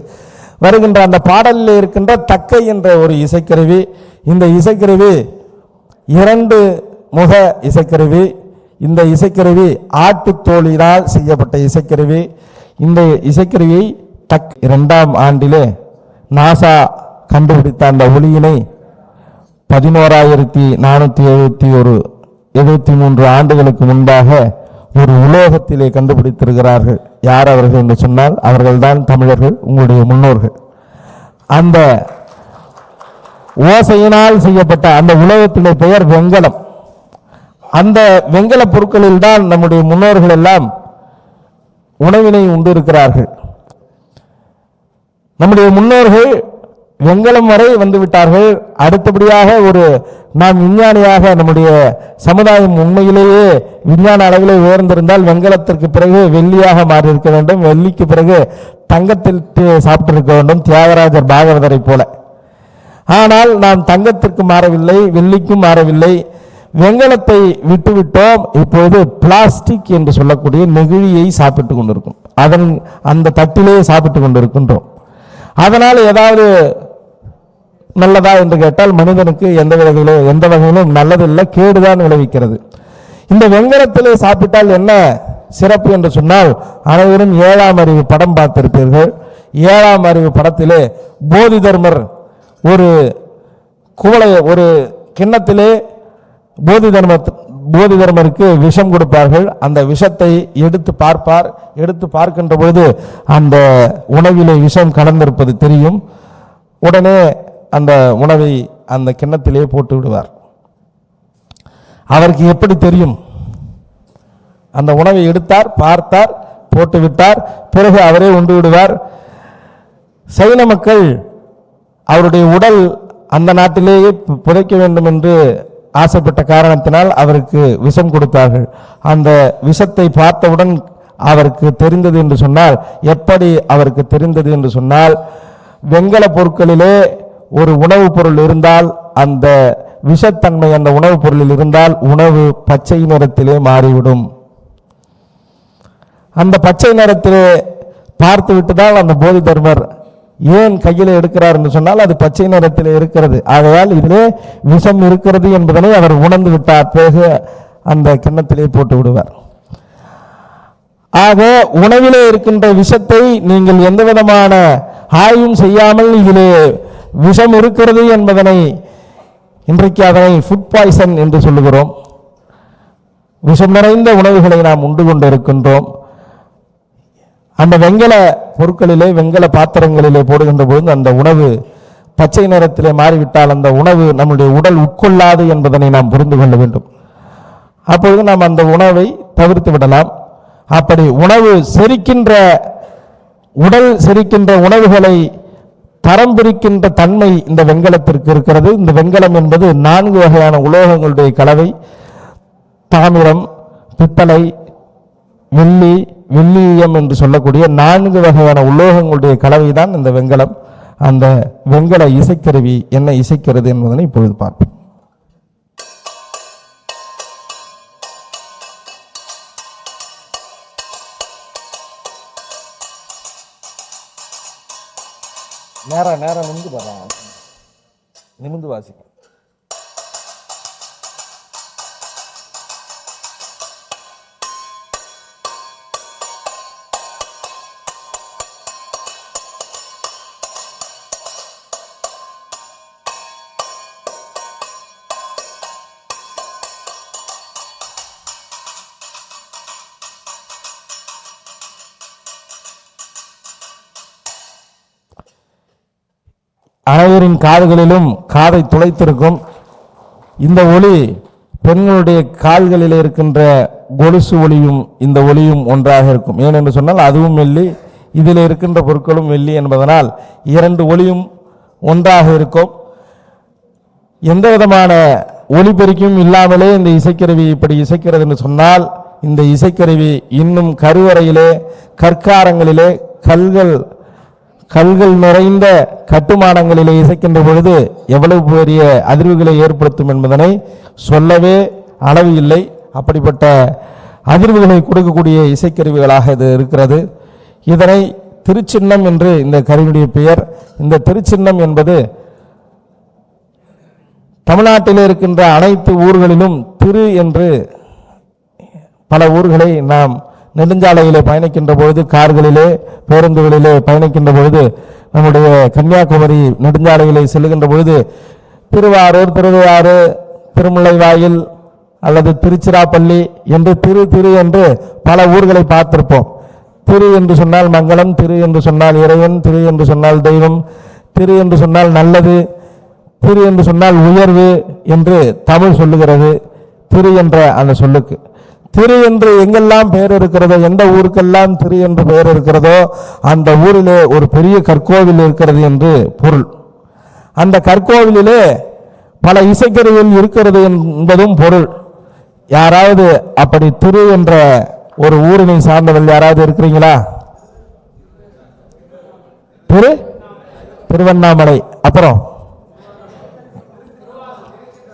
வருகின்ற அந்த பாடலில் இருக்கின்ற தக்கை என்ற ஒரு இசைக்கருவி. இந்த இசைக்கருவி 2 முக இசைக்கருவி. இந்த இசைக்கருவி ஆட்டுத்தோலினால் செய்யப்பட்ட இசைக்கருவி. இந்த இசைக்கருவியை 2ஆம் ஆண்டிலே நாசா கண்டுபிடித்த அந்த ஒளியினை 11,473 ஆண்டுகளுக்கு முன்பாக ஒரு உலோகத்திலே கண்டுபிடித்திருக்கிறார்கள். யார் அவர்கள் என்று சொன்னால் அவர்கள்தான் தமிழர்கள், உங்களுடைய முன்னோர்கள். அந்த ஓசையினால் செய்யப்பட்ட அந்த உலோகத்திலே பெயர் வெங்கலம். அந்த வெங்கல பொருட்களில் தான் நம்முடைய முன்னோர்கள் எல்லாம் உணவினை உண்டு இருக்கிறார்கள். நம்முடைய முன்னோர்கள் வெங்கலம் வரை வந்து விட்டார்கள். அடுத்தபடியாக நாம் விஞ்ஞானியாக நம்முடைய சமுதாயம் உண்மையிலேயே விஞ்ஞான அளவிலே உயர்ந்திருந்தால் வெங்கலத்திற்கு பிறகு வெள்ளியாக மாறி இருக்க வேண்டும், வெள்ளிக்கு பிறகு தங்கத்தில் சாப்பிட்டிருக்க வேண்டும், தியாகராஜர் பாகவதரை போல. ஆனால் நாம் தங்கத்திற்கு மாறவில்லை, வெள்ளிக்கும் மாறவில்லை, வெங்கலத்தை விட்டுவிட்டோம். இப்போது பிளாஸ்டிக் என்று சொல்லக்கூடிய நெகிழியை சாப்பிட்டு கொண்டிருக்கும், அந்த தட்டிலே சாப்பிட்டு கொண்டிருக்கின்றோம். அதனால் ஏதாவது நல்லதா என்று கேட்டால் மனிதனுக்கு எந்த வகையிலும் நல்லதில்லை, கேடுதான் விளைவிக்கிறது. இந்த வெங்கலத்திலே சாப்பிட்டால் என்ன சிறப்பு என்று சொன்னால், அனைவரும் 7ஆம் அறிவு படம் பார்த்திருப்பீர்கள். 7ஆம் அறிவு படத்திலே போதி தர்மர் ஒரு கிண்ணத்திலே போதி தர்மருக்கு விஷம் கொடுப்பார்கள். அந்த விஷத்தை எடுத்து பார்ப்பார். எடுத்து பார்க்கின்ற பொழுது அந்த உணவிலே விஷம் கலந்திருப்பது தெரியும். உடனே அந்த உணவை அந்த கிண்ணத்திலே போட்டு விடுவார். அவருக்கு எப்படி தெரியும்? அந்த உணவை எடுத்தார், பார்த்தார், போட்டு விட்டார், பிறகு அவரே உண்டு விடுவார். சைன மக்கள் அவருடைய உடல் அந்த நாட்டிலேயே புதைக்க வேண்டும் என்று ஆசைப்பட்ட காரணத்தினால் அவருக்கு விஷம் கொடுத்தார்கள். அந்த விஷத்தை பார்த்தவுடன் அவருக்கு தெரிந்தது என்று சொன்னால், எப்படி அவருக்கு தெரிந்தது என்று சொன்னால், வெங்கல பொருட்களிலே ஒரு உணவுப் பொருள் இருந்தால் அந்த விஷத்தன்மை அந்த உணவுப் பொருளில் இருந்தால் உணவு பச்சை நிறத்திலே மாறிவிடும். அந்த பச்சை நிறத்திலே பார்த்து விட்டுதான் அந்த போதி தர்மர் ஏன் கையில் எடுக்கிறார் என்று சொன்னால் அது பச்சை நிறத்தில் இருக்கிறது. ஆகையால் இதிலே விஷம் இருக்கிறது என்பதனை அவர் உணர்ந்து விட்டார். பிறகு அந்த கிண்ணத்திலே போட்டு விடுவார். ஆக உணவிலே இருக்கின்ற விஷத்தை நீங்கள் எந்த விதமான ஆய்வும் செய்யாமல் இதிலே விஷம் இருக்கிறது என்பதனை இன்றைக்கு அதனை ஃபுட் பாய்சன் என்று சொல்லுகிறோம். விஷம் நிறைந்த உணவுகளை நாம் உண்டு கொண்டிருக்கின்றோம். அந்த வெங்கல பொருட்களிலே வெங்கல பாத்திரங்களிலே போடுகின்ற பொழுது அந்த உணவு பச்சை நிறத்திலே மாறிவிட்டால் அந்த உணவு நம்முடைய உடல் உட்கொள்ளாது என்பதனை நாம் புரிந்து கொள்ள வேண்டும். அப்பொழுது நாம் அந்த உணவை தவிர்த்து விடலாம். அப்படி உணவு செரிக்கின்ற உடல் செரிக்கின்ற உணவுகளை தரம் பிரிக்கின்ற தன்மை இந்த வெங்கலத்திற்கு இருக்கிறது. இந்த வெங்கலம் என்பது 4 வகையான உலோகங்களுடைய கலவை. தாமிரம், பித்தளை, வெள்ளி, வெள்ளீயம் என்று சொல்லக்கூடிய 4 வகையான உலோகங்களுடைய கலவை தான் இந்த வெங்கலம். அந்த வெங்கல இசைக்கருவி என்ன இசைக்கிறது என்பதனை இப்பொழுது பார்ப்போம். நேரம் நிமிந்து பாருங்க, நிமிந்து வாசிக்க. அனைவரின் காதுகளிலும் காதை துளைத்திருக்கும். இந்த ஒளி பெண்களுடைய கால்களில் இருக்கின்ற கொலுசு ஒளியும் இந்த ஒளியும் ஒன்றாக இருக்கும். ஏனென்று சொன்னால் அதுவும் வெள்ளி, இதில் இருக்கின்ற பொருட்களும் வெள்ளி என்பதனால் 2 ஒளியும் ஒன்றாக இருக்கும். எந்த விதமான ஒளிபெருக்கியும் இல்லாமலே இந்த இசைக்கருவி இப்படி இசைக்கிறது என்று சொன்னால், இந்த இசைக்கருவி இன்னும் கருவறையிலே கற்காரங்களிலே கல்கள் நிறைந்த கட்டுமானங்களிலே இசைக்கின்ற பொழுது எவ்வளவு பெரிய அதிர்வுகளை ஏற்படுத்தும் என்பதனை சொல்லவே அளவு இல்லை. அப்படிப்பட்ட அதிர்வுகளை கொடுக்கக்கூடிய இசைக்கருவிகளாக இது இருக்கிறது. இதனை திருச்சின்னம் என்று இந்த கருவியுடைய பெயர். இந்த திருச்சின்னம் என்பது தமிழ்நாட்டில் இருக்கின்ற அனைத்து ஊர்களிலும் திரு என்று பல ஊர்களை நாம் நெடுஞ்சாலையிலே பயணிக்கின்ற பொழுது, கார்களிலே பேருந்துகளிலே பயணிக்கின்ற பொழுது, நம்முடைய கன்னியாகுமரி நெடுஞ்சாலையிலே செல்லுகின்ற பொழுது திருவாரூர், திருவையாறு, திருமுல்லைவாயில் அல்லது திருச்சிராப்பள்ளி என்று திரு என்று பல ஊர்களை பார்த்திருப்போம். திரு என்று சொன்னால் மங்களம், திரு என்று சொன்னால் இறைவன், திரு என்று சொன்னால் தெய்வம், திரு என்று சொன்னால் நல்லது, திரு என்று சொன்னால் உயர்வு என்று தமிழ் சொல்லுகிறது. திரு என்ற அந்த சொல்லுக்கு திரு என்று எங்கெல்லாம் பெயர் இருக்கிறதோ, எந்த ஊருக்கெல்லாம் திரு என்று பெயர் இருக்கிறதோ அந்த ஊரிலே ஒரு பெரிய கற்கோவில் இருக்கிறது என்று பொருள். அந்த கற்கோவிலே பல இசைக்கருவிகள் இருக்கிறது என்பதும் பொருள். யாராவது அப்படி திரு என்ற ஒரு ஊரினை சார்ந்தவர்கள் யாராவது இருக்கிறீங்களா? திருவண்ணாமலை, அப்புறம்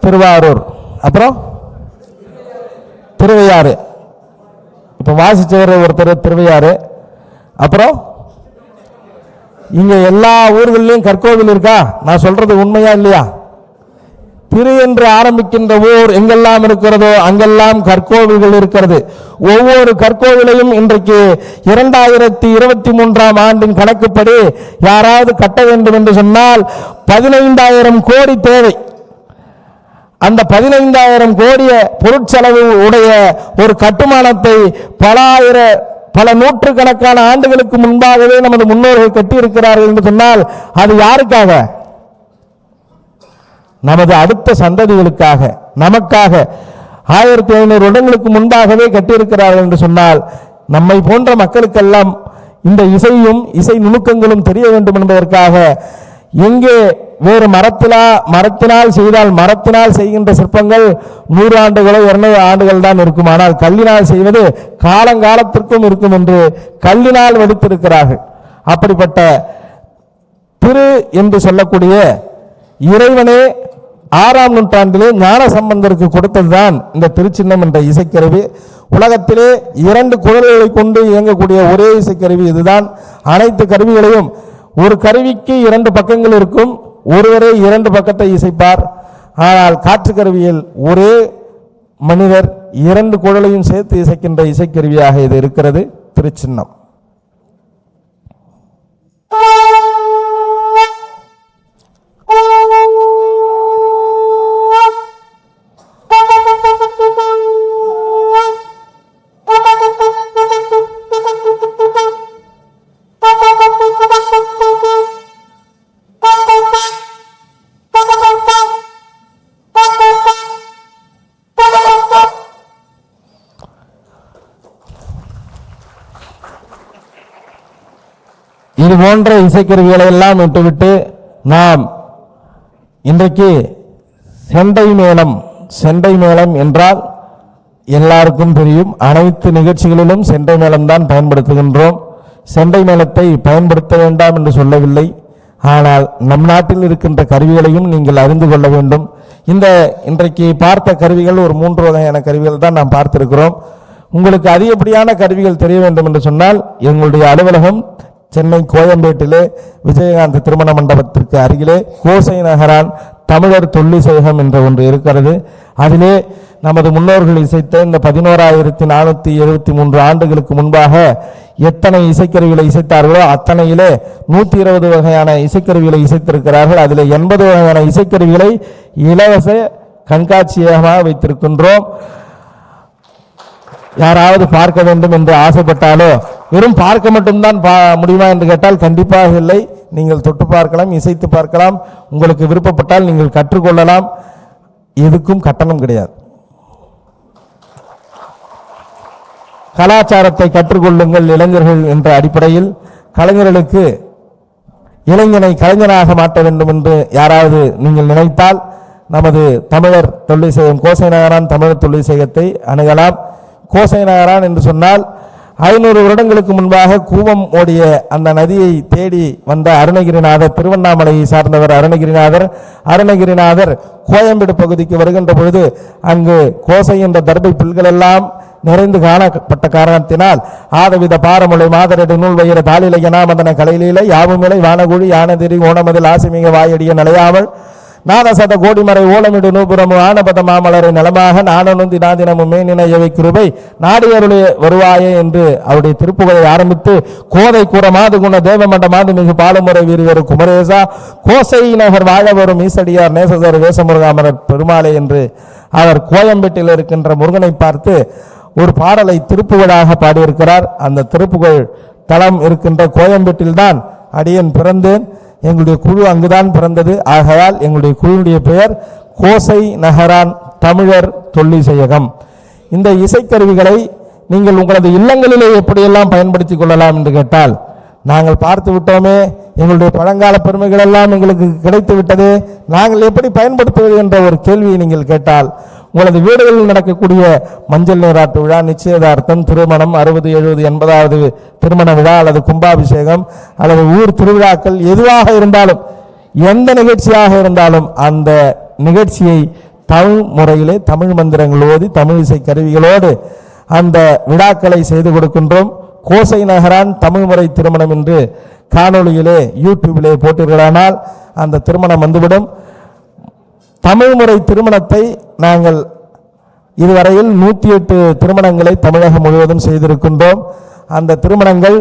திருவாரூர், அப்புறம் திருவையாறு. இப்ப வாசிச்சவர் ஒருத்தர் திருவையாறு. அப்புறம் இங்க எல்லா ஊர்களிலும் கற்கோவில் இருக்கா? நான் சொல்றது உண்மையா இல்லையா? திரு என்று ஆரம்பிக்கின்ற ஊர் எங்கெல்லாம் இருக்கிறதோ அங்கெல்லாம் கற்கோவில்கள் இருக்கிறது. ஒவ்வொரு கற்கோவிலையும் இன்றைக்கு 2023ஆம் ஆண்டின் கணக்குப்படி யாராவது கட்ட வேண்டும் என்று சொன்னால் 15,000 கோடி தேவை. அந்த 15,000 கோடி பொருட்செலவு உடைய ஒரு கட்டுமானத்தை பல நூற்றுக்கணக்கான ஆண்டுகளுக்கு முன்பாகவே நமது முன்னோர்கள் கட்டியிருக்கிறார்கள் என்று சொன்னால் அது யாருக்காக? நமது அடுத்த சந்ததிகளுக்காக, நமக்காக. 1500 வருடங்களுக்கு முன்பாகவே கட்டியிருக்கிறார்கள் என்று சொன்னால் நம்மை போன்ற மக்களுக்கெல்லாம் இந்த இசையும் இசை நுணுக்கங்களும் தெரிய வேண்டும் என்பதற்காக எங்கே வேறு மரத்தினால் செய்தால் மரத்தினால் செய்கின்ற சிற்பங்கள் 100 ஆண்டுகளோ 200 ஆண்டுகள் தான் இருக்கும். ஆனால் கல்லினால் செய்வது காலங்காலத்திற்கும் இருக்கும் என்று கல்லினால் வடித்திருக்கிறார்கள். அப்படிப்பட்ட திரு என்று சொல்லக்கூடிய இறைவனே 6ஆம் நூற்றாண்டிலே ஞான சம்பந்தருக்கு கொடுத்ததுதான் இந்த திருச்சின்னம் என்ற இசைக்கருவி. உலகத்திலே 2 குழல்களை கொண்டு இயங்கக்கூடிய ஒரே இசைக்கருவி இதுதான். அனைத்து கருவிகளையும் ஒரு கருவிக்கு 2 பக்கங்கள் இருக்கும், ஒருவரே 2 பக்கத்தை இசைப்பார். ஆனால் காற்று கருவியில் ஒரே மனிதர் 2 குழலையும் சேர்த்து இசைக்கின்ற இசைக்கருவியாக இது இருக்கிறது. திருச்சின்னம். இது போன்ற இசைக்கருவிகளை எல்லாம் விட்டுவிட்டு நாம் இன்றைக்கு செண்டை மேளம் என்றால் எல்லாருக்கும் தெரியும். அனைத்து நிகழ்ச்சிகளிலும் செண்டை மேளம் தான் பயன்படுத்துகின்றோம். செண்டை மேளத்தை பயன்படுத்த வேண்டாம் என்று சொல்லவில்லை. ஆனால் நம் நாட்டில் இருக்கின்ற கருவிகளையும் நீங்கள் அறிந்து கொள்ள வேண்டும். இன்றைக்கு பார்த்த கருவிகள் ஒரு 3 வகையான கருவிகள் தான் நாம் பார்த்திருக்கிறோம். உங்களுக்கு அதிகப்படியான கருவிகள் தெரிய வேண்டும் என்று சொன்னால் எங்களுடைய அலுவலகம் சென்னை கோயம்பேட்டிலே விஜயகாந்த் திருமண மண்டபத்திற்கு அருகிலே கோசை நகரான் தமிழர் தொல்லிசையகம் என்ற ஒன்று இருக்கிறது. அதிலே நமது முன்னோர்கள் இசைத்த இந்த 11,473 ஆண்டுகளுக்கு முன்பாக எத்தனை இசைக்கருவிகளை இசைத்தார்களோ அத்தனையிலே 120 வகையான இசைக்கருவிகளை இசைத்திருக்கிறார்கள். அதிலே 80 வகையான இசைக்கருவிகளை இலவச கண்காட்சியாக வைத்திருக்கின்றோம். யாராவது பார்க்க வேண்டும் என்று ஆசைப்பட்டாலோ, வெறும் பார்க்க மட்டும்தான் முடியுமா என்று கேட்டால் கண்டிப்பாக இல்லை. நீங்கள் தொட்டு பார்க்கலாம், இசைத்து பார்க்கலாம். உங்களுக்கு விருப்பப்பட்டால் நீங்கள் கற்றுக்கொள்ளலாம். எதுக்கும் கட்டணம் கிடையாது. கலாச்சாரத்தை கற்றுக்கொள்ளுங்கள் இளைஞர்கள் என்ற அடிப்படையில் கலைஞர்களுக்கு இளைஞனை கலைஞனாக மாற்ற வேண்டும் என்று யாராவது நீங்கள் நினைத்தால் நமது தமிழர் தொல்லிசையம் கோசை நகரான் தமிழர் தொல்லிசையத்தை அணுகலாம். கோசை நகரான் என்று சொன்னால் 500 வருடங்களுக்கு முன்பாக கூவம் ஓடிய அந்த நதியை தேடி வந்த அருணகிரிநாதர், திருவண்ணாமலையை சார்ந்தவர் அருணகிரிநாதர் கோயம்பேடு பகுதிக்கு வருகின்ற பொழுது அங்கு கோசை என்ற தர்பை புல்கள் எல்லாம் நிறைந்து காணப்பட்ட காரணத்தினால் ஆதவித பாரமுலை மாதரடி நூல் வயிற தாளிலைய நாமதன கலையிலே யாவுமிலை வானகுழி யானதிரி ஓணமதில் ஆசிமிக வாயடிய நிலையாமல் நாதசத கோடிமறை ஓலமிடு நூபுரமு ஆனபத மாமலரை நலமாக நானநுந்தி நாதினமும் மேனினையவை கிருபை நாடியருடைய வருவாயே என்று அவருடைய திருப்புகழை ஆரம்பித்து கோதை கூற மாது குண தேவமண்ட மாது மிகு பாலுமுறை வீரியரு குமரேசா கோசை நகர் வாழ வரும் ஈசடியார் நேசதர் வேசமுருகாமரர் பெருமாளே என்று அவர் கோயம்பேட்டில் இருக்கின்ற முருகனை பார்த்து ஒரு பாடலை திருப்புகழாக பாடியிருக்கிறார். அந்த திருப்புகழ் தலம் இருக்கின்ற கோயம்பேட்டில் தான் அடியன் பிறந்தேன். எங்களுடைய குழு அங்குதான் பிறந்தது. ஆகையால் எங்களுடைய குழுவுடைய பெயர் கோசை நகரான் தமிழர் தொல்லிசையகம். இந்த இசைக்கருவிகளை நீங்கள் உங்களது இல்லங்களிலே எப்படியெல்லாம் பயன்படுத்திக் கொள்ளலாம் என்று கேட்டால், நாங்கள் பார்த்து விட்டோமே, எங்களுடைய பழங்கால பெருமைகள் எல்லாம் எங்களுக்கு கிடைத்து விட்டது, நாங்கள் எப்படி பயன்படுத்துவது என்ற ஒரு கேள்வியை நீங்கள் கேட்டால், உங்களது வீடுகளில் நடக்கக்கூடிய மஞ்சள் நீராட்டு விழா, நிச்சயதார்த்தம், திருமணம், 60, 70, 80வது திருமண விழா அல்லது கும்பாபிஷேகம் அல்லது ஊர் திருவிழாக்கள் எதுவாக இருந்தாலும், எந்த நிகழ்ச்சியாக இருந்தாலும் அந்த நிகழ்ச்சியை தமிழ் முறையிலே தமிழ் மந்திரங்கள் ஓதி தமிழ் இசை கருவிகளோடு அந்த விழாக்களை செய்து கொடுக்கின்றோம். கோசை நகரான் தமிழ் முறை திருமணம் என்று காணொளியிலே யூடியூபிலே போட்டீர்களானால் அந்த திருமணம் வந்துவிடும். தமிழ் முறை திருமணத்தை நாங்கள் இதுவரையில் 108 திருமணங்களை தமிழகம் முழுவதும் செய்திருக்கின்றோம். அந்த திருமணங்கள்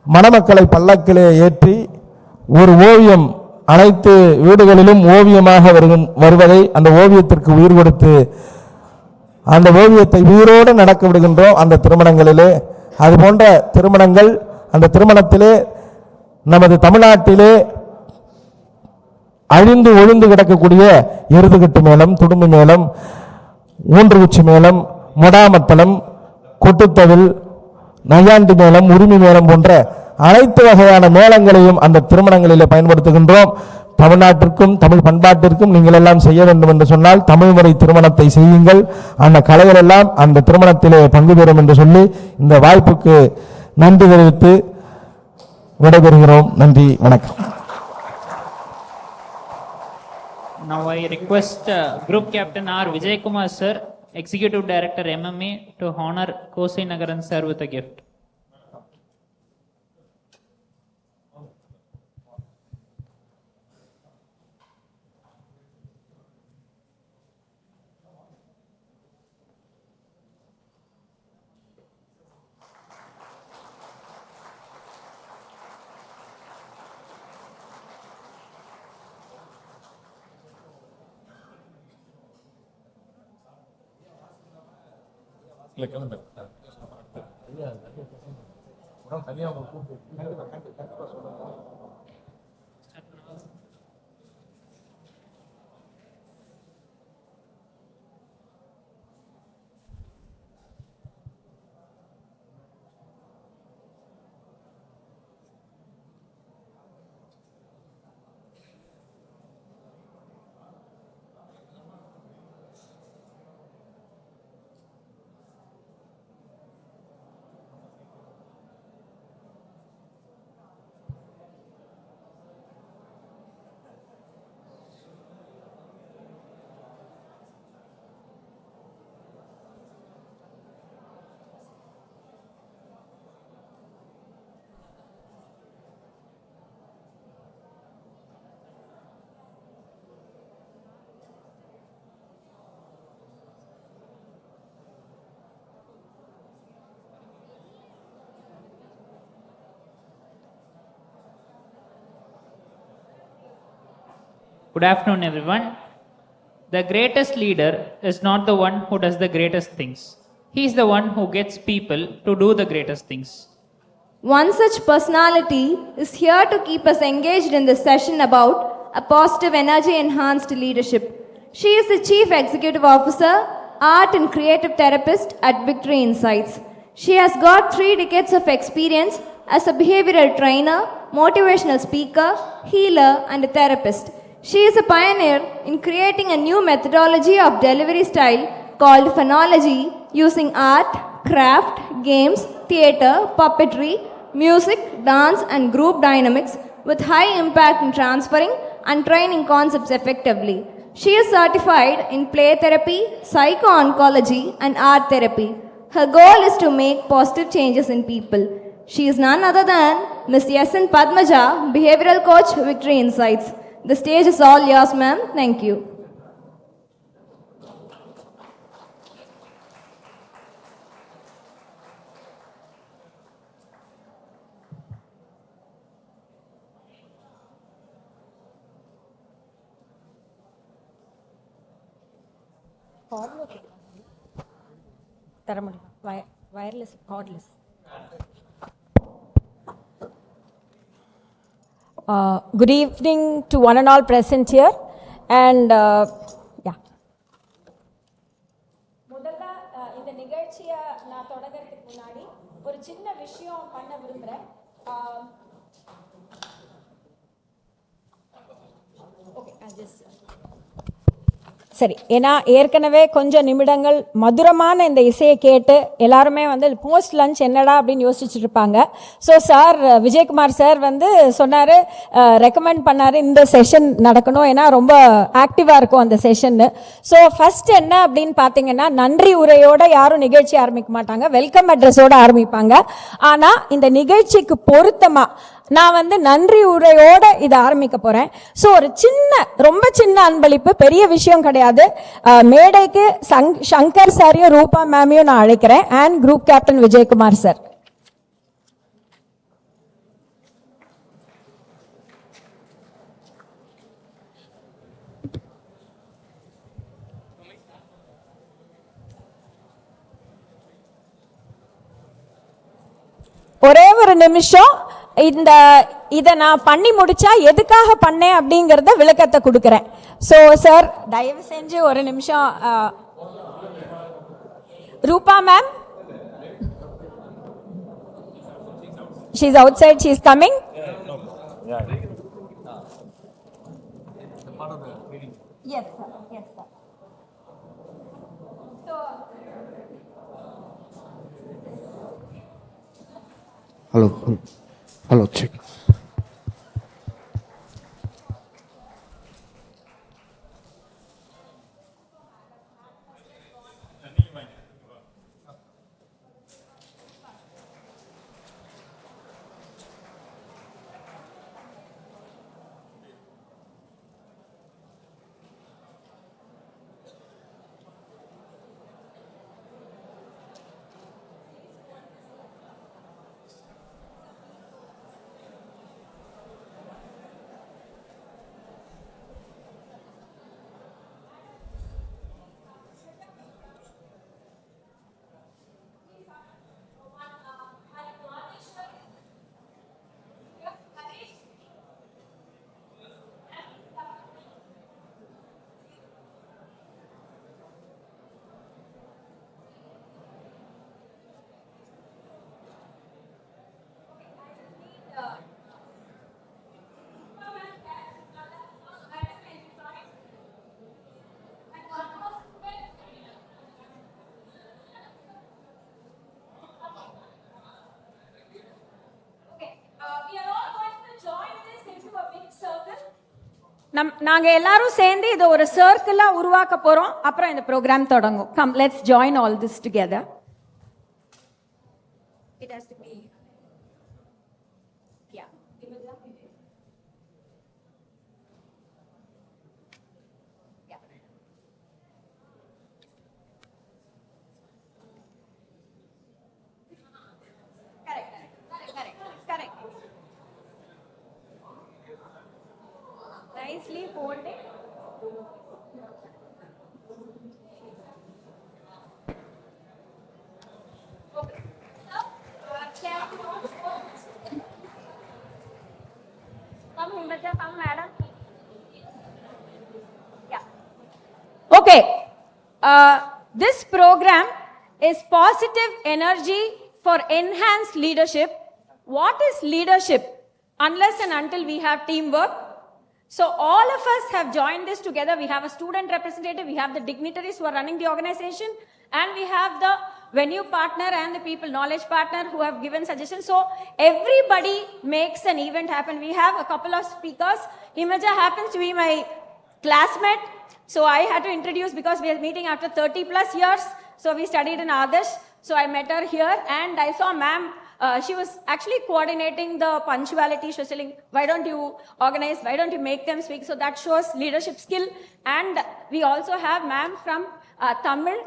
மணமக்களை பல்லக்கிலே ஏற்றி ஒரு ஓவியம் அனைத்து வீடுகளிலும் ஓவியமாக வருவதை அந்த ஓவியத்திற்கு உயிர் கொடுத்து அந்த ஓவியத்தை உயிரோடு நடக்க விடுகின்றோம் அந்த திருமணங்களிலே. அதுபோன்ற திருமணங்கள் அந்த திருமணத்திலே நமது தமிழ்நாட்டிலே அழிந்து ஒழுந்து கிடக்கக்கூடிய எருதுகட்டு மேளம், துடும்பு மேளம், ஊன்றுகுச்சி மேளம், மொடாமத்தளம், கொட்டுத்தவில், நையாண்டி மேளம், உரிமை மேளம் போன்ற அனைத்து வகையான மேளங்களையும் அந்த திருமணங்களிலே பயன்படுத்துகின்றோம். தமிழ்நாட்டிற்கும் தமிழ் பண்பாட்டிற்கும் நீங்கள் எல்லாம் செய்ய வேண்டும் என்று சொன்னால் தமிழ் முறை திருமணத்தை செய்யுங்கள். அந்த கலைகள் எல்லாம் அந்த திருமணத்திலே பங்கு பெறும் என்று சொல்லி இந்த வாய்ப்புக்கு நன்றி தெரிவித்து விடைபெறுகிறோம். நன்றி, வணக்கம். Now I request Group Captain R. Vijay Kumar sir, Executive Director MMA, to honor Kosai Nagaran sir with a gift. இல்லை கிளம்பு. Good afternoon, everyone. The greatest leader is not the one who does the greatest things. He is the one who gets people to do the greatest things. One such personality is here to keep us engaged in this session about a positive energy enhanced leadership. She is the Chief Executive Officer, Art and Creative Therapist at Victory Insights. She has got 3 decades of experience as a behavioral trainer, motivational speaker, healer, and a therapist. She is a pioneer in creating a new methodology of delivery style called phonology using art, craft, games, theatre, puppetry, music, dance, and group dynamics with high impact in transferring and training concepts effectively. She is certified in play therapy, psycho-oncology, and art therapy. Her goal is to make positive changes in people. She is none other than Ms. S.N. Padmaja, Behavioral Coach, Victory Insights. The stage is all yours, ma'am. Thank you. Wireless, cordless. Good evening to one and all present here, and yeah. முதல்ல இந்த நிகழ்ச்சியை நான் தொடங்கிறதுக்கு முன்னாடி ஒரு சின்ன விஷயம் பண்ண விரும்புகிறேன். ஓகே, சரி, ஏன்னா ஏற்கனவே கொஞ்சம் நிமிடங்கள் மதுரமான இந்த இசையை கேட்டு எல்லாருமே வந்து போஸ்ட் லஞ்ச் என்னடா அப்படின்னு யோசிச்சுட்டு இருப்பாங்க. ஸோ சார், விஜயகுமார் சார் வந்து சொன்னார், ரெக்கமெண்ட் பண்ணார் இந்த செஷன் நடக்கணும், ஏன்னா ரொம்ப ஆக்டிவாக இருக்கும் அந்த செஷன்னு. ஸோ ஃபர்ஸ்ட் என்ன அப்படின்னு பார்த்தீங்கன்னா, நன்றி உரையோட யாரும் நிகழ்ச்சி ஆரம்பிக்க மாட்டாங்க, வெல்கம் அட்ரஸோட ஆரம்பிப்பாங்க. ஆனால் இந்த நிகழ்ச்சிக்கு பொருத்தமாக நான் வந்து நன்றி உரையோட இதை ஆரம்பிக்க போறேன். ஸோ ஒரு ரொம்ப சின்ன அன்பளிப்பு, பெரிய விஷயம் கிடையாது. மேடைக்கு சங்கர் சாரையும் ரூபா மேமையும் நான் அழைக்கிறேன், and group captain Vijayakumar sir. ஒரே ஒரு நிமிஷம், இதை நான் பண்ணி முடிச்சா எதுக்காக பண்ணேன் அப்படிங்கறத விளக்கத்தை கொடுக்கிறேன். ஸோ சார், தயவு செஞ்சு ஒரு நிமிஷம். ரூபா ma'am, she is outside, she is coming. Yes sir, yes sir. Hello, check. நாங்க எல்லாரும் சேர்ந்து இதை ஒரு சர்க்கிளா உருவாக்க போறோம். அப்புறம் இந்த ப்ரோக்ராம் தொடங்கும். Come, let's join all this together. It has to be. Yeah. Yeah. Correct. Nicely folded. Come, madam. Yeah. Okay. This program is positive energy for enhanced leadership. What is leadership? Unless and until we have teamwork. So all of us have joined this together. We have a student representative, we have the dignitaries who are running the organization, and we have the venue partner and the people knowledge partner who have given suggestions. So everybody makes an event happen. We have a couple of speakers. Himaja happens to be my classmate. So I had to introduce because we are meeting after 30 plus years. So we studied in Adarsh. So I met her here and I saw ma'am. She was actually coordinating the punctuality. She was telling, why don't you organize? Why don't you make them speak? So that shows leadership skill. And we also have ma'am from Tamil.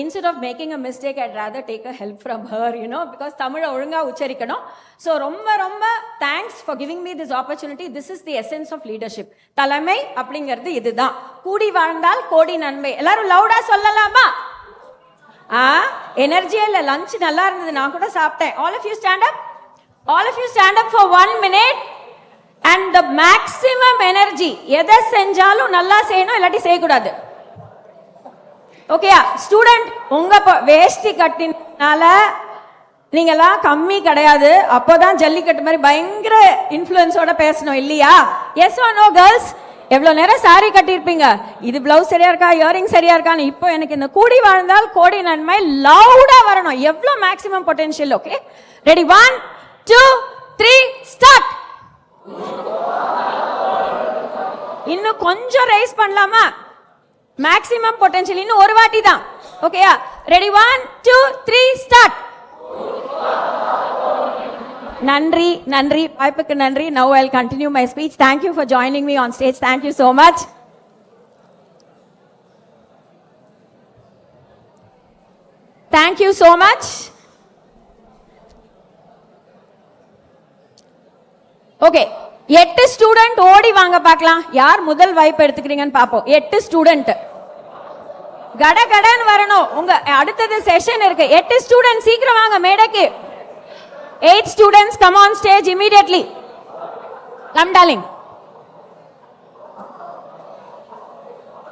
Instead of making a mistake, I'd rather take a help from her, because Tamil orunga ucharikano. So romba thanks for giving me this opportunity. This is the essence of leadership. Talamai அப்படிங்கிறது இதுதான். கூடி வாழ்ந்தால் கோடி நன்மை. எல்லாரும் லவுடா சொல்லலாமா? எனர்ஜியே இல்ல. Lunch நல்லா இருந்தது, நான் கூட சாப்பிட்டேன். All of you stand up. All of you stand up for 1 minute and the maximum energy. எதை செஞ்சாலும் நல்லா செய்யணும், இல்லாட்டி செய்யக்கூடாது. ஓகேயா? ஸ்டூடெண்ட், உங்க வேஷ்டி கட்டினால நீங்கெல்லாம் கம்மி கிடையாது. அப்போதான் ஜல்லிக்கட்டு மாதிரி பயங்கர இன்ஃப்ளூயன்ஸோட பேசணும் இல்லையா? Yes or no girls? எவ்வளவு நேரம் சாரி கட்டியிருப்பீங்க, இது பிளவுஸ் சரியா இருக்கா, இயரிங் சரியா இருக்கான்னு. இப்போ எனக்கு இந்த கூடி வாழ்ந்தால் கோடி நன்மை லவுடா வரணும். எவ்வளவு maximum potential. Okay, ready? 1 2 3 start. இன்னும் கொஞ்சம் ரைஸ் பண்ணலாமா? மேக்ஸிமம் பொட்டன்ஷியல் இன்னும் ஒரு வாட்டி தான். ஓகேயா? ரெடி? 1 2 3 ஸ்டார்ட். நன்றி நன்றி, வாய்ப்புக்கு நன்றி. Now I'll continue my speech. Thank you for joining me on stage. Thank you so much. Thank you so much. Okay, 8 student ஓடி வாங்க பார்க்கலாம். யார் முதல் வாய்ப்பு எடுத்துக்கிறீங்கன்னு பாப்போம். 8 ஸ்டூடெண்ட் கடகடன்னு வரணும். உங்க அடுத்தது செஷன் இருக்கு. 8 ஸ்டூடெண்ட் சீக்கிரம் வாங்க மேடைக்கு. 8 students come on stage immediately. Come darling.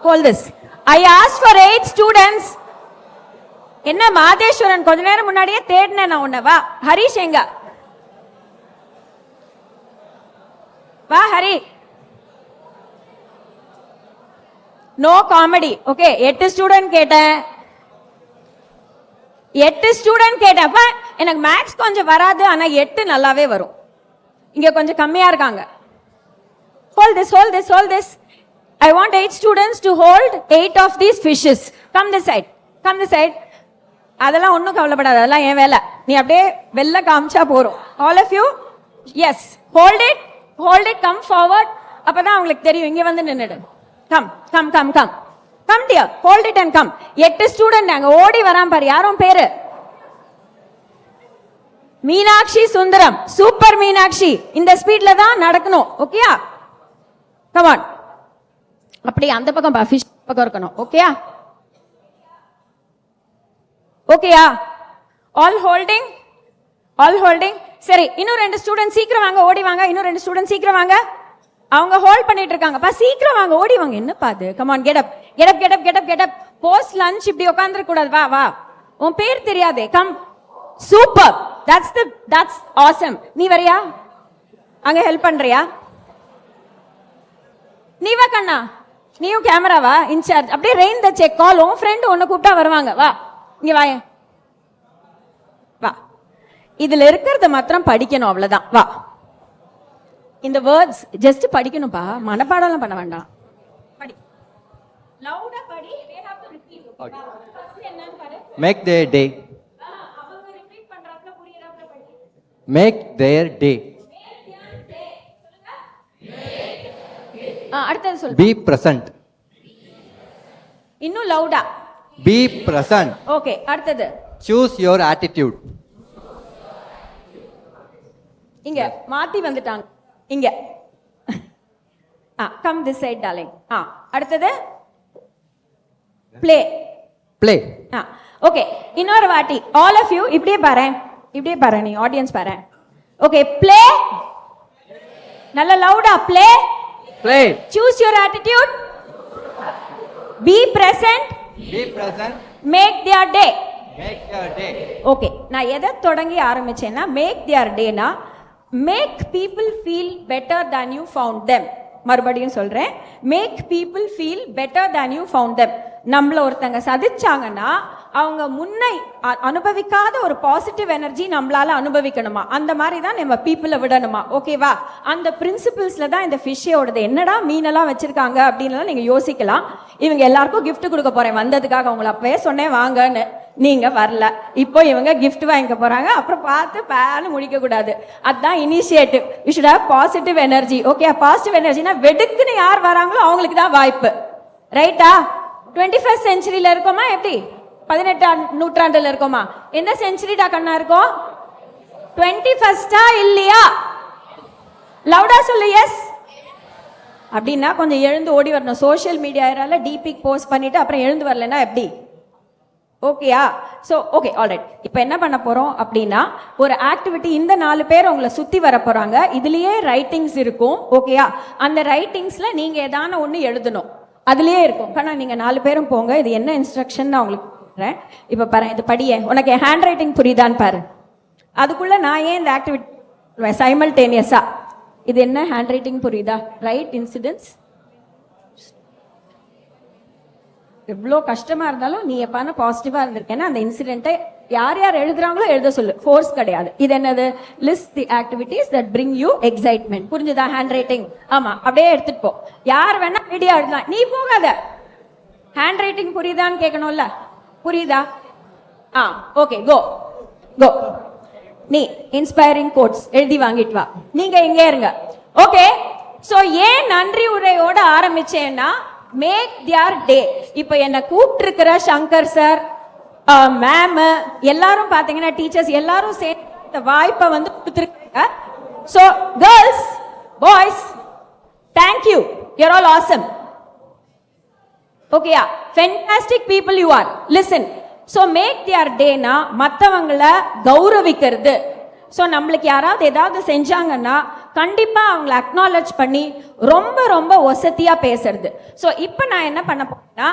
Hold this. I asked for 8 students. என்ன மாதேஸ்வரன், கொஞ்ச நேரம் முன்னாடியே தேடினேன் நான் உன்னை. வா ஹரிஷ், எங்க வா Hari. No comedy. Okay, 8 student கேட்டேன். 8 ஸ்டூடெண்ட் கேட்டப்ப எனக்கு மேக்ஸ் கொஞ்சம் வராது, ஆனா 8 நல்லாவே வரும். இங்க கொஞ்சம் கம்மியா இருக்காங்க. Hold this. I want 8 students to hold 8 of these fishes. Come this side. அதெல்லாம் ஒன்றும் கவலைப்படாது, அதெல்லாம் என் வேலை. நீ அப்படியே வெளில காமிச்சா போறோம். All of you, yes, hold it, come forward. அப்பதான் உங்களுக்கு தெரியும். இங்க வந்து நின்னுடு. Come dear, hold it and come. 8 student அங்க ஓடி வராம பாரு. யாரும் பேரு? மீனாட்சி சுந்தரம். சூப்பர் மீனாட்சி. இந்த ஸ்பீட்ல தான் நடக்கணும். ஓகேயா? Come on. அப்படி அந்த பக்கம் ஃபிஷ் பக்கம் இருக்கணும். ஓகேயா? All holding. சரி, இன்னும் 2 ஸ்டூடெண்ட் சீக்கிரம் வாங்க, ஓடி வாங்க. இன்னும் 2 ஸ்டூடெண்ட் சீக்கிரம் வாங்க. அவங்க ஹோல்ட் பண்ணிட்டு இருக்காங்க. பா சீக்கிரம் வாங்க, ஓடி வாங்க. என்ன பாது? Come on, get up. Post lunch இப்படி உட்கார்ந்துட கூடாது. வா. உன் பேர் தெரியாதே. கம். சூப்பர். That's awesome. நீ வரியா? அங்க ஹெல்ப் பண்றியா? நீ வா கண்ணா. நீயும் கேமராவா இன்சார்ஜ். அப்படியே ரெயின் த செக் கால். உன் ஃப்ரெண்ட் உன்னை கூப்பிட்டா வருவாங்க. வா இங்க வா. இதுல இருக்கிறத மாத்திரம் படிக்கணும், அவ்வளவுதான். வா. இந்த வேர்ட்ஸ் ஜஸ்ட் படிக்கணும்பா, மனப்பாடம்லாம் பண்ண வேண்டாம். படி, லவுடா படி. they have to repeat. First என்னன்னு பாரு. Make their day. அவங்க ரிப்பீட் பண்றாப்ல புரியறாப்ல படி. Make their day. அடுத்து சொல்லு. Be present. இன்னும் லவுடா. Be present. ஓகே, அடுத்தது. Choose your attitude. இங்க மாத்தி வந்துட்டாங்க. இங்க கம் திஸ் சைடு டார்லிங். அடுத்தது ப்ளே. Play. ஓகே, இன்னொரு வாட்டி ஆல் ஆஃப் யூ இப்படியே பாரு, இப்படியே பாரு, நீ ஆடியன்ஸ் பாரு. Okay, play. நல்ல லவுடா, play. Play. Choose your attitude. Be present. Be present. Make their day. Make your day. Okay, நான் எதை தொடங்கி ஆரம்பிச்சேன்னா மேக் தியர் டேனா make people feel better than you found them. மறுபடியும் சொல்றேன், make people feel better than you found them. நம்மள ஒருத்தங்க சதிச்சாங்கன்னா அவங்க முன்னை அனுபவிக்காத ஒரு பாசிட்டிவ் எனர்ஜி நம்மளால அனுபவிக்கணுமா, அந்த மாதிரி தான் நம்ம பீப்புளை விடணுமா. ஓகேவா? அந்த பிரின்சிபிள்ஸ்ல தான் இந்த ஃபிஷ்ஷோடது. என்னடா மீனெல்லாம் வச்சிருக்காங்க அப்படின்னு நீங்க யோசிக்கலாம். இவங்க எல்லாருக்கும் கிஃப்ட் கொடுக்க போறேன் வந்ததுக்காக. உங்களை அப்பவே சொன்னேன் வாங்கன்னு, நீங்க வரல. இப்போ இவங்க கிஃப்ட் வாங்கிக்க போறாங்க. அப்புறம் பார்த்து பேனு முடிக்க கூடாது. அதுதான் initiative. You should have positive energy. Okay, positive எனர்ஜினா வெடுக்குன்னு யார் வராங்களோ அவங்களுக்கு தான் வாய்ப்பு. ரைட்டா? 21st செஞ்சுரியில இருக்கோமா, எப்படி 18ஆம் நூற்றாண்டுல இருக்கோமா? எந்த செஞ்சுரிடா கண்ணா இருக்கோம்? 21st இல்லையா? லவுடா சொல்லு. எஸ் அப்படின்னா கொஞ்சம் எழுந்து ஓடி வரணும். சோஷியல் மீடியால டிபிக் போஸ்ட் பண்ணிட்டு அப்புறம் எழுந்து வரலன்னா எப்படி? ஓகேயா? So okay, alright. இப்போ என்ன பண்ண போறோம் அப்படின்னா ஒரு ஆக்டிவிட்டி. இந்த 4 பேர் உங்களை சுத்தி வர போறாங்க. இதுலயே ரைட்டிங்ஸ் இருக்கும். ஓகேயா? அந்த ரைட்டிங்ஸ்ல நீங்க ஏதான ஒண்ணு எழுதணும். அதுலயே இருக்கும். கண்ணா நீங்க 4 பேரும் போங்க. இது என்ன இன்ஸ்ட்ரக்ஷன் நான் உங்களுக்கு சொல்றேன். இப்ப பாரு, இது படியே. உனக்கு என் ஹேண்ட் ரைட்டிங் புரியுதான்னு பாரு. அதுக்குள்ள நான் ஏன் இந்த ஆக்டிவிட்டி சைமல்டேனியஸா, இது என்ன ஹேண்ட் ரைட்டிங் புரியுதா? Right incidents. எவ்வளோ கஷ்டமா இருந்தாலும் நீ எப்பான பாசிட்டிவா இருந்திருக்கேன்னா அந்த இன்சிடென்ட்டை யார் யார் எழுதுறாங்களோ எழுத சொல்லு. ஃபோர்ஸ் கிடையாது. இது என்னது? List the activities that bring you excitement. புரிஞ்சுதா? Handwriting. ஆமா, அப்படியே எடுத்துட்டு போ. யார் வேணா ஐடியா எழுதலாம், நீ போகாத. ஹேண்ட் ரைட்டிங் புரியுதான்னு கேட்கணும்ல. புரியுதா? Okay, go go. நீ இன்ஸ்பைரிங் கோட்ஸ் எழுதி வாங்கிட்டு வா. நீங்க எங்கே இருங்க. ஓகே, சோ ஏன் நன்றி உரையோட ஆரம்பிச்சேன்னா மேக் தியர் டே. இப்போ என்ன கூப்பிட்டு இருக்கிற சங்கர் சார், மேம், எல்லாரும் பாத்தீங்கன்னா டீச்சர்ஸ் எல்லாரும் சேர்ந்து இந்த வாய்ப்பை வந்து கொடுத்துருக்காங்க. So girls, boys, thank you. You are all awesome. ஓகேயா? Fantastic people you are. Listen. So make their டேனா மற்றவங்களை கௌரவிக்கிறது. ஸோ நம்மளுக்கு யாராவது ஏதாவது செஞ்சாங்கன்னா கண்டிப்பா அவங்களை அக்னாலஜ் பண்ணி ரொம்ப ரொம்ப ஒசத்தியா பேசுறது. ஸோ இப்போ நான் என்ன பண்ண போறேன்னா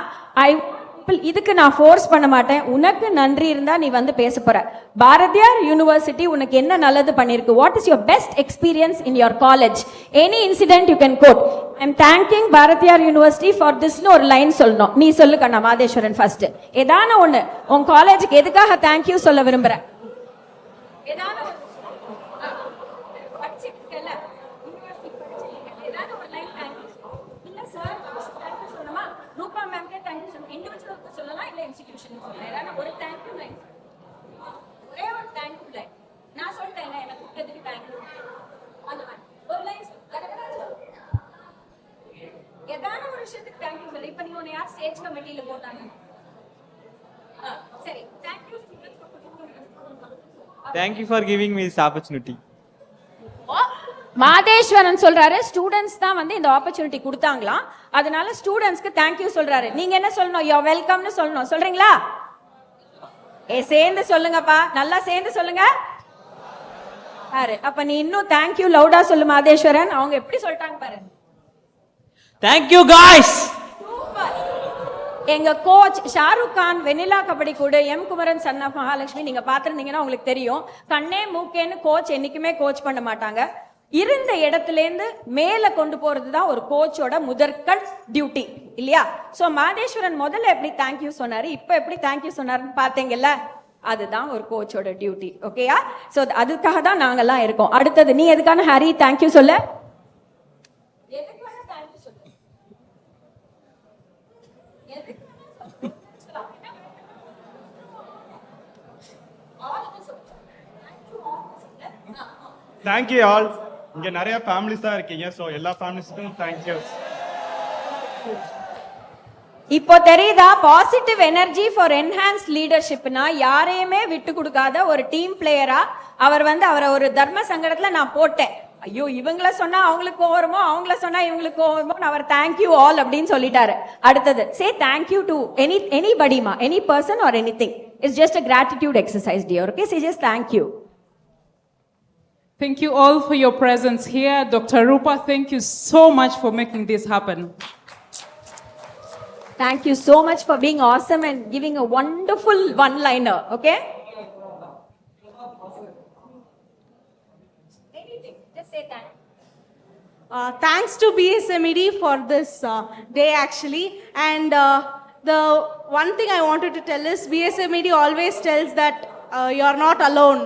இதுக்கு நான் ஃபோர்ஸ் பண்ண மாட்டேன். உனக்கு நன்றி இருந்தா நீ வந்து பேச போற. பாரதியார் யூனிவர்சிட்டி உனக்கு என்ன நல்லது பண்ணிருக்கு? What is your best experience in your college? Any incident you can quote. I am thanking Bharathiar university for திஸ்னு ஒரு லைன் சொல்லணும். நீ சொல்லு கண்ணா மாதேஸ்வரன் ஃபர்ஸ்ட். ஏதான ஒண்ணு உன் காலேஜுக்கு எதுக்காக தேங்க்யூ சொல்ல விரும்புற? ஏதான Thank you for giving me this opportunity. Madheswaran சொல்றாரு ஸ்டூடெண்ட்ஸ் தான் வந்து இந்த ஆப்பர்ச்சுனிட்டி கொடுத்தாங்களாம். அதனால ஸ்டூடெண்ட்ஸ்க்கு தேங்க்யூ சொல்றாரு. நீங்க என்ன சொல்லணும்? யூ ஆர் வெல்கம்னு சொல்லணும். சொல்றீங்களா? சேர்ந்து சொல்லுங்கப்பா, நல்லா சேர்ந்து சொல்லுங்க. பாரு, அப்ப நீ இன்னும் தேங்க்யூ லவுடா சொல்லு மாதேஸ்வரன். அவங்க எப்படி சொல்லிட்டாங்க பாரு. Thank you guys. எங்க கோச் ஷாருக் கான் வெனிலா கபடி கூட M Kumaran son of Mahalakshmi நீங்க பாத்திருந்தீங்கன்னா உங்களுக்கு தெரியும். கண்ணே மூக்கேன்னு கோச் என்னைக்குமே கோச் பண்ண மாட்டாங்க. இருந்த இடத்துல இருந்து மேல கொண்டு போறதுதான் ஒரு கோச்சோட முதற்கண் டியூட்டி இல்லையா? சோ மாதேஸ்வரன் முதல்ல எப்படி தேங்க்யூ சொன்னாரு, இப்ப எப்படி தேங்க்யூ சொன்னாருன்னு பாத்தீங்கல்ல, அதுதான் ஒரு கோச்சோட டியூட்டி. ஓகேயா? சோ அதுக்காக தான் நாங்கெல்லாம் இருக்கோம். அடுத்தது நீ எதுக்கான ஹரி தேங்க்யூ சொல்ல? Thank you all. இங்க நிறைய ஃபேமிலிஸ் தான் இருக்கீங்க. ஸோ எல்லா ஃபேமிலிஸுக்கும் தேங்க்யூ. இப்போ தெரியுதா பாசிட்டிவ் எனர்ஜி ஃபார் என்ஹான்ஸ் லீடர்ஷிப்னா யாரையுமே விட்டு கொடுக்காத ஒரு டீம் பிளேயரா அவர் அவரை ஒரு தர்ம சங்கடத்துல நான் போட்டேன். ஐயோ இவங்கள சொன்னா அவங்களுக்கு கோவமோ அவங்கள சொன்னா இவங்களுக்கு கோவமோ அவர் தேங்க்யூ ஆல் அப்படின்னு சொல்லிட்டாரு. அடுத்தது சே தேங்க்யூ டு எனிபடிமா, any person or anything. It's just a gratitude exercise dear. Okay, say just thank you. Thank you all for your presence here. Dr. Rupa, thank you so much for making this happen. Thank you so much for being awesome and giving a wonderful one-liner. Okay? Just say thank you. Thanks to BSMED for this day actually. And the one thing I wanted to tell is BSMED always tells that you are not alone.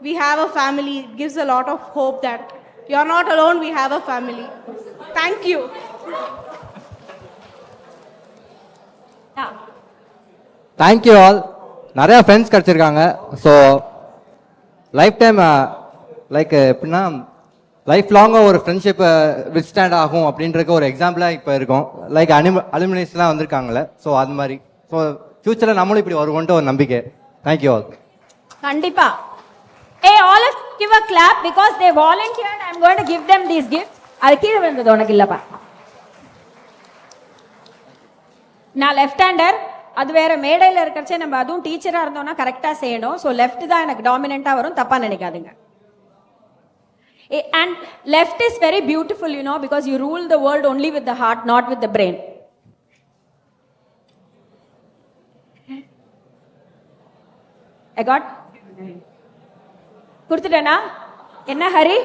We have a family. It gives a lot of hope that you are not alone. We have a family. Thank you. Thank you all. நிறையா friends கிடச்சிருக்காங்க. So lifetime like எப்படின்னா life லாங்காக ஒரு ஃப்ரெண்ட்ஷிப்பை withstand ஆகும் அப்படின்றக்கு ஒரு எக்ஸாம்பிளாக இப்போ இருக்கும். லைக் அலுமினிஸ்லாம் வந்திருக்காங்களே, ஸோ அது மாதிரி. ஸோ ஃப்யூச்சரில் நம்மளும் இப்படி வருவோன்ட்டு ஒரு நம்பிக்கை. Thank you all. கண்டிப்பா. Hey, all of you give a clap because they volunteered. I'm going to give them these gifts. அது கீழே விழுந்தது உனக்கு இல்லப்பா. நான் லெஃப்ட் ஹேண்டர், அது வேற மேடையில் இருக்கிறச்சே நம்ம அதுவும் டீச்சராக இருந்தோம்னா கரெக்டாக செய்யணும். ஸோ லெஃப்ட் தான் எனக்கு டாமினண்ட்டாக வரும், தப்பாக நினைக்காதுங்க. And left is very beautiful, you know, because you rule the world only with the heart, not with the brain. I got? கொடுத்துட்டேனா? என்ன Hari?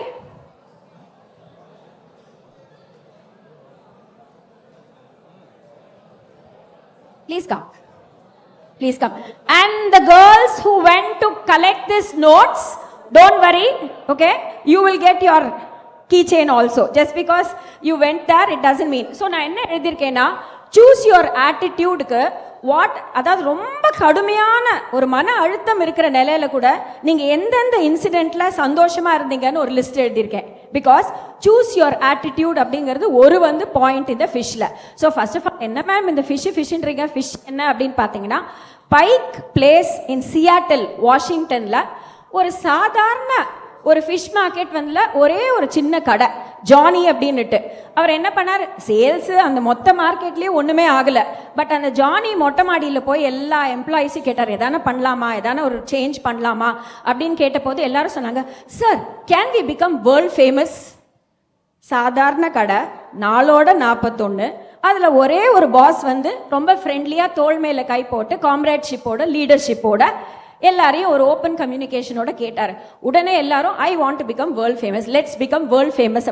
Please come. Please come. And the girls who went to collect these notes, don't worry, okay? You will get your keychain also. Just because you went there, it doesn't mean. So, நான் என்ன எழுதியிருக்கேன்னா, choose your attitude க்கு what, அதாவது ரொம்ப கடுமையான ஒரு மன அழுத்தம் இருக்கிற நிலையில கூட நீங்க எந்தெந்த இன்சிடென்ட்ல சந்தோஷமா இருந்தீங்கன்னு ஒரு லிஸ்ட் எழுதியிருக்கேன். பிகாஸ் சூஸ் யுவர் ஆட்டிடியூட் அப்படிங்கிறது ஒரு பாயிண்ட் இந்த ஃபிஷ்ல. ஸோ ஃபர்ஸ்ட் ஆஃப் ஆல் என்ன மேம் இந்த ஃபிஷ்ன்றீங்க, ஃபிஷ் என்ன அப்படின்னு பார்த்தீங்கன்னா, பைக் பிளேஸ் இன் சியாட்டில் வாஷிங்டன்ல ஒரு சாதாரண ஒரு ஃபிஷ் மார்க்கெட் ஒரே ஒரு சின்ன கடை ஜானி அப்படின்னுட்டு. அவர் என்ன பண்ணார், சேல்ஸ் அந்த மொத்த மார்க்கெட்லேயே ஒன்றுமே ஆகலை. பட் அந்த ஜானி மொட்டை மாடியில் போய் எல்லா எம்ப்ளாயிஸும் கேட்டார், எதான பண்ணலாமா, எதான ஒரு சேஞ்ச் பண்ணலாமா அப்படின்னு கேட்டபோது எல்லாரும் சொன்னாங்க, sir can we become world famous. சாதாரண கடை, 4/41, அதில் ஒரே ஒரு பாஸ் ரொம்ப ஃப்ரெண்ட்லியாக தோள் மேலே கை போட்டு காம்ரேட்ஷிப்போட லீடர்ஷிப்போட எல்லாரையும் ஒரு ஓப்பன் கம்யூனிகேஷனோட கேட்டார். உடனே எல்லாரும் ஐ want to become world famous, let's become world famous.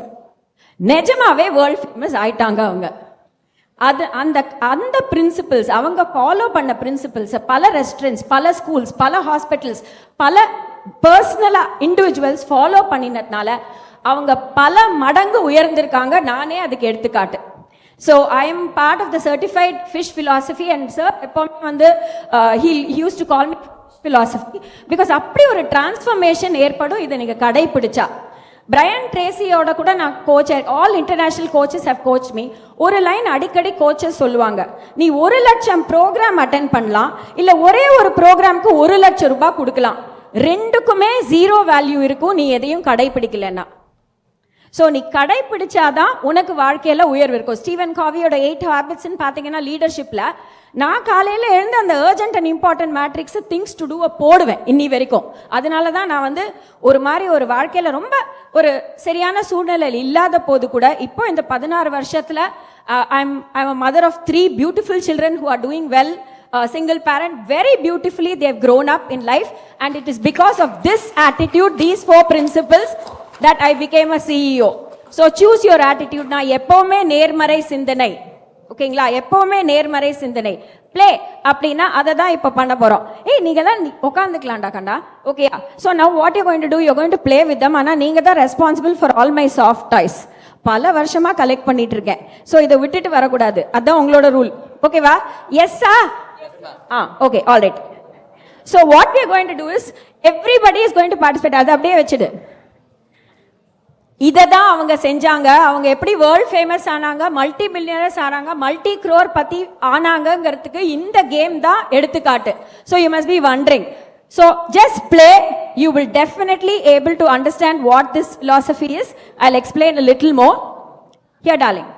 நிஜமாவே வேர்ல்ட் ஃபேமஸ் ஆயிட்டாங்க அவங்க. அது அந்த அந்த பிரின்சிபிள்ஸ் அவங்க ஃபாலோ பண்ண பிரின்சிபிள்ஸ் பல ரெஸ்டாரண்ட்ஸ், பல ஸ்கூல்ஸ், பல ஹாஸ்பிட்டல்ஸ், பல பர்சனலா இண்டிவிஜுவல்ஸ் ஃபாலோ பண்ணினதுனால அவங்க பல மடங்கு உயர்ந்திருக்காங்க. நானே அதுக்கு எடுத்துக்காட்டு. So I am part of the certified fish philosophy and sir எப்பவுமே he used to call me philosophy because அப்படி ஒரு டிரான்ஸ்ஃபர்மேஷன் ஏற்படும் இதை நீங்க கடைபிடிச்சா. பிரையன் ட்ரேசியோட கூட நான் coach, all international coaches have coach me. ஒரு லைன் அடிக்கடி கோச்சஸ் சொல்லுவாங்க, நீ 1 லட்சம் ப்ரோக்ராம் அட்டென்ட் பண்ணலாம், இல்லை ஒரே ஒரு ப்ரோக்ராம்க்கு 1 லட்சம் ரூபாய் கொடுக்கலாம். ரெண்டுக்குமே 0 வேல்யூ இருக்கும் நீ எதையும் கடைபிடிக்கலன்னா. ஸோ நீ கடைபிடிச்சாதான் உனக்கு வாழ்க்கையில் உயர்வு இருக்கும். ஸ்டீவன் காவியோட 8 ஹேபிட்ஸ்ன்னு பார்த்தீங்கன்னா லீடர்ஷிப்பில் நான் காலையில் எழுந்து அந்த urgent and important matrix things to do போடுவேன் இன்னி வரைக்கும். அதனால தான் நான் ஒரு மாதிரி ஒரு வாழ்க்கையில் ரொம்ப ஒரு சரியான சூழ்நிலையில் இல்லாத போது கூட இப்போ இந்த 16 வருஷத்தில் I'm a mother of 3 beautiful children who are doing well. Single parent, very beautifully they have grown up in life, and it is because of this attitude, these 4 principles, that I became a CEO. So choose your attitude. நான் எப்பவுமே நேர்மறை சிந்தனை, ஓகேங்களா, எப்பவுமே நேர்மறை சிந்தனை. Play அப்படின்னா அதை தான் இப்போ பண்ண போகிறோம். நீங்களாம் உட்காந்துக்கலாம்டா கண்டா, okay. So now what you going to do, you going to play with them. ஆனால் நீங்கள் தான் responsible for all my soft toys. பல வருஷமாக கலெக்ட் பண்ணிட்டு இருக்கேன். ஸோ இதை விட்டுட்டு வரக்கூடாது, அதுதான் உங்களோட rule. Okay, va? Yes, sir? Okay, all right. So what we are going to do is, everybody is going to participate. அது அப்படியே வச்சிடு. இதை தான் அவங்க செஞ்சாங்க. அவங்க எப்படி வேர்ல்ட் ஃபேமஸ் ஆனாங்க, மல்டி மில்லியனர்ஸ் ஆனாங்க, மல்டி க்ரோர் பத்தி ஆனாங்கிறதுக்கு இந்த கேம் தான் எடுத்துக்காட்டு. So you must be wandering. So just play. You will definitely able to understand what this philosophy is. I'll explain a little more. Here, darling.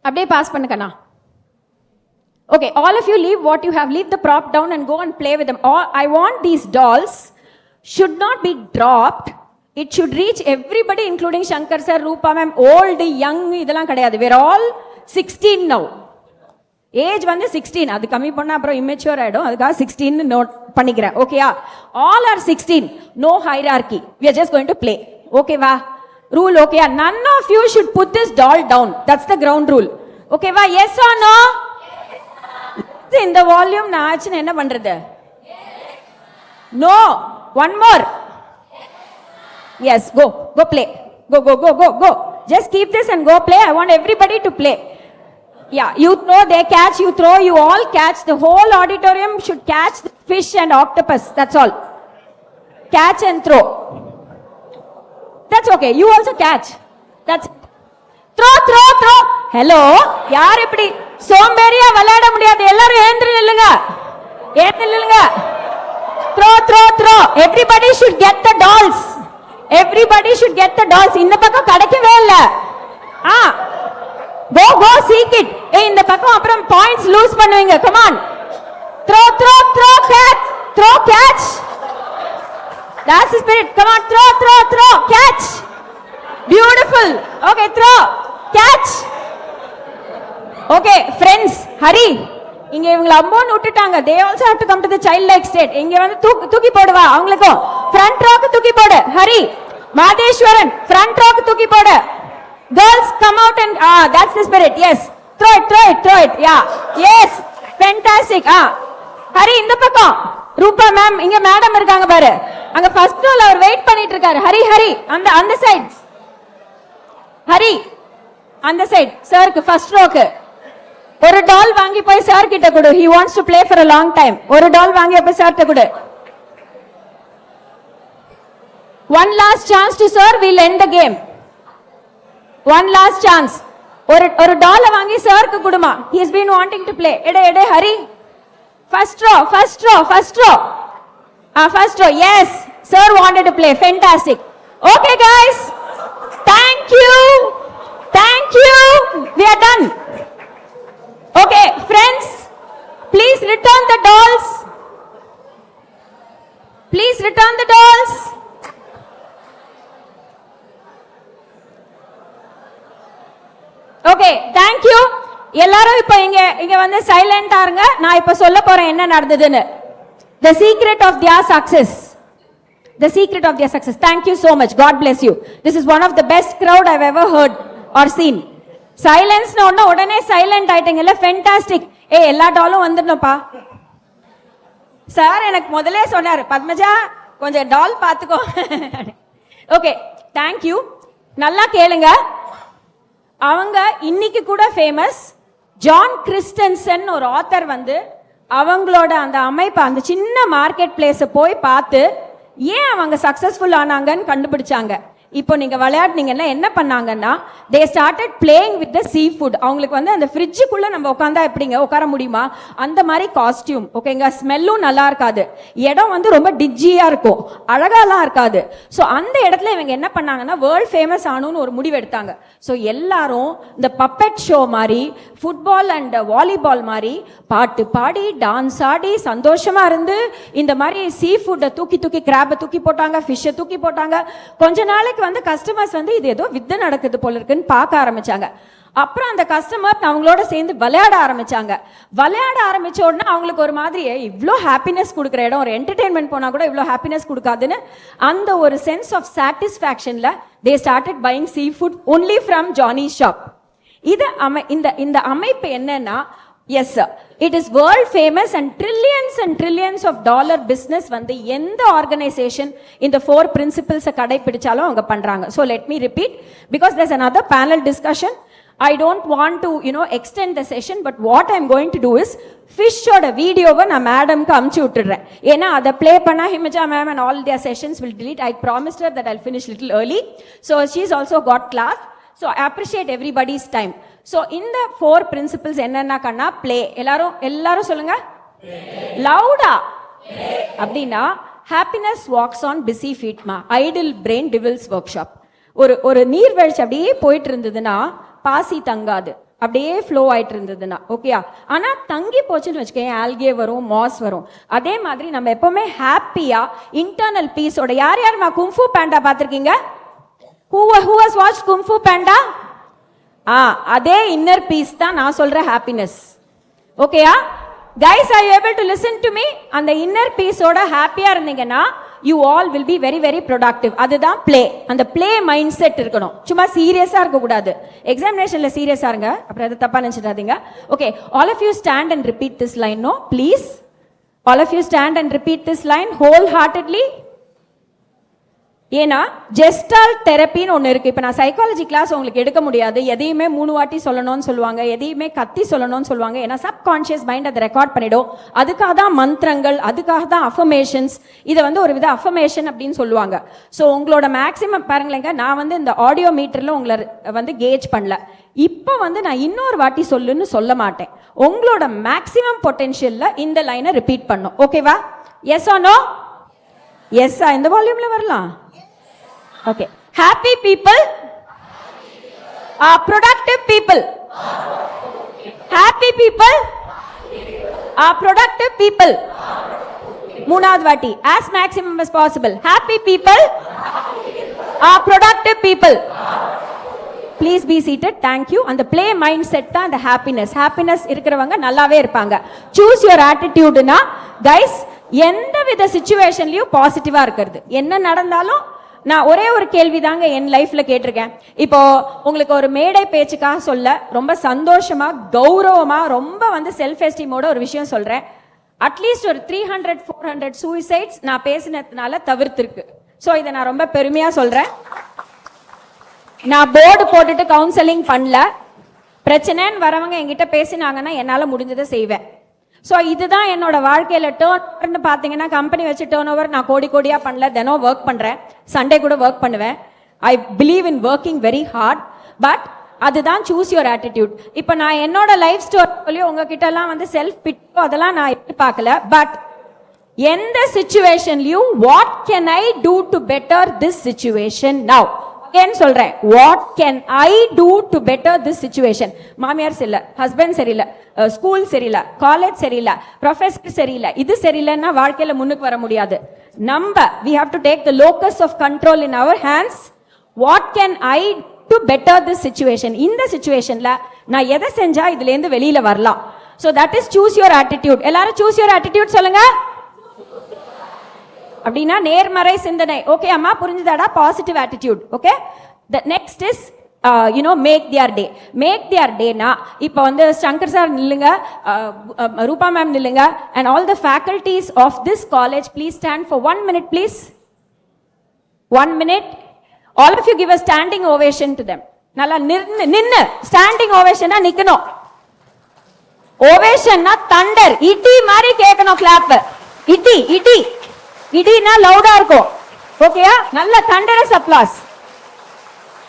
அப்படியே pass பண்ணுக்கண்ணா. Okay, all of you leave what you have. Leave the prop down and go and play with them. I want these dolls should not be dropped. It should reach everybody, including Shankar sir, Rupa ma'am, old, young, idella kadiyadu. We're all 16 now. Age வந்து 16. அது கம்மி பண்ணா அப்புறம் immature ஆயிடும். அதுக்காக 16 note பண்ணிக்கிறேன். ஓகேயா? All are 16. No hierarchy. We are just going to play. Okay வா? Rule okay? None of you should put this doll down. That's the ground rule. Okay வா? Yes or no? இந்த volume நான் ஆச்சுன்னு என்ன பண்றது? No. One more. Yes, go play. Go. Just keep this and go play. I want everybody to play. Yeah, you throw, they catch, you throw, you all catch. The whole auditorium should catch the fish and octopus. That's all. Catch and throw. That's okay. You also catch. That's throw. Hello. யார் இப்படி சோம்பேறியா விளையாட முடியாது? எல்லாரும் எழுந்து நில்லுங்க. Throw. Everybody should get the dolls. இந்த பக்கம் கிடைக்கவே இல்ல. Go seek it. இந்த பக்கம் அப்புறம் பாயிண்ட்ஸ் லூஸ் பண்ணுவீங்க. Come on. Throw, catch. That's the spirit. Come on, throw, catch. Beautiful. Okay, throw, catch. Okay, friends, hurry. இங்க இவங்க அம்போன்னு விட்டுட்டாங்க. They also have to come to the childlike state. இங்க வந்து தூக்கி போடுவா அவங்களுக்கும். Front row தூக்கி போடு. Hurry. மாதேஸ்வரன் front row தூக்கி போடு. Girls come out and that's the spirit. Yes. Throw it. Yeah. Yes. Fantastic. Hurry இந்த பக்கம். ரூபா மேம் இங்க மேடம் இருக்காங்க பாரு. அங்க ஃபர்ஸ்ட் ரோல அவர் வெயிட் பண்ணிட்டு இருக்காரு. ஹரி அந்த சைடு. ஹரி அந்த சைடு. சருக்கு ஃபர்ஸ்ட் ரோக்கு. ஒரு டால் வாங்கி போய் சார் கிட்ட கொடு. He wants to play for a long time. ஒரு டால் வாங்கி போய் சார் கிட்ட கொடு. One last chance to sir, we'll end the game. One last chance. ஒரு டால் வாங்கி சாருக்கு கொடுமா. He has been wanting to play. எடே Hari. First row. First row. Yes, sir wanted to play. Fantastic. Okay guys. Thank you. We are done. Okay, friends, please return the dolls. Okay, thank you. எல்லாரும் இப்போ இங்க வந்து சைலண்டா இருங்க. நான் இப்ப சொல்ல போறேன் என்ன நடந்ததுன்னு. The secret of their success. Thank you so much. God bless you. This is one of the best crowd I've ever heard or seen. Silence உடனே சைலண்ட் ஆயிட்டீங்கல்ல. ஃபென்டாஸ்டிக். எல்லா டாலும் வந்துடணும்ப்பா. சார் எனக்கு முதல்ல சொன்னாரு, பத்மஜா கொஞ்சம் டால் பார்த்துக்கோ. Okay, thank you. நல்லா கேளுங்க. அவங்க இன்னைக்கு கூட ஃபேமஸ். ஜான் கிறிஸ்டன்சன் ஒரு ஆத்தர் வந்து அவங்களோட அந்த அமைப்பு, அந்த சின்ன மார்க்கெட் பிளேஸை போய் பார்த்து ஏன் அவங்க சக்சஸ்ஃபுல் ஆனாங்கன்னு கண்டுபிடிச்சாங்க. இப்போ நீங்க விளையாடுனீங்கன்னா என்ன பண்ணாங்கன்னா, they started playing with the sea food. அவங்களுக்கு வந்து அந்த ஃப்ரிட்ஜுக்குள்ள நம்ம உட்காந்தா எப்படிங்க உட்கார முடியுமா, அந்த மாதிரி காஸ்டியூம். ஓகேங்க, ஸ்மெல்லும் நல்லா இருக்காது, இடம் வந்து ரொம்ப டிஜியா இருக்கும், அழகாலாம் இருக்காது. ஸோ அந்த இடத்துல இவங்க என்ன பண்ணாங்கன்னா வேர்ல்ட் ஃபேமஸ் ஆகணும்னு ஒரு முடிவு எடுத்தாங்க. ஸோ எல்லாரும் இந்த பப்பெட் ஷோ மாதிரி, ஃபுட்பால் அண்ட் வாலிபால் மாதிரி பாட்டு பாடி டான்ஸ் ஆடி சந்தோஷமா இருந்து இந்த மாதிரி சீ ஃபுட்டை தூக்கி கிராப்பை தூக்கி போட்டாங்க, ஃபிஷ்ஷை தூக்கி போட்டாங்க. கொஞ்ச நாளைக்கு வந்து கஸ்டமர்ஸ் வந்து இது ஏதோ வித்து நடக்குது போல இருக்குன்னு பார்க்க ஆரம்பிச்சாங்க. அப்புறம் அந்த கஸ்டமர் அவங்களோட சேர்ந்து விளையாட ஆரம்பிச்சாங்க. விளையாட ஆரம்பிச்ச உடனே அவங்களுக்கு ஒரு மாதிரி இவ்வளோ ஹாப்பினஸ் கொடுக்குற இடம், ஒரு என்டர்டெயின்மெண்ட் போனா கூட இவ்வளோ ஹாப்பினஸ் கொடுக்காதுன்னு அந்த ஒரு சென்ஸ் ஆஃப் சாட்டிஸ்ஃபேக்ஷன்ல they started buying seafood only from Johnny's shop. இது இந்த அமைப்பு என்னன்னா, yes it is world famous and trillions of dollar business வந்து எந்த ஆர்கனைசேஷன் இந்த 4 பிரின்சிபிள்ஸை கடைபிடிச்சாலும் அவங்க பண்றாங்க. So let me repeat, because there's another panel discussion. I don't want to, extend the session, but what I'm going to do is, ஃபிஷ்ஷோட வீடியோவை நான் மேடம்க்கு அமுச்சு விட்டுடுறேன். ஏன்னா அதை ப்ளே பண்ணா Himaja ma'am and all their sessions will delete. I promised her that I'll finish little early. So she's also got class. So I appreciate everybody's time. So in the 4 principles என்னன்னா கண்ணா ப்ளே. எல்லாரும் சொல்லுங்க லவுடா. அப்படின்னா happiness walks on busy ஃபீட்மா, idle brain devil's workshop. ஒரு நீர்வீழ்ச்சி அப்படியே போயிட்டு இருந்ததுன்னா பாசி தங்காது, அப்படியே ஃப்ளோ ஆயிட்டு இருந்ததுன்னா ஓகேயா. ஆனா தங்கி போச்சுன்னு வச்சுக்கேன், ஆல்கே வரும், மாஸ் வரும். அதே மாதிரி நம்ம எப்பவுமே ஹாப்பியா இன்டர்னல் பீஸோட. யாருமா குங்ஃபூ பேண்டா பார்த்திருக்கீங்க? who has watched kung fu Panda? அதே இன்னர் பீஸ் தான் நான் சொல்ற ஹாப்பினஸ். ஓகேயா guys, are you able to listen to me? அந்த இன்னர் பீஸோட ஹாப்பியா இருந்தீங்கன்னா you all will be very very productive. அதுதான் ப்ளே. அந்த ப்ளே மைண்ட் செட் இருக்கணும். சும்மா சீரியஸா இருக்க கூடாது. எக்ஸாமினேஷன்ல சீரியஸா இருங்க, அப்புறம் அதை தப்பா நினைச்சிடாதீங்க. Okay, all of you stand and repeat this line. No, please, all of you stand and repeat this line wholeheartedly. ஏன்னா ஜெஸ்டால் தெரப்பின்னு ஒன்று இருக்குது. இப்போ நான் சைக்காலஜி கிளாஸ் உங்களுக்கு எடுக்க முடியாது, எதையுமே 3 வாட்டி சொல்லணும்னு சொல்லுவாங்க, எதையுமே கத்தி சொல்லணும்னு சொல்லுவாங்க. ஏன்னா சப்கான்ஷியஸ் மைண்ட் அதை ரெக்கார்ட் பண்ணிடும். அதுக்காக தான் மந்திரங்கள், அதுக்காக தான் அஃபர்மேஷன்ஸ். இதை ஒரு வித அஃபர்மேஷன் அப்படின்னு சொல்லுவாங்க. ஸோ உங்களோட மேக்ஸிமம் பாருங்களேங்க, நான் இந்த ஆடியோ மீட்டரில் உங்களை கேஜ் பண்ணல. இப்போ நான் இன்னொரு வாட்டி சொல்லுன்னு சொல்ல மாட்டேன். உங்களோட மேக்ஸிமம் பொட்டென்ஷியலில் இந்த லைனை ரிப்பீட் பண்ணும். ஓகேவா? Yes or no? எஸ்ஸா? இந்த வால்யூம்ல வரலாம். Okay. Happy people are productive people. Happy people are productive people. மூணாவது வாட்டி, as maximum as possible. Happy people are productive people. Please be seated. Thank you. And the play mindset தான் அந்த happiness. Happiness இருக்கிறவங்க நல்லாவே இருப்பாங்க. Choose your attitude na guys. எந்த வித சிச்சுவேஷன்லயும் பாசிட்டிவா இருக்கிறது. என்ன நடந்தாலும் நான் ஒரே ஒரு கேள்வி தாங்க என் லைஃப்ல கேட்டிருக்கேன். இப்போ உங்களுக்கு ஒரு மேடை பேச்சுக்காக சொல்ல ரொம்ப சந்தோஷமா கௌரவமா ரொம்ப செல்ஃப் எஸ்டீமோட ஒரு விஷயம் சொல்றேன். அட்லீஸ்ட் ஒரு 300-400 சூசைட்ஸ் நான் பேசினதுனால தவிர்த்திருக்கு. ஸோ இதை நான் ரொம்ப பெருமையா சொல்றேன். நான் போர்டு போட்டுட்டு கவுன்சிலிங் பண்ணல. பிரச்சனைன்னு வரவங்க என்கிட்ட பேசினாங்கன்னா என்னால் முடிஞ்சதை செய்வேன். ஸோ இதுதான் என்னோட வாழ்க்கையில் டேர்ன் பார்த்தீங்கன்னா, கம்பெனி வச்சு டேர்ன் ஓவர் நான் கோடியா பண்ணல. தினம் ஒர்க் பண்ணுறேன், சண்டே கூட ஒர்க் பண்ணுவேன். I believe in working very hard. But அதுதான் சூஸ் யுவர் ஆட்டிடியூட். இப்போ நான் என்னோட லைஃப் ஸ்டோரியும் உங்ககிட்ட எல்லாம் செல்ஃப் பிட்டோ அதெல்லாம் நான் எதிர்பார்க்கல. பட் எந்த சிச்சுவேஷன்லையும் what can I do to better this situation now சொல்றேன். What can I do to better this situation? மாமியார் சரியில்லை, ஹஸ்பண்ட் சரியில்லை, ஸ்கூல் சரியில்லை, காலேஜ் சரியில்லை, ப்ரொஃபஸர் சரியில்லை, இது சரியில்லைன்னா வாழ்க்கையில முன்னுக்கு வர முடியாது. we have to take the locus of control in our hands. What can I do to better this situation? இந்த சிச்சுவேஷன்ல நான் எதை செஞ்சா இதுல இருந்து வெளியில வரலாம்? So that is choose your attitude. எல்லாரும் choose your attitude சொல்லுங்க. அப்படின்னா நேர்மறை சிந்தனை. ஓகே அம்மா, புரிஞ்சுதாடா? Positive attitude. Okay, the next is make their day. Make their day na இப்போ சங்கர் சார் நில்லுங்க, ரூபா மேம் நில்லுங்க, and all the faculties of this college please stand for 1 minute please. 1 minute. All of you give a standing ovation to them. நல்லா நின்னு standing ஓவேஷனா நிக்கணும். ஓவேஷன்னா Thunder, இடி மாதிரி கேட்கணும். கிளாப், இடி இடி இடினா லவுடா இருக்கும். ஓகேயா? நல்ல தண்டரஸ் applause.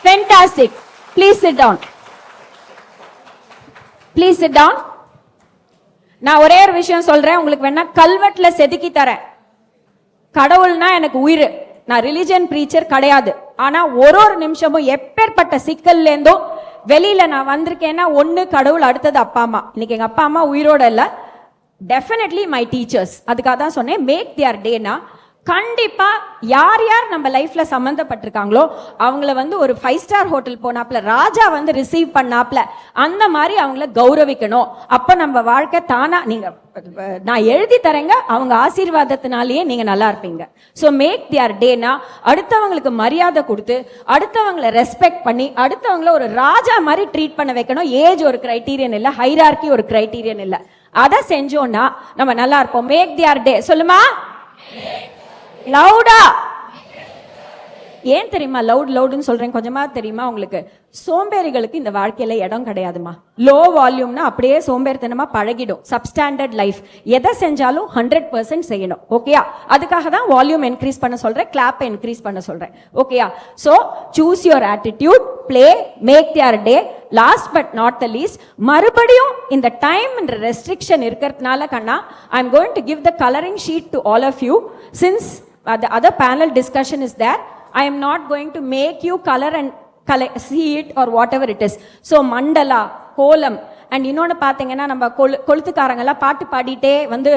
Fantastic. Please sit down. Please sit down. நான் ஒரே ஒரு விஷயம் சொல்றேன், உங்களுக்கு வேணா கல்வெட்டுல செதுக்கி தரேன். கடவுள்னா எனக்கு உயிர். நான் ரிலிஜியன் பிரீச்சர் கிடையாது. ஆனா ஒரு நிமிஷமும் எப்பேற்பட்ட சிக்கல்ல இருந்தோ வெளியில நான் வந்திருக்கேன்னா, ஒன்னு கடவுள், அடுத்தது அப்பா அம்மா. இன்னைக்கு எங்க அப்பா அம்மா உயிரோட இல்ல, டெஃபினெட்லி மை டீச்சர்ஸ். அதுக்காக தான் சொன்னேன் மேக் தியர் டேனா. கண்டிப்பா யார் யார் நம்ம லைஃப்ல சம்பந்தப்பட்டிருக்காங்களோ அவங்கள ஒரு 5-star ஹோட்டல் போனாப்ல ராஜா ரிசீவ் பண்ணாப்ல அந்த மாதிரி அவங்கள கௌரவிக்கணும். அப்ப நம்ம வாழ்க்கை தானா, நீங்க நான் எழுதி தரேங்க, அவங்க ஆசீர்வாதத்தினாலேயே நீங்க நல்லா இருப்பீங்க. ஸோ மேக் தியர் டேனா அடுத்தவங்களுக்கு மரியாதை கொடுத்து, அடுத்தவங்களை ரெஸ்பெக்ட் பண்ணி, அடுத்தவங்கள ஒரு ராஜா மாதிரி ட்ரீட் பண்ண வைக்கணும். ஏஜ் ஒரு கிரைட்டீரியன் இல்லை, ஹைரார்கி ஒரு கிரைட்டீரியன் இல்லை. அதை செஞ்சோம்னா நம்ம நல்லா இருப்போம். மேக் தியர் டே சொல்லுமா? லவுடா. ஏன் தெரியுமா லவுடுன்னு சொல்றேன் கொஞ்சமா தெரியுமா உங்களுக்கு? சோம்பேறிகளுக்கு இந்த வாழ்க்கையில இடம் கிடையாதுமா. லோ வால்யூம்னா அப்படியே சோம்பேறித்தனமா பழகிடும். சப்ஸ்டாண்டர்ட் லைஃப் எதை செஞ்சாலும் 100% செய்யணும். ஓகேயா? அதுக்காக தான் வால்யூம் இன்க்ரீஸ் பண்ண சொல்றேன், கிளாப்பை இன்க்ரீஸ் பண்ண சொல்றேன். ஓகேயா? So choose your attitude, play, make their day. Last but not the least, மறுபடியும் இந்த டைம் என்ற ரெஸ்ட்ரிக்ஷன் இருக்கிறதுனால கண்ணா, I am going to give the colouring sheet to all of you. Since the other panel discussion is there, I am not going to make you color and see it or whatever it is. So mandala, கோலம், and இன்னொன்று பார்த்தீங்கன்னா நம்ம கொளுத்துக்காரங்கெல்லாம் பாட்டு பாடிட்டே வந்து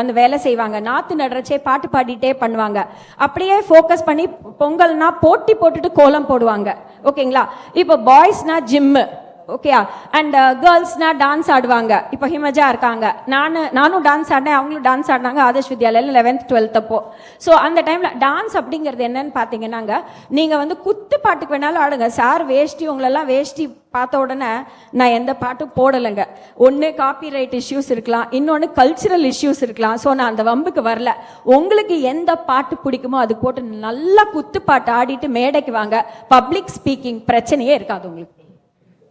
அந்த வேலை செய்வாங்க. நாற்று நடுறச்சே பாட்டு பாடிட்டே பண்ணுவாங்க. அப்படியே ஃபோக்கஸ் பண்ணி பொங்கல்னா போட்டி போட்டுட்டு கோலம் போடுவாங்க. ஓகேங்களா? இப்போ பாய்ஸ்னா ஜிம்மு, ஓகேயா? அண்ட் கேர்ள்ஸ்னா டான்ஸ் ஆடுவாங்க. இப்போ ஹிமஜா இருக்காங்க, நானும் டான்ஸ் ஆடினேன், அவங்களும் டான்ஸ் ஆடினாங்க ஆதர்ஷ் வித்யாலயில் 11th 12th அப்போ. ஸோ அந்த டைமில் டான்ஸ் அப்படிங்கிறது என்னன்னு பார்த்தீங்கன்னாங்க, நீங்கள் வந்து குத்து பாட்டுக்கு வேணாலும் ஆடுங்க. சார் வேஷ்டி, உங்களெல்லாம் வேஷ்டி பார்த்த உடனே நான் எந்த பாட்டும் போடலைங்க. ஒன்று காப்பிரைட் இஷ்யூஸ் இருக்கலாம், இன்னொன்று கல்ச்சுரல் இஷ்யூஸ் இருக்கலாம். ஸோ நான் அந்த வம்புக்கு வரல. உங்களுக்கு எந்த பாட்டு பிடிக்குமோ அது போட்டு நல்லா குத்து பாட்டு ஆடிட்டு மேடைக்கு வாங்க. பப்ளிக் ஸ்பீக்கிங் பிரச்சனையே இருக்காது உங்களுக்கு.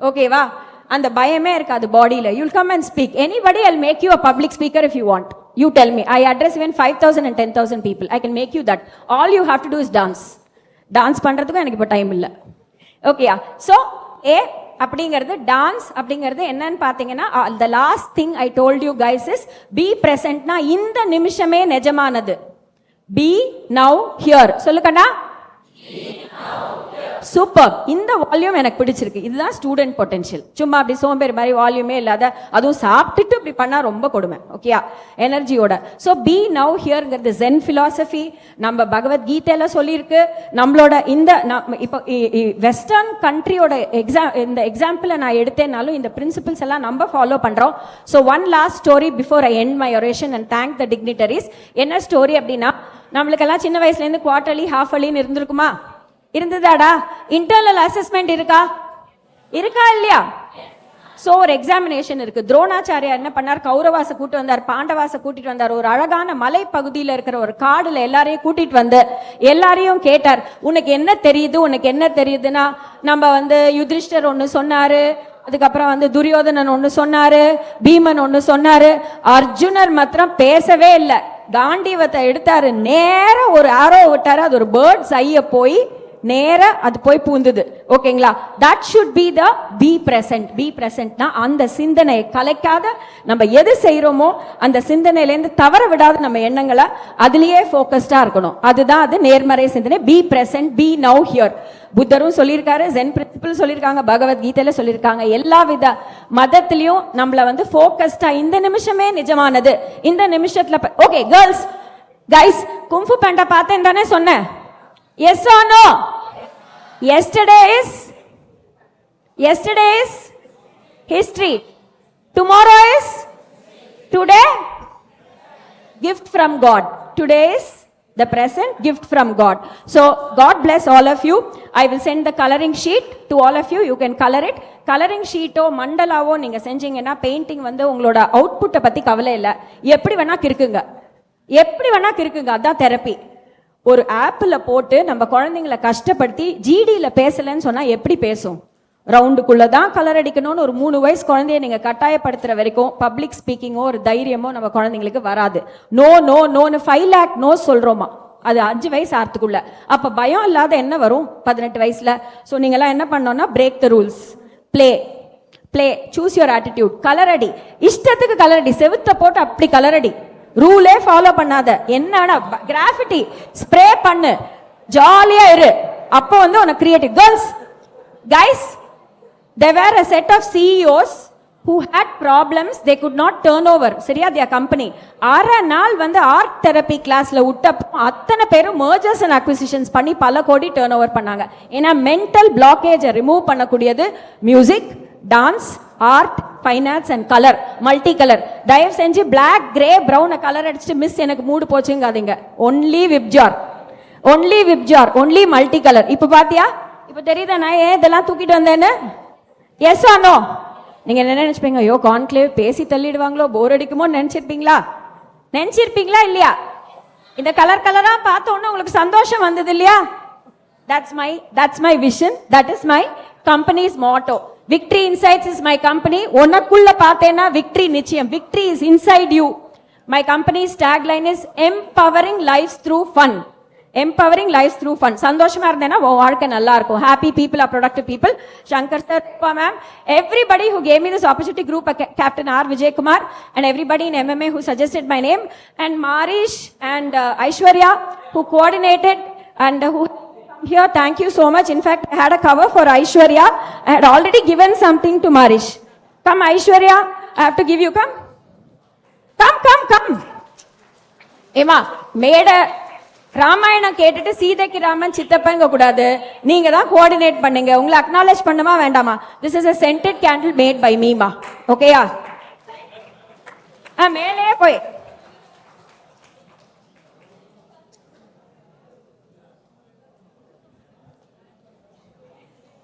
ஓகேவா? அந்த பயமே இருக்காது பாடியில. You'll come and speak. Anybody I make you a public speaker if you want. You tell me. I address even 5,000 and 10,000 people. I can make you that. All you have to do is dance. Dance பண்றதுக்கும் எனக்கு இப்போ time இல்லை. ஓகேயா? So அப்படிங்கிறது dance அப்படிங்கிறது என்னன்னு பார்த்தீங்கன்னா, the last thing I told you guys is be presentனா இந்த நிமிஷமே நிஜமானது. Be now here. சொல்லுக்கண்ணா. சூப்பர். இந்த வால்யூம் எனக்கு பிடிச்சிருக்கு. இதுதான் ஸ்டூடெண்ட் பொட்டன்ஷியல். சும்மா அப்படி சோம்பேறி மாதிரி வால்யூமே இல்லாத, அதுவும் சாப்பிட்டுட்டு இப்படி பண்ணா ரொம்ப கொடுமை. ஓகேயா? எனர்ஜியோட. ஸோ பி நவ் ஹியர்ங்கிறது ஜென் பிலாசபி. நம்ம பகவத்கீதையில சொல்லியிருக்கு. நம்மளோட இந்த இப்போ வெஸ்டர்ன் கண்ட்ரியோட இந்த எக்ஸாம்பிளை நான் எடுத்தேனாலும் இந்த பிரின்சிபிள்ஸ் எல்லாம் நம்ம ஃபாலோ பண்றோம். So one last story before I end my oration and thank the dignitaries. என்ன ஸ்டோரி அப்படின்னா, நம்மளுக்கெல்லாம் சின்ன வயசுலேருந்து குவார்டர்லி, ஹாஃப் அலின்னு இருந்திருக்குமா? இருந்ததாடா? இன்டர்னல் அசஸ்மெண்ட் இருக்கா இல்லையா? சோ ஒரு எக்ஸாமினேஷன் இருக்கு. துரோணாச்சாரியார் என்ன பண்ணார்? கௌரவாசை கூட்டு வந்தார், பாண்டவாசை கூட்டிட்டு வந்தார். ஒரு அழகான மலை பகுதியில் இருக்கிற ஒரு காடுல எல்லாரையும் கூட்டிட்டு வந்து எல்லாரையும் கேட்டார், உனக்கு என்ன தெரியுது, உனக்கு என்ன தெரியுதுன்னா, நம்ம வந்து யுதிஷ்டர் ஒன்னு சொன்னாரு, அதுக்கப்புறம் வந்து துரியோதனன் ஒன்னு சொன்னாரு, பீமன் ஒன்னு சொன்னாரு. அர்ஜுனர் மாத்திரம் பேசவே இல்லை. காண்டீவத்தை எடுத்தாரு, நேர ஒரு ஆரோ விட்டாரு, அது ஒரு பேர்ட்ஸ் ஐய போய் நேரா அது போய் பூந்தது. ஓகேங்களா? That should be the be present. Be பிரசன்ட்னா அந்த சிந்தனையை கலைக்காத, நம்ம எது செய்யறோமோ அந்த சிந்தனையிலேருந்து தவற விடாத நம்ம எண்ணங்களை அதுலயே ஃபோக்கஸ்டா இருக்கணும். அதுதான் அது நேர்மறை சிந்தனை. Be present, be now here. புத்தரும் சொல்லியிருக்காரு, ஜென் பிரின்சிபிள் சொல்லியிருக்காங்க, பகவத்கீதையில சொல்லியிருக்காங்க. எல்லா வித மதத்திலையும் நம்மள வந்து ஃபோக்கஸ்டா இந்த நிமிஷமே நிஜமானது, இந்த நிமிஷத்துல. ஓகே கேர்ள்ஸ், கைஸ், குங்ஃபு பேண்டா பார்த்தேன் தானே சொன்னேன்? Yes or no? Yesterday is history. Tomorrow is today. Gift from God. Today is the present, gift from God. So God bless all of you. I will send the coloring sheet to all of you. You can color it. Colouring ஷீட்டோ மண்டலாவோ நீங்க செஞ்சீங்கன்னா painting வந்து உங்களோட அவுட்புட்டை பத்தி கவலை இல்லை. எப்படி வேணா கிறுக்குங்க, அதான் தெரப்பி. ஒரு ஆப்பில் போட்டு நம்ம குழந்தைங்களை கஷ்டப்படுத்தி ஜிடியில் பேசலன்னு சொன்னா எப்படி பேசும்? ரவுண்டுக்குள்ள தான் கலர் அடிக்கணும்னு ஒரு 3 வயசு குழந்தைய நீங்க கட்டாயப்படுத்துற வரைக்கும் பப்ளிக் ஸ்பீக்கிங்கோ ஒரு தைரியமோ நம்ம குழந்தைங்களுக்கு வராது. நோன்னு 5 lakh நோ சொல்றோமா, அது 5 வயசு ஆறதுக்குள்ள. அப்ப பயம் இல்லாத என்ன வரும் 18 வயசுல? ஸோ நீங்களாம் என்ன பண்ணோம்னா, break the rules. Play, choose your attitude. கலரடி, இஷ்டத்துக்கு கலரடி, செவுத்த போட்டு அப்படி கலரடி. ரூலே ஃபாலோ பண்ணாத, என்னன்னா கிராஃபிட்டி ஸ்ப்ரே பண்ணு, ஜாலியா இரு. அப்போ வந்து உனக்கு creative. Girls, guys, there were a set of CEOs who had problems, they could not turn over சரியா their company. 6 நாள் வந்து ஆர்ட் தெரப்பி கிளாஸ்ல விட்டப்போ அத்தனை பேரும் mergers and acquisitions பண்ணி பல கோடி டர்ன் ஓவர் பண்ணாங்க. ஏன்னா மென்டல் பிளாக்கேஜை ரிமூவ் பண்ணக்கூடியது music, dance, art, finance and colour, multi colour. தயவு செஞ்சு பிளாக், கிரே, ப்ரௌனை கலர் அடிச்சுட்டு மிஸ் எனக்கு மூடு போச்சுங்காதீங்க. Only VIBGYOR, only multi colour. இப்போ பாத்தியா, இப்போ தெரியுதா நான் ஏன் இதெல்லாம் தூக்கிட்டு வந்தேன்னு? Yes or no? நீங்க என்ன நினைச்சுப்பீங்க? ஐயோ கான்க்ளேவ் பேசி தள்ளிடுவாங்களோ, போர் அடிக்குமோ நினைச்சிருப்பீங்களா இல்லையா? இந்த கலரா பார்த்த உடனே உங்களுக்கு சந்தோஷம் வந்தது இல்லையா? That's my vision. That is my company's motto. Victory Insights is my company. உனக்குள்ள பார்த்தேன்னா victory நிச்சயம். Victory is inside you. My company's tagline is empowering lives through fun. Empowering lives through fun. சந்தோஷமா இருந்தேன்னா உன் வாழ்க்கை நல்லா இருக்கும். Happy people are productive people. Shankar sir, ma'am, everybody who gave me this opportunity, group Captain R. Vijay Kumar, and everybody in MMA who suggested my name, and Marish and Aishwarya who coordinated and who here. Thank you so much. In fact, I had a cover for Aishwarya. I had already given something to Marish. Come, Aishwarya, I have to give you. Come. ஏமா மேட ராமாயணம் கேட்டுட்டு சீதைக்கு ராமன் சித்தப்பங்க கூடாது. நீங்க தான் coordinate பண்ணுங்க. உங்களை acknowledge பண்ணுமா வேண்டாமா? This is a scented candle made by me ma. ஓகேயா? மேலே போய்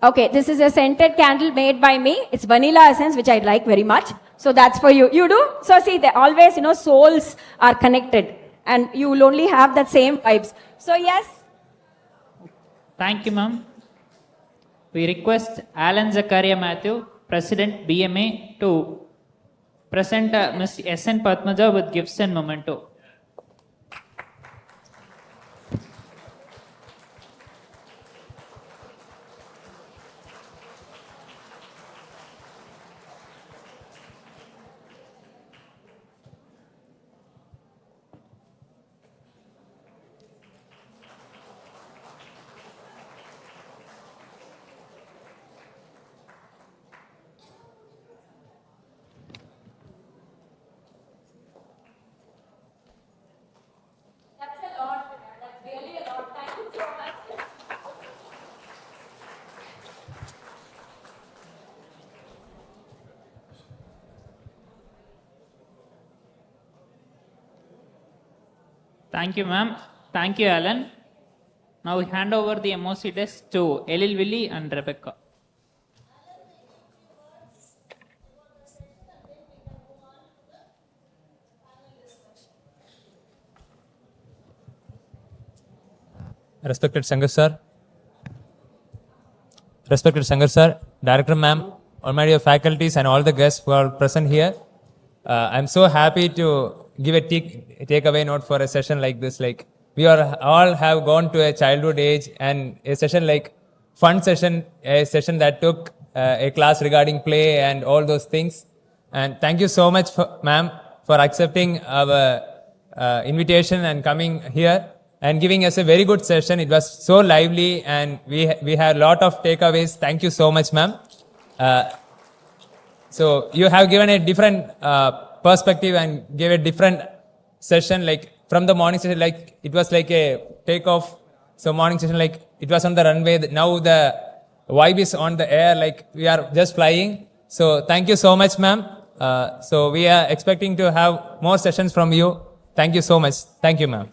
Okay, this is a scented candle made by me. It's vanilla essence, which I like very much. So that's for you. You do? So see, they always, souls are connected. And you will only have that same vibes. So yes. Thank you, ma'am. We request Alan Zakaria Matthew, President BMA, to present Ms. S.N. Padmaja with gifts and memento. Thank you, ma'am. Thank you, Alan. Now we hand over the MOC desk to Elil Willi and Rebecca. Respected Shankar sir, Director ma'am, all my dear faculties and all the guests who are present here, I'm so happy to give a takeaway note for a session like this. Like, we all have gone to a childhood age, and a session like fun session, a session that took a class regarding play and all those things. And thank you so much, ma'am, for accepting our invitation and coming here and giving us a very good session. It was so lively, and we had a lot of takeaways. Thank you so much, ma'am. So you have given a different perspective and gave a different session, like from the morning session, like it was like a takeoff. So morning session, like it was on the runway. Now the vibe is on the air, like we are just flying. So thank you so much, ma'am. So we are expecting to have more sessions from you. Thank you so much. Thank you, ma'am.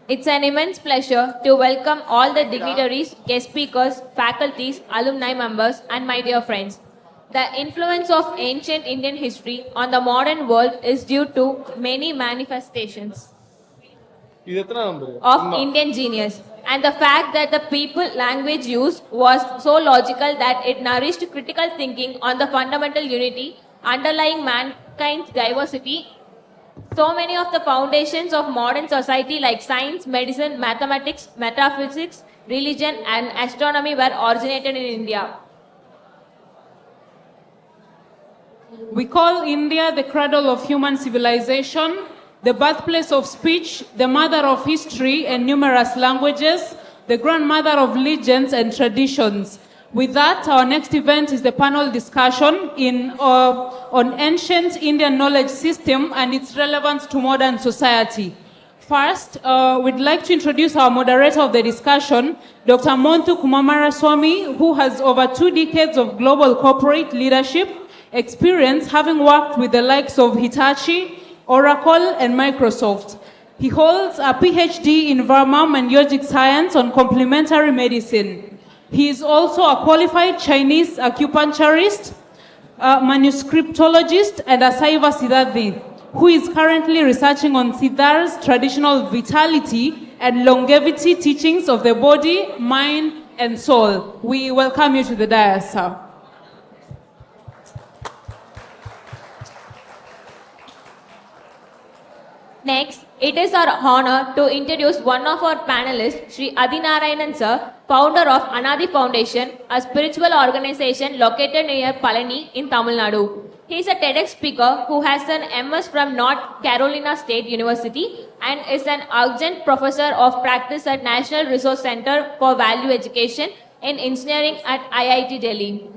It's an immense pleasure to welcome all the dignitaries, guest speakers, faculties, alumni members, and my dear friends. The influence of ancient Indian history on the modern world is due to many manifestations of Indian genius, and the fact that the people language used was so logical that it nourished critical thinking on the fundamental unity underlying mankind's diversity. So many of the foundations of modern society like science, medicine, mathematics, metaphysics, religion and astronomy were originated in India. We call India the cradle of human civilization, the birthplace of speech, the mother of history and numerous languages, the grandmother of legends and traditions. With that, our next event is the panel discussion on ancient Indian knowledge system and its relevance to modern society. First, we'd like to introduce our moderator of the discussion, Dr. Monthu Kumamaraswamy, who has over 2 decades of global corporate leadership experience, having worked with the likes of Hitachi, Oracle, and Microsoft. He holds a PhD in Varmam and yogic science on complementary medicine. He is also a qualified Chinese acupuncturist, a manuscriptologist, and a Saiva Siddharthi, who is currently researching on Siddhar's traditional vitality and longevity teachings of the body, mind, and soul. We welcome you to the dais, sir. Next, it is our honor to introduce one of our panelists, Sri Adinarayanan sir, founder of Anadi Foundation, a spiritual organization located near Palani in Tamil Nadu. He is a TEDx speaker who has an MS from North Carolina State University and is an adjunct professor of practice at National Resource Center for Value Education in Engineering at IIT Delhi.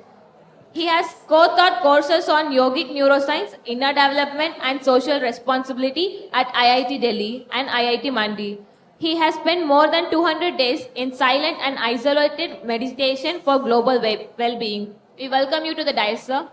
He has co-taught courses on yogic neuroscience, inner development and social responsibility at IIT Delhi and IIT Mandi. He has spent more than 200 days in silent and isolated meditation for global well-being. We welcome you to the dais, sir.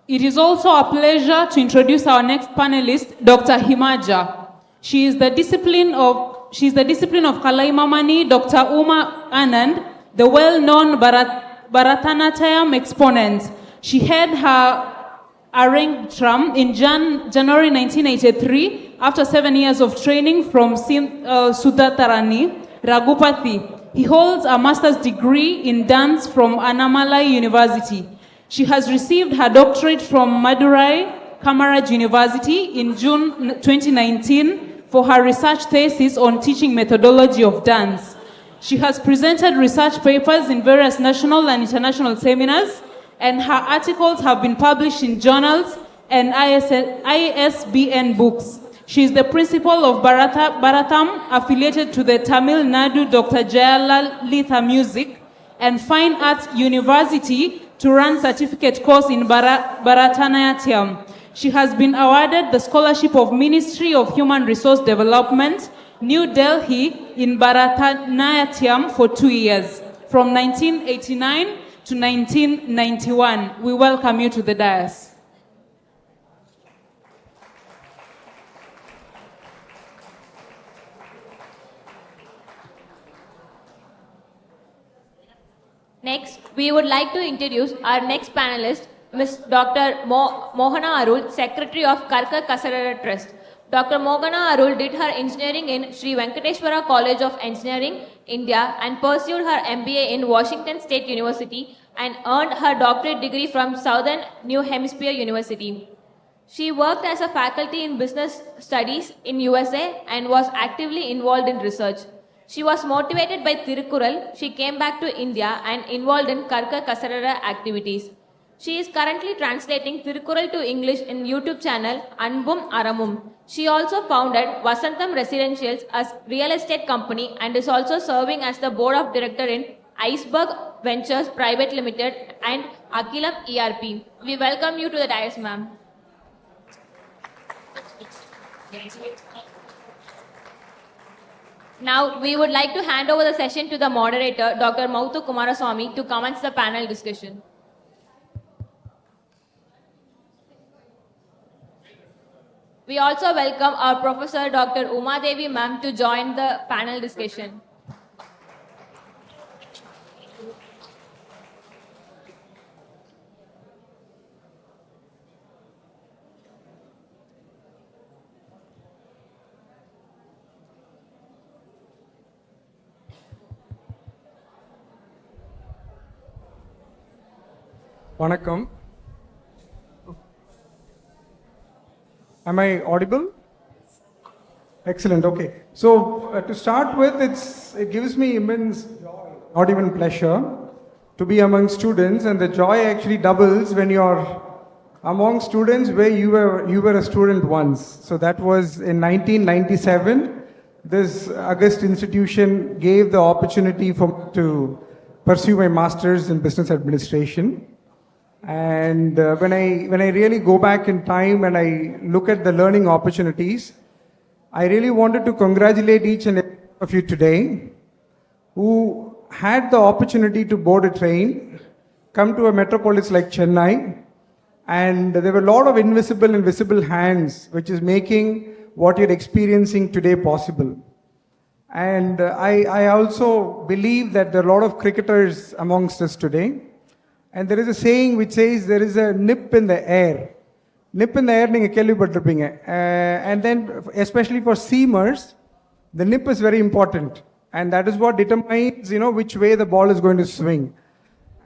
It is also a pleasure to introduce our next panelist, Dr. Himaja. She is the discipline of Kalaimamani, Dr. Uma Anand, the well-known Bharatanatyam exponent. She had her Arangtram in January 1983 after 7 years of training from Sudhatarani. Raghupati. He holds a master's degree in dance from Annamalai University. She has received her doctorate from Madurai Kamaraj University in June 2019 for her research thesis on teaching methodology of dance. She has presented research papers in various national and international seminars, and her articles have been published in journals and ISBN books. She is the principal of Bharatham, affiliated to the Tamil Nadu Dr. Jayalalitha Music and Fine Arts University, to run certificate course in Bharatanatyam. She has been awarded the scholarship of Ministry of Human Resource Development, New Delhi, in Bharatanatyam for 2 years, from 1989 to 1991. We welcome you to the dais. Next, we would like to introduce our next panelist, Ms. Dr. Mohana Arul, Secretary of Karka Kasarara Trust. Dr. Mohana Arul did her engineering in Sri Venkateshwara College of Engineering, India, and pursued her MBA in Washington State University and earned her doctorate degree from Southern New Hemisphere University. She worked as a faculty in business studies in USA and was actively involved in research. She was motivated by Tirukkural. She came back to India and involved in Karka Kasarara activities. She is currently translating Tirukkural to English in YouTube channel Anbum Aramum. She also founded Vasantham Residentials as real estate company and is also serving as the board of director in Iceberg Ventures Private Limited and Akilam ERP. We welcome you to the dais, ma'am. Now, we would like to hand over the session to the moderator, Dr. Mauthu Kumaraswamy, to commence the panel discussion. We also welcome our Professor Dr. Uma Devi ma'am to join the panel discussion. Vanakkam. Am I audible? Excellent. Okay. So to start with, it gives me immense joy, not even pleasure, to be among students, and the joy actually doubles when you're among students where you were a student once. So that was in 1997. This august institution gave the opportunity to pursue my master's in business administration. And when I really go back in time and I look at the learning opportunities, I really wanted to congratulate each and every one of you today who had the opportunity to board a train, come to a metropolis like Chennai, and there were a lot of invisible and visible hands which is making what you're experiencing today possible. And I also believe that there are a lot of cricketers amongst us today. And there is a saying which says there is a nip in the air. Nip in the air, neenga kelvipatirupinga. And then, especially for seamers, the nip is very important. And that is what determines, which way the ball is going to swing.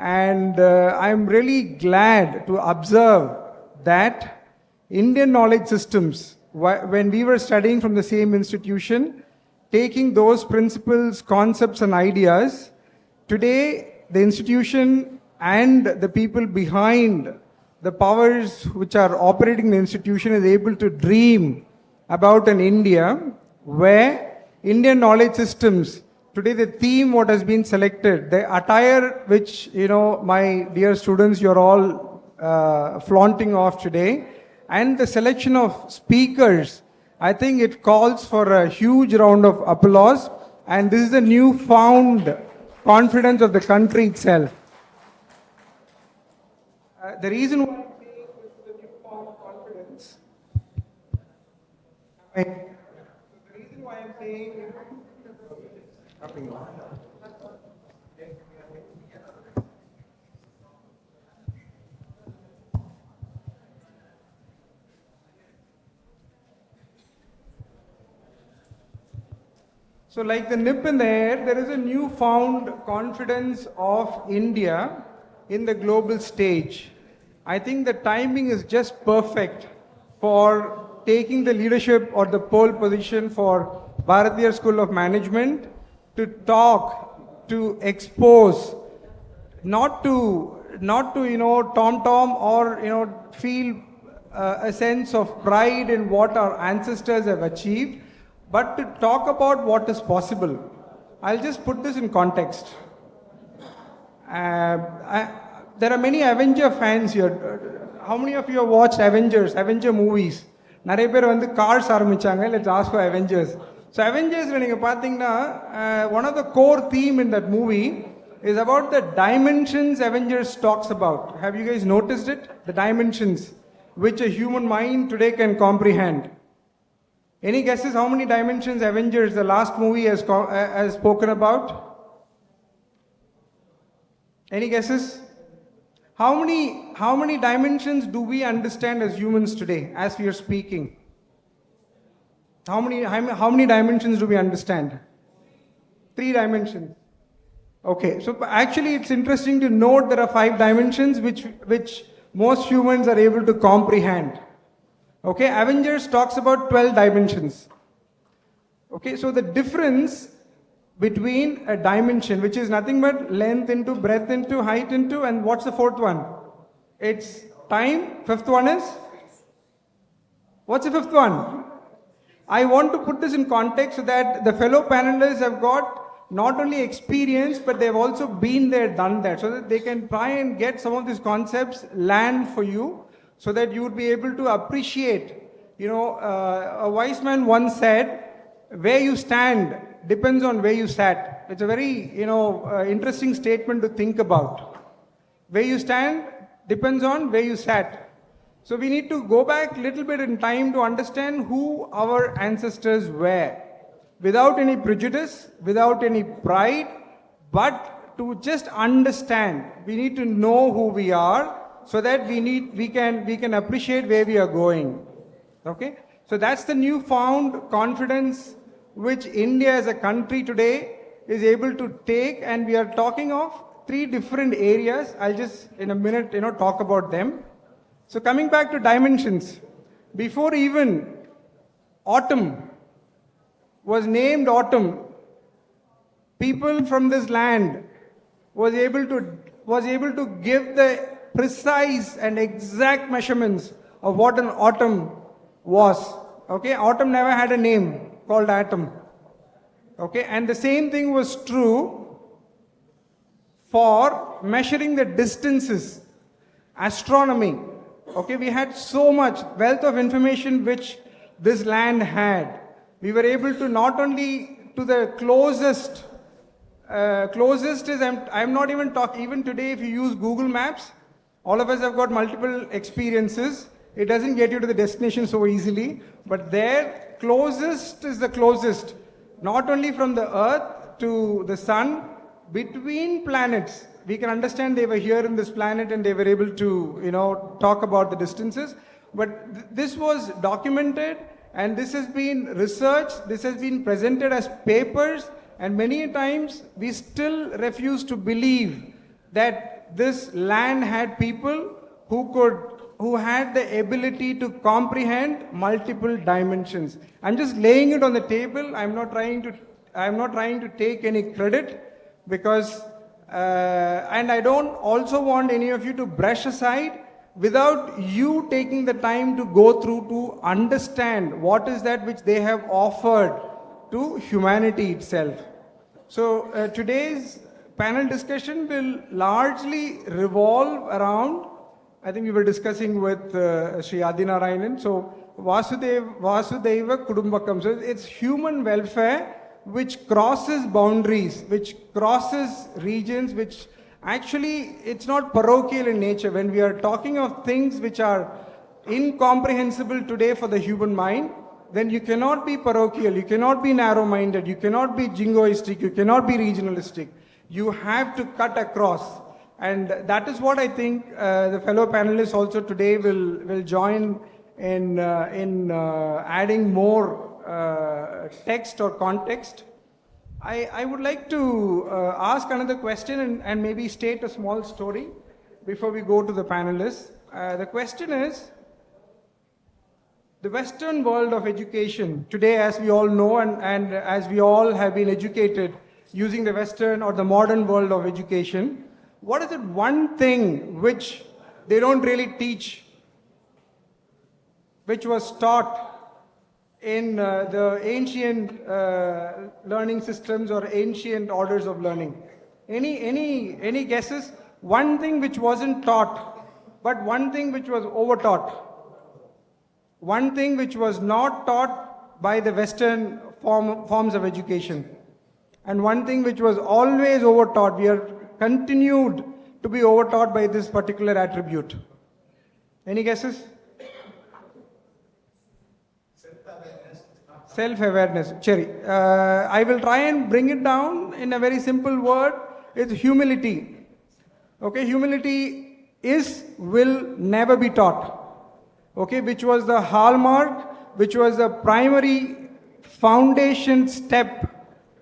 And I'm really glad to observe that Indian knowledge systems, when we were studying from the same institution, taking those principles, concepts, and ideas, today the institution and the people behind the powers which are operating the institution is able to dream about an India where Indian knowledge systems, today the theme what has been selected, the attire which, my dear students, you're all flaunting off today, and the selection of speakers, I think it calls for a huge round of applause, and this is a newfound confidence of the country itself. The reason why I'm saying this is a newfound confidence, the reason why I'm saying So, like the nip in the air, there is a newfound confidence of India in the global stage. I think the timing is just perfect for taking the leadership or the pole position for Bharathiar School of Management to talk, to expose, not to tom or feel a sense of pride in what our ancestors have achieved, but to talk about what is possible. I'll just put this in context. There are many Avenger fans here. How many of you have watched Avenger movies? நிறைய பேர் வந்து cars ஆரம்பிச்சாங்க. Let's ask for Avengers. So Avengers நீங்க பாத்தீங்கன்னா one of the core theme in that movie is about the dimensions Avengers talks about. Have you guys noticed it? The dimensions which a human mind today can comprehend. Any guesses how many dimensions Avengers, the last movie, has spoken about? Any guesses? How many dimensions do we understand as humans today as we are speaking? How many dimensions do we understand? 3 dimensions. Okay, so actually it's interesting to note there are 5 dimensions which most humans are able to comprehend. Okay, Avengers talks about 12 dimensions. Okay, so the difference between a dimension, which is nothing but length into, breadth into, height into, and what's the 4th one? It's time. 5th one is? What's the 5th one? I want to put this in context so that the fellow panelists have got not only experience, but they've also been there, done that, so that they can try and get some of these concepts land for you, so that you would be able to appreciate. A wise man once said, where you stand depends on where you sat. It's a very, interesting statement to think about. Where you stand depends on where you sat. So we need to go back a little bit in time to understand who our ancestors were, without any prejudice, without any pride, but to just understand. We need to know who we are, so that we can appreciate where we are going. Okay? So that's the newfound confidence which India as a country today is able to take, and we are talking of 3 different areas. I'll just in a minute talk about them. So coming back to dimensions, before even autumn was named autumn, people from this land was able to give the precise and exact measurements of what an autumn was. Okay, autumn never had a name called atom. Okay, and the same thing was true for measuring the distances, astronomy. Okay, we had so much wealth of information which this land had. We were able to not only to the closest is, I'm not even talking, even today if you use Google Maps, all of us have got multiple experiences. It doesn't get you to the destination so easily, but there, closest is the closest. Not only from the earth to the sun, between planets. We can understand they were here in this planet and they were able to, talk about the distances. But this was documented, and this has been researched, this has been presented as papers, and many times we still refuse to believe that this land had people who had the ability to comprehend multiple dimensions. I'm just laying it on the table. I'm not trying to take any credit, because and I don't also want any of you to brush aside without you taking the time to go through to understand what is that which they have offered to humanity itself. So today's panel discussion will largely revolve around, I think we were discussing with Sri Adinarayanan, so Vasudeva Kudumbakam. So it's human welfare which crosses boundaries, which crosses regions, which actually it's not parochial in nature. When we are talking of things which are incomprehensible today for the human mind, then you cannot be parochial, you cannot be narrow-minded, you cannot be jingoistic, you cannot be regionalistic. You have to cut across. And that is what I think the fellow panelists also today will join in adding more text or context. I would like to ask another question and maybe state a small story before we go to the panelists. The question is, the Western world of education today, as we all know, and as we all have been educated using the Western or the modern world of education, what is it one thing which they don't really teach, which was taught in the ancient learning systems or ancient orders of learning? Any guesses? One thing which wasn't taught, but one thing which was overtaught. One thing which was not taught by the Western forms of education. And one thing which was always overtaught. We are continued to be overtaught by this particular attribute. Any guesses? Self-awareness. Cherry. I will try and bring it down in a very simple word. It's humility. Okay, humility will never be taught. Okay, which was the hallmark, which was the primary foundation step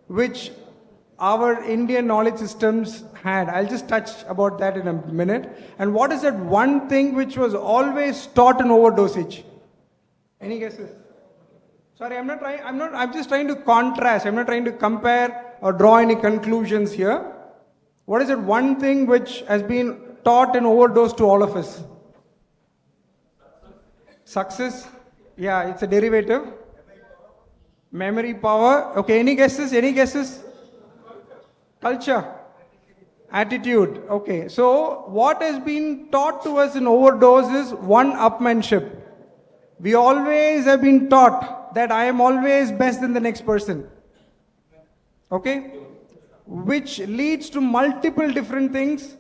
which our Indian knowledge systems had. I'll just touch about that in a minute. And what is that one thing which was always taught in overdosage? Any guesses? Sorry, I'm just trying to contrast. I'm not trying to compare or draw any conclusions here. What is it one thing which has been taught in overdose to all of us? Success? Yeah, it's a derivative. Memory power. Okay, any guesses? Any guesses? Culture. Attitude. Okay, so what has been taught to us in overdose is one-upmanship. We always have been taught that I am always best than the next person. Okay? Which leads to multiple different things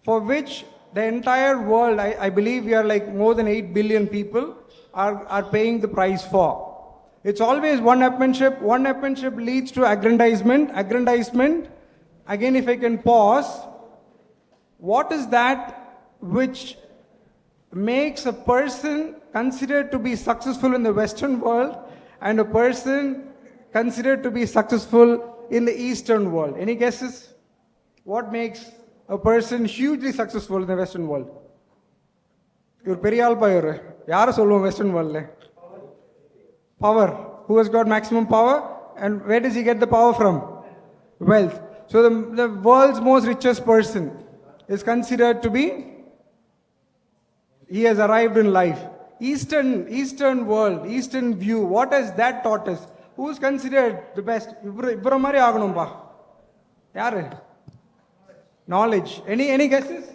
for which the entire world, I believe we are like more than 8 billion people are paying the price for. It's always one-upmanship. One-upmanship leads to aggrandizement. Aggrandizement, again if I can pause, what is that which makes a person considered to be successful in the Western world and a person considered to be successful in the Eastern world? Any guesses? What makes a person hugely successful in the Western world? You're Periyal Payur. Yara solluvom Western world. Power. Who has got maximum power? And where does he get the power from? Wealth. So the world's most richest person is considered to be, he has arrived in life. Eastern world, Eastern view, what has that taught us? Who's considered the best? Ivra mari aganumba. Yaru? Knowledge. Any guesses?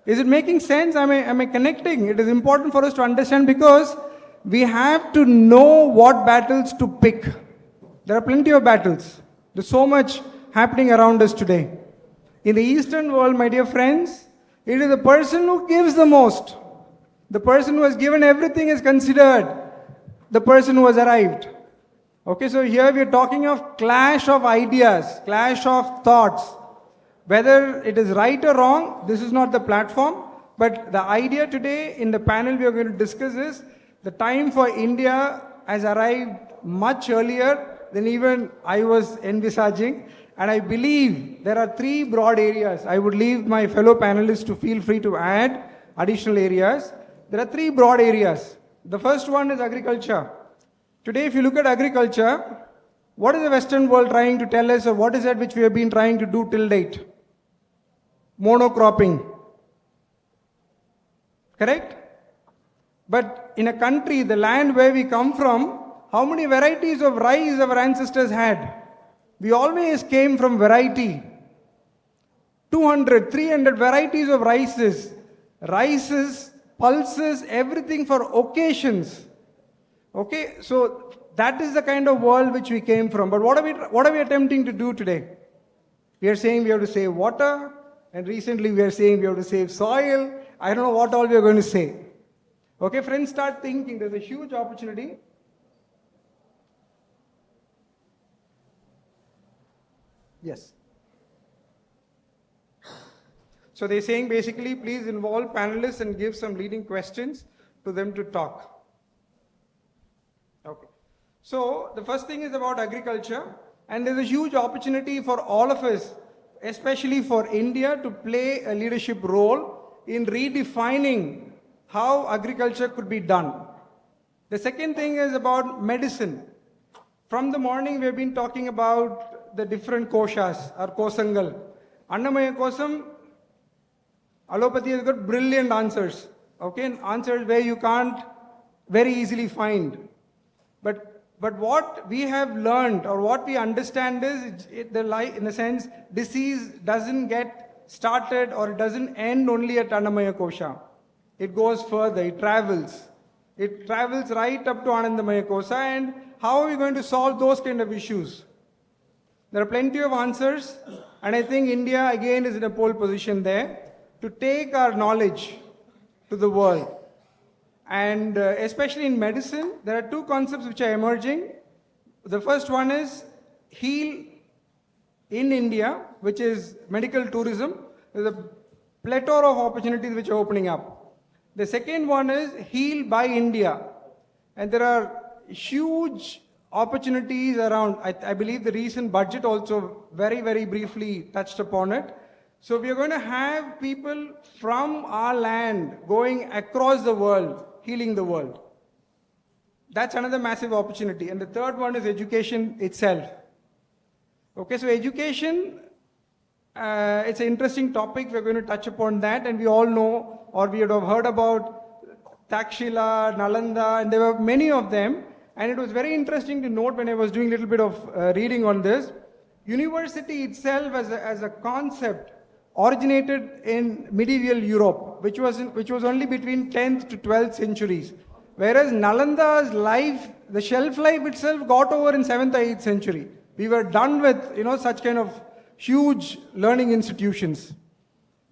Is it making sense? Am I connecting? It is important for us to understand because we have to know what battles to pick. There are plenty of battles. There's so much happening around us today. In the Eastern world, my dear friends, it is the person who gives the most. The person who has given everything is considered the person who has arrived. Okay, so here we are talking of clash of ideas, clash of thoughts. Whether it is right or wrong, this is not the platform. But the idea today in the panel we are going to discuss is the time for India has arrived much earlier than even I was envisaging. And I believe there are 3 broad areas. I would leave my fellow panelists to feel free to add additional areas. There are 3 broad areas. The first one is agriculture. Today, if you look at agriculture, what is the Western world trying to tell us, or what is that which we have been trying to do till date? Monocropping. Correct? But in a country, the land where we come from, how many varieties of rice our ancestors had? We always came from variety. 200, 300 varieties of rices, pulses, everything for occasions. Okay, so that is the kind of world which we came from. But what are we attempting to do today? We are saying we have to save water, and recently we are saying we have to save soil. I don't know what all we are going to say. Okay, friends, start thinking. There's a huge opportunity. Yes. So they're saying basically, please involve panelists and give some leading questions to them to talk. Okay. So the first thing is about agriculture. And there's a huge opportunity for all of us, especially for India, to play a leadership role in redefining how agriculture could be done. The second thing is about medicine. From the morning, we've been talking about the different koshas or kosangal. Annamaya kosam, allopathy has got brilliant answers. Okay, answers where you can't very easily find. But what we have learned or what we understand is, in a sense, disease doesn't get started or it doesn't end only at Annamaya Kosha. It goes further, it travels. It travels right up to Anandamaya Kosha, and how are we going to solve those kind of issues? There are plenty of answers, and I think India again is in a pole position there to take our knowledge to the world. And especially in medicine, there are two concepts which are emerging. The first one is heal in India, which is medical tourism. There's a plethora of opportunities which are opening up. The second one is heal by India. And there are huge opportunities around. I believe the recent budget also very, very briefly touched upon it. So we are going to have people from our land going across the world, healing the world. That's another massive opportunity. And the third one is education itself. Okay, so education, it's an interesting topic. We're going to touch upon that. And we all know, or we would have heard about Takshila, Nalanda, and there were many of them. And it was very interesting to note when I was doing a little bit of reading on this. University itself as a concept originated in medieval Europe, which was only between 10th to 12th centuries. Whereas Nalanda's life, the shelf life itself got over in 7th or 8th century. We were done with, such kind of huge learning institutions.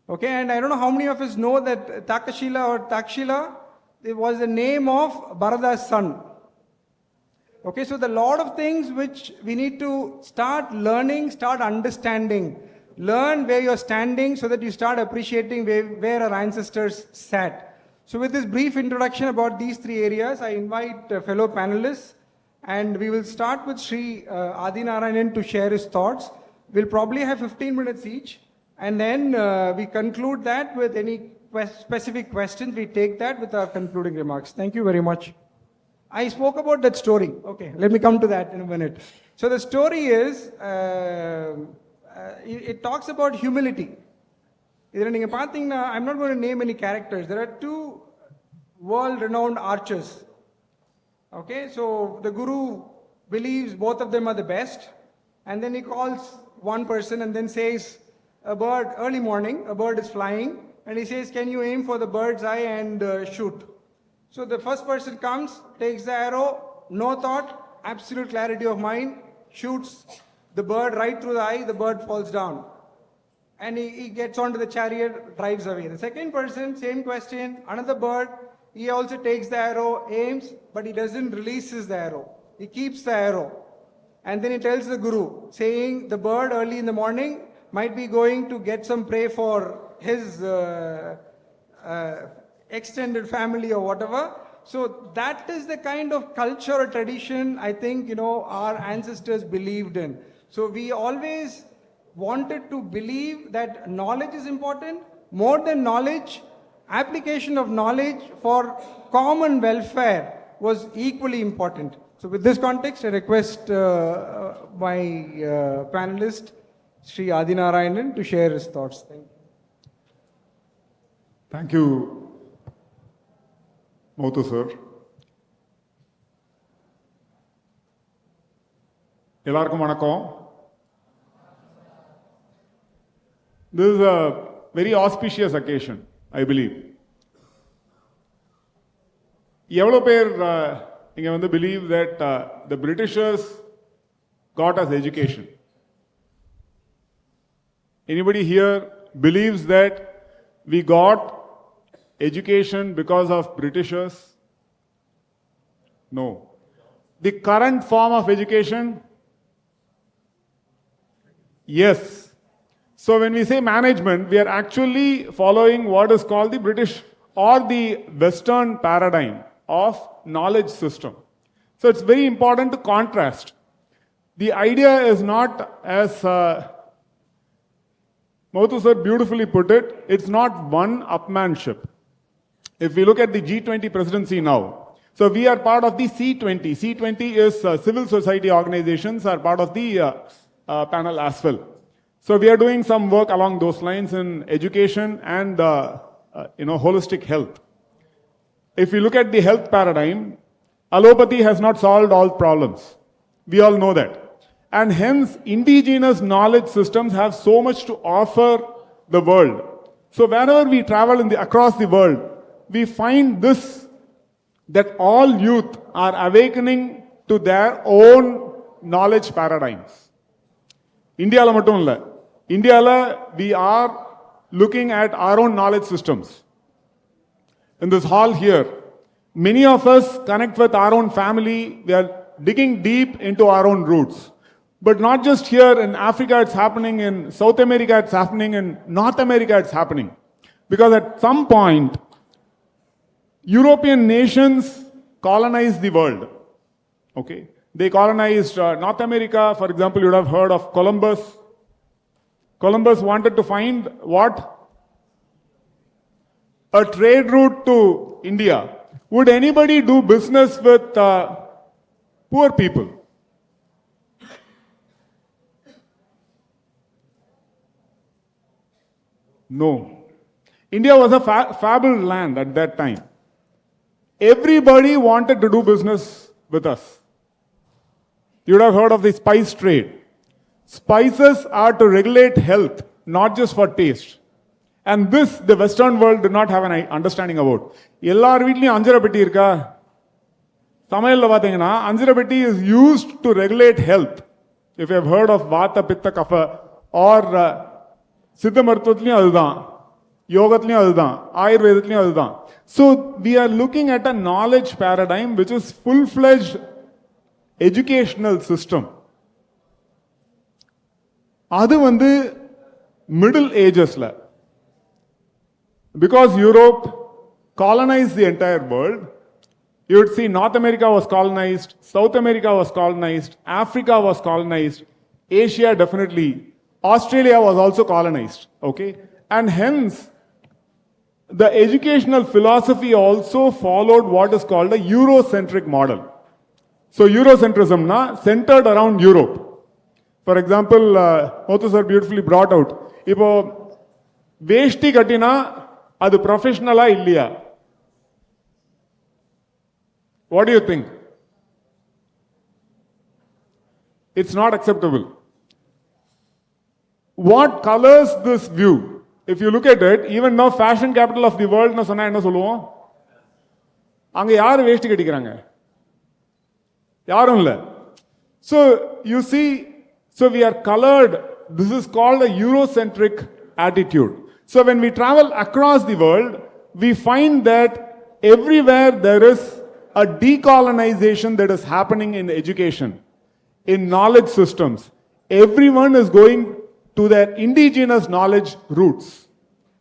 Okay, and I don't know how many of us know that Takshila or Takshila, it was the name of Bharata's son. Okay, so there are a lot of things which we need to start learning, start understanding. Learn where you're standing so that you start appreciating where our ancestors sat. So with this brief introduction about these three areas, I invite fellow panelists, and we will start with Sri Adinarayanan to share his thoughts. We'll probably have 15 minutes each, and then we conclude that with any specific questions. We take that with our concluding remarks. Thank you very much. I spoke about that story. Okay, let me come to that in a minute. So the story is, it talks about humility. I'm not going to name any characters. There are two world-renowned archers. Okay, so the guru believes both of them are the best, and then he calls one person and then says, a bird, early morning, a bird is flying, and he says, can you aim for the bird's eye and shoot? So the first person comes, takes the arrow, no thought, absolute clarity of mind, shoots the bird right through the eye, the bird falls down. And he gets onto the chariot, drives away. The second person, same question, another bird, he also takes the arrow, aims, but he doesn't release the arrow. He keeps the arrow. And then he tells the guru, saying the bird early in the morning might be going to get some prey for his extended family or whatever. So that is the kind of culture or tradition I think, our ancestors believed in. So we always wanted to believe that knowledge is important. More than knowledge, application of knowledge for common welfare was equally important. So with this context, I request my panelist, Sri Adinarayanan, to share his thoughts. Thank you. Thank you, Mothu sir. எல்லாருக்கும் வணக்கம். This is a very auspicious occasion, I believe. எவ்வளோ பேர் இங்கே வந்து believe that the Britishers got us education? Anybody here believes that we got education because of Britishers? No. The current form of education? Yes. So when we say management, we are actually following what is called the British or the Western paradigm of knowledge system. So it's very important to contrast. The idea is not, as Mothu sir beautifully put it, it's not one upmanship. If we look at the G20 presidency now, so we are part of the C20. C20 is civil society organizations are part of the panel as well. So we are doing some work along those lines in education and holistic health. If you look at the health paradigm, allopathy has not solved all problems. We all know that. And hence, indigenous knowledge systems have so much to offer the world. So wherever we travel across the world, we find this, that all youth are awakening to their own knowledge paradigms. India la mattum illa. India la we are looking at our own knowledge systems. In this hall here, many of us connect with our own family. We are digging deep into our own roots. But not just here in Africa, it's happening in South America, it's happening in North America, it's happening. Because at some point, European nations colonized the world. Okay? They colonized North America. For example, you would have heard of Columbus. Columbus wanted to find what? A trade route to India. Would anybody do business with poor people? No. India was a fabled land at that time. Everybody wanted to do business with us. You would have heard of the spice trade. Spices are to regulate health, not just for taste. And this, the Western world did not have an understanding about. எல்லார் வீட்லயும் அஞ்சரை பெட்டி இருக்கா? சமையல்ல பாத்தீங்கன்னா அஞ்சரை பெட்டி is used to regulate health. If you have heard of Vata, Pitta, Kapha, or சித்த மருத்துவத்திலையும் அதுதான், யோகத்திலையும் அதுதான், ஆயுர்வேதத்திலையும் அதுதான். So we are looking at a knowledge paradigm which is full-fledged educational system. அது வந்து middle agesல, because Europe colonized the entire world, you would see North America was colonized, South America was colonized, Africa was colonized, Asia definitely, Australia was also colonized, okay? And hence, the educational philosophy also followed what is called a Eurocentric model. So Eurocentrism na centered around Europe. For example, Mothu sir beautifully brought out, இப்போ வேஷ்டி கட்டினா அது ப்ரொஃபஷனலா இல்லையா? What do you think? It's not acceptable. What colors this view? If you look at it, even now fashion capital of the world na சொன்னா என்ன சொல்லுவோம்? அங்க யார் வேஷ்டி கட்டிக்கிறாங்க? யாரும் இல்ல. So you see, so we are colored. This is called a Eurocentric attitude. So when we travel across the world, we find that everywhere there is a decolonization that is happening in education, in knowledge systems. Everyone is going to their indigenous knowledge roots.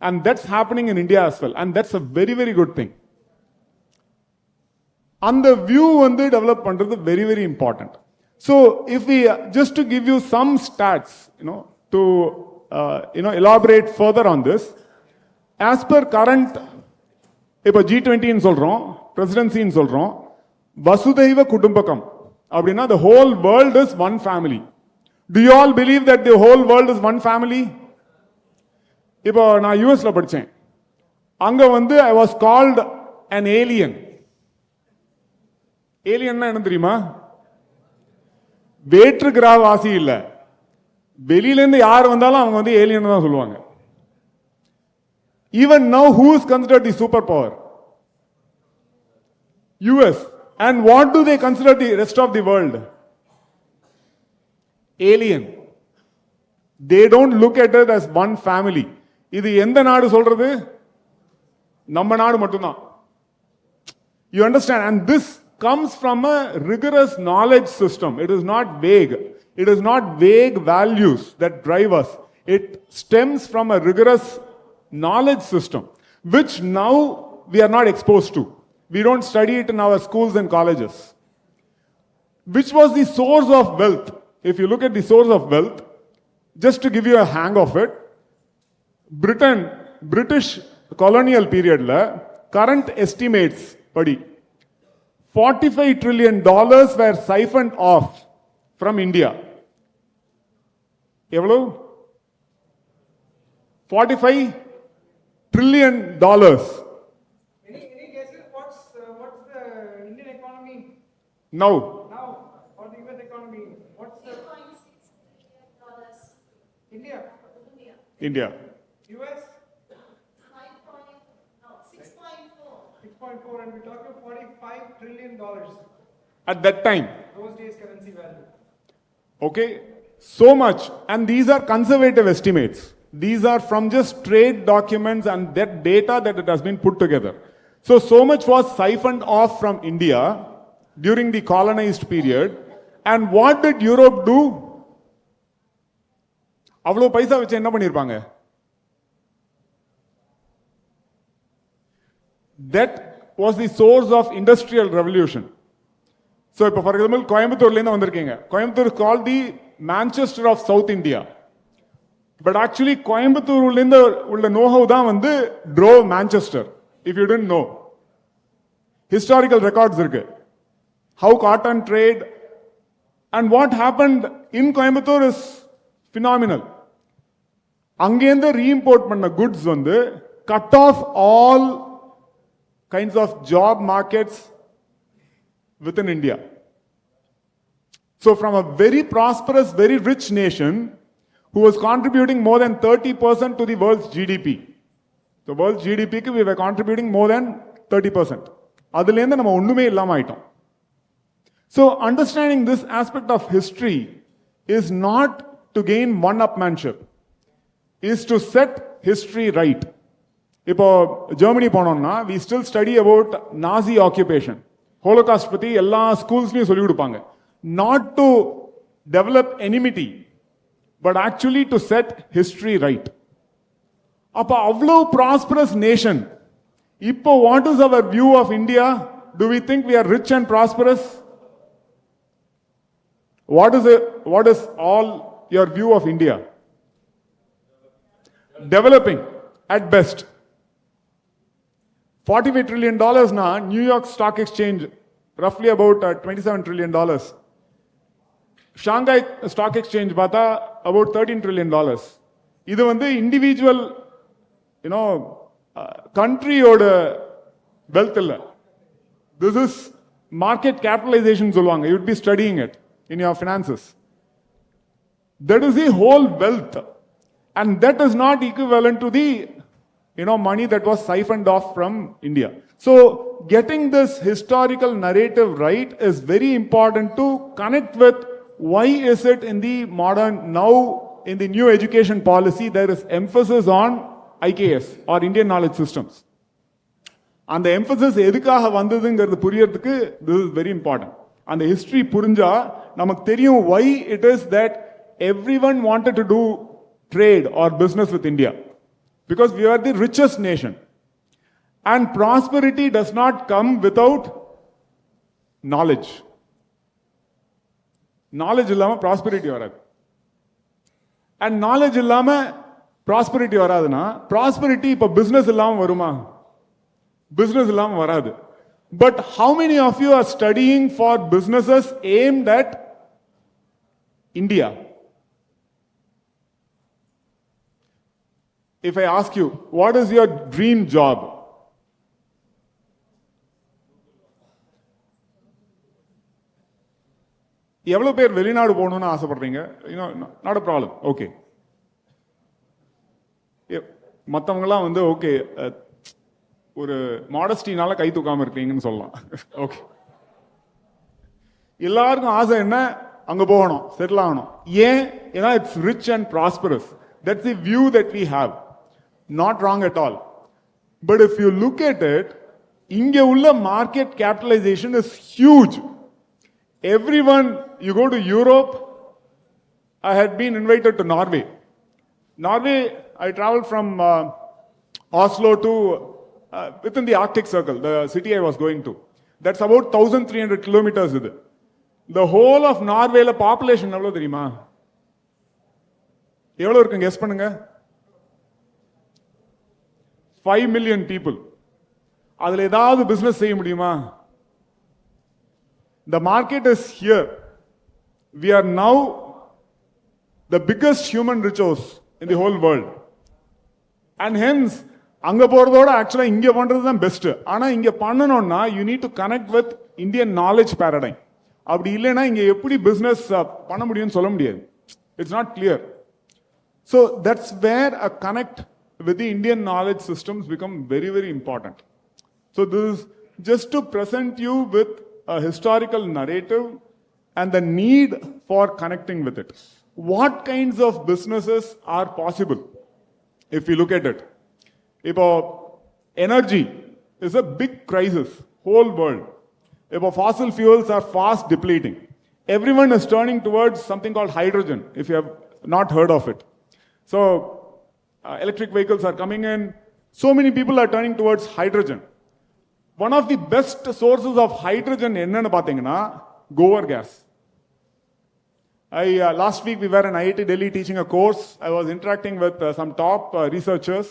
And that's happening in India as well. And that's a very, very good thing. And the view வந்து develop பண்றது very, very important. So if we, just to give you some stats, to elaborate further on this, as per current, இப்போ G20 ன்னு சொல்றோம், presidency ன்னு சொல்றோம், வசுதைவ குடும்பகம் அப்படின்னா the whole world is one family. Do you all believe that the whole world is one family? இப்போ நான் யூஎஸ்ல படிச்சேன், அங்க வந்து I was called an alien. ஏலியன்னா என்ன தெரியுமா? வேற்று கிரகவாசி இல்ல, வெளியில இருந்து யார் வந்தாலும் அவங்க வந்து ஏலியன் தான் சொல்லுவாங்க. Even now, who is considered the superpower? US. And what do they consider the rest of the world? Alien. They don't look at it as one family. இது எந்த நாடு சொல்றது? நம்ம நாடு மட்டும்தான். You understand? And this comes from a rigorous knowledge system. It is not vague. It is not vague values that drive us. It stems from a rigorous knowledge system, which now we are not exposed to. We don't study it in our schools and colleges. Which was the source of wealth? if you look at the source of wealth, just to give you a hang of it, British colonial period la current estimates padi $45 trillion were siphoned off from India. Evlo? $45 trillion. Any guesses what's the Indian economy Now, or the US economy? What's the India? India. US 6.4 and we're talking $45 trillion. At that time. Those days currency value. Okay, so much. And these are conservative estimates. These are from just trade documents and that data that it has been put together. So much was siphoned off from India during the colonized period. And what did Europe do? அவ்வளோ பைசா வச்சு என்ன பண்ணிருப்பாங்க? That was the source of industrial revolution. So, for example, Coimbatore வந்திருக்கீங்க. Coimbatore is called the Manchester of South India. But actually, Coimbatore உள்ள know-how தான் வந்து drove Manchester, if you didn't know. Historical records இருக்கு. How cotton trade and what happened in Coimbatore is phenomenal. அங்கேருந்து re-import பண்ண goods வந்து cut off all kinds of job markets within India. So from a very prosperous, very rich nation who was contributing more than 30% to the world's GDP. The world's GDP we were contributing more than 30%. அதுலேருந்து நம்ம ஒண்ணுமே இல்லாம ஆயிட்டோம். So understanding this aspect of history is not to gain one-upmanship, is to set history right. இப்போ Germany போனோம்னா we still study about Nazi occupation. Holocaust பத்தி எல்லா ஸ்கூல்ஸ்லயும் சொல்லி கொடுப்பாங்க. Not to develop enmity, but actually to set history right. அப்ப அவ்வளோ prosperous nation. இப்போ what is our view of India? Do we think we are rich and prosperous? What is all your view of India? Developing at best. $45 trillion na New York Stock Exchange, roughly about $27 trillion. Shanghai Stock Exchange bata about $13 trillion. இது வந்து individual, country oda wealth illa. This is market capitalization சொல்லுவாங்க. You would be studying it in your finances. That is the whole wealth. And that is not equivalent to the money that was siphoned off from India. So getting this historical narrative right is very important to connect with why is it in the modern, now in the new education policy, there is emphasis on IKS or Indian knowledge systems. And the emphasis எதுக்காக வந்ததுங்கிறது புரியறதுக்கு this is very important. And the history புரிஞ்சா நமக்கு தெரியும் why it is that everyone wanted to do trade or business with India. Because we are the richest nation. And prosperity does not come without knowledge. Knowledge illama prosperity varadu. And knowledge illama prosperity varaduna, prosperity ipa business illama varuma? Business illama varadu. But how many of you are studying for businesses aimed at India? If I ask you, what is your dream job? எவ்வளவு பேர் வெளிநாடு போகணும்னு ஆசைப்படுறீங்க? Not a problem. Okay. மற்றவங்களாம் வந்து okay ஒரு மாடஸ்டினால கை தூக்காம இருக்கீங்கன்னு சொல்லலாம். ஓகே. எல்லாருக்கும் ஆசை என்ன? அங்க போகணும், செட்டில் ஆகணும். ஏன்? ஏன்னா it's rich and prosperous. That's the view that we have. Not wrong at all. But if you look at it, inge ulla market capitalization is huge. Everyone, you go to Europe, I had been invited to Norway. Norway, I traveled from Oslo to within the Arctic Circle, the city I was going to. That's about 1,300 kilometers. The whole of Norway population எவ்வளவு தெரியுமா? எவ்வளவு இருக்குங்க? Guess பண்ணுங்க. 5 million people. அதுல ஏதாவது business செய்ய முடியுமா? The market is here. We are now the biggest human resource in the whole world. And hence, அங்க போறதோட ஆக்சுவலா இங்க பண்றது தான் பெஸ்ட். ஆனா இங்க பண்ணணும்னா you need to connect with Indian knowledge paradigm. அப்படி இல்லைன்னா இங்க எப்படி பிசினஸ் பண்ண முடியும்னு சொல்ல முடியாது. It's not clear. So that's where a connect with the Indian knowledge systems become very, very important. So this is just to present you with a historical narrative and the need for connecting with it. What kinds of businesses are possible if we look at it? Energy is a big crisis, whole world. Fossil fuels are fast depleting. Everyone is turning towards something called hydrogen, if you have not heard of it. So, electric vehicles are coming in. So many people are turning towards hydrogen. One of the best sources of hydrogen என்னன்னு பாத்தீங்கன்னா goer gas. Last week we were in IIT Delhi teaching a course. I was interacting with some top researchers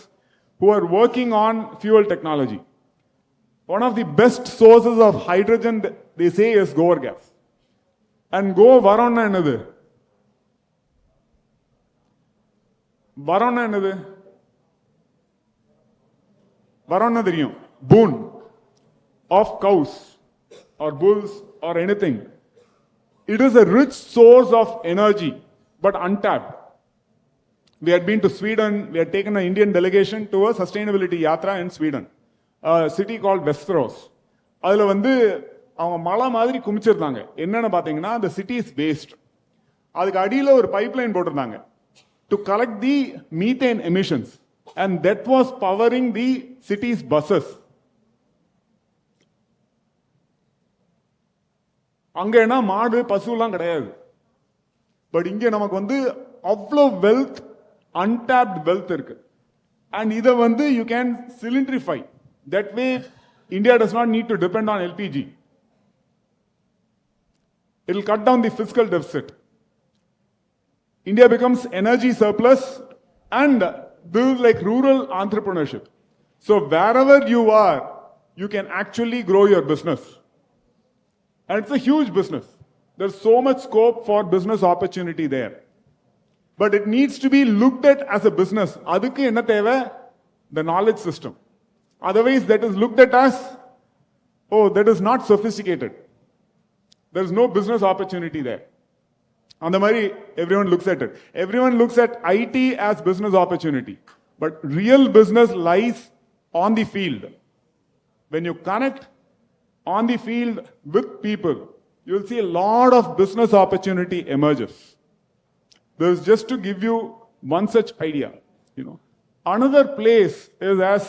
who are working on fuel technology. One of the best sources of hydrogen they say is goer gas. And go varonna என்னது? Varonna என்னது? Varonna தெரியும். Boon of cows or bulls or anything. It is a rich source of energy, but untapped. We had been to Sweden. We had taken an Indian delegation to a sustainability yatra in Sweden, a city called Västerås. அதுல அவங்க மலை மாதிரி குமிச்சிருந்தாங்க. என்னன்னு பாத்தீங்கன்னா the city is waste. அதுக்கு அடியில ஒரு pipeline போட்டிருந்தாங்க to collect the methane emissions, and that was powering the city's buses. அங்க என்ன மாடு பசுலாம் கிடையாது. பட் இங்க நமக்கு அவ்வளோ வெல்த், அன்டாப்ட் வெல்த் இருக்கு. அண்ட் இதை you can cylindrify. That way India does not need to depend on LPG. It will cut down the fiscal deficit. India becomes energy surplus, and this is like rural entrepreneurship. So wherever you are, you can actually grow your business. And it's a huge business. There's so much scope for business opportunity there. But it needs to be looked at as a business. Adukku enna theva? The knowledge system. Otherwise, that is looked at as, oh, that is not sophisticated. There's no business opportunity there. And the mari, everyone looks at it. Everyone looks at IT as business opportunity. But real business lies on the field. When you connect on the field with people, you'll see a lot of business opportunity emerges. This is just to give you one such idea. Another place is, as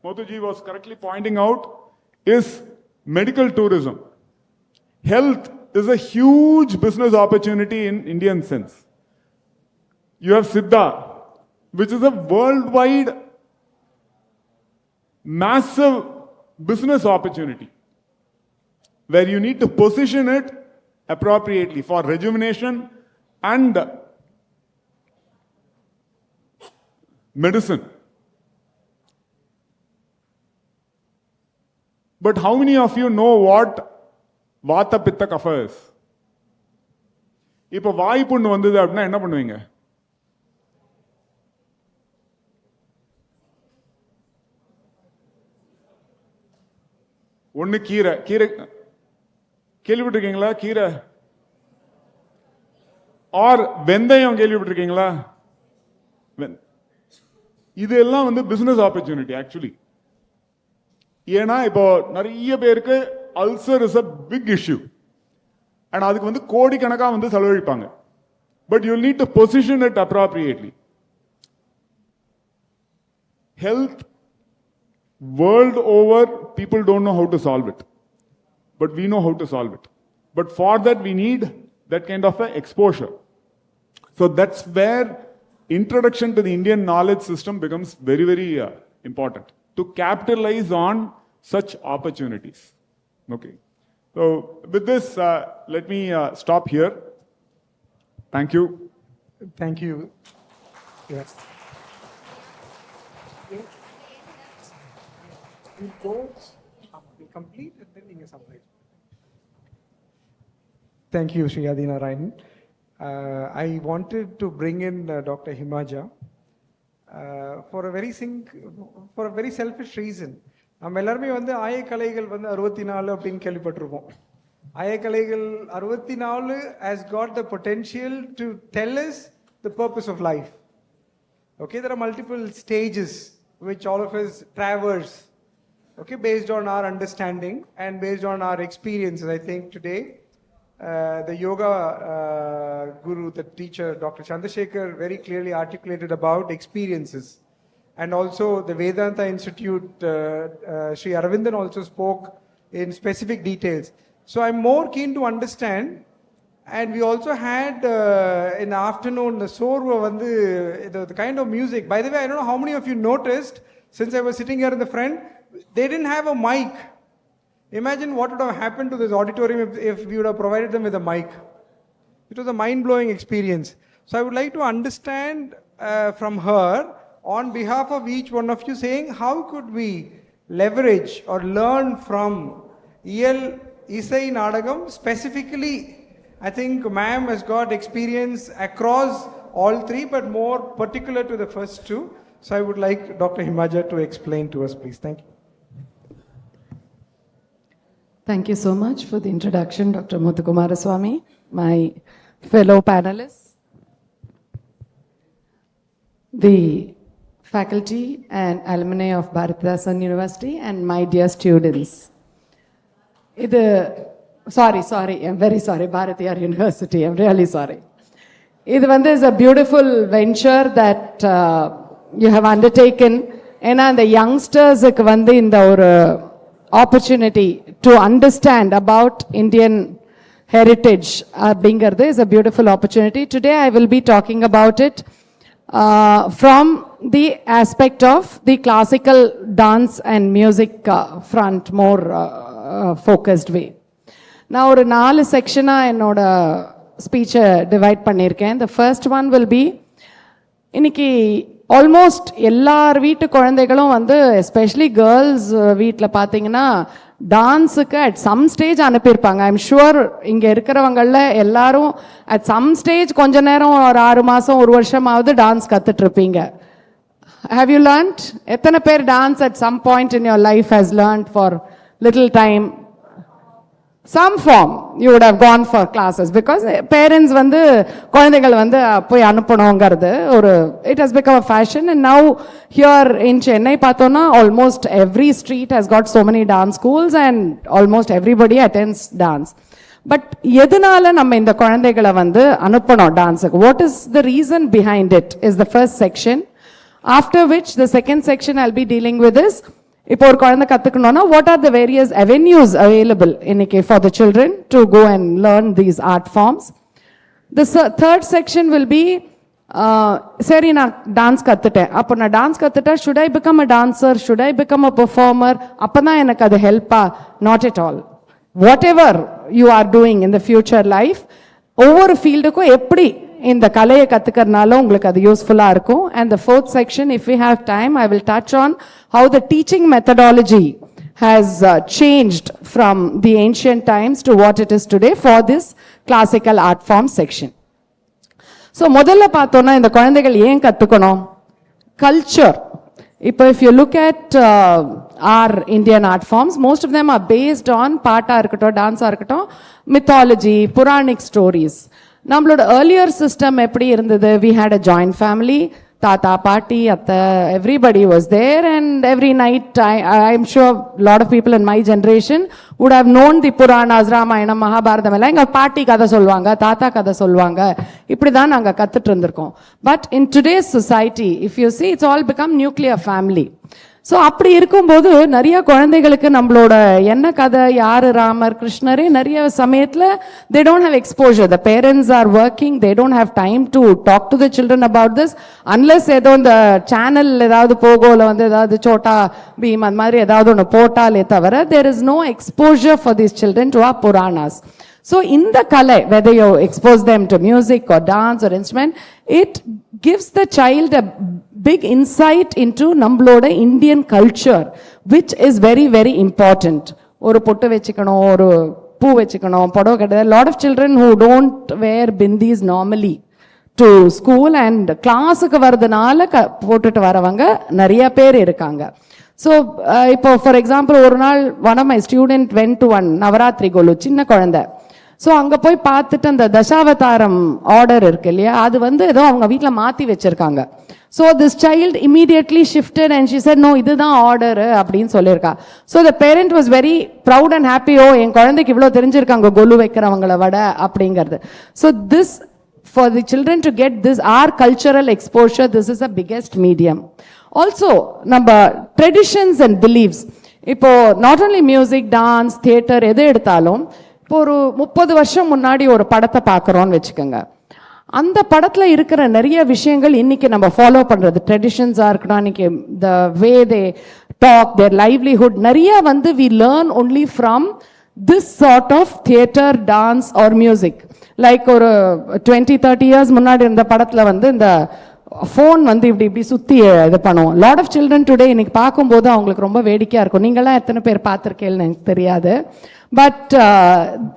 Motuji was correctly pointing out, is medical tourism. Health is a huge business opportunity in Indian sense. You have Siddha, which is a worldwide massive business opportunity, where you need to position it appropriately for rejuvenation and medicine. But how many of you know what Vata Pitta Kapha is? இப்போ வாய் புண்ணு வந்தது அப்படின்னா என்ன பண்ணுவீங்க? ஒன்னு கீரை கேள்விப்பட்டிருக்கீங்களா? கீரை ஆர் வெந்தயம் கேள்விப்பட்டிருக்கீங்களா? இதெல்லாம் பிசினஸ் ஆப்பர்ச்சுனிட்டி ஆக்சுவலி. ஏன்னா இப்போ நிறைய பேருக்கு ulcer is a big issue, and அதுக்கு கோடிக்கணக்காக செலவழிப்பாங்க. But you need to position it appropriately. Health world over, people don't know how to solve it, but we know how to solve it. But for that we need that kind of exposure. So that's where introduction to the Indian knowledge system becomes very, very important to capitalize on such opportunities. Okay. So with this, let me stop here. Thank you. Thank you. Yes. We complete and then you summarize. Thank you, Sri Adina Ryan. I wanted to bring in Dr. Himaja for a very selfish reason. நம்ம எல்லாருமே வந்து ஆயக்கலைகள் வந்து 64 அப்படின்னு கேள்விப்பட்டிருப்போம். ஆயக்கலைகள் 64 has got the potential to tell us the purpose of life. Okay, there are multiple stages which all of us traverse. Okay, based on our understanding and based on our experiences. I think today the yoga guru, the teacher, Dr. Chandrasekhar, very clearly articulated about experiences. And also the Vedanta Institute, Sri Aravindan also spoke in specific details. So I'm more keen to understand. And we also had in the afternoon the sorva vandu the kind of music. By the way, I don't know how many of you noticed, since I was sitting here in the front, they didn't have a mic. Imagine what would have happened to this auditorium if we would have provided them with a mic. It was a mind-blowing experience. So I would like to understand from her, on behalf of each one of you, saying how could we leverage or learn from EL Isai Nadagam specifically. I think ma'am has got experience across all three, but more particular to the first two. So I would like Dr. Himaja to explain to us, please. Thank you. Thank you so much for the introduction, Dr. Muthukumaraswamy, my fellow panelists, the faculty and alumni of Bharathiar University, and my dear students. Sorry, I'm very sorry, Bharathiar University, I'm really sorry. This is a beautiful venture that you have undertaken, and the youngsters in the opportunity to understand about Indian heritage is a beautiful opportunity. Today I will be talking about it from the aspect of the classical dance and music front, more focused way. Now ஒரு 4 செக்ஷனா என்னோட ஸ்பீச்சை divide பண்ணியிருக்கேன். The first one will be, இன்னைக்கு almost எல்லார் வீட்டு குழந்தைகளும் especially girls வீட்டில் பார்த்தீங்கன்னா டான்ஸுக்கு அட் சம் ஸ்டேஜ் அனுப்பியிருப்பாங்க. ஐம் ஷுவர் இங்கே இருக்கிறவங்களில் எல்லாரும் அட் சம் ஸ்டேஜ் கொஞ்ச நேரம் ஒரு 6 மாதம் 1 வருஷமாவது டான்ஸ் கற்றுட்ருப்பீங்க. Have you learnt? எத்தனை பேர் dance at some point in your life has learnt for little time? Some form you would have gone for classes, because parents குழந்தைகள் போய் அனுப்பணுங்கிறது it has become a fashion. And now here in Chennai பார்த்தோன்னா almost every street has got so many dance schools and almost everybody attends dance. But எதனால நம்ம இந்த குழந்தைகளை அனுப்பணும் டான்ஸுக்கு? What is the reason behind it is the first section, after which the second section I'll be dealing with is, இப்போ ஒரு குழந்தை கற்றுக்கணும்னா what are the various avenues available இன்னைக்கு for the children to go and learn these art forms. The third section will be, சரி நான் dance கற்றுட்டேன், அப்போ நான் dance கற்றுட்டா should I become a dancer, should I become a performer, அப்போ தான் எனக்கு அது ஹெல்ப்பா? Not at all. Whatever you are doing in the future life, ஒவ்வொரு ஃபீல்டுக்கும் எப்படி இந்த கலையை கற்றுக்கிறதுனால உங்களுக்கு அது யூஸ்ஃபுல்லாக இருக்கும். And the fourth section, if we have time, I will touch on how the teaching methodology has changed from the ancient times to what it is today for this classical art form section. So முதல்ல பார்த்தோன்னா இந்த குழந்தைகள் ஏன் கற்றுக்கணும்? Culture. இப்போ if you look at our Indian art forms, most of them are based on பாட்டாக இருக்கட்டும், டான்ஸாக இருக்கட்டும், mythology, Puranic stories. நம்மளோட earlier system எப்படி இருந்தது? We had a joint family. Tata, Pati, Atta, everybody was there, and every night I'm sure a lot of people in my generation would have known the Puranas, Ramayana, Mahabharata. எங்க பாட்டி கதை சொல்வாங்க, தாத்தா கதை சொல்வாங்க, இப்படி தான் நாங்க கத்துட்டு இருந்திருக்கோம். But in today's society, if you see, it's all become nuclear family. So அப்படி இருக்கும்போது நிறைய குழந்தைகளுக்கு நம்மளோட என்ன கதை, யார் ராமர் கிருஷ்ணரே நிறைய சமயத்தில் they don't have exposure. The parents are working, they don't have time to talk to the children about this, unless ஏதோ இந்த சேனல் ஏதாவது போகோல ஏதாவது சோட்டா பீம் அந்த மாதிரி ஏதாவது ஒன்று போட்டாலே தவிர there is no exposure for these children to our Puranas. So in the Kalai, whether you expose them to music or dance or instrument, it gives the child a big insight into நம்மளோட Indian culture, which is very, very important. ஒரு பொட்டு வச்சுக்கணும், ஒரு பூ வச்சுக்கணும், புடவை கட்டுறது. Lot of children who don't wear bindis normally to school and கிளாஸுக்கு வரதுனால போட்டுட்டு வரவங்க நிறைய பேர் இருக்காங்க. ஸோ இப்போ ஃபார் எக்ஸாம்பிள் ஒரு நாள் one of my student when to one Navratri golu, சின்ன குழந்தை. ஸோ அங்கே போய் பார்த்துட்டு அந்த தசாவதாரம் ஆர்டர் இருக்கு இல்லையா, அது வந்து ஏதோ அவங்க வீட்டில் மாற்றி வச்சிருக்காங்க. So this child immediately shifted and she said no இதுதான் ஆர்டரு அப்படின்னு சொல்லியிருக்கா. So the parent was very proud and happy, oh என் குழந்தைக்கு இவ்வளோ தெரிஞ்சிருக்காங்க கொலு வைக்கிறவங்கள விட அப்படிங்கிறது. So this for the children to get this our cultural exposure, this is the biggest medium. Also number traditions and beliefs, இப்போ not only music, dance, theater எது எடுத்தாலும் இப்போ ஒரு 30 வருஷம் முன்னாடி ஒரு படத்தை பார்க்குறோன்னு வச்சுக்கோங்க, அந்த படத்துல இருக்கிற நிறைய விஷயங்கள் இன்னைக்கு நம்ம ஃபாலோ பண்றது ட்ரெடிஷன்ஸாக இருக்கணும், இன்னைக்கு the way they talk, their livelihood, நிறைய வந்து we learn only from this sort of theater, dance or music. Like ஒரு 20-30 இயர்ஸ் முன்னாடி இருந்த படத்தில் வந்து இந்த ஃபோன் வந்து இப்படி இப்படி சுற்றி இது பண்ணுவோம். லாட் ஆஃப் சில்ட்ரன் டுடே இன்னைக்கு பார்க்கும்போது அவங்களுக்கு ரொம்ப வேடிக்கையாக இருக்கும். நீங்களாம் எத்தனை பேர் பார்த்துருக்கேன்னு எனக்கு தெரியாது. But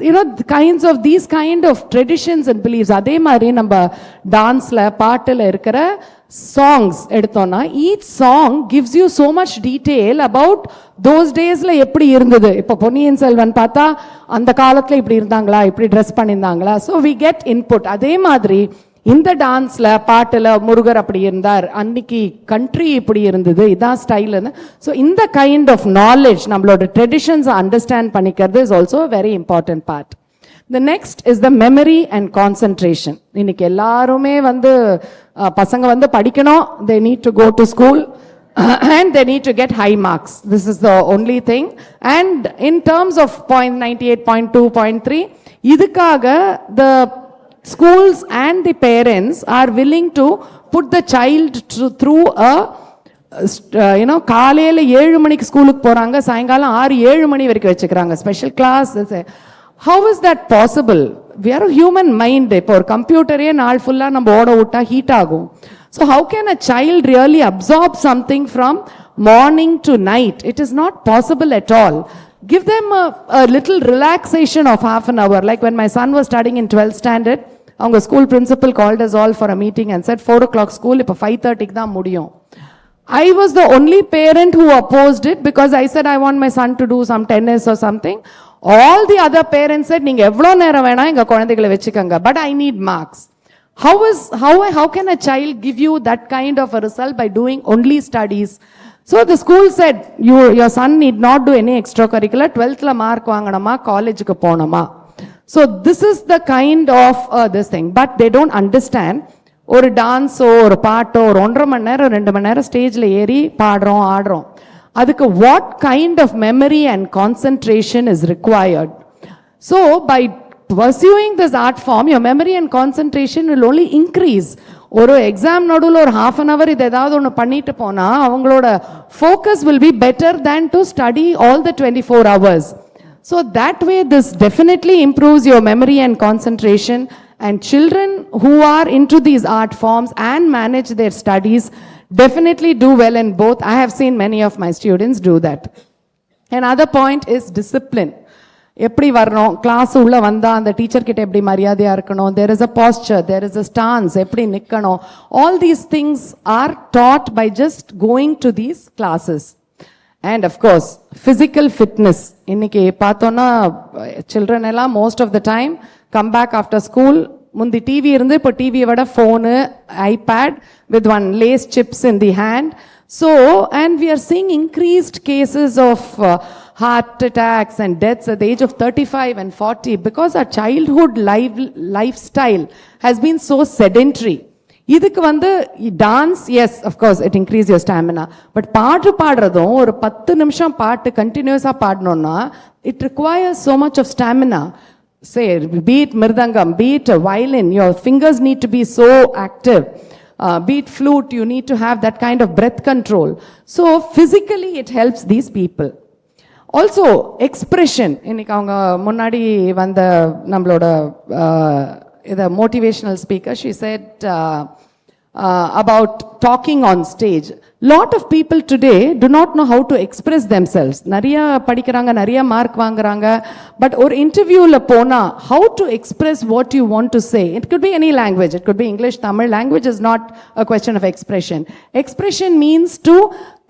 you know kinds of these kind of traditions and believes. அதே மாதிரி நம்ம டான்ஸில் பாட்டில் இருக்கிற சாங்ஸ் எடுத்தோம்னா each song gives you so much detail about those டேஸில் எப்படி இருந்தது. இப்போ பொன்னியின் செல்வன் பார்த்தா அந்த காலத்தில் இப்படி இருந்தாங்களா, இப்படி ட்ரெஸ் பண்ணியிருந்தாங்களா, ஸோ வி கெட் இன்புட். அதே மாதிரி இந்த டான்ஸில் பாட்டில் முருகர் அப்படி இருந்தார், அன்னைக்கு கண்ட்ரி இப்படி இருந்தது, இதான் ஸ்டைலுன்னு. ஸோ இந்த கைண்ட் ஆஃப் நாலேஜ் நம்மளோட ட்ரெடிஷன்ஸை அண்டர்ஸ்டாண்ட் பண்ணிக்கிறது is also very important part. The next is the memory and concentration. இன்னைக்கு எல்லாருமே வந்து பசங்க வந்து படிக்கணும், they need to go to school and they need to get high marks. This is the only thing. And in terms of 0.98, 0.2, 0.3, இதுக்காக the schools and the parents are willing to put the child through a காலையில் 7 மணிக்கு ஸ்கூலுக்கு போகிறாங்க, சாயங்காலம் 6-7 மணி வரைக்கும் வச்சுக்கிறாங்க special class. How is that possible? We are a human mind. இப்போ ஒரு கம்ப்யூட்டரே நாள் ஃபுல்லாக நம்ம ஓட விட்டா ஹீட் ஆகும். So how can a child really absorb something from morning to night? It is not possible at all. Give them a little relaxation of half an hour. Like when my son was studying in 12th standard, அவங்க school principal called us all for a meeting and said 4 o'clock school, இப்போ 5:30 தான் முடியும். I was the only parent who opposed it because I said I want my son to do some tennis or something. All the other parents said நீங்க எவ்வளோ நேரம் வேணா எங்க குழந்தைகளை வச்சுக்கோங்க, but I need marks. How can a child give you that kind of a result by doing only studies? So the school said your son need not do any extracurricular, 12th mark வாங்கணுமா, காலேஜுக்கு போனோமா. So this is the kind of this thing, but they don't understand. ஒரு டான்ஸோ ஒரு பாட்டோ ஒரு 1.5 மணி நேரம் 2 மணி நேரம் ஸ்டேஜில் ஏறி பாடுறோம் ஆடுறோம், அதுக்கு what kind of memory and concentration is required. So by pursuing this art form, your memory and concentration will only increase. ஒரு எக்ஸாம் நடுவில் ஒரு half an hour இது ஏதாவது ஒன்று பண்ணிட்டு போனால் அவங்களோட focus will be better than to study all the 24 hours. So that way this definitely improves your memory and concentration, and children who are into these art forms and manage their studies definitely do well in both. I have seen many of my students do that. Another point is discipline. எப்படி வரணும், class உள்ள வந்தால் அந்த teacher கிட்ட எப்படி மரியாதையாக இருக்கணும், there is a posture, there is a stance, எப்படி நிற்கணும், all these things are taught by just going to these classes. And of course physical fitness. இன்னைக்கு பார்த்தோன்னா children எல்லாம் most of the time come back after school, முந்தி TV இருந்து இப்போ டிவியை விட phone, iPad with one lace chips in the hand. So and we are seeing increased cases of heart attacks and deaths at the age of 35 and 40 because our childhood lifestyle has been so sedentary. இதுக்கு வந்து dance, yes of course it increase your stamina, but பாட்டு பாடுறதும் ஒரு 10 நிமிஷம் பாட்டு கண்டினியூஸாக பாடணும்னா it requires so much of stamina. Say be it mirdangam, be it a violin, your fingers need to be so active. Be it flute, you need to have that kind of breath control. So physically it helps these people. Also expression. இன்னைக்கு அவங்க முன்னாடி வந்த நம்மளோட இதை motivational speaker, she said about talking on stage. Lot of people today do not know how to express themselves. நிறைய படிக்கிறாங்க, நிறைய mark வாங்குறாங்க, பட் ஒரு இன்டர்வியூல போனா how to express what you want to say. It could be any language, it could be English, Tamil. Language is not a question of expression. Expression means to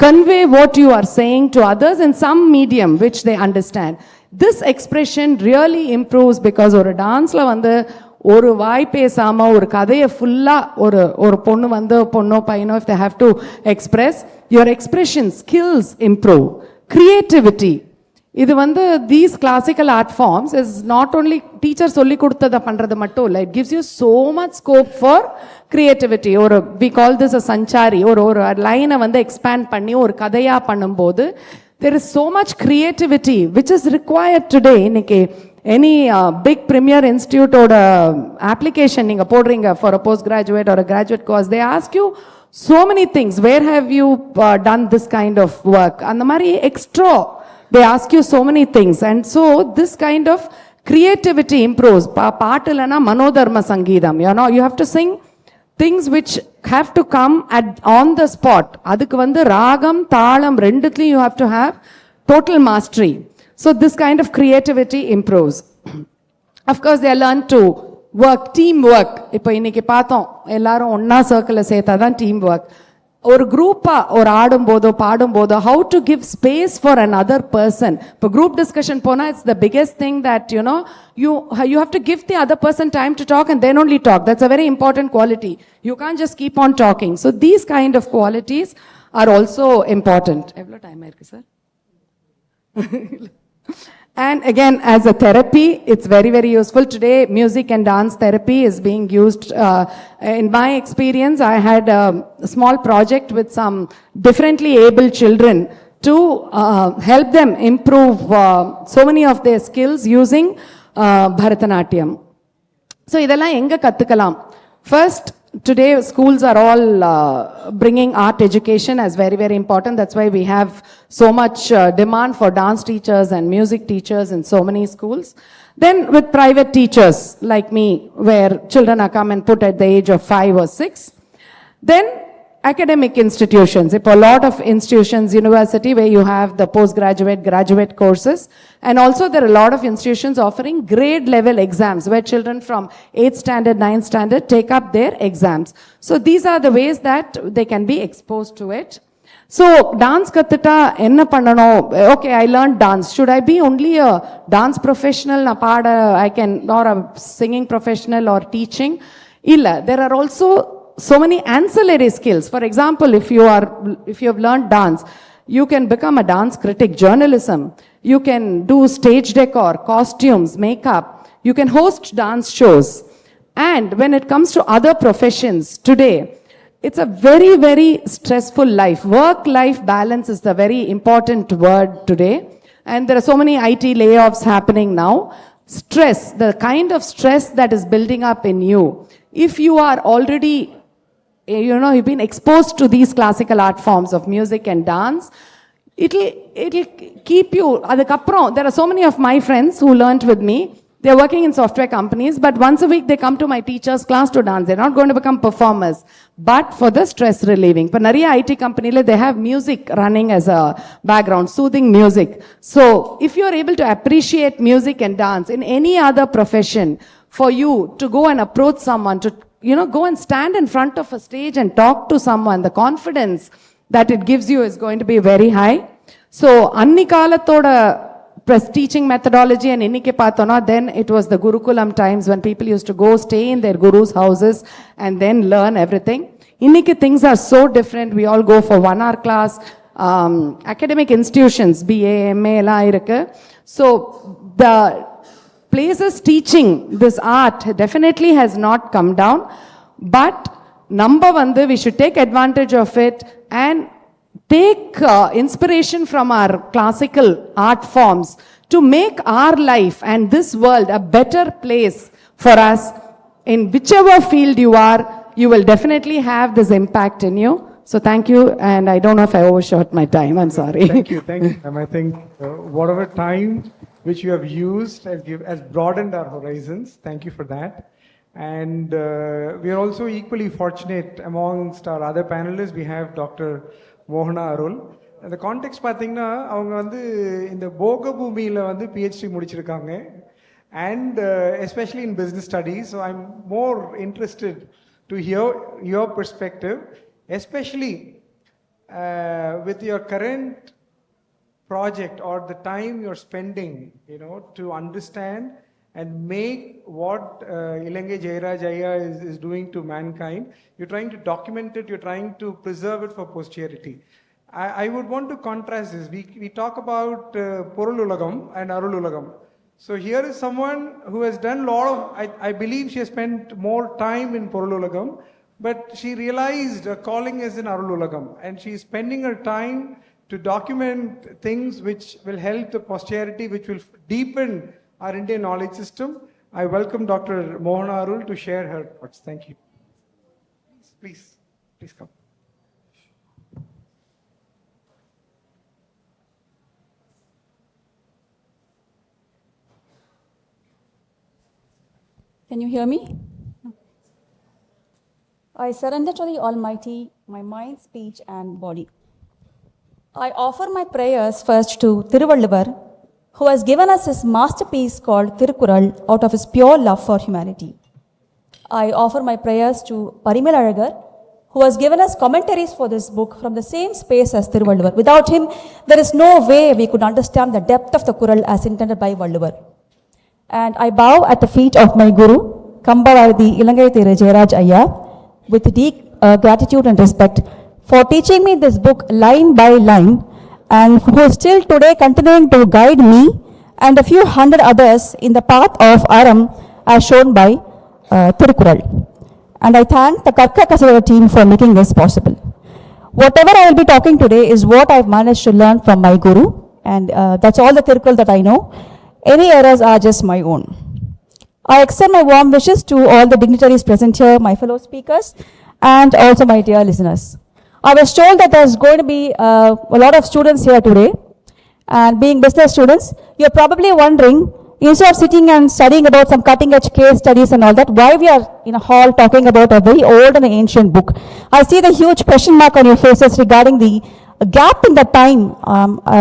convey what you are saying to others in some medium which they understand. This expression really improves because ஒரு டான்ஸ்ல வந்து ஒரு வாய் பேசாம ஒரு கதையை ஃபுல்லா ஒரு பொண்ணு வந்து பொண்ணோ பையனோ if they have to express, your expression skills improve. Creativity, இது வந்து these classical art forms is not only teacher சொல்லி கொடுத்தத பண்றது மட்டும் இல்லை, it gives you so much scope for creativity. ஒரு we call this a sanchari, ஒரு லைனை வந்து expand பண்ணி ஒரு கதையா பண்ணும்போது there is so much creativity which is required today. இன்னைக்கு any big premier institute or application நீங்க போடுறீங்க for a postgraduate or a graduate course, they ask you so many things. Where have you done this kind of work? அந்த மாதிரி extra they ask you so many things, and so this kind of creativity improves. பாட்டு இல்லைன்னா மனோதர்ம சங்கீதம், you have to sing things which have to come on the spot. அதுக்கு வந்து ராகம் தாளம் ரெண்டுத்துலயும் you have to have total mastery. So this kind of creativity improves. Of course, they learn to work, teamwork. இப்போ இன்னைக்கு பார்த்தோம், எல்லாரும் ஒன்னா சர்க்கிளில் சேர்த்தா தான் டீம் ஒர்க். ஒரு குரூப்பா ஒரு ஆடும்போதோ பாடும்போதோ how to give space for another person. இப்போ group discussion போனா it's the biggest thing that you have to give the other person time to talk and then only talk. That's a very important quality. You can't just keep on talking. So these kind of qualities are also important. எவ்வளோ time இருக்கு sir? And again, as a therapy, it's very, very useful. Today, music and dance therapy is being used. In my experience, I had a small project with some differently able children to help them improve so many of their skills using Bharatanatyam. So, idella enga kattukalam. First, today schools are all bringing art education as very, very important. That's why we have so much demand for dance teachers and music teachers in so many schools. Then with private teachers like me, where children are come and put at the age of 5 or 6. Then academic institutions. If a lot of institutions, university, where you have the postgraduate, graduate courses, and also there are a lot of institutions offering grade level exams where children from 8th standard, 9th standard take up their exams. So these are the ways that they can be exposed to it. So dance kathita enna pannano? Okay, I learned dance. Should I be only a dance professional? I can, or a singing professional or teaching? Illa, there are also so many ancillary skills. For example, if you have learned dance, you can become a dance critic, journalism. You can do stage decor, costumes, makeup. You can host dance shows. And when it comes to other professions today, it's a very, very stressful life. Work-life balance is the very important word today. And there are so many IT layoffs happening now. Stress, the kind of stress that is building up in you. If you are already you've been exposed to these classical art forms of music and dance, it'll keep you. Adukaprom, there are so many of my friends who learnt with me. They're working in software companies, but once a week they come to my teacher's class to dance. They're not going to become performers, but for the stress relieving. But nariya IT company, they have music running as a background, soothing music. So if you're able to appreciate music and dance in any other profession, for you to go and approach someone, to go and stand in front of a stage and talk to someone, the confidence that it gives you is going to be very high. So, annikalathோட teaching methodology and இன்னைக்கு பார்த்தோம்னா, then it was the Gurukulam times when people used to go stay in their gurus' houses and then learn everything. இன்னைக்கு things are so different. We all go for 1 hour class. Academic institutions, BA, MA எல்லாம் இருக்கு. So, the places teaching this art definitely has not come down, but we should take advantage of it and take inspiration from our classical art forms to make our life and this world a better place for us. In whichever field you are, you will definitely have this impact in you. So thank you, and I don't know if I overshot my time. I'm sorry. Thank you. I think whatever time which you have used has broadened our horizons. Thank you for that. And we are also equally fortunate amongst our other panelists. We have Dr. Mohana Arul. அந்த contact பார்த்தீங்கன்னா அவங்க வந்து இந்த போக பூமியில் வந்து PhD முடிச்சிருக்காங்க and especially in business studies. So I'm more interested to hear your perspective, especially with your current project or the time you're spending, to understand and make what Ilangai Jayaraj Ayya is doing to mankind. You're trying to document it, you're trying to preserve it for posterity. I would want to contrast this. We talk about Porululagam and Arululagam. So here is someone who has done a lot of, I believe she has spent more time in Porululagam, but she realized her calling is in Arululagam, and she is spending her time to document things which will help the posterity, which will deepen our Indian knowledge system. I welcome Dr. Mohana Arul to share her thoughts. Thank you. Please come. Can you hear me? I surrender to the Almighty my mind, speech, and body. I offer my prayers first to Thiruvalluvar, who has given us his masterpiece called Thirukkural out of his pure love for humanity. I offer my prayers to Parimal Alagar, who has given us commentaries for this book from the same space as Thiruvalluvar. Without him, there is no way we could understand the depth of the Kural as intended by Valluvar. And I bow at the feet of my Guru, Kambavarthi Ilangai Jayaraj Ayya, with deep gratitude and respect for teaching me this book line by line, and who is still today continuing to guide me and a few hundred others in the path of Aram as shown by Thirukkural. And I thank the Karka Kasara team for making this possible. Whatever I will be talking today is what I've managed to learn from my Guru, and that's all the Thirukkural that I know. Any errors are just my own. I extend my warm wishes to all the dignitaries present here, my fellow speakers, and also my dear listeners. I was told that there's going to be a lot of students here today, and being business students, you're probably wondering, instead of sitting and studying about some cutting-edge case studies and all that, why we are in a hall talking about a very old and ancient book. I see the huge question mark on your faces regarding the gap in the time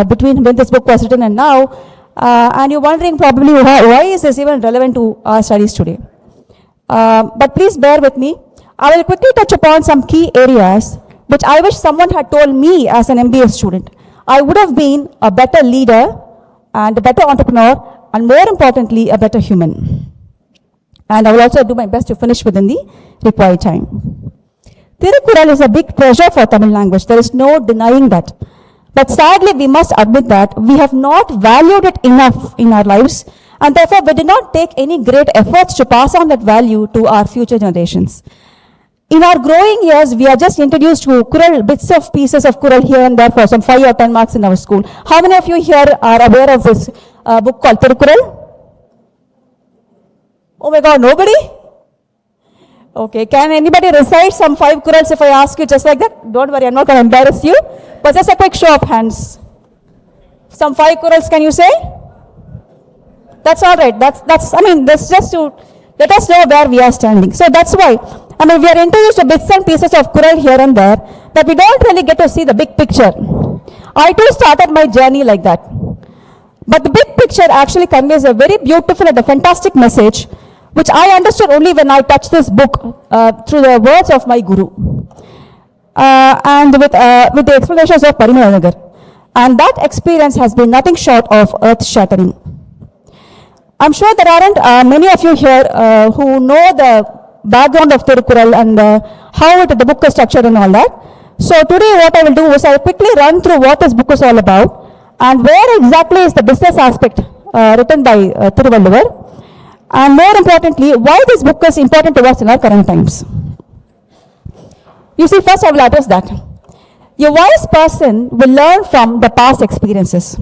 between when this book was written and now. And you're wondering probably why is this even relevant to our studies today. But please bear with me. I will quickly touch upon some key areas which I wish someone had told me as an MBA student. I would have been a better leader and a better entrepreneur, and more importantly, a better human. And I will also do my best to finish within the required time. Thirukkural is a big treasure for Tamil language. There is no denying that. But sadly, we must admit that we have not valued it enough in our lives, and therefore we did not take any great efforts to pass on that value to our future generations. In our growing years, we are just introduced to Kural, bits of pieces of Kural here and there for some 5 or 10 marks in our school. How many of you here are aware of this book called Thirukkural? Oh my God, nobody? Okay, can anybody recite some 5 Kurals if I ask you just like that? Don't worry, I'm not going to embarrass you. But just a quick show of hands. Some 5 Kurals, can you say? That's all right. That's just to let us know where we are standing. So that's why, we are introduced to bits and pieces of Kural here and there, that we don't really get to see the big picture. I too started my journey like that. But the big picture actually conveys a very beautiful and a fantastic message, which I understood only when I touched this book through the words of my Guru. And with the explanations of Parimal Alagar. And that experience has been nothing short of earth-shattering. I'm sure there aren't many of you here who know the background of Thirukkural and how the book is structured and all that. So today what I will do is I will quickly run through what this book is all about and where exactly is the business aspect written by Thiruvalluvar, and more importantly, why this book is important to us in our current times. You see, first I will address that. A wise person will learn from the past experiences.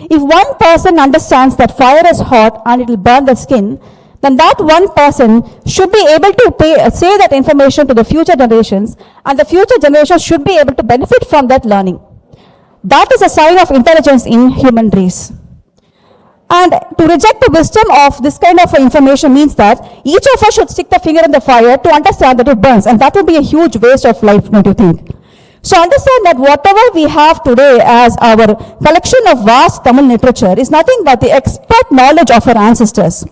If one person understands that fire is hot and it will burn the skin, then that one person should be able to say that information to the future generations, and the future generations should be able to benefit from that learning. That is a sign of intelligence in human race. And to reject the wisdom of this kind of information means that each of us should stick the finger in the fire to understand that it burns, and that would be a huge waste of life, don't you think? So understand that whatever we have today as our collection of vast Tamil literature is nothing but the expert knowledge of our ancestors.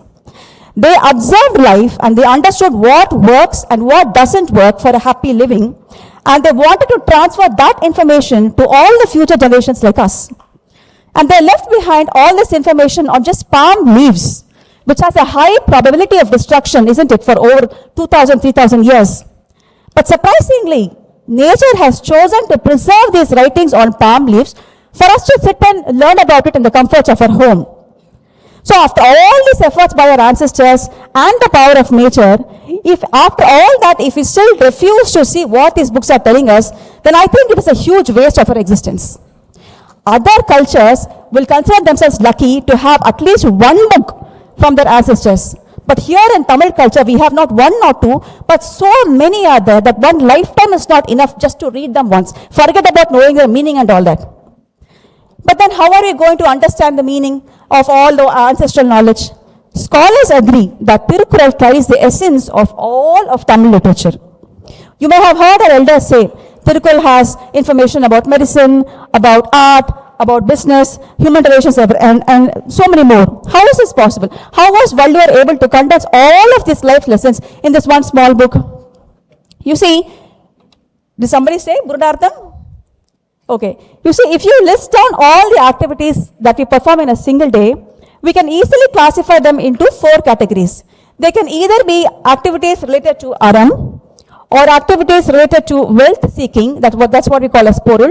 They observed life and they understood what works and what doesn't work for a happy living, and they wanted to transfer that information to all the future generations like us. And they left behind all this information on just palm leaves, which has a high probability of destruction, isn't it, for over 2,000, 3,000 years. But surprisingly, nature has chosen to preserve these writings on palm leaves for us to sit and learn about it in the comforts of our home. So after all these efforts by our ancestors and the power of nature, if after all that, if we still refuse to see what these books are telling us, then I think it is a huge waste of our existence. Other cultures will consider themselves lucky to have at least one book from their ancestors. But here in Tamil culture, we have not one or two, but so many other that one lifetime is not enough just to read them once. Forget about knowing the meaning and all that. But then how are we going to understand the meaning of all the ancestral knowledge? Scholars agree that Tirukkural carries the essence of all of Tamil literature. You may have heard our elders say, Tirukkural has information about medicine, about art, about business, human relations, and so many more. How is this possible? How was Valluvar able to condense all of these life lessons in this one small book? You see, did somebody say Burudartham? Okay. You see, if you list down all the activities that we perform in a single day, we can easily classify them into 4 categories. They can either be activities related to aram, or activities related to wealth seeking, that's what we call as porul,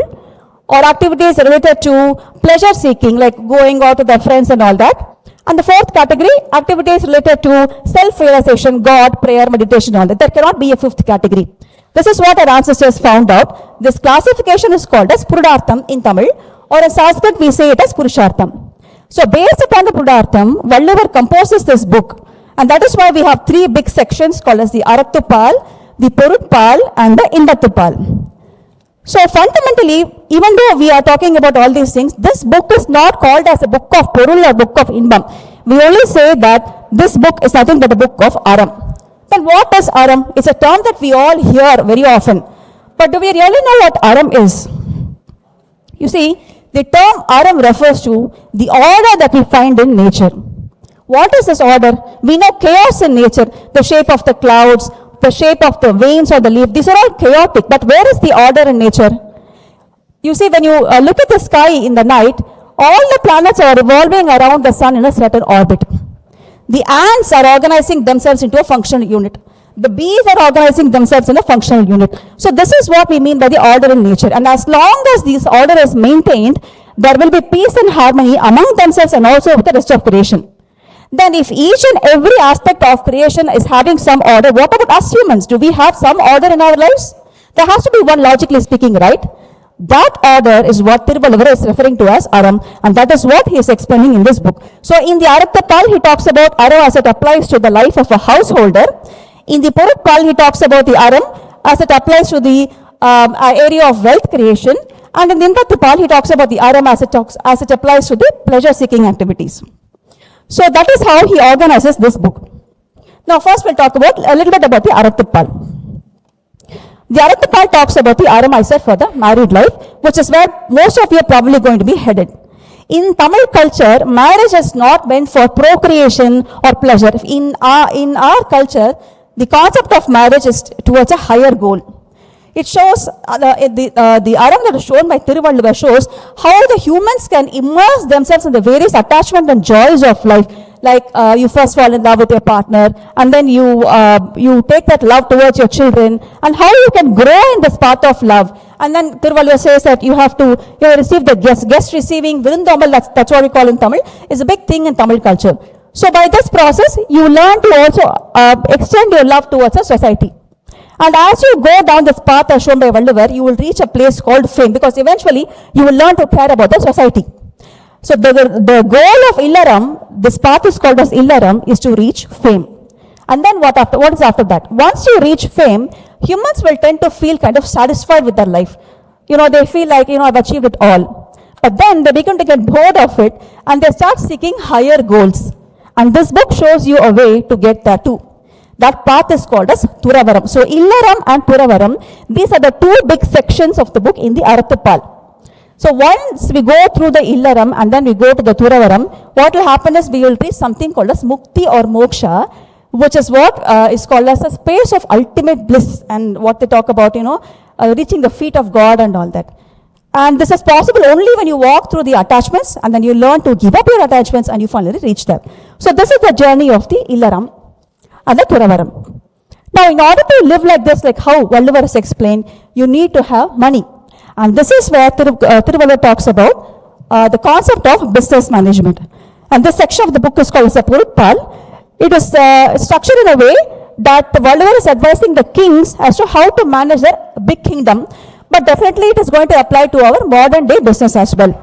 or activities related to pleasure seeking, like going out with their friends and all that. And the 4th category, activities related to self-realization, God, prayer, meditation, all that. There cannot be a 5th category. This is what our ancestors found out. This classification is called as Purudartham in Tamil, or in Sanskrit we say it as Purushartham. So based upon the Purudartham, Valluvar composes this book, and that is why we have 3 big sections called as the Arathupal, the Porutpal, and the Indathupal. So fundamentally, even though we are talking about all these things, this book is not called as a book of Porul or book of Inbam. We only say that this book is nothing but a book of Aram. Then what is Aram? It's a term that we all hear very often. But do we really know what Aram is? You see, the term Aram refers to the order that we find in nature. What is this order? We know chaos in nature, the shape of the clouds, the shape of the veins or the leaf. These are all chaotic. But where is the order in nature? You see, when you look at the sky in the night, all the planets are revolving around the sun in a certain orbit. The ants are organizing themselves into a functional unit. The bees are organizing themselves in a functional unit. So this is what we mean by the order in nature. And as long as this order is maintained, there will be peace and harmony among themselves and also with the rest of creation. Then if each and every aspect of creation is having some order, what about us humans? Do we have some order in our lives? There has to be one, logically speaking, right? That order is what Tiruvalluvar is referring to as Aram, and that is what he is explaining in this book. So in the Arathapal, he talks about Aram as it applies to the life of a householder. In the Porutpal, he talks about the Aram as it applies to the area of wealth creation. And in the Indathupal, he talks about the Aram as it applies to the pleasure-seeking activities. So that is how he organizes this book. Now first we'll talk about a little bit about the Arathapal. The Arathapal talks about the Aram, I said, for the married life, which is where most of you are probably going to be headed. In Tamil culture, marriage is not meant for procreation or pleasure. In our culture, the concept of marriage is towards a higher goal. It shows, the Aram that is shown by Tiruvalluvar shows how the humans can immerse themselves in the various attachments and joys of life. Like you first fall in love with your partner, and then you take that love towards your children, and how you can grow in this path of love. And then Tiruvalluvar says that you have to receive the guest receiving, Virundomal, that's what we call in Tamil, is a big thing in Tamil culture. So by this process, you learn to also extend your love towards a society. And as you go down this path as shown by Valluvar, you will reach a place called fame, because eventually you will learn to care about the society. So the goal of Illaram, this path is called as Illaram, is to reach fame. And then what is after that? Once you reach fame, humans will tend to feel kind of satisfied with their life. They feel like, I've achieved it all. But then they begin to get bored of it and they start seeking higher goals. And this book shows you a way to get there too. That path is called as Thuravaram. So Illaram and Thuravaram, these are the two big sections of the book in the Arathapal. So once we go through the Illaram and then we go to the Thuravaram, what will happen is we will reach something called as Mukti or Moksha, which is what is called as a space of ultimate bliss, and what they talk about, reaching the feet of God and all that. And this is possible only when you walk through the attachments and then you learn to give up your attachments and you finally reach them. So this is the journey of the Illaram and the Thuravaram. Now, in order to live like this, like how Valluvar has explained, you need to have money. And this is where Thiruvalluvar talks about the concept of business management. And this section of the book is called Purutpal. It is structured in a way that Valluvar is advising the kings as to how to manage their big kingdom, but definitely it is going to apply to our modern day business as well.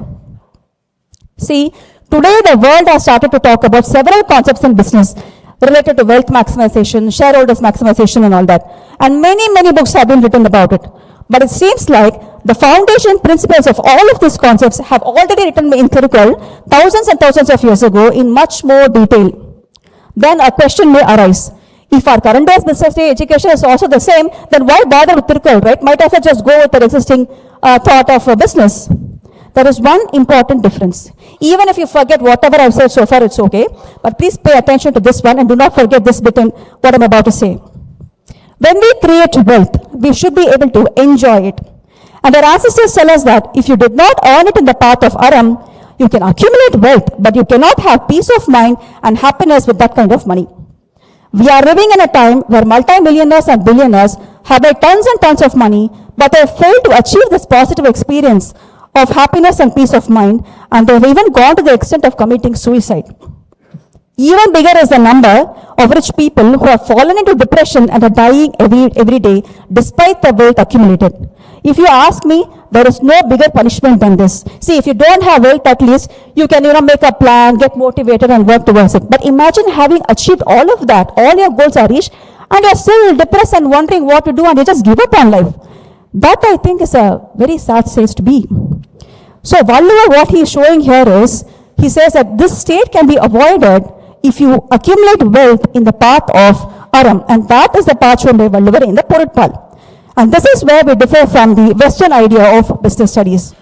See, today the world has started to talk about several concepts in business related to wealth maximization, shareholders maximization and all that. And many books have been written about it. But it seems like the foundation principles of all of these concepts have already written in Thirukkural thousands and thousands of years ago in much more detail. Then a question may arise. If our current day's business day education is also the same, then why bother with Thirukkural, right? Might as well just go with the existing thought of a business. There is one important difference. Even if you forget whatever I've said so far, it's okay. But please pay attention to this one and do not forget this bit in what I'm about to say. When we create wealth, we should be able to enjoy it. And our ancestors tell us that if you did not earn it in the path of Aram, you can accumulate wealth, but you cannot have peace of mind and happiness with that kind of money. We are living in a time where multimillionaires and billionaires have made tons and tons of money, but they have failed to achieve this positive experience of happiness and peace of mind, and they have even gone to the extent of committing suicide. Even bigger is the number of rich people who have fallen into depression and are dying every day despite the wealth accumulated. If you ask me, there is no bigger punishment than this. See, if you don't have wealth, at least you can, make a plan, get motivated and work towards it. But imagine having achieved all of that, all your goals are reached, and you're still depressed and wondering what to do and you just give up on life. That, I think, is a very sad state to be. So Valluvar, what he is showing here is, he says that this state can be avoided if you accumulate wealth in the path of Aram, and that is the path shown by Valluvar in the Purutpal. And this is where we differ from the Western idea of business studies.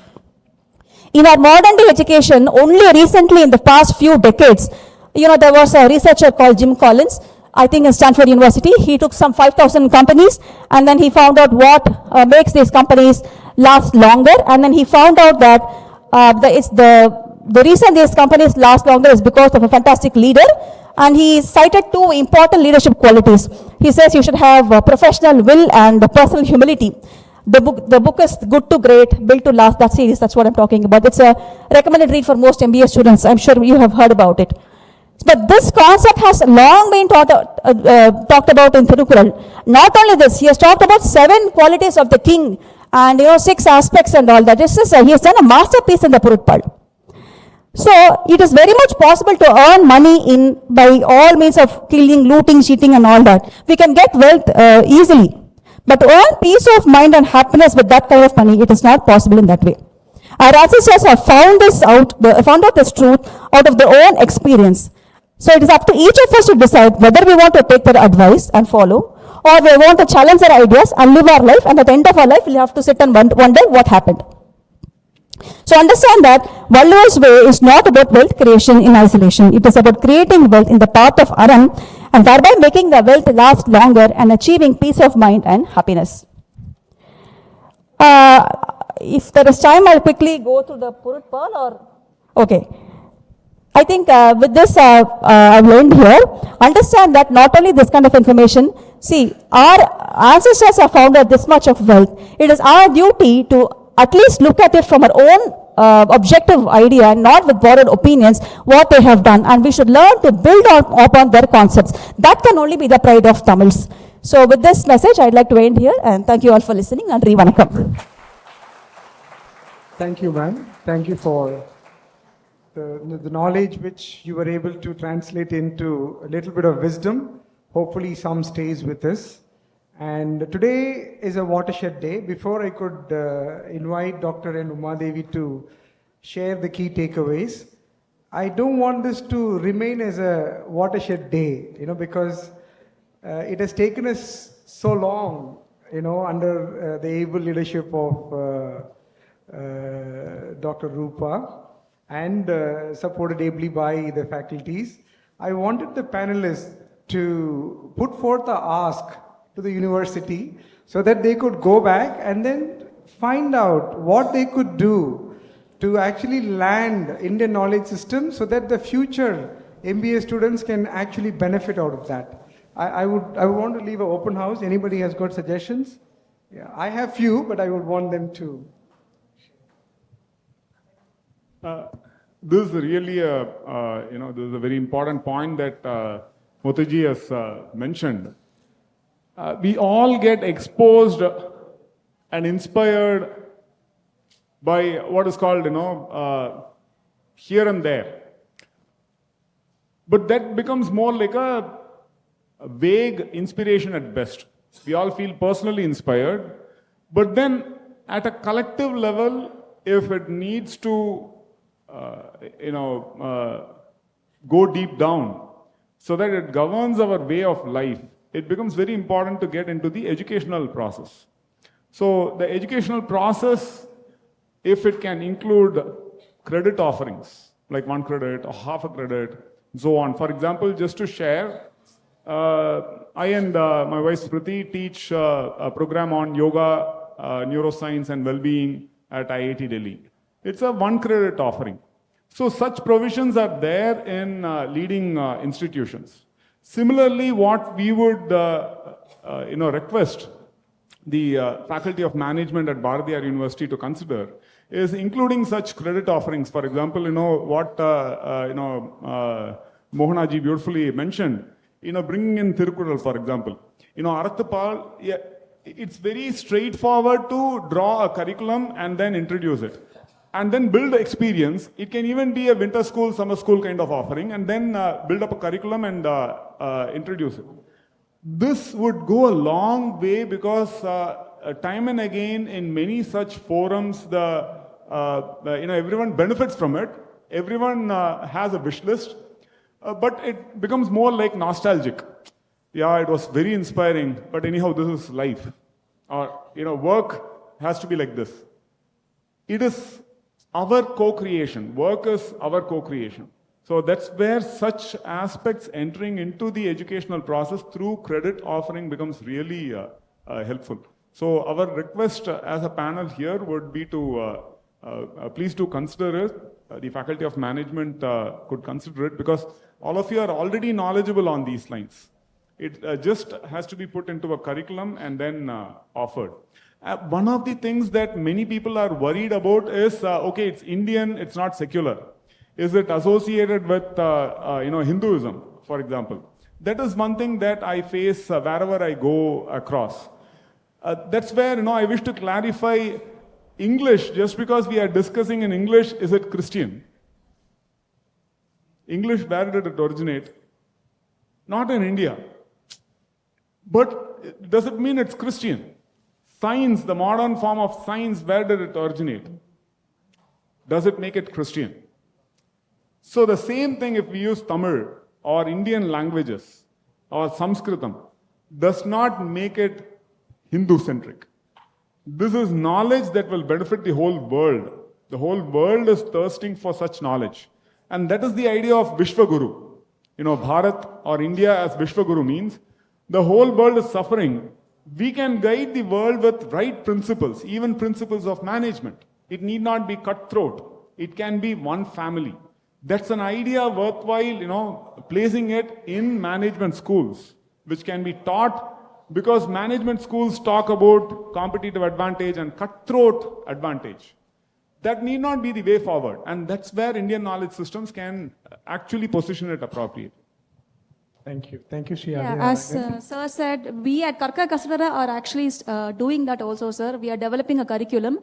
In our modern day education, only recently in the past few decades, there was a researcher called Jim Collins, I think in Stanford University. He took some 5,000 companies and then he found out what makes these companies last longer. And then he found out that the reason these companies last longer is because of a fantastic leader. And he cited two important leadership qualities. He says you should have professional will and personal humility. The book is Good to Great, Built to Last, that series, that's what I'm talking about. It's a recommended read for most MBA students. I'm sure you have heard about it. But this concept has long been talked about in Thirukkural. Not only this, he has talked about 7 qualities of the king and 6 aspects and all that. He has done a masterpiece in the Purutpal. So it is very much possible to earn money by all means of killing, looting, cheating and all that. We can get wealth easily. But to earn peace of mind and happiness with that kind of money, it is not possible in that way. Our ancestors have found out this truth out of their own experience. So it is up to each of us to decide whether we want to take their advice and follow, or we want to challenge their ideas and live our life, and at the end of our life, we'll have to sit and wonder what happened. So understand that Valluvar's way is not about wealth creation in isolation. It is about creating wealth in the path of Aram and thereby making the wealth last longer and achieving peace of mind and happiness. If there is time, I'll quickly go through the Purutpal or... Okay. I think with this, I've learned here. Understand that not only this kind of information, see, our ancestors have found out this much of wealth. It is our duty to at least look at it from our own objective idea, not with borrowed opinions, what they have done. And we should learn to build upon their concepts. That can only be the pride of Tamils. So with this message, I'd like to end here. And thank you all for listening. And Vanakkam. Thank you, ma'am. Thank you for the knowledge which you were able to translate into a little bit of wisdom. Hopefully, some stays with us. And today is a watershed day. Before I could invite Dr. N. Umadevi to share the key takeaways, I don't want this to remain as a watershed day, because it has taken us so long, under the able leadership of Dr. Rupa and supported ably by the faculties. I wanted the panelists to put forth a ask to the university so that they could go back and then find out what they could do to actually land Indian knowledge system so that the future MBA students can actually benefit out of that. I would want to leave an open house. Anybody has got suggestions? Yeah, I have few, but I would want them to. This is really this is a very important point that Motaji has mentioned. We all get exposed and inspired by what is called, here and there. But that becomes more like a vague inspiration at best. We all feel personally inspired, but then at a collective level, if it needs to, go deep down so that it governs our way of life, it becomes very important to get into the educational process. So the educational process, if it can include credit offerings, like 1 credit or half a credit, so on. For example, just to share, I and my wife Smriti teach a program on yoga, neuroscience and well-being at IIT Delhi. It's a 1 credit offering. So such provisions are there in leading institutions. Similarly, what we would request the Faculty of Management at Bharathiar University to consider is including such credit offerings. For example, what Mohanaji beautifully mentioned, bringing in Thirukural, for example. Arathapal, yeah, it's very straightforward to draw a curriculum and then introduce it. And then build experience. It can even be a winter school, summer school kind of offering, and then build up a curriculum and introduce it. This would go a long way because time and again in many such forums, everyone benefits from it. Everyone has a wish list, but it becomes more like nostalgic. Yeah, it was very inspiring, but anyhow, this is life. Or work has to be like this. It is our co-creation. Work is our co-creation. So that's where such aspects entering into the educational process through credit offering becomes really helpful. So our request as a panel here would be to please do consider it. The Faculty of Management could consider it because all of you are already knowledgeable on these lines. It just has to be put into a curriculum and then offered. One of the things that many people are worried about is, okay, it's Indian, it's not secular. Is it associated with, Hinduism, for example? That is one thing that I face wherever I go across. That's where, I wish to clarify English. Just because we are discussing in English, is it Christian? English, where did it originate? Not in India. But does it mean it's Christian? Science, the modern form of science, where did it originate? Does it make it Christian? So the same thing if we use Tamil or Indian languages or Sanskritam does not make it Hindu-centric. This is knowledge that will benefit the whole world. The whole world is thirsting for such knowledge. And that is the idea of Vishwaguru. Bharat or India as Vishwaguru means the whole world is suffering. We can guide the world with right principles, even principles of management. It need not be cutthroat. It can be one family. That's an idea worthwhile, placing it in management schools, which can be taught because management schools talk about competitive advantage and cutthroat advantage. That need not be the way forward. And that's where Indian knowledge systems can actually position it appropriately. Thank you. Thank you, Shri Yeah, Adya. as sir said, we at Karka Kasara are actually doing that also, sir. We are developing a curriculum.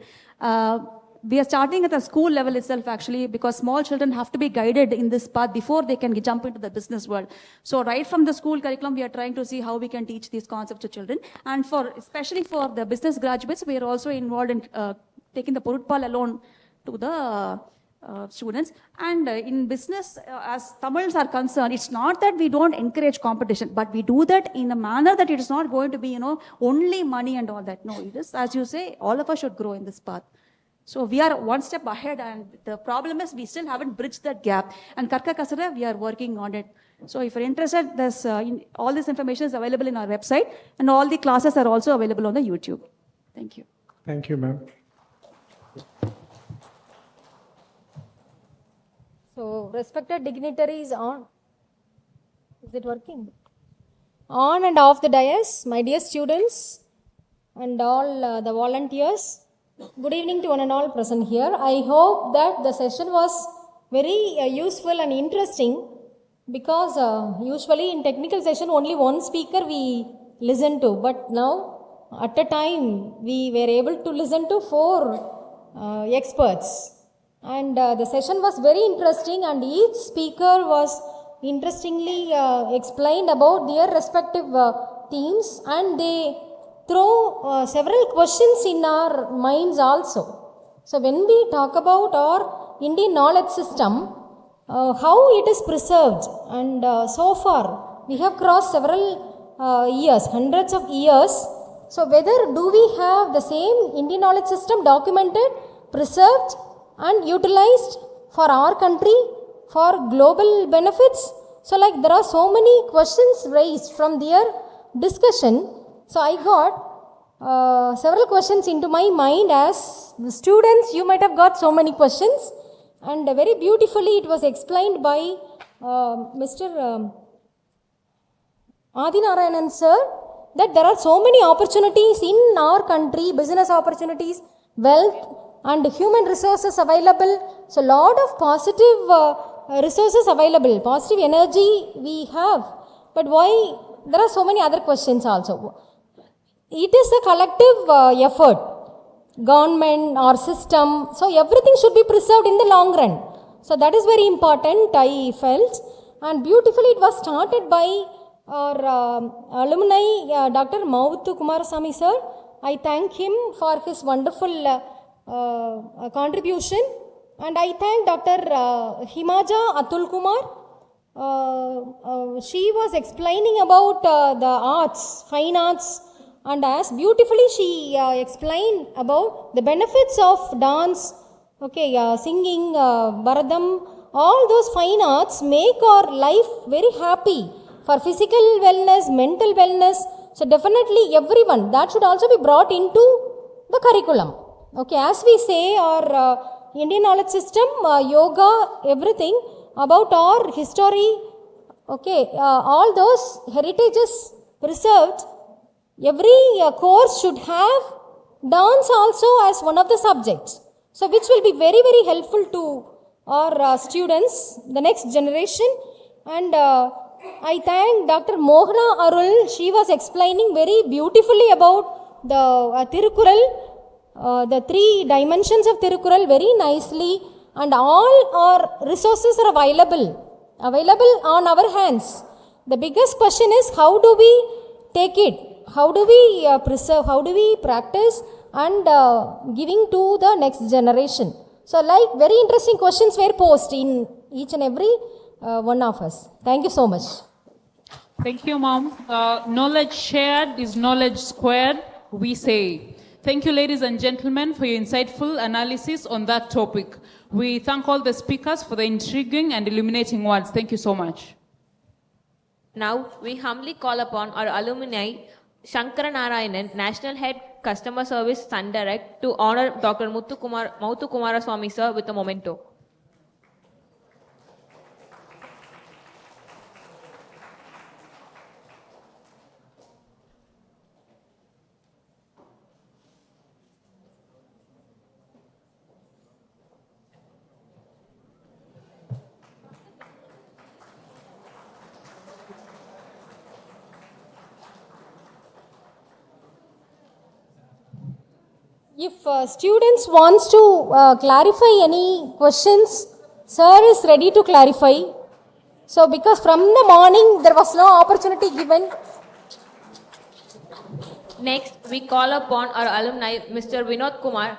we are starting at the school level itself actually, because small children have to be guided in this path before they can jump into the business world. So right from the school curriculum, we are trying to see how we can teach these concepts to children. And especially for the business graduates, we are also involved in taking the Porutpal loan to the students. And in business, as Tamils are concerned, it's not that we don't encourage competition, but we do that in a manner that it is not going to be, only money and all that. No, it is, as you say, all of us should grow in this path. So we are one step ahead, and the problem is we still haven't bridged that gap. And Karka Kasara, we are working on it. So if you're interested, all this information is available in our website, and all the classes are also available on the YouTube. Thank you. Thank you, ma'am. So, respected dignitaries is it working? On and off the dais, my dear students and all the volunteers, good evening to one and all present here. I hope that the session was very useful and interesting, because usually in technical session only one speaker we listen to, but now at a time we were able to listen to 4 experts. And the session was very interesting, and each speaker was interestingly explained about their respective themes, and they throw several questions in our minds also. So when we talk about our Indian knowledge system, how it is preserved, and so far we have crossed several years, hundreds of years. So whether do we have the same Indian knowledge system documented, preserved and utilized for our country, for global benefits? So there are so many questions raised from their discussion. So I got several questions into my mind. As the students, you might have got so many questions, and very beautifully it was explained by Mr. Adinarayanan sir, that there are so many opportunities in our country, business opportunities, wealth and human resources available. So lot of positive resources available, positive energy we have. But why there are so many other questions also? It is a collective effort, government or system. So everything should be preserved in the long run. So that is very important, I felt. And beautifully it was started by our alumni, Dr. Mauthu Kumarasamy sir. I thank him for his wonderful contribution, and I thank Dr. Himaja Atul Kumar. She was explaining about the arts, fine arts, and as beautifully she explained about the benefits of dance, singing, Bharadam. All those fine arts make our life very happy for physical wellness, mental wellness. So definitely everyone, that should also be brought into the curriculum. As we say, our Indian knowledge system, yoga, everything about our history, all those heritages preserved. Every course should have dance also as one of the subjects. So which will be very, very helpful to our students, the next generation. And I thank Dr. Mohana Arul. She was explaining very beautifully about the Tirukkural. The 3 dimensions of Tirukkural very nicely, and all our resources are available on our hands. The biggest question is, how do we take it? How do we preserve? How do we practice and giving to the next generation? So very interesting questions were posed in each and every one of us. Thank you so much. Thank you, Mom. Knowledge shared is knowledge squared, we say. Thank you, ladies and gentlemen, for your insightful analysis on that topic. We thank all the speakers for the intriguing and illuminating words. Thank you so much. Now, we humbly call upon our alumni, Shankara Narayanan, National Head Customer Service Sun Direct, to honor Dr. Mauthu Kumaraswamy sir with a memento. If students wants to clarify any questions, sir is ready to clarify. So because from the morning there was no opportunity given. Next, we call upon our alumni, Mr. Vinod Kumar,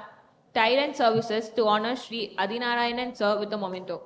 Tyrant Services, to honor Sri Adinarayanan sir with a memento.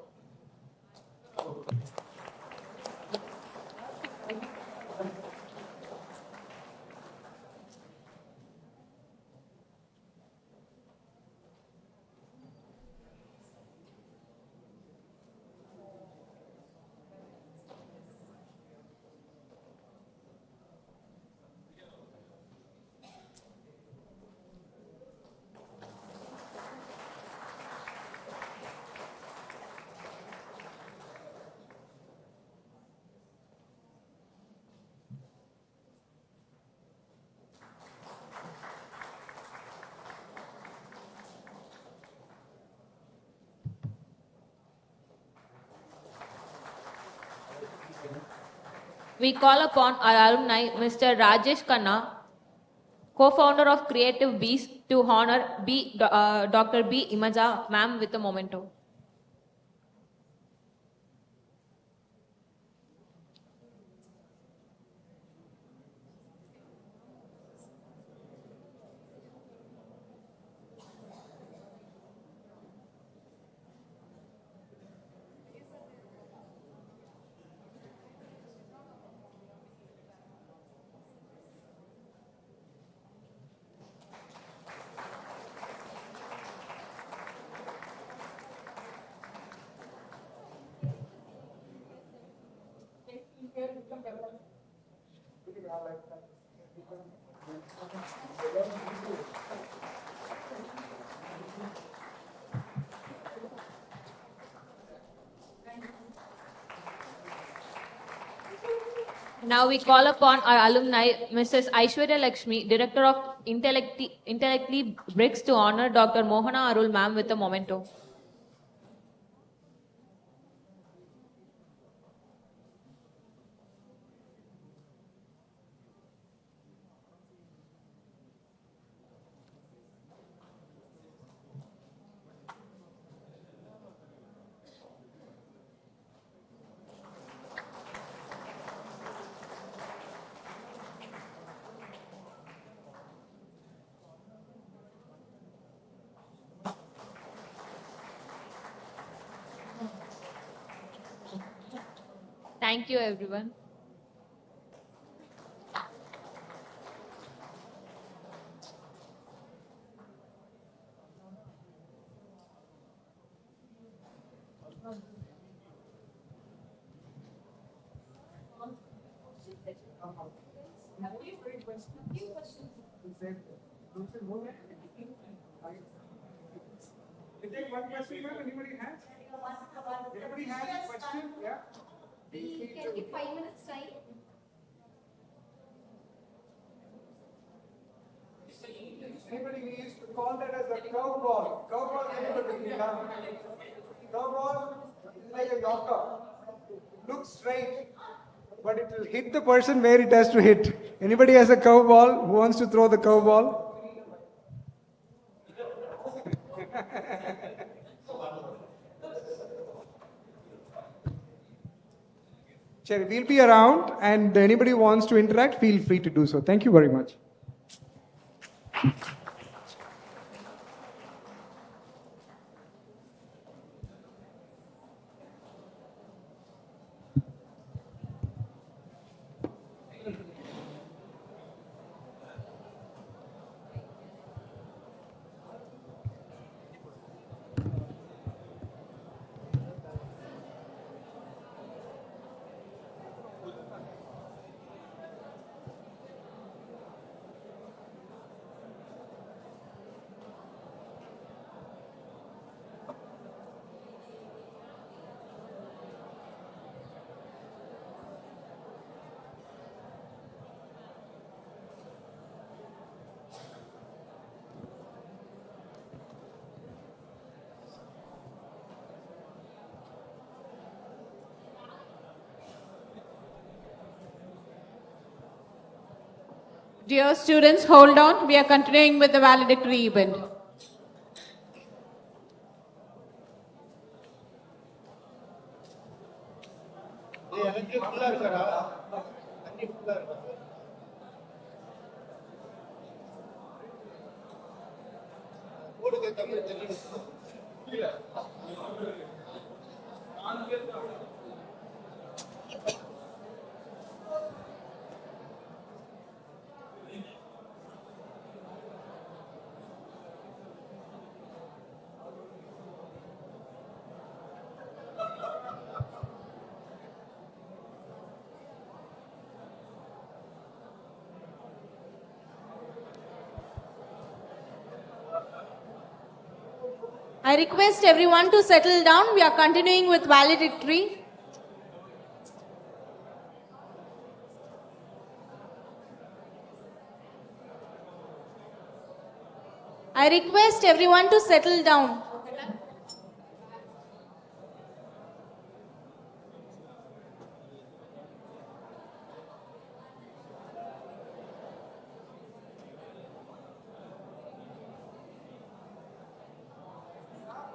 We call upon our alumni, Mr. Rajesh Khanna, co-founder of Creative Bees, to honor Dr. B. Imaja, ma'am, with a memento. Now we call upon our alumni, Mrs. Aishwarya Lakshmi, Director of Intellectly Bricks, to honor Dr. Mohana Arul, ma'am, with a memento. Thank you, everyone. Take one question, ma'am. Anybody has? Anybody has a question? Yeah. We can give 5 minutes time. Anybody we used to call that as a curveball. Curveball, anybody? Yeah. Curveball is like a yorker. It looks straight, but it will hit the person where it has to hit. Anybody has a curveball who wants to throw the curveball? Sure, we'll be around, and anybody who wants to interact, feel free to do so. Thank you very much. Dear students, hold on. We are continuing with the valedictory event. I request everyone to settle down. We are continuing with valedictory. I request everyone to settle down.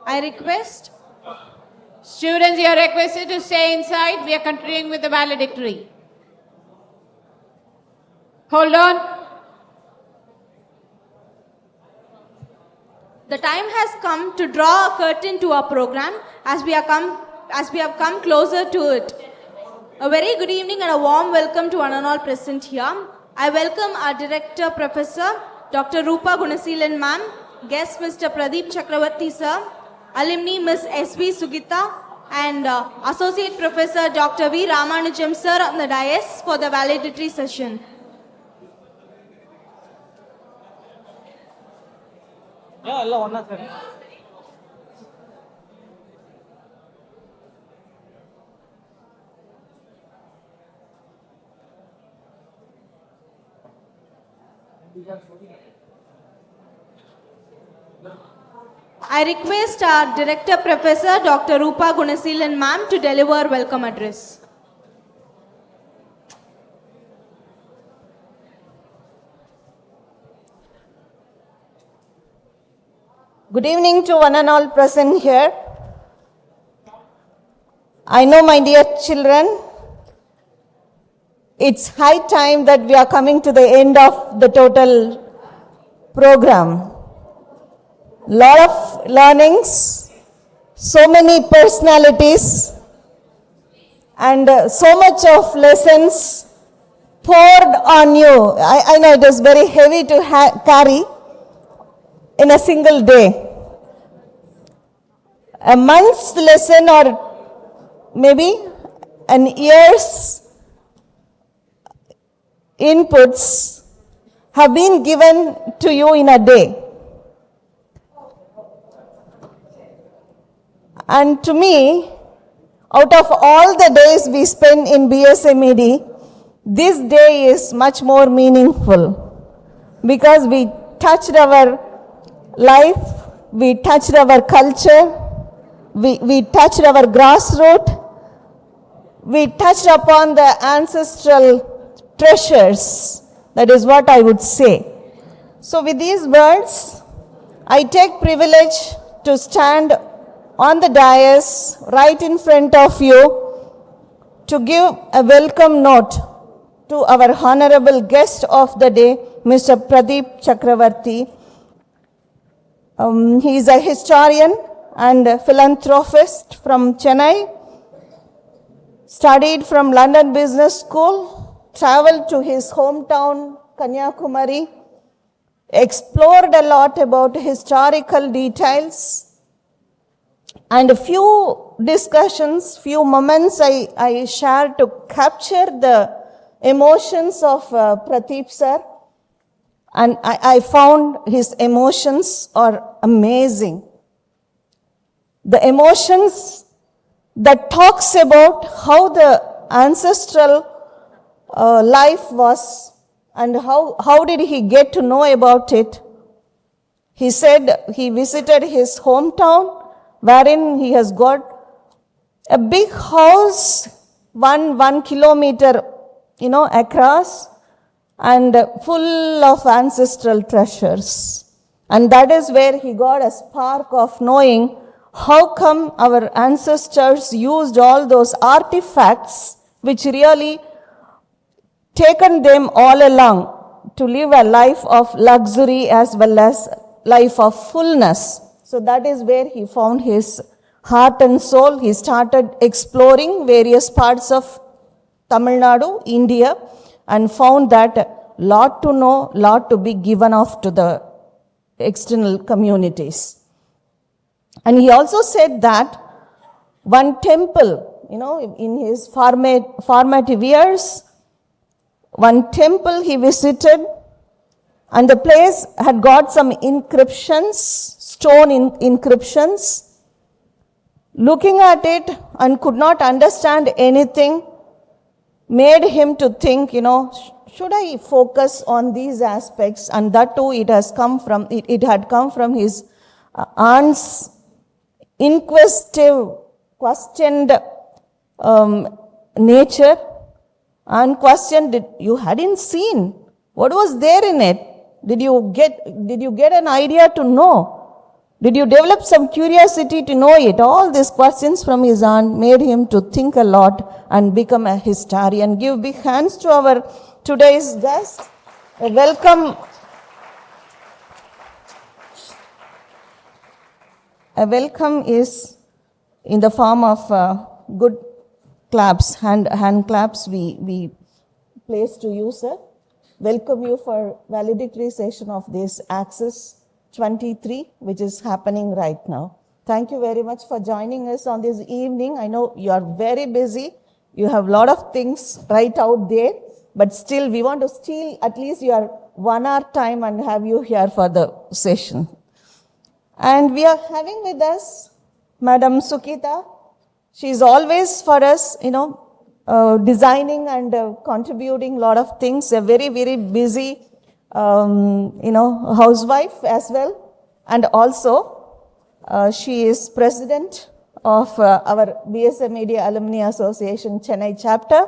I request. Students, you are requested to stay inside. We are continuing with the valedictory. Hold on. The time has come to draw a curtain to our program as we have come closer to it. A very good evening and a warm welcome to one and all present here. I welcome our Director Professor Dr. Rupa Gunasilan ma'am, guest Mr. Pradeep Chakravarti sir, alumni Ms. S.V. Sugita and Associate Professor Dr. V. Ramanujam sir on the dais for the valedictory session. I request our Director Professor Dr. Rupa Gunasilan ma'am to deliver welcome address. Good evening to one and all present here. I know, my dear children, it's high time that we are coming to the end of the total program. Lot of learnings, so many personalities, and so much of lessons poured on you. I know it is very heavy to carry in a single day. A month's lesson or maybe an year's inputs have been given to you in a day. And to me, out of all the days we spend in BSMED, this day is much more meaningful because we touched our life, we touched our culture, we touched our grassroots, we touched upon the ancestral treasures. That is what I would say. So with these words, I take privilege to stand on the dais right in front of you to give a welcome note to our honorable guest of the day, Mr. Pradeep Chakravarti. He is a historian and a philanthropist from Chennai, studied from London Business School, traveled to his hometown Kanyakumari, explored a lot about historical details, and a few discussions, few moments I shared to capture the emotions of Pradeep sir. And I found his emotions are amazing. The emotions that talks about how the ancestral life was and how did he get to know about it. He said he visited his hometown wherein he has got a big house, one kilometer, across, and full of ancestral treasures. And that is where he got a spark of knowing how come our ancestors used all those artifacts which really taken them all along to live a life of luxury as well as life of fullness. So that is where he found his heart and soul. He started exploring various parts of Tamil Nadu, India, and found that lot to know, lot to be given off to the external communities. And he also said that one temple, in his formative years, one temple he visited, and the place had got some inscriptions, stone inscriptions. Looking at it and could not understand anything, made him to think, should I focus on these aspects? And that too, it had come from his aunt's inquisitive, questioned nature, and questioned, you hadn't seen. What was there in it? Did you get an idea to know? Did you develop some curiosity to know it? All these questions from his aunt made him to think a lot and become a historian. Give big hands to our today's guest. A welcome is in the form of good claps, hand claps we place to you, sir. Welcome you for valedictory session of this Access 23, which is happening right now. Thank you very much for joining us on this evening. I know you are very busy. You have a lot of things right out there, but still we want to steal at least your 1 hour time and have you here for the session. And we are having with us Madam Sukita. She is always for us, designing and contributing a lot of things. A very, very busy, housewife as well. And also, she is president of our BSMED Alumni Association Chennai chapter.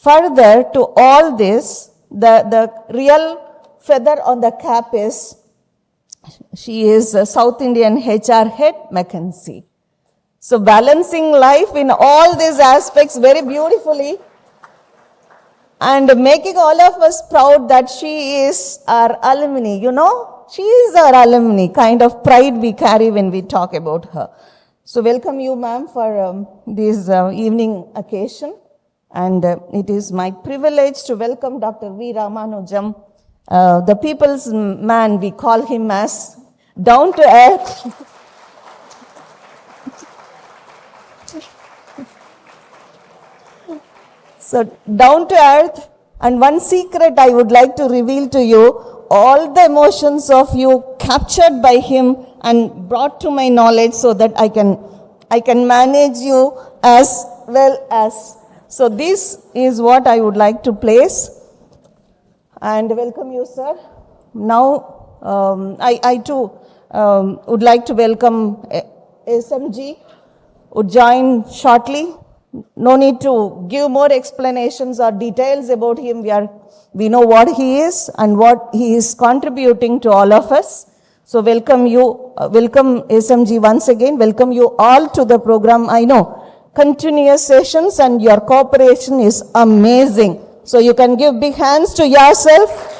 Further to all this, the real feather on the cap is she is a South Indian HR head, McKinsey. So balancing life in all these aspects very beautifully and making all of us proud that she is our alumni. She is our alumni, kind of pride we carry when we talk about her. So welcome you, ma'am, for this evening occasion. And it is my privilege to welcome Dr. V. Ramanujam, the people's man, we call him as down to earth. So down to earth, and one secret I would like to reveal to you, all the emotions of you captured by him and brought to my knowledge so that I can manage you as well as. So this is what I would like to place. And welcome you, sir. Now, I too would like to welcome SMG, would join shortly. No need to give more explanations or details about him. We know what he is and what he is contributing to all of us. So welcome you, welcome SMG once again. Welcome you all to the program. I know continuous sessions and your cooperation is amazing. So you can give big hands to yourself.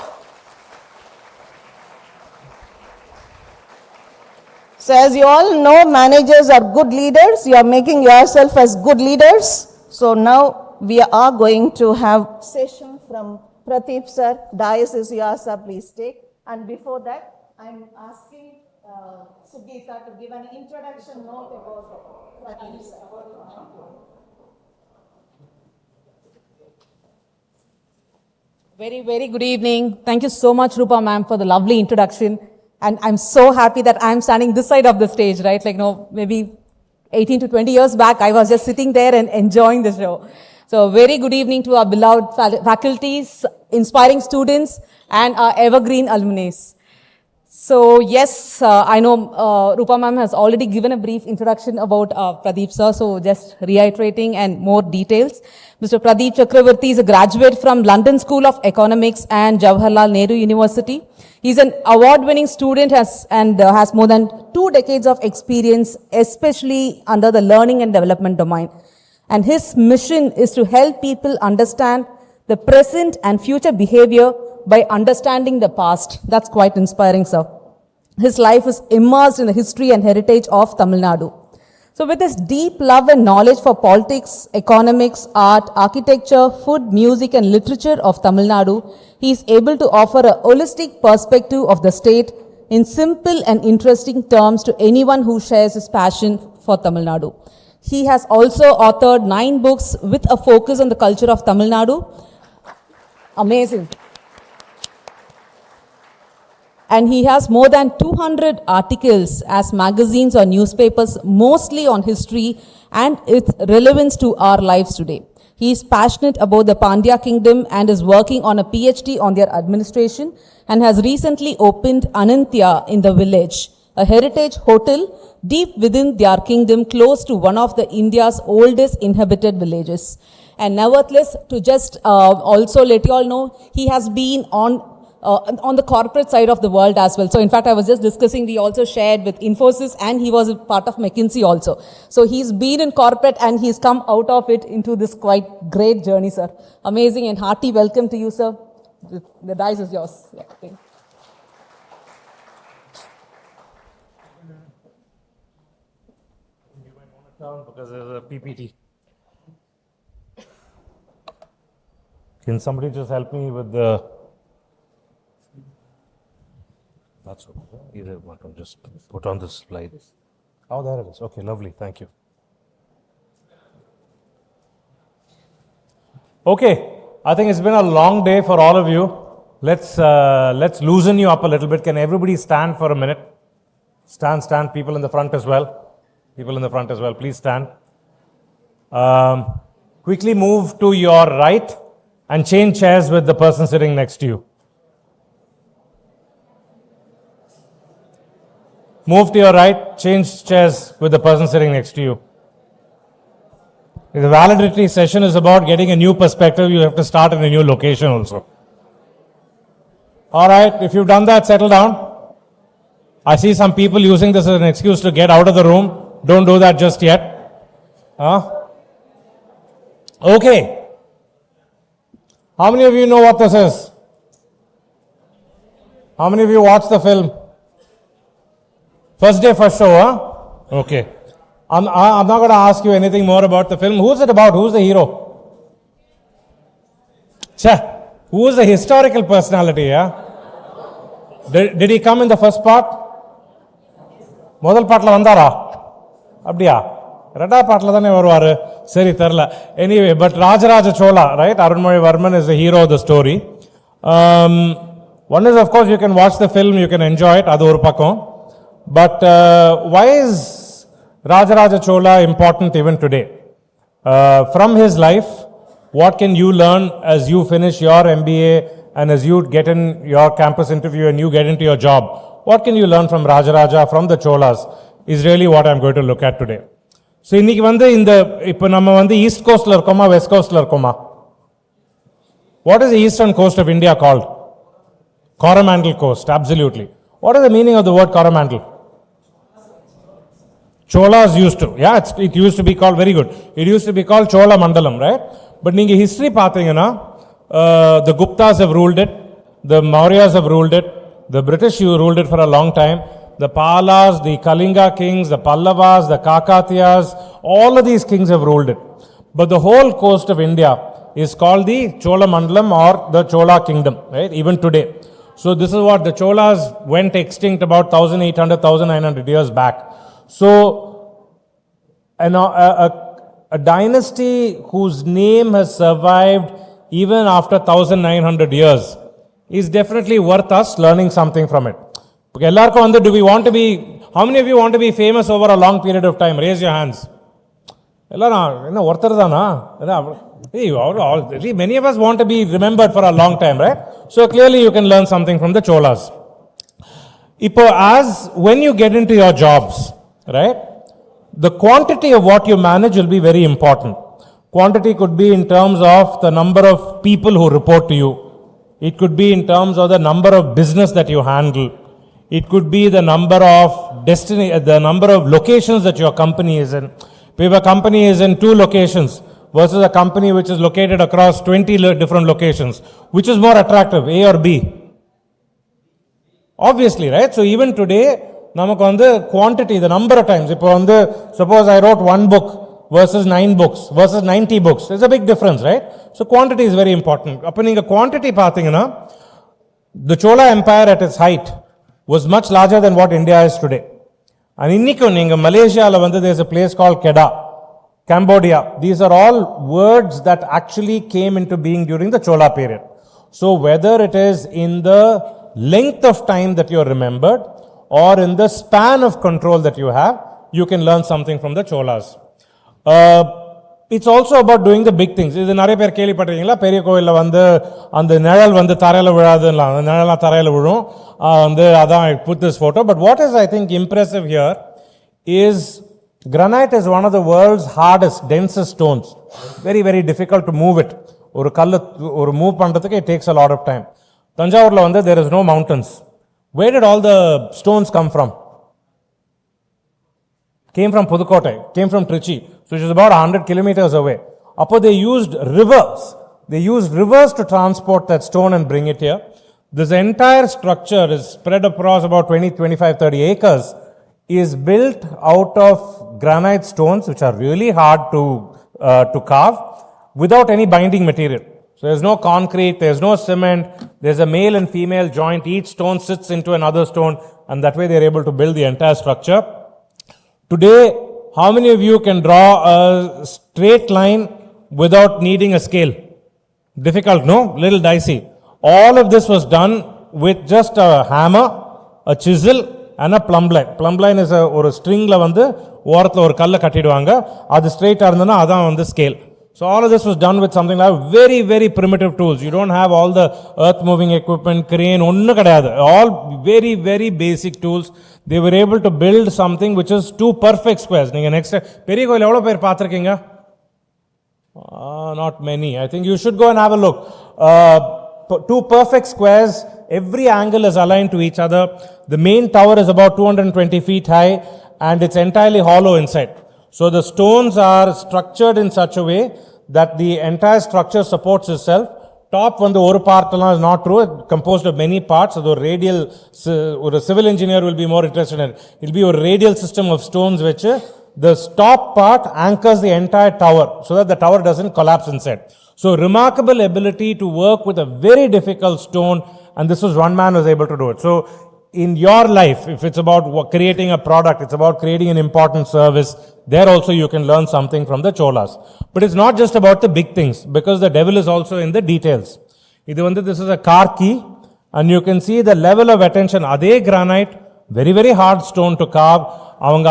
So as you all know, managers are good leaders. You are making yourself as good leaders. So now we are going to have session from Pradeep sir. Dais is yours, sir. Please take. And before that, I'm asking Sugita to give an introduction note about Pradeep sir. Very, very good evening. Thank you so much, Rupa ma'am, for the lovely introduction. And I'm so happy that I'm standing this side of the stage, right? Maybe 18 to 20 years back, I was just sitting there and enjoying the show. So very good evening to our beloved faculties, inspiring students, and our evergreen alumni. So yes, I know Rupa ma'am has already given a brief introduction about Pradeep sir, so just reiterating and more details. Mr. Pradeep Chakravarti is a graduate from London School of Economics and Jawaharlal Nehru University. He's an award-winning student and has more than 2 decades of experience, especially under the learning and development domain. And his mission is to help people understand the present and future behavior by understanding the past. That's quite inspiring, sir. His life is immersed in the history and heritage of Tamil Nadu. So with his deep love and knowledge for politics, economics, art, architecture, food, music and literature of Tamil Nadu, he is able to offer a holistic perspective of the state in simple and interesting terms to anyone who shares his passion for Tamil Nadu. He has also authored 9 books with a focus on the culture of Tamil Nadu. Amazing. And he has more than 200 articles as magazines or newspapers, mostly on history and its relevance to our lives today. He is passionate about the Pandya kingdom and is working on a PhD on their administration and has recently opened Anantya in the village, a heritage hotel deep within their kingdom, close to one of the India's oldest inhabited villages. And nevertheless, to just also let you all know, he has been on the corporate side of the world as well. So in fact, I was just discussing, we also shared with Infosys and he was a part of McKinsey also. So he's been in corporate and he's come out of it into this quite great journey, sir. Amazing and hearty welcome to you, sir. The dice is yours. Yeah, thank you. Because there's a PPT. Can somebody just help me with the... That's okay. Either one can just put on this slide. Oh, there it is. Okay, lovely. Thank you. Okay, I think it's been a long day for all of you. Let's loosen you up a little bit. Can everybody stand for a minute? Stand. People in the front as well. Please stand. Quickly move to your right and change chairs with the person sitting next to you. Move to your right, change chairs with the person sitting next to you. The validity session is about getting a new perspective. You have to start in a new location also. All right, if you've done that, settle down. I see some people using this as an excuse to get out of the room. Don't do that just yet. Okay. How many of you know what this is? How many of you watched the film? First day, first show, huh? Okay. I'm not going to ask you anything more about the film. Who's it about? Who's the hero? Who is the historical personality, yeah? Did he come in the first part? Modal partla vandara? Abdiya? Rada partla thane varuvaru. Seri therla. Anyway, but Rajaraja Chola, right? Arunmozhi Varman is the hero of the story. One is, of course, you can watch the film, you can enjoy it. Adu oru pakkam. But why is Rajaraja Chola important even today? From his life, what can you learn as you finish your MBA and as you get in your campus interview and you get into your job? What can you learn from Rajaraja, from the Cholas, is really what I'm going to look at today. So, இன்னைக்கு வந்து இப்போ நம்ம வந்து east கோஸ்ட்ல இருக்கோமா west கோஸ்ட்ல இருக்கோமா? What is the eastern coast of India called? Coromandel Coast, absolutely. What is the meaning of the word Coromandel? Cholas used to, it used to be called, very good. It used to be called Chola Mandalam, right? But நீங்க history பாத்தீங்கன்னா, the Guptas have ruled it, the Mauryas have ruled it, the British ruled it for a long time, the Palas, the Kalinga kings, the Pallavas, the Kakatiyas, all of these kings have ruled it. But the whole coast of India is called the Chola Mandalam or the Chola kingdom, right? Even today. So this is what the Cholas went extinct about 1800, 1900 years back. So a dynasty whose name has survived even after 1900 years is definitely worth us learning something from it. Do we want to be, how many of you want to be famous over a long period of time? Raise your hands. Many of us want to be remembered for a long time, right? So clearly you can learn something from the Cholas. Ipo, as when you get into your jobs, right, the quantity of what you manage will be very important. Quantity could be in terms of the number of people who report to you. It could be in terms of the number of business that you handle. It could be the number of the number of locations that your company is in. If a company is in 2 locations versus a company which is located across 20 different locations, which is more attractive, A or B? Obviously, right? So even today, namakku vandu quantity, the number of times, ipo vandu suppose I wrote 1 book versus 9 books versus 90 books, there's a big difference, right? So quantity is very important. Appo neenga quantity pathina, the Chola Empire at its height was much larger than what India is today. And innikku neenga Malaysia la vandu there's a place called Kedah, Cambodia. These are all words that actually came into being during the Chola period. So whether it is in the length of time that you are remembered or in the span of control that you have, you can learn something from the Cholas. It's also about doing the big things. இது நிறைய பேர் கேள்விப்பட்டிருக்கீங்களா? பெரிய கோயில்ல வந்து அந்த நிழல் வந்து தரையில விழாதுன்னு, அந்த நிழலாம் தரையில விழும். அதான் I put this photo. But what is I think impressive here is granite is one of the world's hardest, densest stones. Very, very difficult to move it. ஒரு கல்லு ஒரு மூவ் பண்றதுக்கு it takes a lot of time. Tanjavurla வந்து there is no mountains. Where did all the stones come from? Came from Pudukkottai, came from Trichy, so which is about 100 kilometers away. Appo they used rivers. They used rivers to transport that stone and bring it here. This entire structure is spread across about 20, 25, 30 acres, is built out of granite stones, which are really hard to carve, without any binding material. So there's no concrete, there's no cement, there's a male and female joint, each stone sits into another stone, and that way they're able to build the entire structure. Today, how many of you can draw a straight line without needing a scale? Difficult, no? Little dicey. All of this was done with just a hammer, a chisel, and a plumb line. Plumb line is a string la vandu orathla or kalla kattiduvaanga. Adu straight ah irundana adha vandu scale. So all of this was done with something like very, very primitive tools. You don't have all the earth moving equipment, crane, onnu kadayadu. All very, very basic tools. They were able to build something which is 2 perfect squares. Neenga next periya koil evlo per paathirkeenga? Not many. I think you should go and have a look. 2 perfect squares. Every angle is aligned to each other. The main tower is about 220 feet high and it's entirely hollow inside. So the stones are structured in such a way that the entire structure supports itself. Top one the oru part is not true, it's composed of many parts. So the radial, or a civil engineer will be more interested in it. It will be a radial system of stones which the top part anchors the entire tower so that the tower doesn't collapse inside. So remarkable ability to work with a very difficult stone, and this was one man who was able to do it. So in your life, if it's about creating a product, it's about creating an important service, there also you can learn something from the Cholas. But it's not just about the big things, because the devil is also in the details. This is a car key, and you can see the level of attention. Adhe granite, very, very hard stone to carve. அவங்க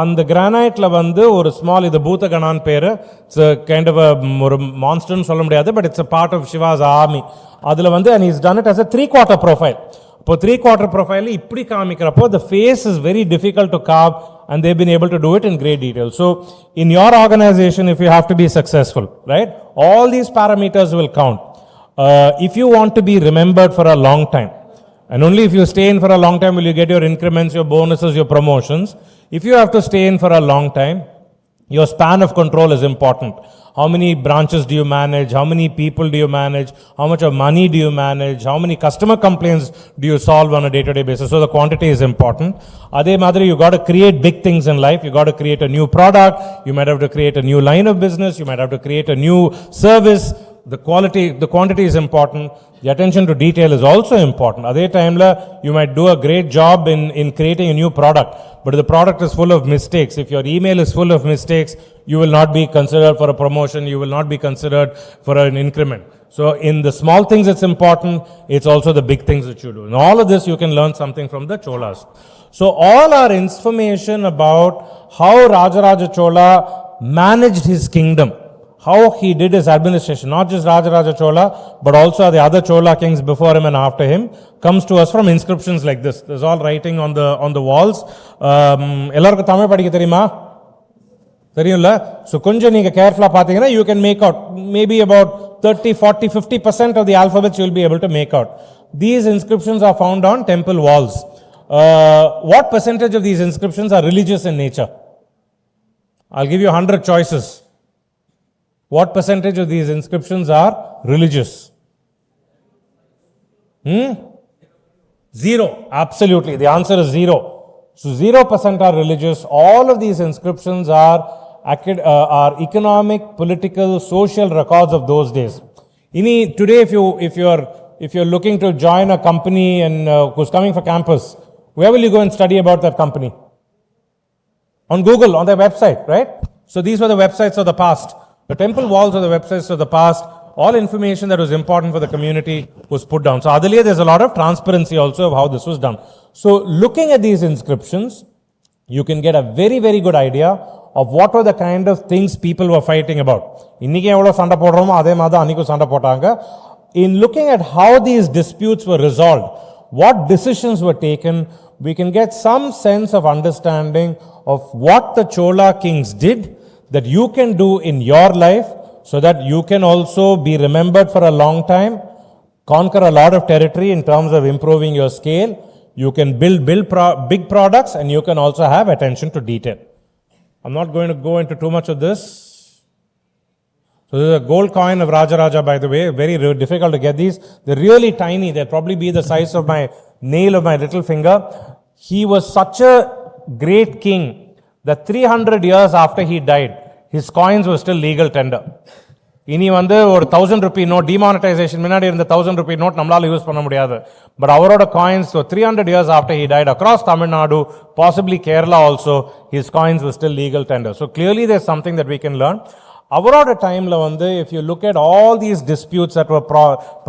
அந்த கிரானைட்ல வந்து ஒரு small, இது பூதகணான் பேரு, it's kind of ஒரு மான்ஸ்டர்னு சொல்ல முடியாது, but it's a part of Shiva's army. அதுல வந்து and he's done it as a 3/4 profile. இப்போ 3/4 profile இப்படி காமிக்கிறப்போ the face is very difficult to carve, and they've been able to do it in great detail. So in your organization, if you have to be successful, right, all these parameters will count. If you want to be remembered for a long time, and only if you stay in for a long time will you get your increments, your bonuses, your promotions. If you have to stay in for a long time, your span of control is important. How many branches do you manage? How many people do you manage? How much of money do you manage? How many customer complaints do you solve on a day-to-day basis? So the quantity is important. Adhe madri, you got to create big things in life. You got to create a new product. You might have to create a new line of business. You might have to create a new service. The quantity is important. The attention to detail is also important. Adhe time la, you might do a great job in creating a new product, but if the product is full of mistakes, if your email is full of mistakes, you will not be considered for a promotion, you will not be considered for an increment. So in the small things it's important, it's also the big things that you do. In all of this you can learn something from the Cholas. So all our information about how Rajaraja Chola managed his kingdom, how he did his administration, not just Rajaraja Chola, but also the other Chola kings before him and after him, comes to us from inscriptions like this. There's all writing on the walls. எல்லாருக்கும் தமிழ் படிக்க தெரியுமா? தெரியும்ல? So கொஞ்சம் நீங்க கேர்ஃபுல்லா பாத்தீங்கன்னா you can make out maybe about 30, 40, 50% of the alphabets you'll be able to make out. These inscriptions are found on temple walls. What percentage of these inscriptions are religious in nature? I'll give you 100 choices. What percentage of these inscriptions are religious? Zero. Absolutely. The answer is zero. So 0% are religious. All of these inscriptions are economic, political, social records of those days. Today, if you're looking to join a company and who's coming for campus, where will you go and study about that company? On Google, on their website, right? So these were the websites of the past. The temple walls are the websites of the past. All information that was important for the community was put down. So Adaliya, there's a lot of transparency also of how this was done. So looking at these inscriptions, you can get a very, very good idea of what were the kind of things people were fighting about. இன்னைக்கு எவ்வளவு சண்டை போடுறோமோ அதே மாதிரி அன்னைக்கு சண்டை போட்டாங்க. In looking at how these disputes were resolved, what decisions were taken, we can get some sense of understanding of what the Chola kings did that you can do in your life so that you can also be remembered for a long time, conquer a lot of territory in terms of improving your scale. You can build big products and you can also have attention to detail. I'm not going to go into too much of this. So this is a gold coin of Rajaraja, by the way. Very difficult to get these. They're really tiny. They'll probably be the size of my nail of my little finger. He was such a great king that 300 years after he died, his coins were still legal tender. இனி ஒரு 1000 rupee note, demonetization முன்னாடி இருந்த 1000 rupee note நம்மளால use பண்ண முடியாது. But அவரோட coins, so 300 years after he died, across Tamil Nadu, possibly Kerala also, his coins were still legal tender. So clearly there's something that we can learn. அவரோட டைம்ல if you look at all these disputes that were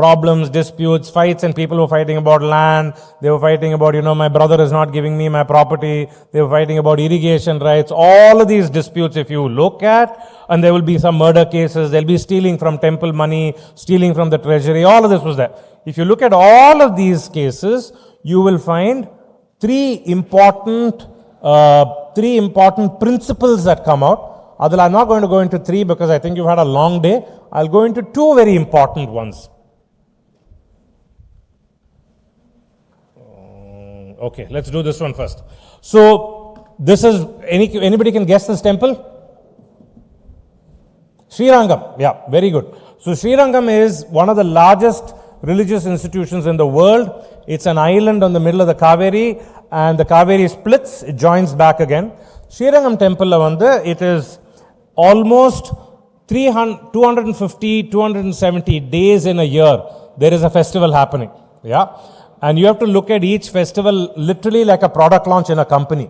problems, disputes, fights, and people were fighting about land, they were fighting about, my brother is not giving me my property, they were fighting about irrigation rights, all of these disputes if you look at, and there will be some murder cases, there'll be stealing from temple money, stealing from the treasury, all of this was there. If you look at all of these cases, you will find three important principles that come out. Adil, I'm not going to go into three because I think you've had a long day. I'll go into two very important ones. Okay, let's do this one first. So, this is, anybody can guess this temple? Srirangam. Yeah, very good. So, Srirangam is one of the largest religious institutions in the world. It's an island on the middle of the Kaveri, and the Kaveri splits, it joins back again. Srirangam temple, it is almost 250, 270 days in a year, there is a festival happening. Yeah. And you have to look at each festival literally like a product launch in a company.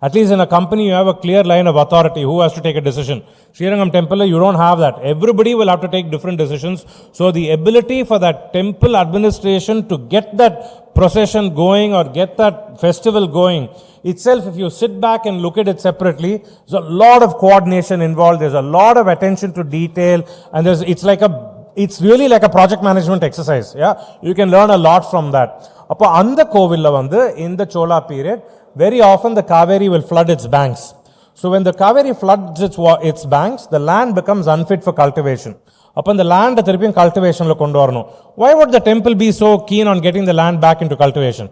At least in a company, you have a clear line of authority. Who has to take a decision? Srirangam temple, you don't have that. Everybody will have to take different decisions. So the ability for that temple administration to get that procession going or get that festival going itself, if you sit back and look at it separately, there's a lot of coordination involved. There's a lot of attention to detail, and it's really like a project management exercise. Yeah, you can learn a lot from that. Appo andha kovilla in the Chola period, very often the Kaveri will flood its banks. So when the Kaveri floods its banks, the land becomes unfit for cultivation. Upon the land thirupiyum cultivation la kondu varanum. Why would the temple be so keen on getting the land back into cultivation?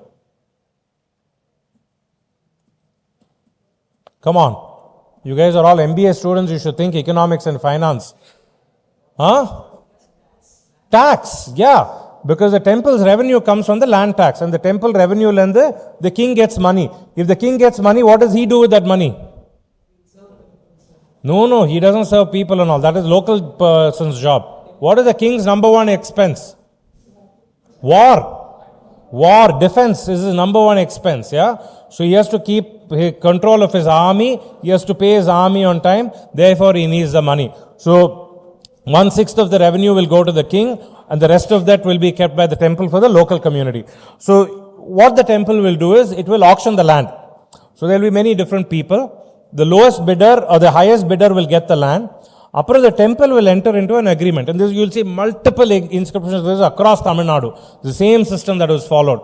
Come on. You guys are all MBA students, you should think economics and finance. Huh? Tax, yeah. Because the temple's revenue comes from the land tax, and the temple revenue lende, the king gets money. If the king gets money, what does he do with that money? No, he doesn't serve people and all. That is local person's job. What is the king's number one expense? War, defense is his number one expense, yeah? So he has to keep control of his army, he has to pay his army on time, therefore he needs the money. So 1/6 of the revenue will go to the king, and the rest of that will be kept by the temple for the local community. So what the temple will do is, it will auction the land. So there will be many different people. The lowest bidder or the highest bidder will get the land. Apra the temple will enter into an agreement. And this, you'll see multiple inscriptions across Tamil Nadu. The same system that was followed.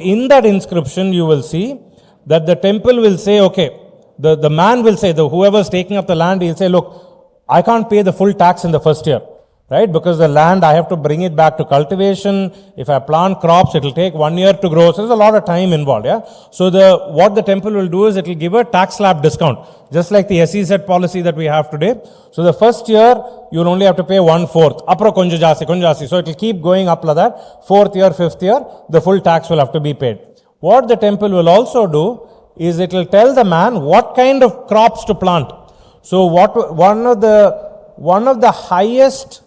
In that inscription, you will see that the temple will say, okay, the man will say, whoever is taking up the land, he'll say, look, I can't pay the full tax in the first year, right? Because the land, I have to bring it back to cultivation. If I plant crops, it will take 1 year to grow. So there's a lot of time involved, yeah? So what the temple will do is it will give a tax slab discount, just like the SEZ policy that we have today. So the first year, you'll only have to pay 1/4. Apra konja jasti. So it will keep going up like that. 4th year, 5th year, the full tax will have to be paid. What the temple will also do is it will tell the man what kind of crops to plant. So one of the highest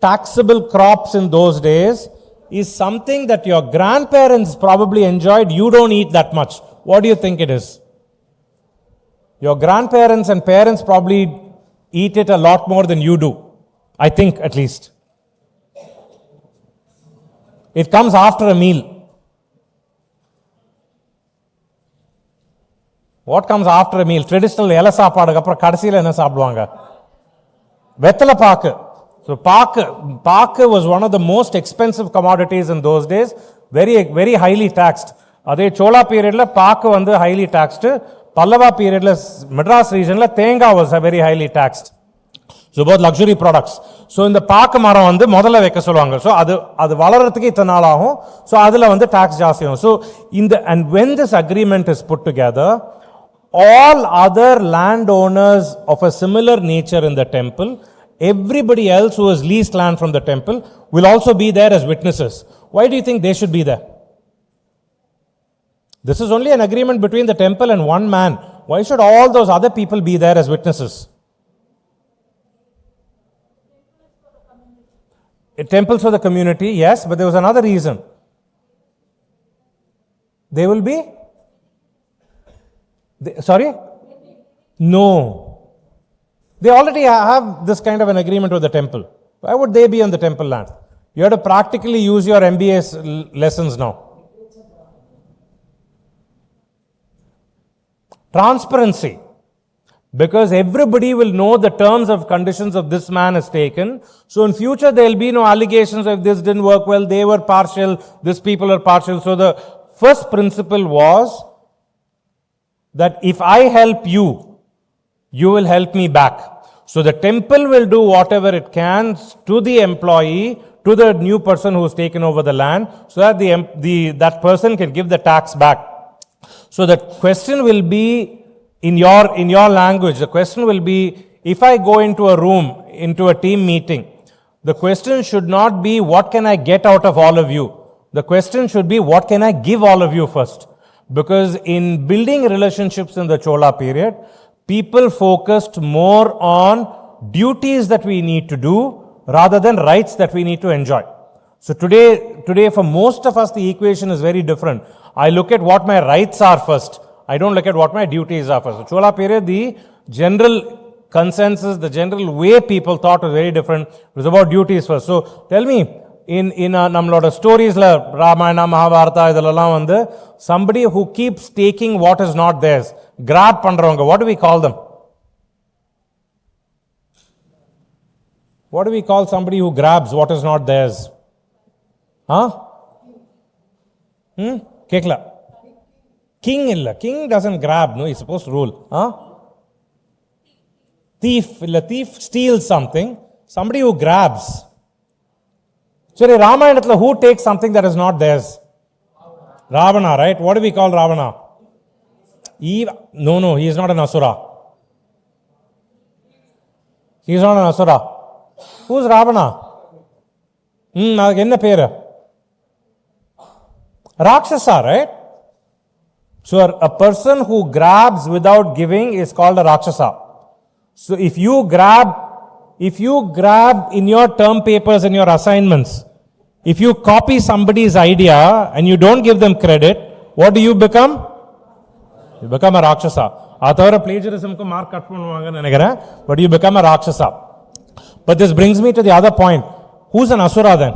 taxable crops in those days is something that your grandparents probably enjoyed. You don't eat that much. What do you think it is? Your grandparents and parents probably eat it a lot more than you do. I think, at least. It comes after a meal. What comes after a meal? Traditional ela saapaadu apra kadasila enna saapduvaanga? Vettala paakku. So paakku was one of the most expensive commodities in those days, very very highly taxed. Adhe Chola period la paakku vandu highly taxed. Pallava period la Madras region la thenga was very highly taxed. So both luxury products. So in the paakku maram vandu modalla vekka solluvaanga. So adu valaradhukku itha naal agum. So adula vandu tax jaasti agum. So and when this agreement is put together, all other landowners of a similar nature in the temple, everybody else who has leased land from the temple will also be there as witnesses. Why do you think they should be there? This is only an agreement between the temple and one man. Why should all those other people be there as witnesses? Temples for the community, yes, but there was another reason. They will be? Sorry? No. They already have this kind of an agreement with the temple. Why would they be on the temple land? You have to practically use your MBA lessons now. Transparency. Because everybody will know the terms of conditions of this man is taken. So in future there will be no allegations of this didn't work well, they were partial, this people are partial. So the first principle was that if I help you, you will help me back. So the temple will do whatever it can to the employee, to the new person who has taken over the land, so that that person can give the tax back. So the question will be, in your language, the question will be, if I go into a room, into a team meeting, the question should not be, what can I get out of all of you? The question should be, what can I give all of you first? Because in building relationships in the Chola period, people focused more on duties that we need to do rather than rights that we need to enjoy. So today for most of us, the equation is very different. I look at what my rights are first. I don't look at what my duties are first. So Chola period, the general consensus, the general way people thought was very different. It was about duties first. So tell me, in nammaloda stories la Ramayana, Mahabharata, idallam vandu, somebody who keeps taking what is not theirs, grab pandravanga, what do we call them? What do we call somebody who grabs what is not theirs? Huh? Kekla. King illa. King doesn't grab, no, he's supposed to rule. Huh? Thief illa. Thief steals something. Somebody who grabs. So in Ramayana, who takes something that is not theirs? Ravana, right? What do we call Ravana? No, he is not an Asura. He is not an Asura. Who's Ravana? Enna peru? Rakshasa, right? So a person who grabs without giving is called a Rakshasa. So if you grab in your term papers and your assignments, if you copy somebody's idea and you don't give them credit, what do you become? You become a Rakshasa. Athavara plagiarism ko mark cut pannuvaanga nenikira, but you become a Rakshasa. But this brings me to the other point. Who's an Asura then?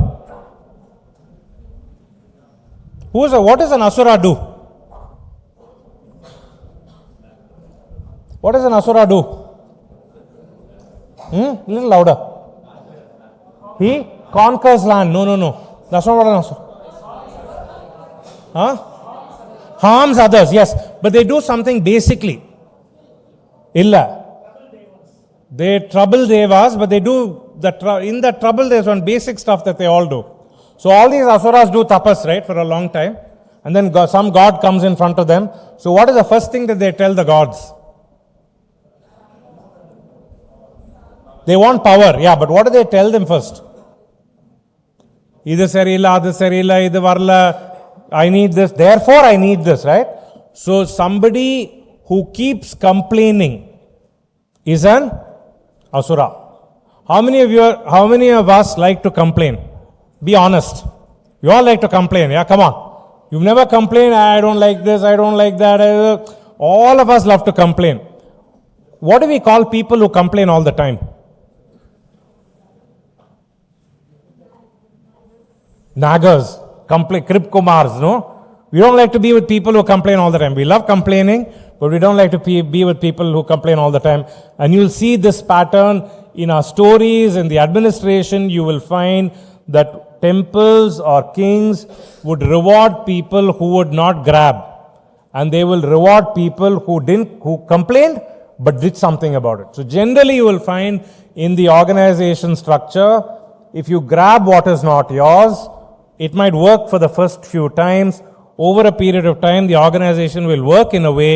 What does an Asura do? What does an Asura do? Little louder. He conquers land. No. That's not what I'm saying. Huh? Harms others, yes. But they do something basically. Illa. They trouble devas, but they do, in the trouble there's one basic stuff that they all do. So all these asuras do tapas, right, for a long time. And then some god comes in front of them. So what is the first thing that they tell the gods? They want power, yeah, but what do they tell them first? Idu sarila, adu sarila, idu varla, I need this, therefore I need this, right? So somebody who keeps complaining is an asura. How many of us like to complain? Be honest. You all like to complain, yeah? Come on. You've never complained, I don't like this, I don't like that. All of us love to complain. What do we call people who complain all the time? Naggers, Krip Kumars, no? We don't like to be with people who complain all the time. We love complaining, but we don't like to be with people who complain all the time. And you'll see this pattern in our stories, in the administration. You will find that temples or kings would reward people who would not grab, and they will reward people who complained but did something about it. So generally you will find in the organization structure, if you grab what is not yours, it might work for the first few times. Over a period of time, the organization will work in a way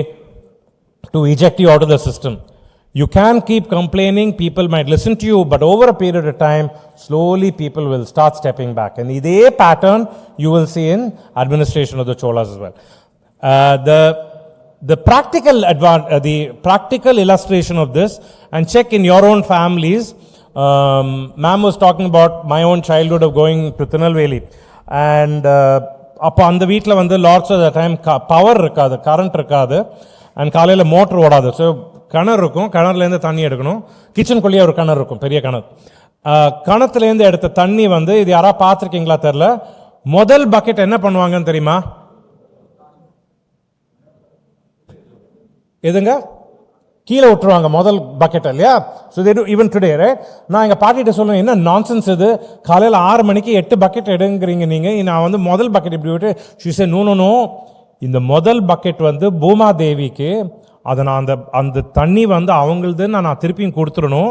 to eject you out of the system. You can keep complaining, people might listen to you, but over a period of time, slowly people will start stepping back. And this pattern you will see in administration of the Cholas as well. The practical illustration of this, and check in your own families. Ma'am was talking about my own childhood of going to Tirunelveli. And அப்போ அந்த வீட்டில் வந்து lots of the time power இருக்காது, current இருக்காது, and காலையில் motor ஓடாது. So கிணறு இருக்கும், கிணறுலேருந்து தண்ணி எடுக்கணும். கிச்சனுக்குள்ளேயே ஒரு கிணறு இருக்கும், பெரிய கிணறு. கிணத்துலேருந்து எடுத்த தண்ணி வந்து, இது யாராவது பார்த்துருக்கீங்களா தெரில, முதல் பக்கெட் என்ன பண்ணுவாங்கன்னு தெரியுமா? எதுங்க? கீழே விட்டுருவாங்க முதல் பக்கெட், இல்லையா? So they to even today, right? நான் எங்கள் பாட்டிகிட்ட சொல்லுவேன், என்ன நான்சென்ஸ் இது, காலையில் 6 மணிக்கு 8 பக்கெட் எடுங்கிறீங்க நீங்கள், நான் வந்து முதல் பக்கெட் இப்படி விட்டு, ஷீ சே நோ, இந்த முதல் பக்கெட் வந்து பூமாதேவிக்கு, அதை நான் அந்த தண்ணி வந்து அவங்களதுன்னு நான் திருப்பியும் கொடுத்துடணும்.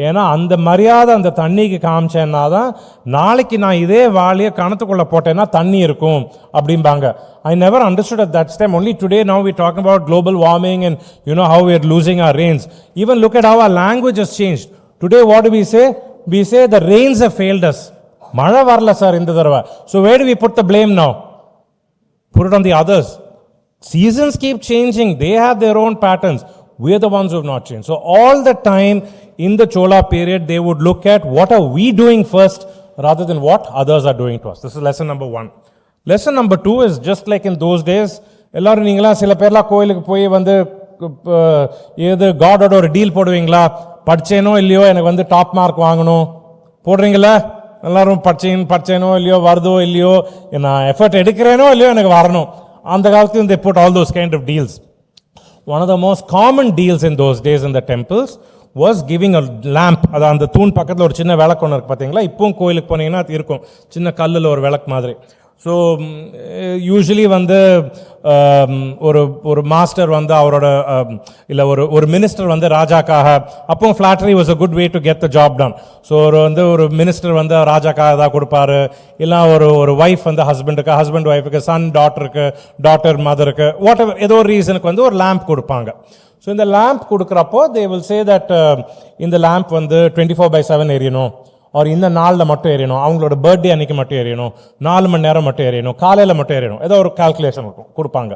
ஏன்னா அந்த மரியாதை அந்த தண்ணிக்கு காமிச்சேன்னா தான் நாளைக்கு நான் இதே வாளியை கணத்துக்குள்ளே போட்டேன்னா தண்ணி இருக்கும் அப்படிம்பாங்க. I never understood at that time. Only today now we're talking about global warming and you know how we're losing our rains. Even look at how our language has changed. Today what do we say? We say the rains have failed us. மழை வரல sir இந்த தடவை. So where do we put the blame now? Put it on the others. Seasons keep changing. They have their own patterns. We are the ones who have not changed. So all the time in the Chola period, they would look at what are we doing first rather than what others are doing to us. This is lesson number 1. Lesson number 2 is just like in those days, எல்லாரும் நீங்களா சில பேர்லாம் கோயிலுக்கு போய் வந்து ஏது காடோட ஒரு deal போடுவீங்களா, படிச்சேனோ இல்லையோ எனக்கு வந்து டாப் மார்க் வாங்கணும் போடுறீங்களா? எல்லாரும் படிச்சேனோ இல்லையோ, வருதோ இல்லையோ, நான் எஃபர்ட் எடுக்கிறேனோ இல்லையோ எனக்கு வரணும். அந்த காலத்தில் they put all those kind of deals. One of the most common deals in those days in the temples was giving a lamp. அது அந்த தூண் பக்கத்தில் ஒரு சின்ன விளக்கு ஒன்று இருக்கு பார்த்தீங்களா, இப்போவும் கோயிலுக்கு போனீங்கன்னா அது இருக்கும், சின்ன கல்லில் ஒரு விளக்கு மாதிரி. ஸோ யூஸ்வலி வந்து ஒரு மாஸ்டர் வந்து அவரோட இல்லை ஒரு மினிஸ்டர் வந்து ராஜாக்காக, அப்போ flattery was a good way to get the job ton. So ஒரு மினிஸ்டர் வந்து ராஜாக்காக தான் கொடுப்பாரு, இல்லை ஒரு ஒய்ஃப் வந்து ஹஸ்பண்டுக்கு, ஹஸ்பண்ட் ஒய்ஃபுக்கு, சன் டாட்டருக்கு, டாட்டர் மதருக்கு, வாட் எவர் ஏதோ ஒரு ரீசனுக்கு வந்து ஒரு லேம்ப் கொடுப்பாங்க. ஸோ இந்த லேம்ப் கொடுக்குறப்போ தே வில் சே தட் இந்த லேம்ப் வந்து 24/7 எரியணும், ஒரு இந்த நாளில் மட்டும் எரியணும், அவங்களோட பர்த்டே அன்னைக்கு மட்டும் எரியணும், 4 மணி நேரம் மட்டும் எரியணும், காலையில் மட்டும் எரியணும், ஏதோ ஒரு கால்குலேஷன் கொடுப்பாங்க.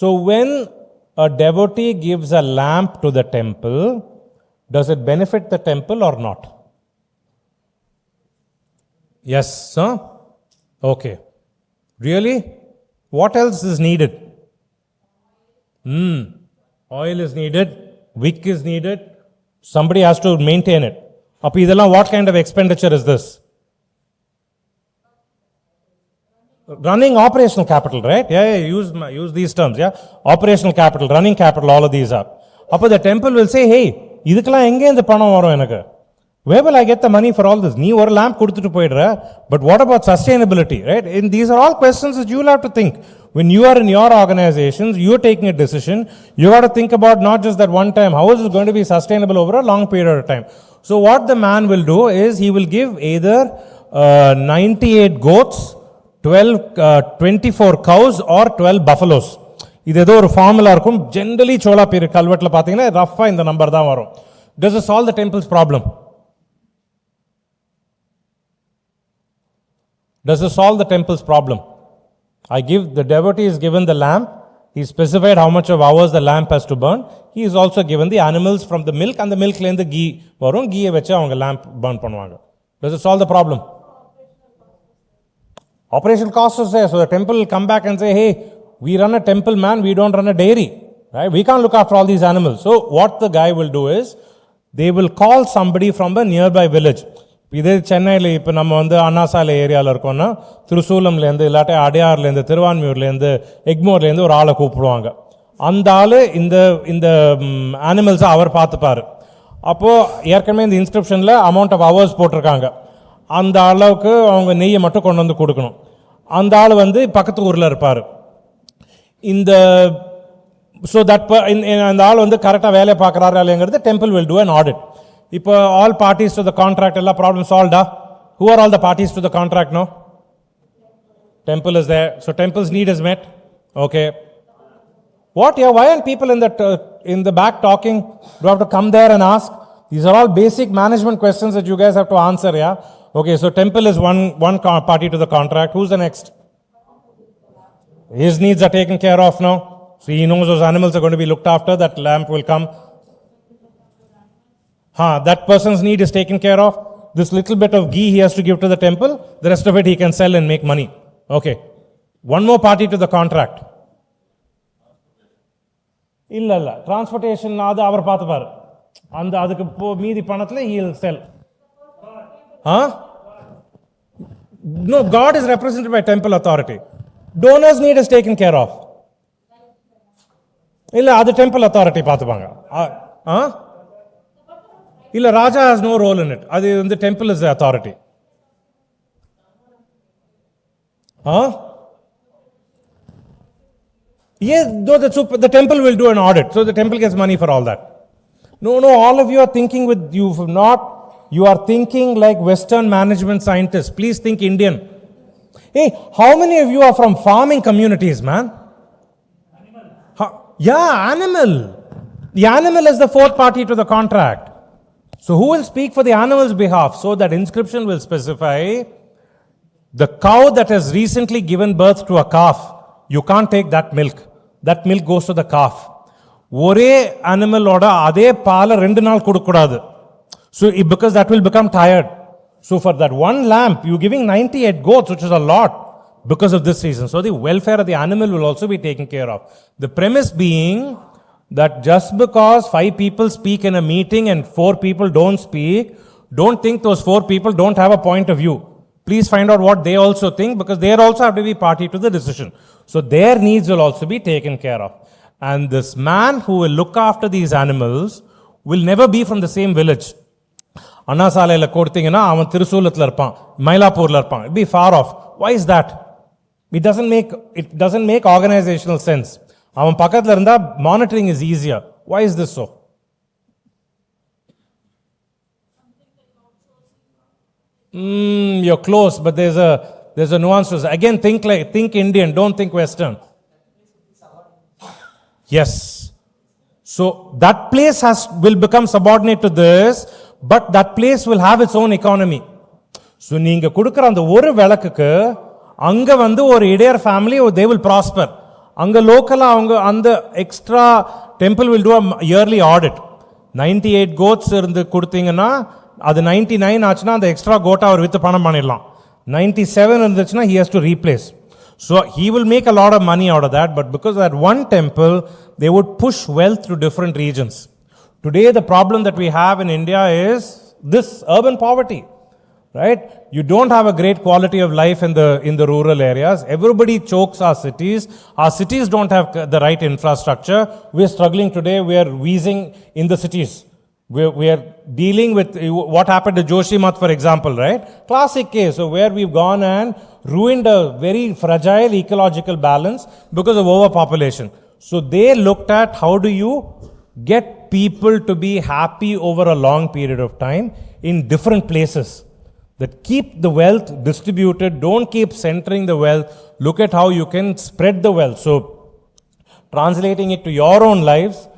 So when a devotee gives a lamp to the temple, does it benefit the temple or not? Yes, sir? Okay. Really? What else is needed? Oil is needed, wick is needed, somebody has to maintain it. அப்போ இதெல்லாம் what kind of expenditure is this? Running operational capital, right? Yeah, use these terms, yeah? Operational capital, running capital, all of these are. அப்போ the temple will say, hey, இதுக்கெல்லாம் எங்கே இந்த பணம் வரும் எனக்கு? Where will I get the money for all this? Nee or lamp கொடுத்துட்டு போயிடுற. But what about sustainability, right? And these are all questions that you will have to think. When you are in your organizations, you are taking a decision, you got to think about not just that one time, how is it going to be sustainable over a long period of time. So what the man will do is he will give either 98 goats, 24 cows or 12 buffaloes. இது ஏதோ ஒரு formula இருக்கும். Generally சோலா period கல்வெட்டில் பார்த்தீங்கன்னா ரஃபாக இந்த number தான் வரும். Does it solve the temple's problem? Does it solve the temple's problem? The devotee is given the lamp. He specified how much of hours the lamp has to burn. He is also given the animals from the milk, and the milk la ghee varum. Ghee vecha avanga lamp burn பண்ணுவாங்க. Does it solve the problem? Operation cost is there. So the temple will come back and say, hey, we run a temple, man, we don't run a dairy. Right? We can't look after all these animals. So what the guy will do is, they will call somebody from a nearby village. இதே சென்னையில் இப்போ நம்ம வந்து அண்ணாசாலை ஏரியாவில் இருக்கோம்னா திருசூலம்லேருந்து இல்லாட்டி அடையார்லேருந்து திருவான்மியூர்லேருந்து எக்மோர்லேருந்து ஒரு ஆளை கூப்பிடுவாங்க. அந்த ஆள் இந்த அனிமல்ஸை அவர் பார்த்துப்பார். அப்போது ஏற்கனவே இந்த இன்ஸ்கிரிப்ஷனில் அமௌண்ட் ஆஃப் ஹவர்ஸ் போட்டிருக்காங்க. அந்த அளவுக்கு அவங்க நெய்யை மட்டும் கொண்டு வந்து கொடுக்கணும். அந்த ஆள் வந்து பக்கத்து ஊரில் இருப்பார். இந்த ஸோ தட் அந்த ஆள் வந்து கரெக்டாக வேலையை பார்க்குறாரு இல்லைங்கிறது temple will do an audit. இப்போ all parties to the contract, all problem solved. Who are all the parties to the contract now? Temple is there. So temple's need is met. Okay. What? Yeah, why aren't people in the back talking? Do I have to come there and ask? These are all basic management questions that you guys have to answer, yeah? Okay, so temple is one party to the contract. Who's the next? His needs are taken care of now. So he knows those animals are going to be looked after. That lamp will come. That person's need is taken care of. This little bit of ghee he has to give to the temple. The rest of it he can sell and make money. Okay. One more party to the contract. Illa. Transportation adu avar paathupaar. And adukku meedi panathile he will sell. No, God is represented by temple authority. Donors need is taken care of. Illa adu temple authority paathupaanga. Illa Raja has no role in it. The temple is the authority. Yes, though the temple will do an audit, so the temple gets money for all that. No, all of you are thinking you are thinking like Western management scientists. Please think Indian. Hey, how many of you are from farming communities, man? Yeah, animal. The animal is the fourth party to the contract. So who will speak for the animal's behalf? So that inscription will specify the cow that has recently given birth to a calf. You can't take that milk. That milk goes to the calf. Ore animal oda ade paala 2 naal kodukudadu. So because that will become tired. So for that one lamp, you're giving 98 goats, which is a lot because of this reason. So the welfare of the animal will also be taken care of. The premise being that just because 5 people speak in a meeting and 4 people don't speak, don't think those 4 people don't have a point of view. Please find out what they also think, because they also have to be party to the decision. So their needs will also be taken care of. And this man who will look after these animals will never be from the same village. Annasalayila kodthingana avan Tirusulathila irpan, Mylapurla irpan. It'll be far off. Why is that? It doesn't make organizational sense. அவன் பக்கத்தில் இருந்தால் monitoring is easier. Why is this so? You're close, but there's a nuance to this. Again, think Indian, don't think Western. Yes. So that place will become subordinate to this, but that place will have its own economy. So நீங்க கொடுக்கிற அந்த ஒரு விளக்குக்கு அங்க வந்து ஒரு இடையர் family, they will prosper. அங்க லோக்கலா அவங்க அந்த extra temple will do a yearly audit. 98 கோட்ஸ் இருந்து கொடுத்தீங்கன்னா அது 99 ஆச்சுன்னா அந்த எக்ஸ்ட்ரா கோட்டை அவர் வித்து பணம் பண்ணிடலாம். 97 இருந்துச்சுன்னா he has to replace. So he will make a lot of money out of that, but because of that one temple, they would push wealth to different regions. Today the problem that we have in India is this urban poverty. Right? You don't have a great quality of life in the rural areas. Everybody chokes our cities. Our cities don't have the right infrastructure. We are struggling today. We are wheezing in the cities. We are dealing with what happened to Joshimath, for example, right? Classic case. So where we've gone and ruined a very fragile ecological balance because of overpopulation. So they looked at how do you get people to be happy over a long period of time in different places. That keep the wealth distributed, don't keep centering the wealth. Look at how you can spread the wealth. So translating it to your own lives,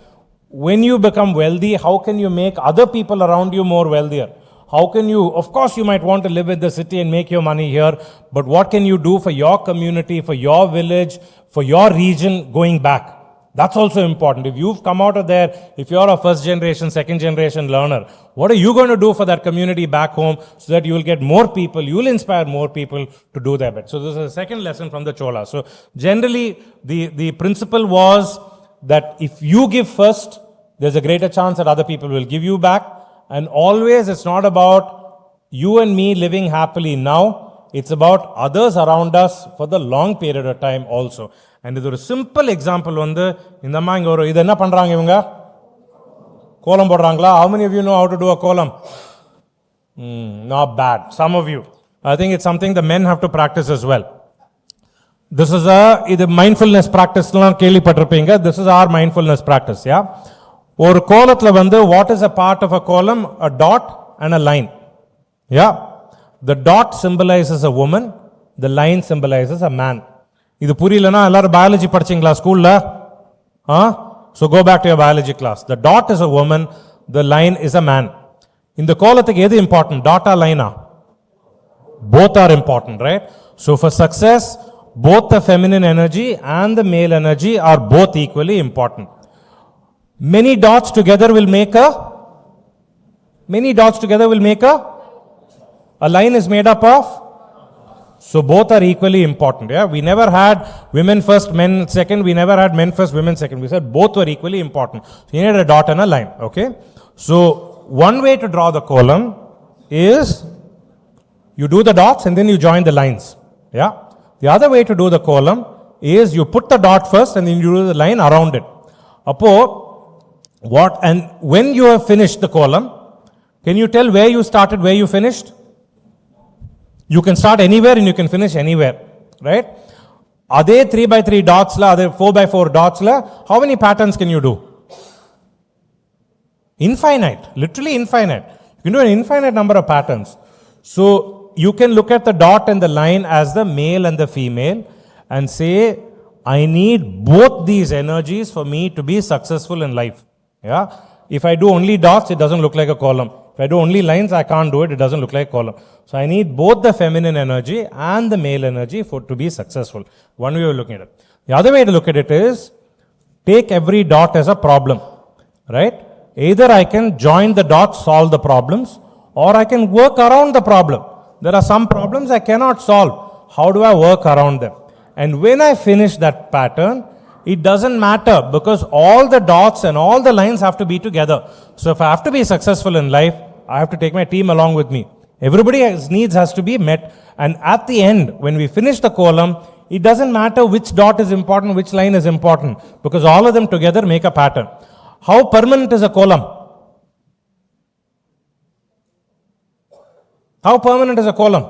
when you become wealthy, how can you make other people around you more wealthier? How can you, of course you might want to live in the city and make your money here, but what can you do for your community, for your village, for your region going back? That's also important. If you've come out of there, if you're a first generation, second generation learner, what are you going to do for that community back home so that you will get more people, you will inspire more people to do their bit. So this is a second lesson from the Chola. So generally the principle was that if you give first, there's a greater chance that other people will give you back. And always it's not about you and me living happily now. It's about others around us for the long period of time also. And இது ஒரு simple example வந்து இந்த அம்மா இங்க ஒரு இது என்ன பண்றாங்க இவங்க கோலம் போடுறாங்களா? How many of you know how to do a கோலம்? Not bad. Some of you. I think it's something the men have to practice as well. This is இது mindfulness practice-லாம் கேள்விப்பட்டிருப்பீங்க. This is our mindfulness practice, yeah? ஒரு கோலத்துல வந்து what is a part of a column? A dot and a line. Yeah? The dot symbolizes a woman, the line symbolizes a man. இது புரியலனா எல்லாரும் biology படிச்சீங்களா ஸ்கூல்ல? So go back to your biology class. The dot is a woman, the line is a man. இந்த கோலத்துக்கு எது important? Dot or line? Both are important, right? So for success, both the feminine energy and the male energy are both equally important. Many dots together will make a line is made up of, so both are equally important. Yeah, we never had women first, men second. We never had men first, women second. We said both were equally important. So you need a dot and a line. Okay. So one way to draw the column is you do the dots and then you join the lines. Yeah. The other way to do the column is you put the dot first and then you do the line around it. And when you have finished the column, can you tell where you started, where you finished? You can start anywhere and you can finish anywhere, right? Are there 3x3 dots la, are there 4x4 dots la? How many patterns can you do? Infinite, literally infinite. You can do an infinite number of patterns. So you can look at the dot and the line as the male and the female and say, I need both these energies for me to be successful in life. Yeah. If I do only dots, it doesn't look like a column. If I do only lines, I can't do it. It doesn't look like a column. So I need both the feminine energy and the male energy to be successful. One way of looking at it. The other way to look at it is take every dot as a problem, right? Either I can join the dots, solve the problems, or I can work around the problem. There are some problems I cannot solve. How do I work around them? And when I finish that pattern, it doesn't matter because all the dots and all the lines have to be together. So if I have to be successful in life, I have to take my team along with me. Everybody's needs has to be met. And at the end, when we finish the column, it doesn't matter which dot is important, which line is important, because all of them together make a pattern. How permanent is a column? How permanent is a column?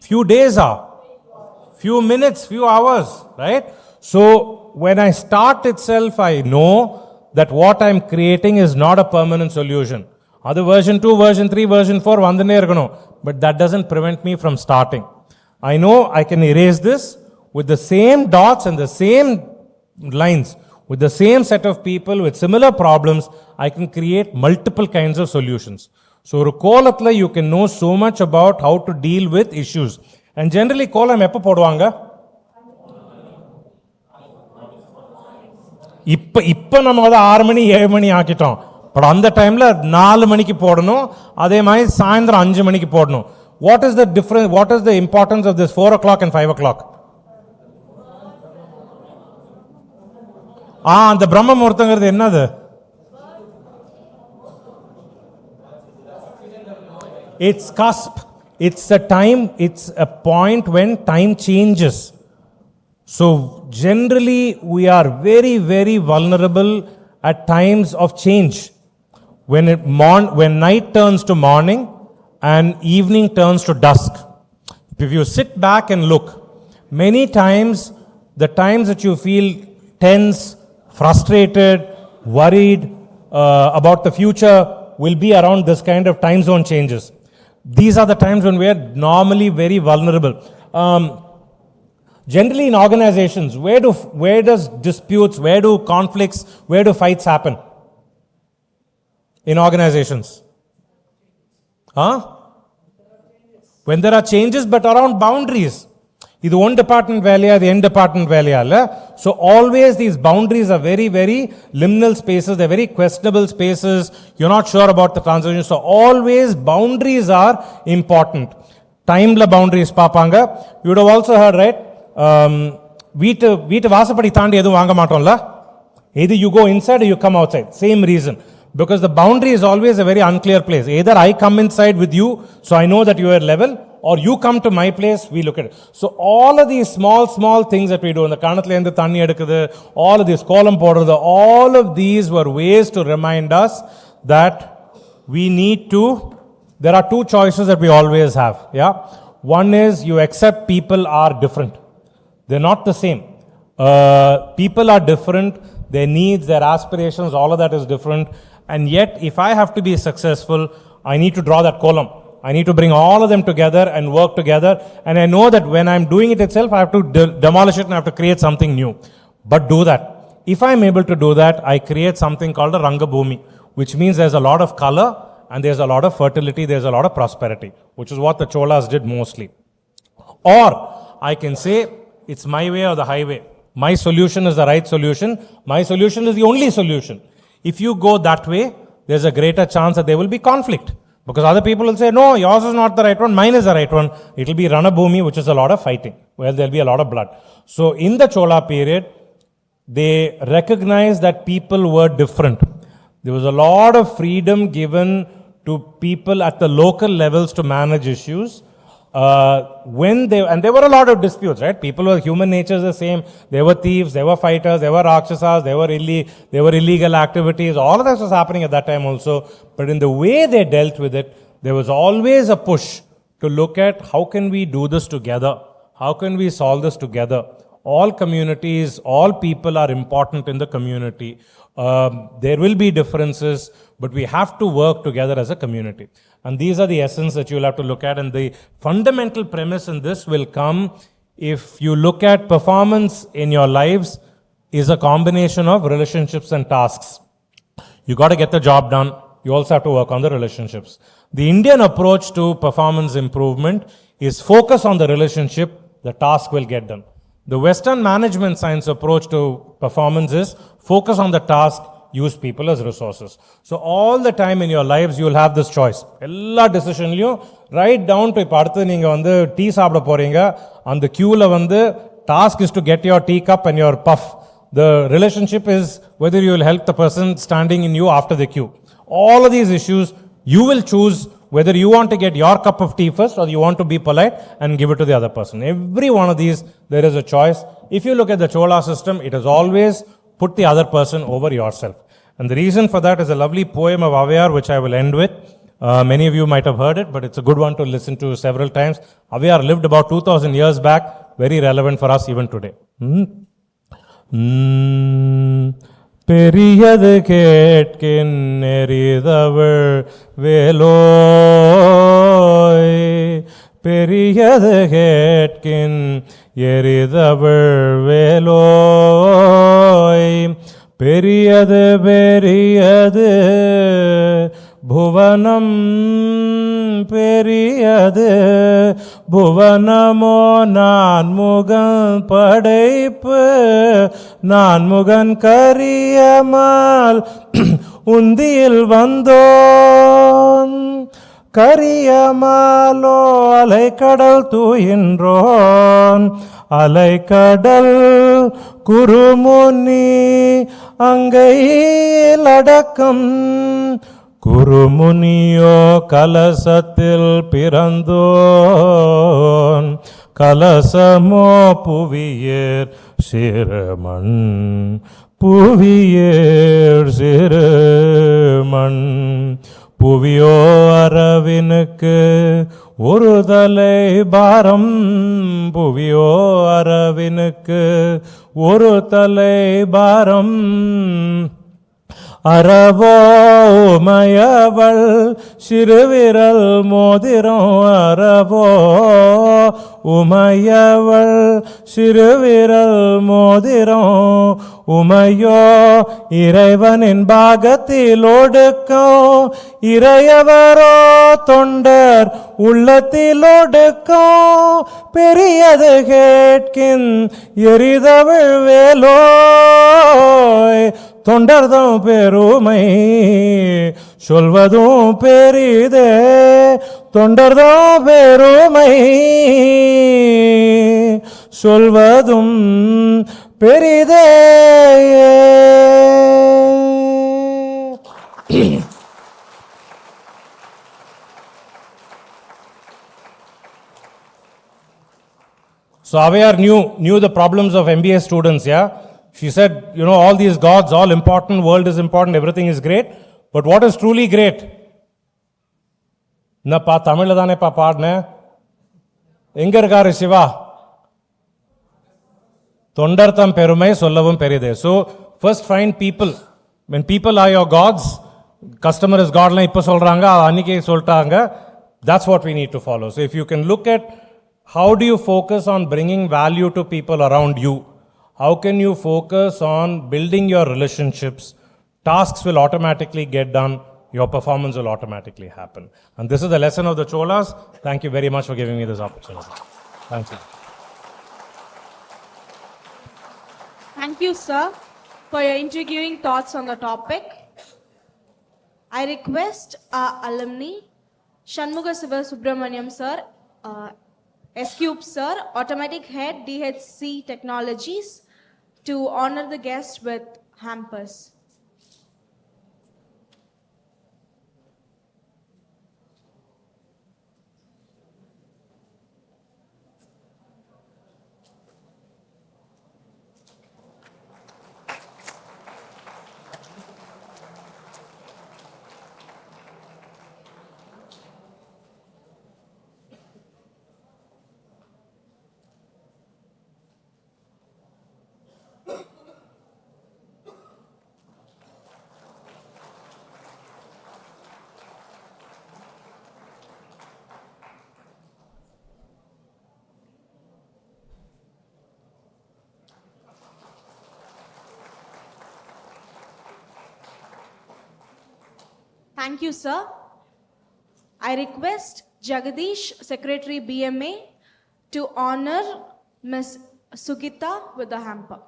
Few days are. Few minutes, few hours, right? So when I start itself, I know that what I'm creating is not a permanent solution. Other version 2, version 3, version 4, but that doesn't prevent me from starting. I know I can erase this with the same dots and the same lines, with the same set of people with similar problems. I can create multiple kinds of solutions. So Kolatla, you can know so much about how to deal with issues. And generally, கோலம் எப்போ போடுவாங்க? இப்ப நம்ம வந்து 6 மணி 7 மணி ஆக்கிட்டோம். But அந்த டைம்ல 4 மணிக்கு போடணும். அதே மாதிரி சாயந்தரம் 5 மணிக்கு போடணும். What is the difference? What is the importance of this 4 o'clock and 5 o'clock? அந்த பிரம்ம முகூர்த்தங்கிறது என்னது? It's cusp. It's a time, it's a point when time changes. So generally we are very, very vulnerable at times of change. When night turns to morning and evening turns to dusk. If you sit back and look, many times the times that you feel tense, frustrated, worried about the future will be around this kind of time zone changes. These are the times when we are normally very vulnerable. Generally in organizations, where does disputes, where do conflicts, where do fights happen? In organizations? When there are changes, but around boundaries. This one department value, the end department value. So always these boundaries are very, very liminal spaces. They're very questionable spaces. You're not sure about the transition. So always boundaries are important. Time la boundaries papanga. You would have also heard, right? Veetu vasapadi thandi edhu vaanga maatomla. Either you go inside or you come outside. Same reason. Because the boundary is always a very unclear place. Either I come inside with you, so I know that you are level, or you come to my place, we look at it. So all of these small things that we do, in the kanathla endu thanni edukudhu, all of these column podradhu, all of these were ways to remind us that we need to, there are two choices that we always have. Yeah, one is you accept people are different. They're not the same. People are different. Their needs, their aspirations, all of that is different. And yet, if I have to be successful, I need to draw that column. I need to bring all of them together and work together. And I know that when I'm doing it itself, I have to demolish it and I have to create something new. But do that. If I'm able to do that, I create something called a Rangabhumi, which means there's a lot of color and there's a lot of fertility, there's a lot of prosperity, which is what the Cholas did mostly. Or I can say, it's my way or the highway. My solution is the right solution. My solution is the only solution. If you go that way, there's a greater chance that there will be conflict. Because other people will say, no, yours is not the right one, mine is the right one. It will be Ranabhumi, which is a lot of fighting, where there will be a lot of blood. So in the Chola period, they recognized that people were different. There was a lot of freedom given to people at the local levels to manage issues. And there were a lot of disputes, right? People were, human nature is the same. There were thieves, there were fighters, there were rakshasas, there were illegal activities. All of this was happening at that time also. But in the way they dealt with it, there was always a push to look at how can we do this together? How can we solve this together? All communities, all people are important in the community. There will be differences, but we have to work together as a community. And these are the essence that you'll have to look at. And the fundamental premise in this will come if you look at performance in your lives is a combination of relationships and tasks. You got to get the job done. You also have to work on the relationships. The Indian approach to performance improvement is focus on the relationship, the task will get done. The Western management science approach to performance is focus on the task, use people as resources. So all the time in your lives, you will have this choice. Ella decision right down to ipaduthu neenga vandu tea saapda poringa, and the queue la vandu task is to get your teacup and your puff. The relationship is whether you will help the person standing in you after the queue. All of these issues, you will choose whether you want to get your cup of tea first or you want to be polite and give it to the other person. Every one of these, there is a choice. If you look at the Chola system, it has always put the other person over yourself. And the reason for that is a lovely poem of Avayar, which I will end with. Many of you might have heard it, but it's a good one to listen to several times. Avayar lived about 2000 years back, very relevant for us even today. பெரியது கேட்கின் நெறிதவள் வேலோய் பெரியது கேட்கின் எரிதவள் வேலோய் பெரியது பெரியது புவனம் பெரியது புவனமோ நான்முகன் படைப்பு நான்முகன் கரியமால் உந்தியில் வந்தோன் கரியமாலோ அலைக்கடல் தூயின்றோன் அலைக்கடல் குருமுனி அங்கையில் அடக்கம் குருமுனியோ கலசத்தில் பிறந்தோன் கலசமோ புவியேர் சிறுமண் புவியேர் சிறு மண் புவியோ அரவினுக்கு ஒரு தலை பாரம் புவியோ அரவினுக்கு ஒரு தலை பாரம் அறவோ உமையவள் சிறுவிரல் மோதிரம் அறவோ உமையவள் சிறுவிரல் மோதிரம் உமையோ இறைவனின் பாகத்தில் ஒடுக்கம் இறையவரோ தொண்டர் உள்ளத்தில் ஒடுக்கம் பெரியது கேட்கின் எரிதவிழ் வேலோய் தொண்டர்தம் பெருமை சொல்வதும் பெரிதே தொண்டர்தம் பெருமை சொல்வதும் பெரிதே So Avayar knew the problems of MBA students, yeah? She said, you know, all these gods, all important, world is important, everything is great. But what is truly great? Napa Tamil dane pa paadne. Enga irukkaru Shiva? Tondartham perumai sollavum peride. So first find people. When people are your gods, customer is God la ippa solranga, annike soltaanga, that's what we need to follow. So if you can look at how do you focus on bringing value to people around you? How can you focus on building your relationships? Tasks will automatically get done. Your performance will automatically happen. And this is the lesson of the Cholas. Thank you very much for giving me this opportunity. Thank you. Thank you, sir, for your intriguing thoughts on the topic. I request our alumni, Shanmuga Siva Subramaniam sir, S-Cube sir, Automatic Head, DHC Technologies, to honor the guest with hampers. Thank you, sir. I request Jagadish, Secretary BMA, to honor Ms. Sugita with the hamper.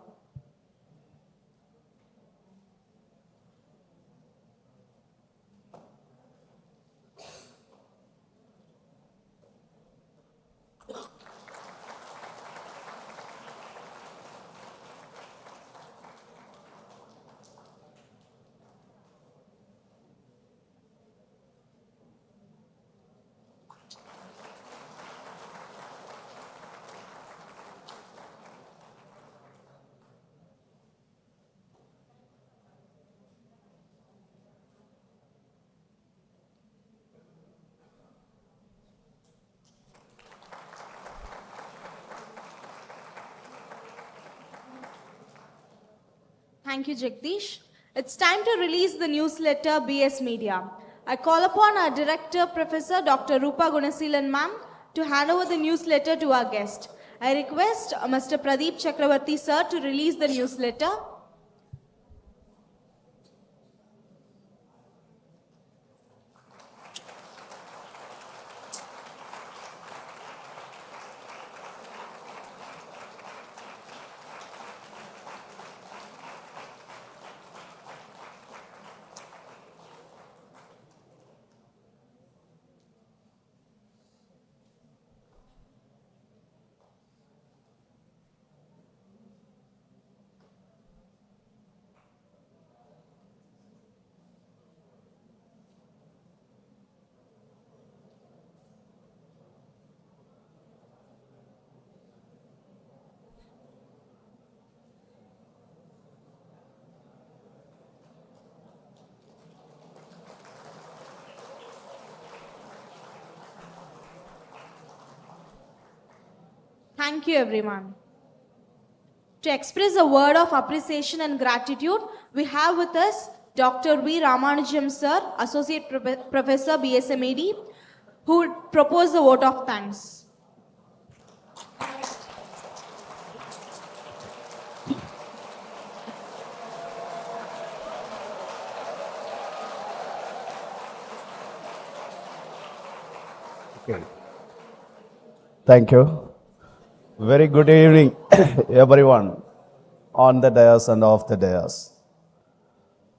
Thank you, Jagdish. It's time to release the newsletter BS Media. I call upon our director, Professor Dr. Rupa Gunasilan ma'am, to hand over the newsletter to our guest. I request Mr. Pradeep Chakravarti sir to release the newsletter. Thank you, everyone. To express a word of appreciation and gratitude, we have with us Dr. V. Ramanujam Sir, Associate Professor, BSMED, who would propose the vote of thanks. Thank you. Very good evening, everyone, on the dais and off the dais.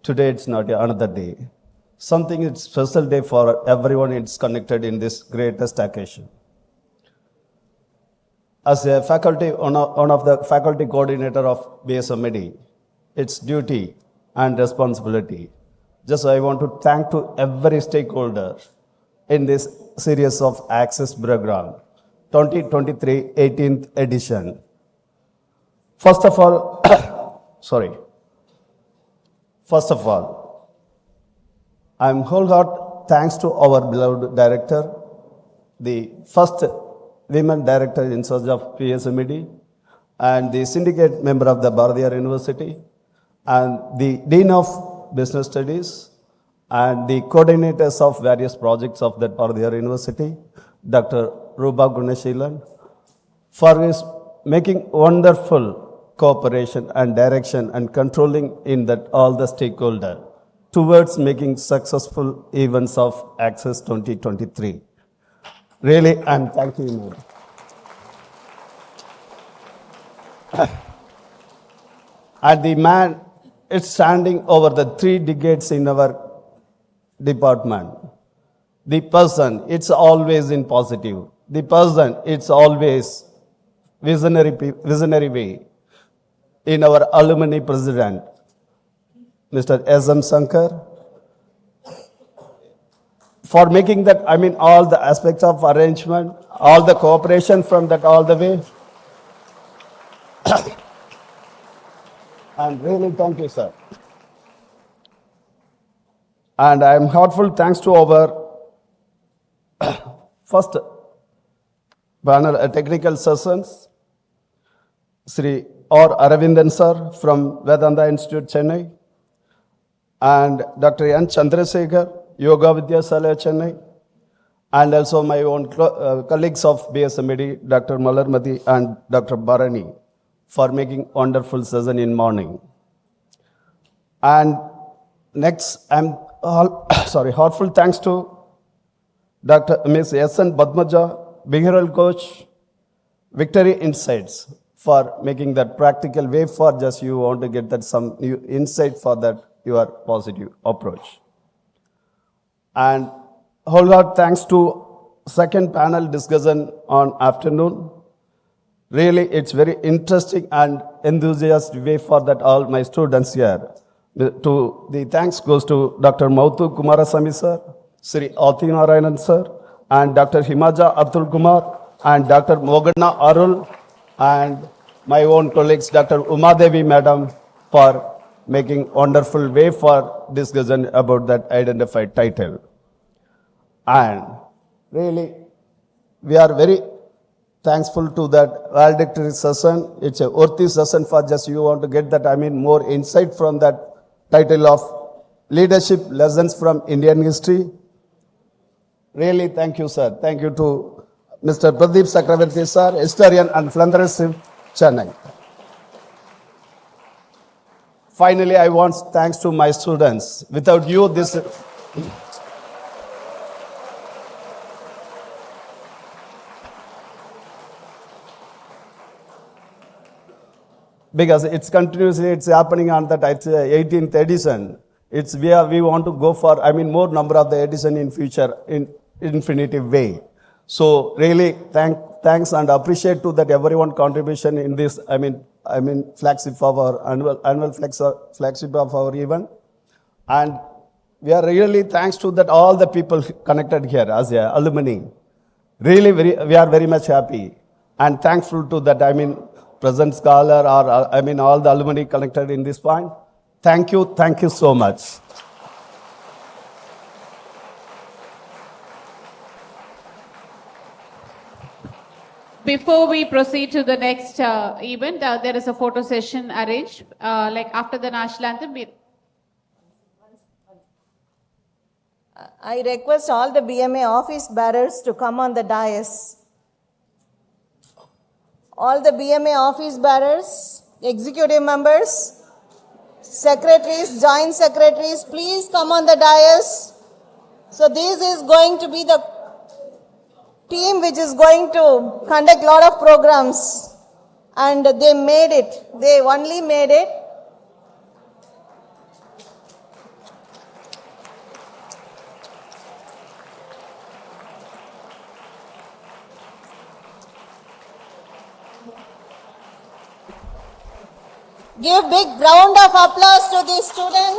Today it's not another day. Something it's special day for everyone. It's connected in this greatest occasion. As a faculty, one of the faculty coordinator of BSMED, it's duty and responsibility. Just I want to thank to every stakeholder in this series of Access program, 2023 18th edition. First of all, I'm wholehearted thanks to our beloved director, the first women director in charge of BSMED, and the syndicate member of the Bharathiar University, and the Dean of Business Studies, and the coordinators of various projects of that Bharathiar University, Dr. Ruba Gunashilan, for his making wonderful cooperation and direction and controlling in that all the stakeholders towards making successful events of Access 2023. Really, I'm thanking you. And the man is standing over the 3 decades in our department. The person, it's always in positive. The person, it's always visionary way. In our alumni president, Mr. S.M. Shankar, for making that, all the aspects of arrangement, all the cooperation from that all the way. And really thank you, sir. And I am heartful thanks to our first panel technical sessions, Sri R. Aravindan sir from Vedanta Institute, Chennai, and Dr. N. Chandrasekhar, Yoga Vidyasala, Chennai, and also my own colleagues of BSMED, Dr. Malarmati and Dr. Bharani, for making wonderful session in morning. And next, I'm heartful thanks to Dr. Ms. S.N. Badmaja, behavioral coach, Victory Insights, for making that practical way for just you want to get that some new insight for that your positive approach. And wholehearted thanks to second panel discussion on afternoon. Really, it's very interesting and enthusiastic way for that all my students here. The thanks goes to Dr. Mauthu Kumarasamy sir, Sri Ati Narayanan sir, and Dr. Himaja Abdul Kumar, and Dr. Mogana Arul, and my own colleagues, Dr. Umadevi madam, for making wonderful way for discussion about that identified title. And really, we are very thankful to that valedictory session. It's a worthy session for just you want to get that, more insight from that title of Leadership Lessons from Indian History. Really, thank you, sir. Thank you to Mr. Pradeep Sakravarti, sir, historian and philanthropist, Chennai. Finally, I want thanks to my students. Without you, this... because it's continuously, it's happening on that 18th edition. We want to go for, more number of the edition in future in infinitive way. So really thanks and appreciate to that everyone contribution in this, flagship of our annual flagship of our event. And we are really thanks to that all the people connected here as alumni. Really we are very much happy and thankful to that, present scholar or all the alumni connected in this point. Thank you so much. before we proceed to the next event, there is a photo session arranged. Like after the national anthem, I request all the BMA office bearers to come on the dais. All the BMA office bearers, executive members, secretaries, joint secretaries, please come on the dais. So this is going to be the team which is going to conduct a lot of programs, and they made it. They only made it. Give big round of applause to these students.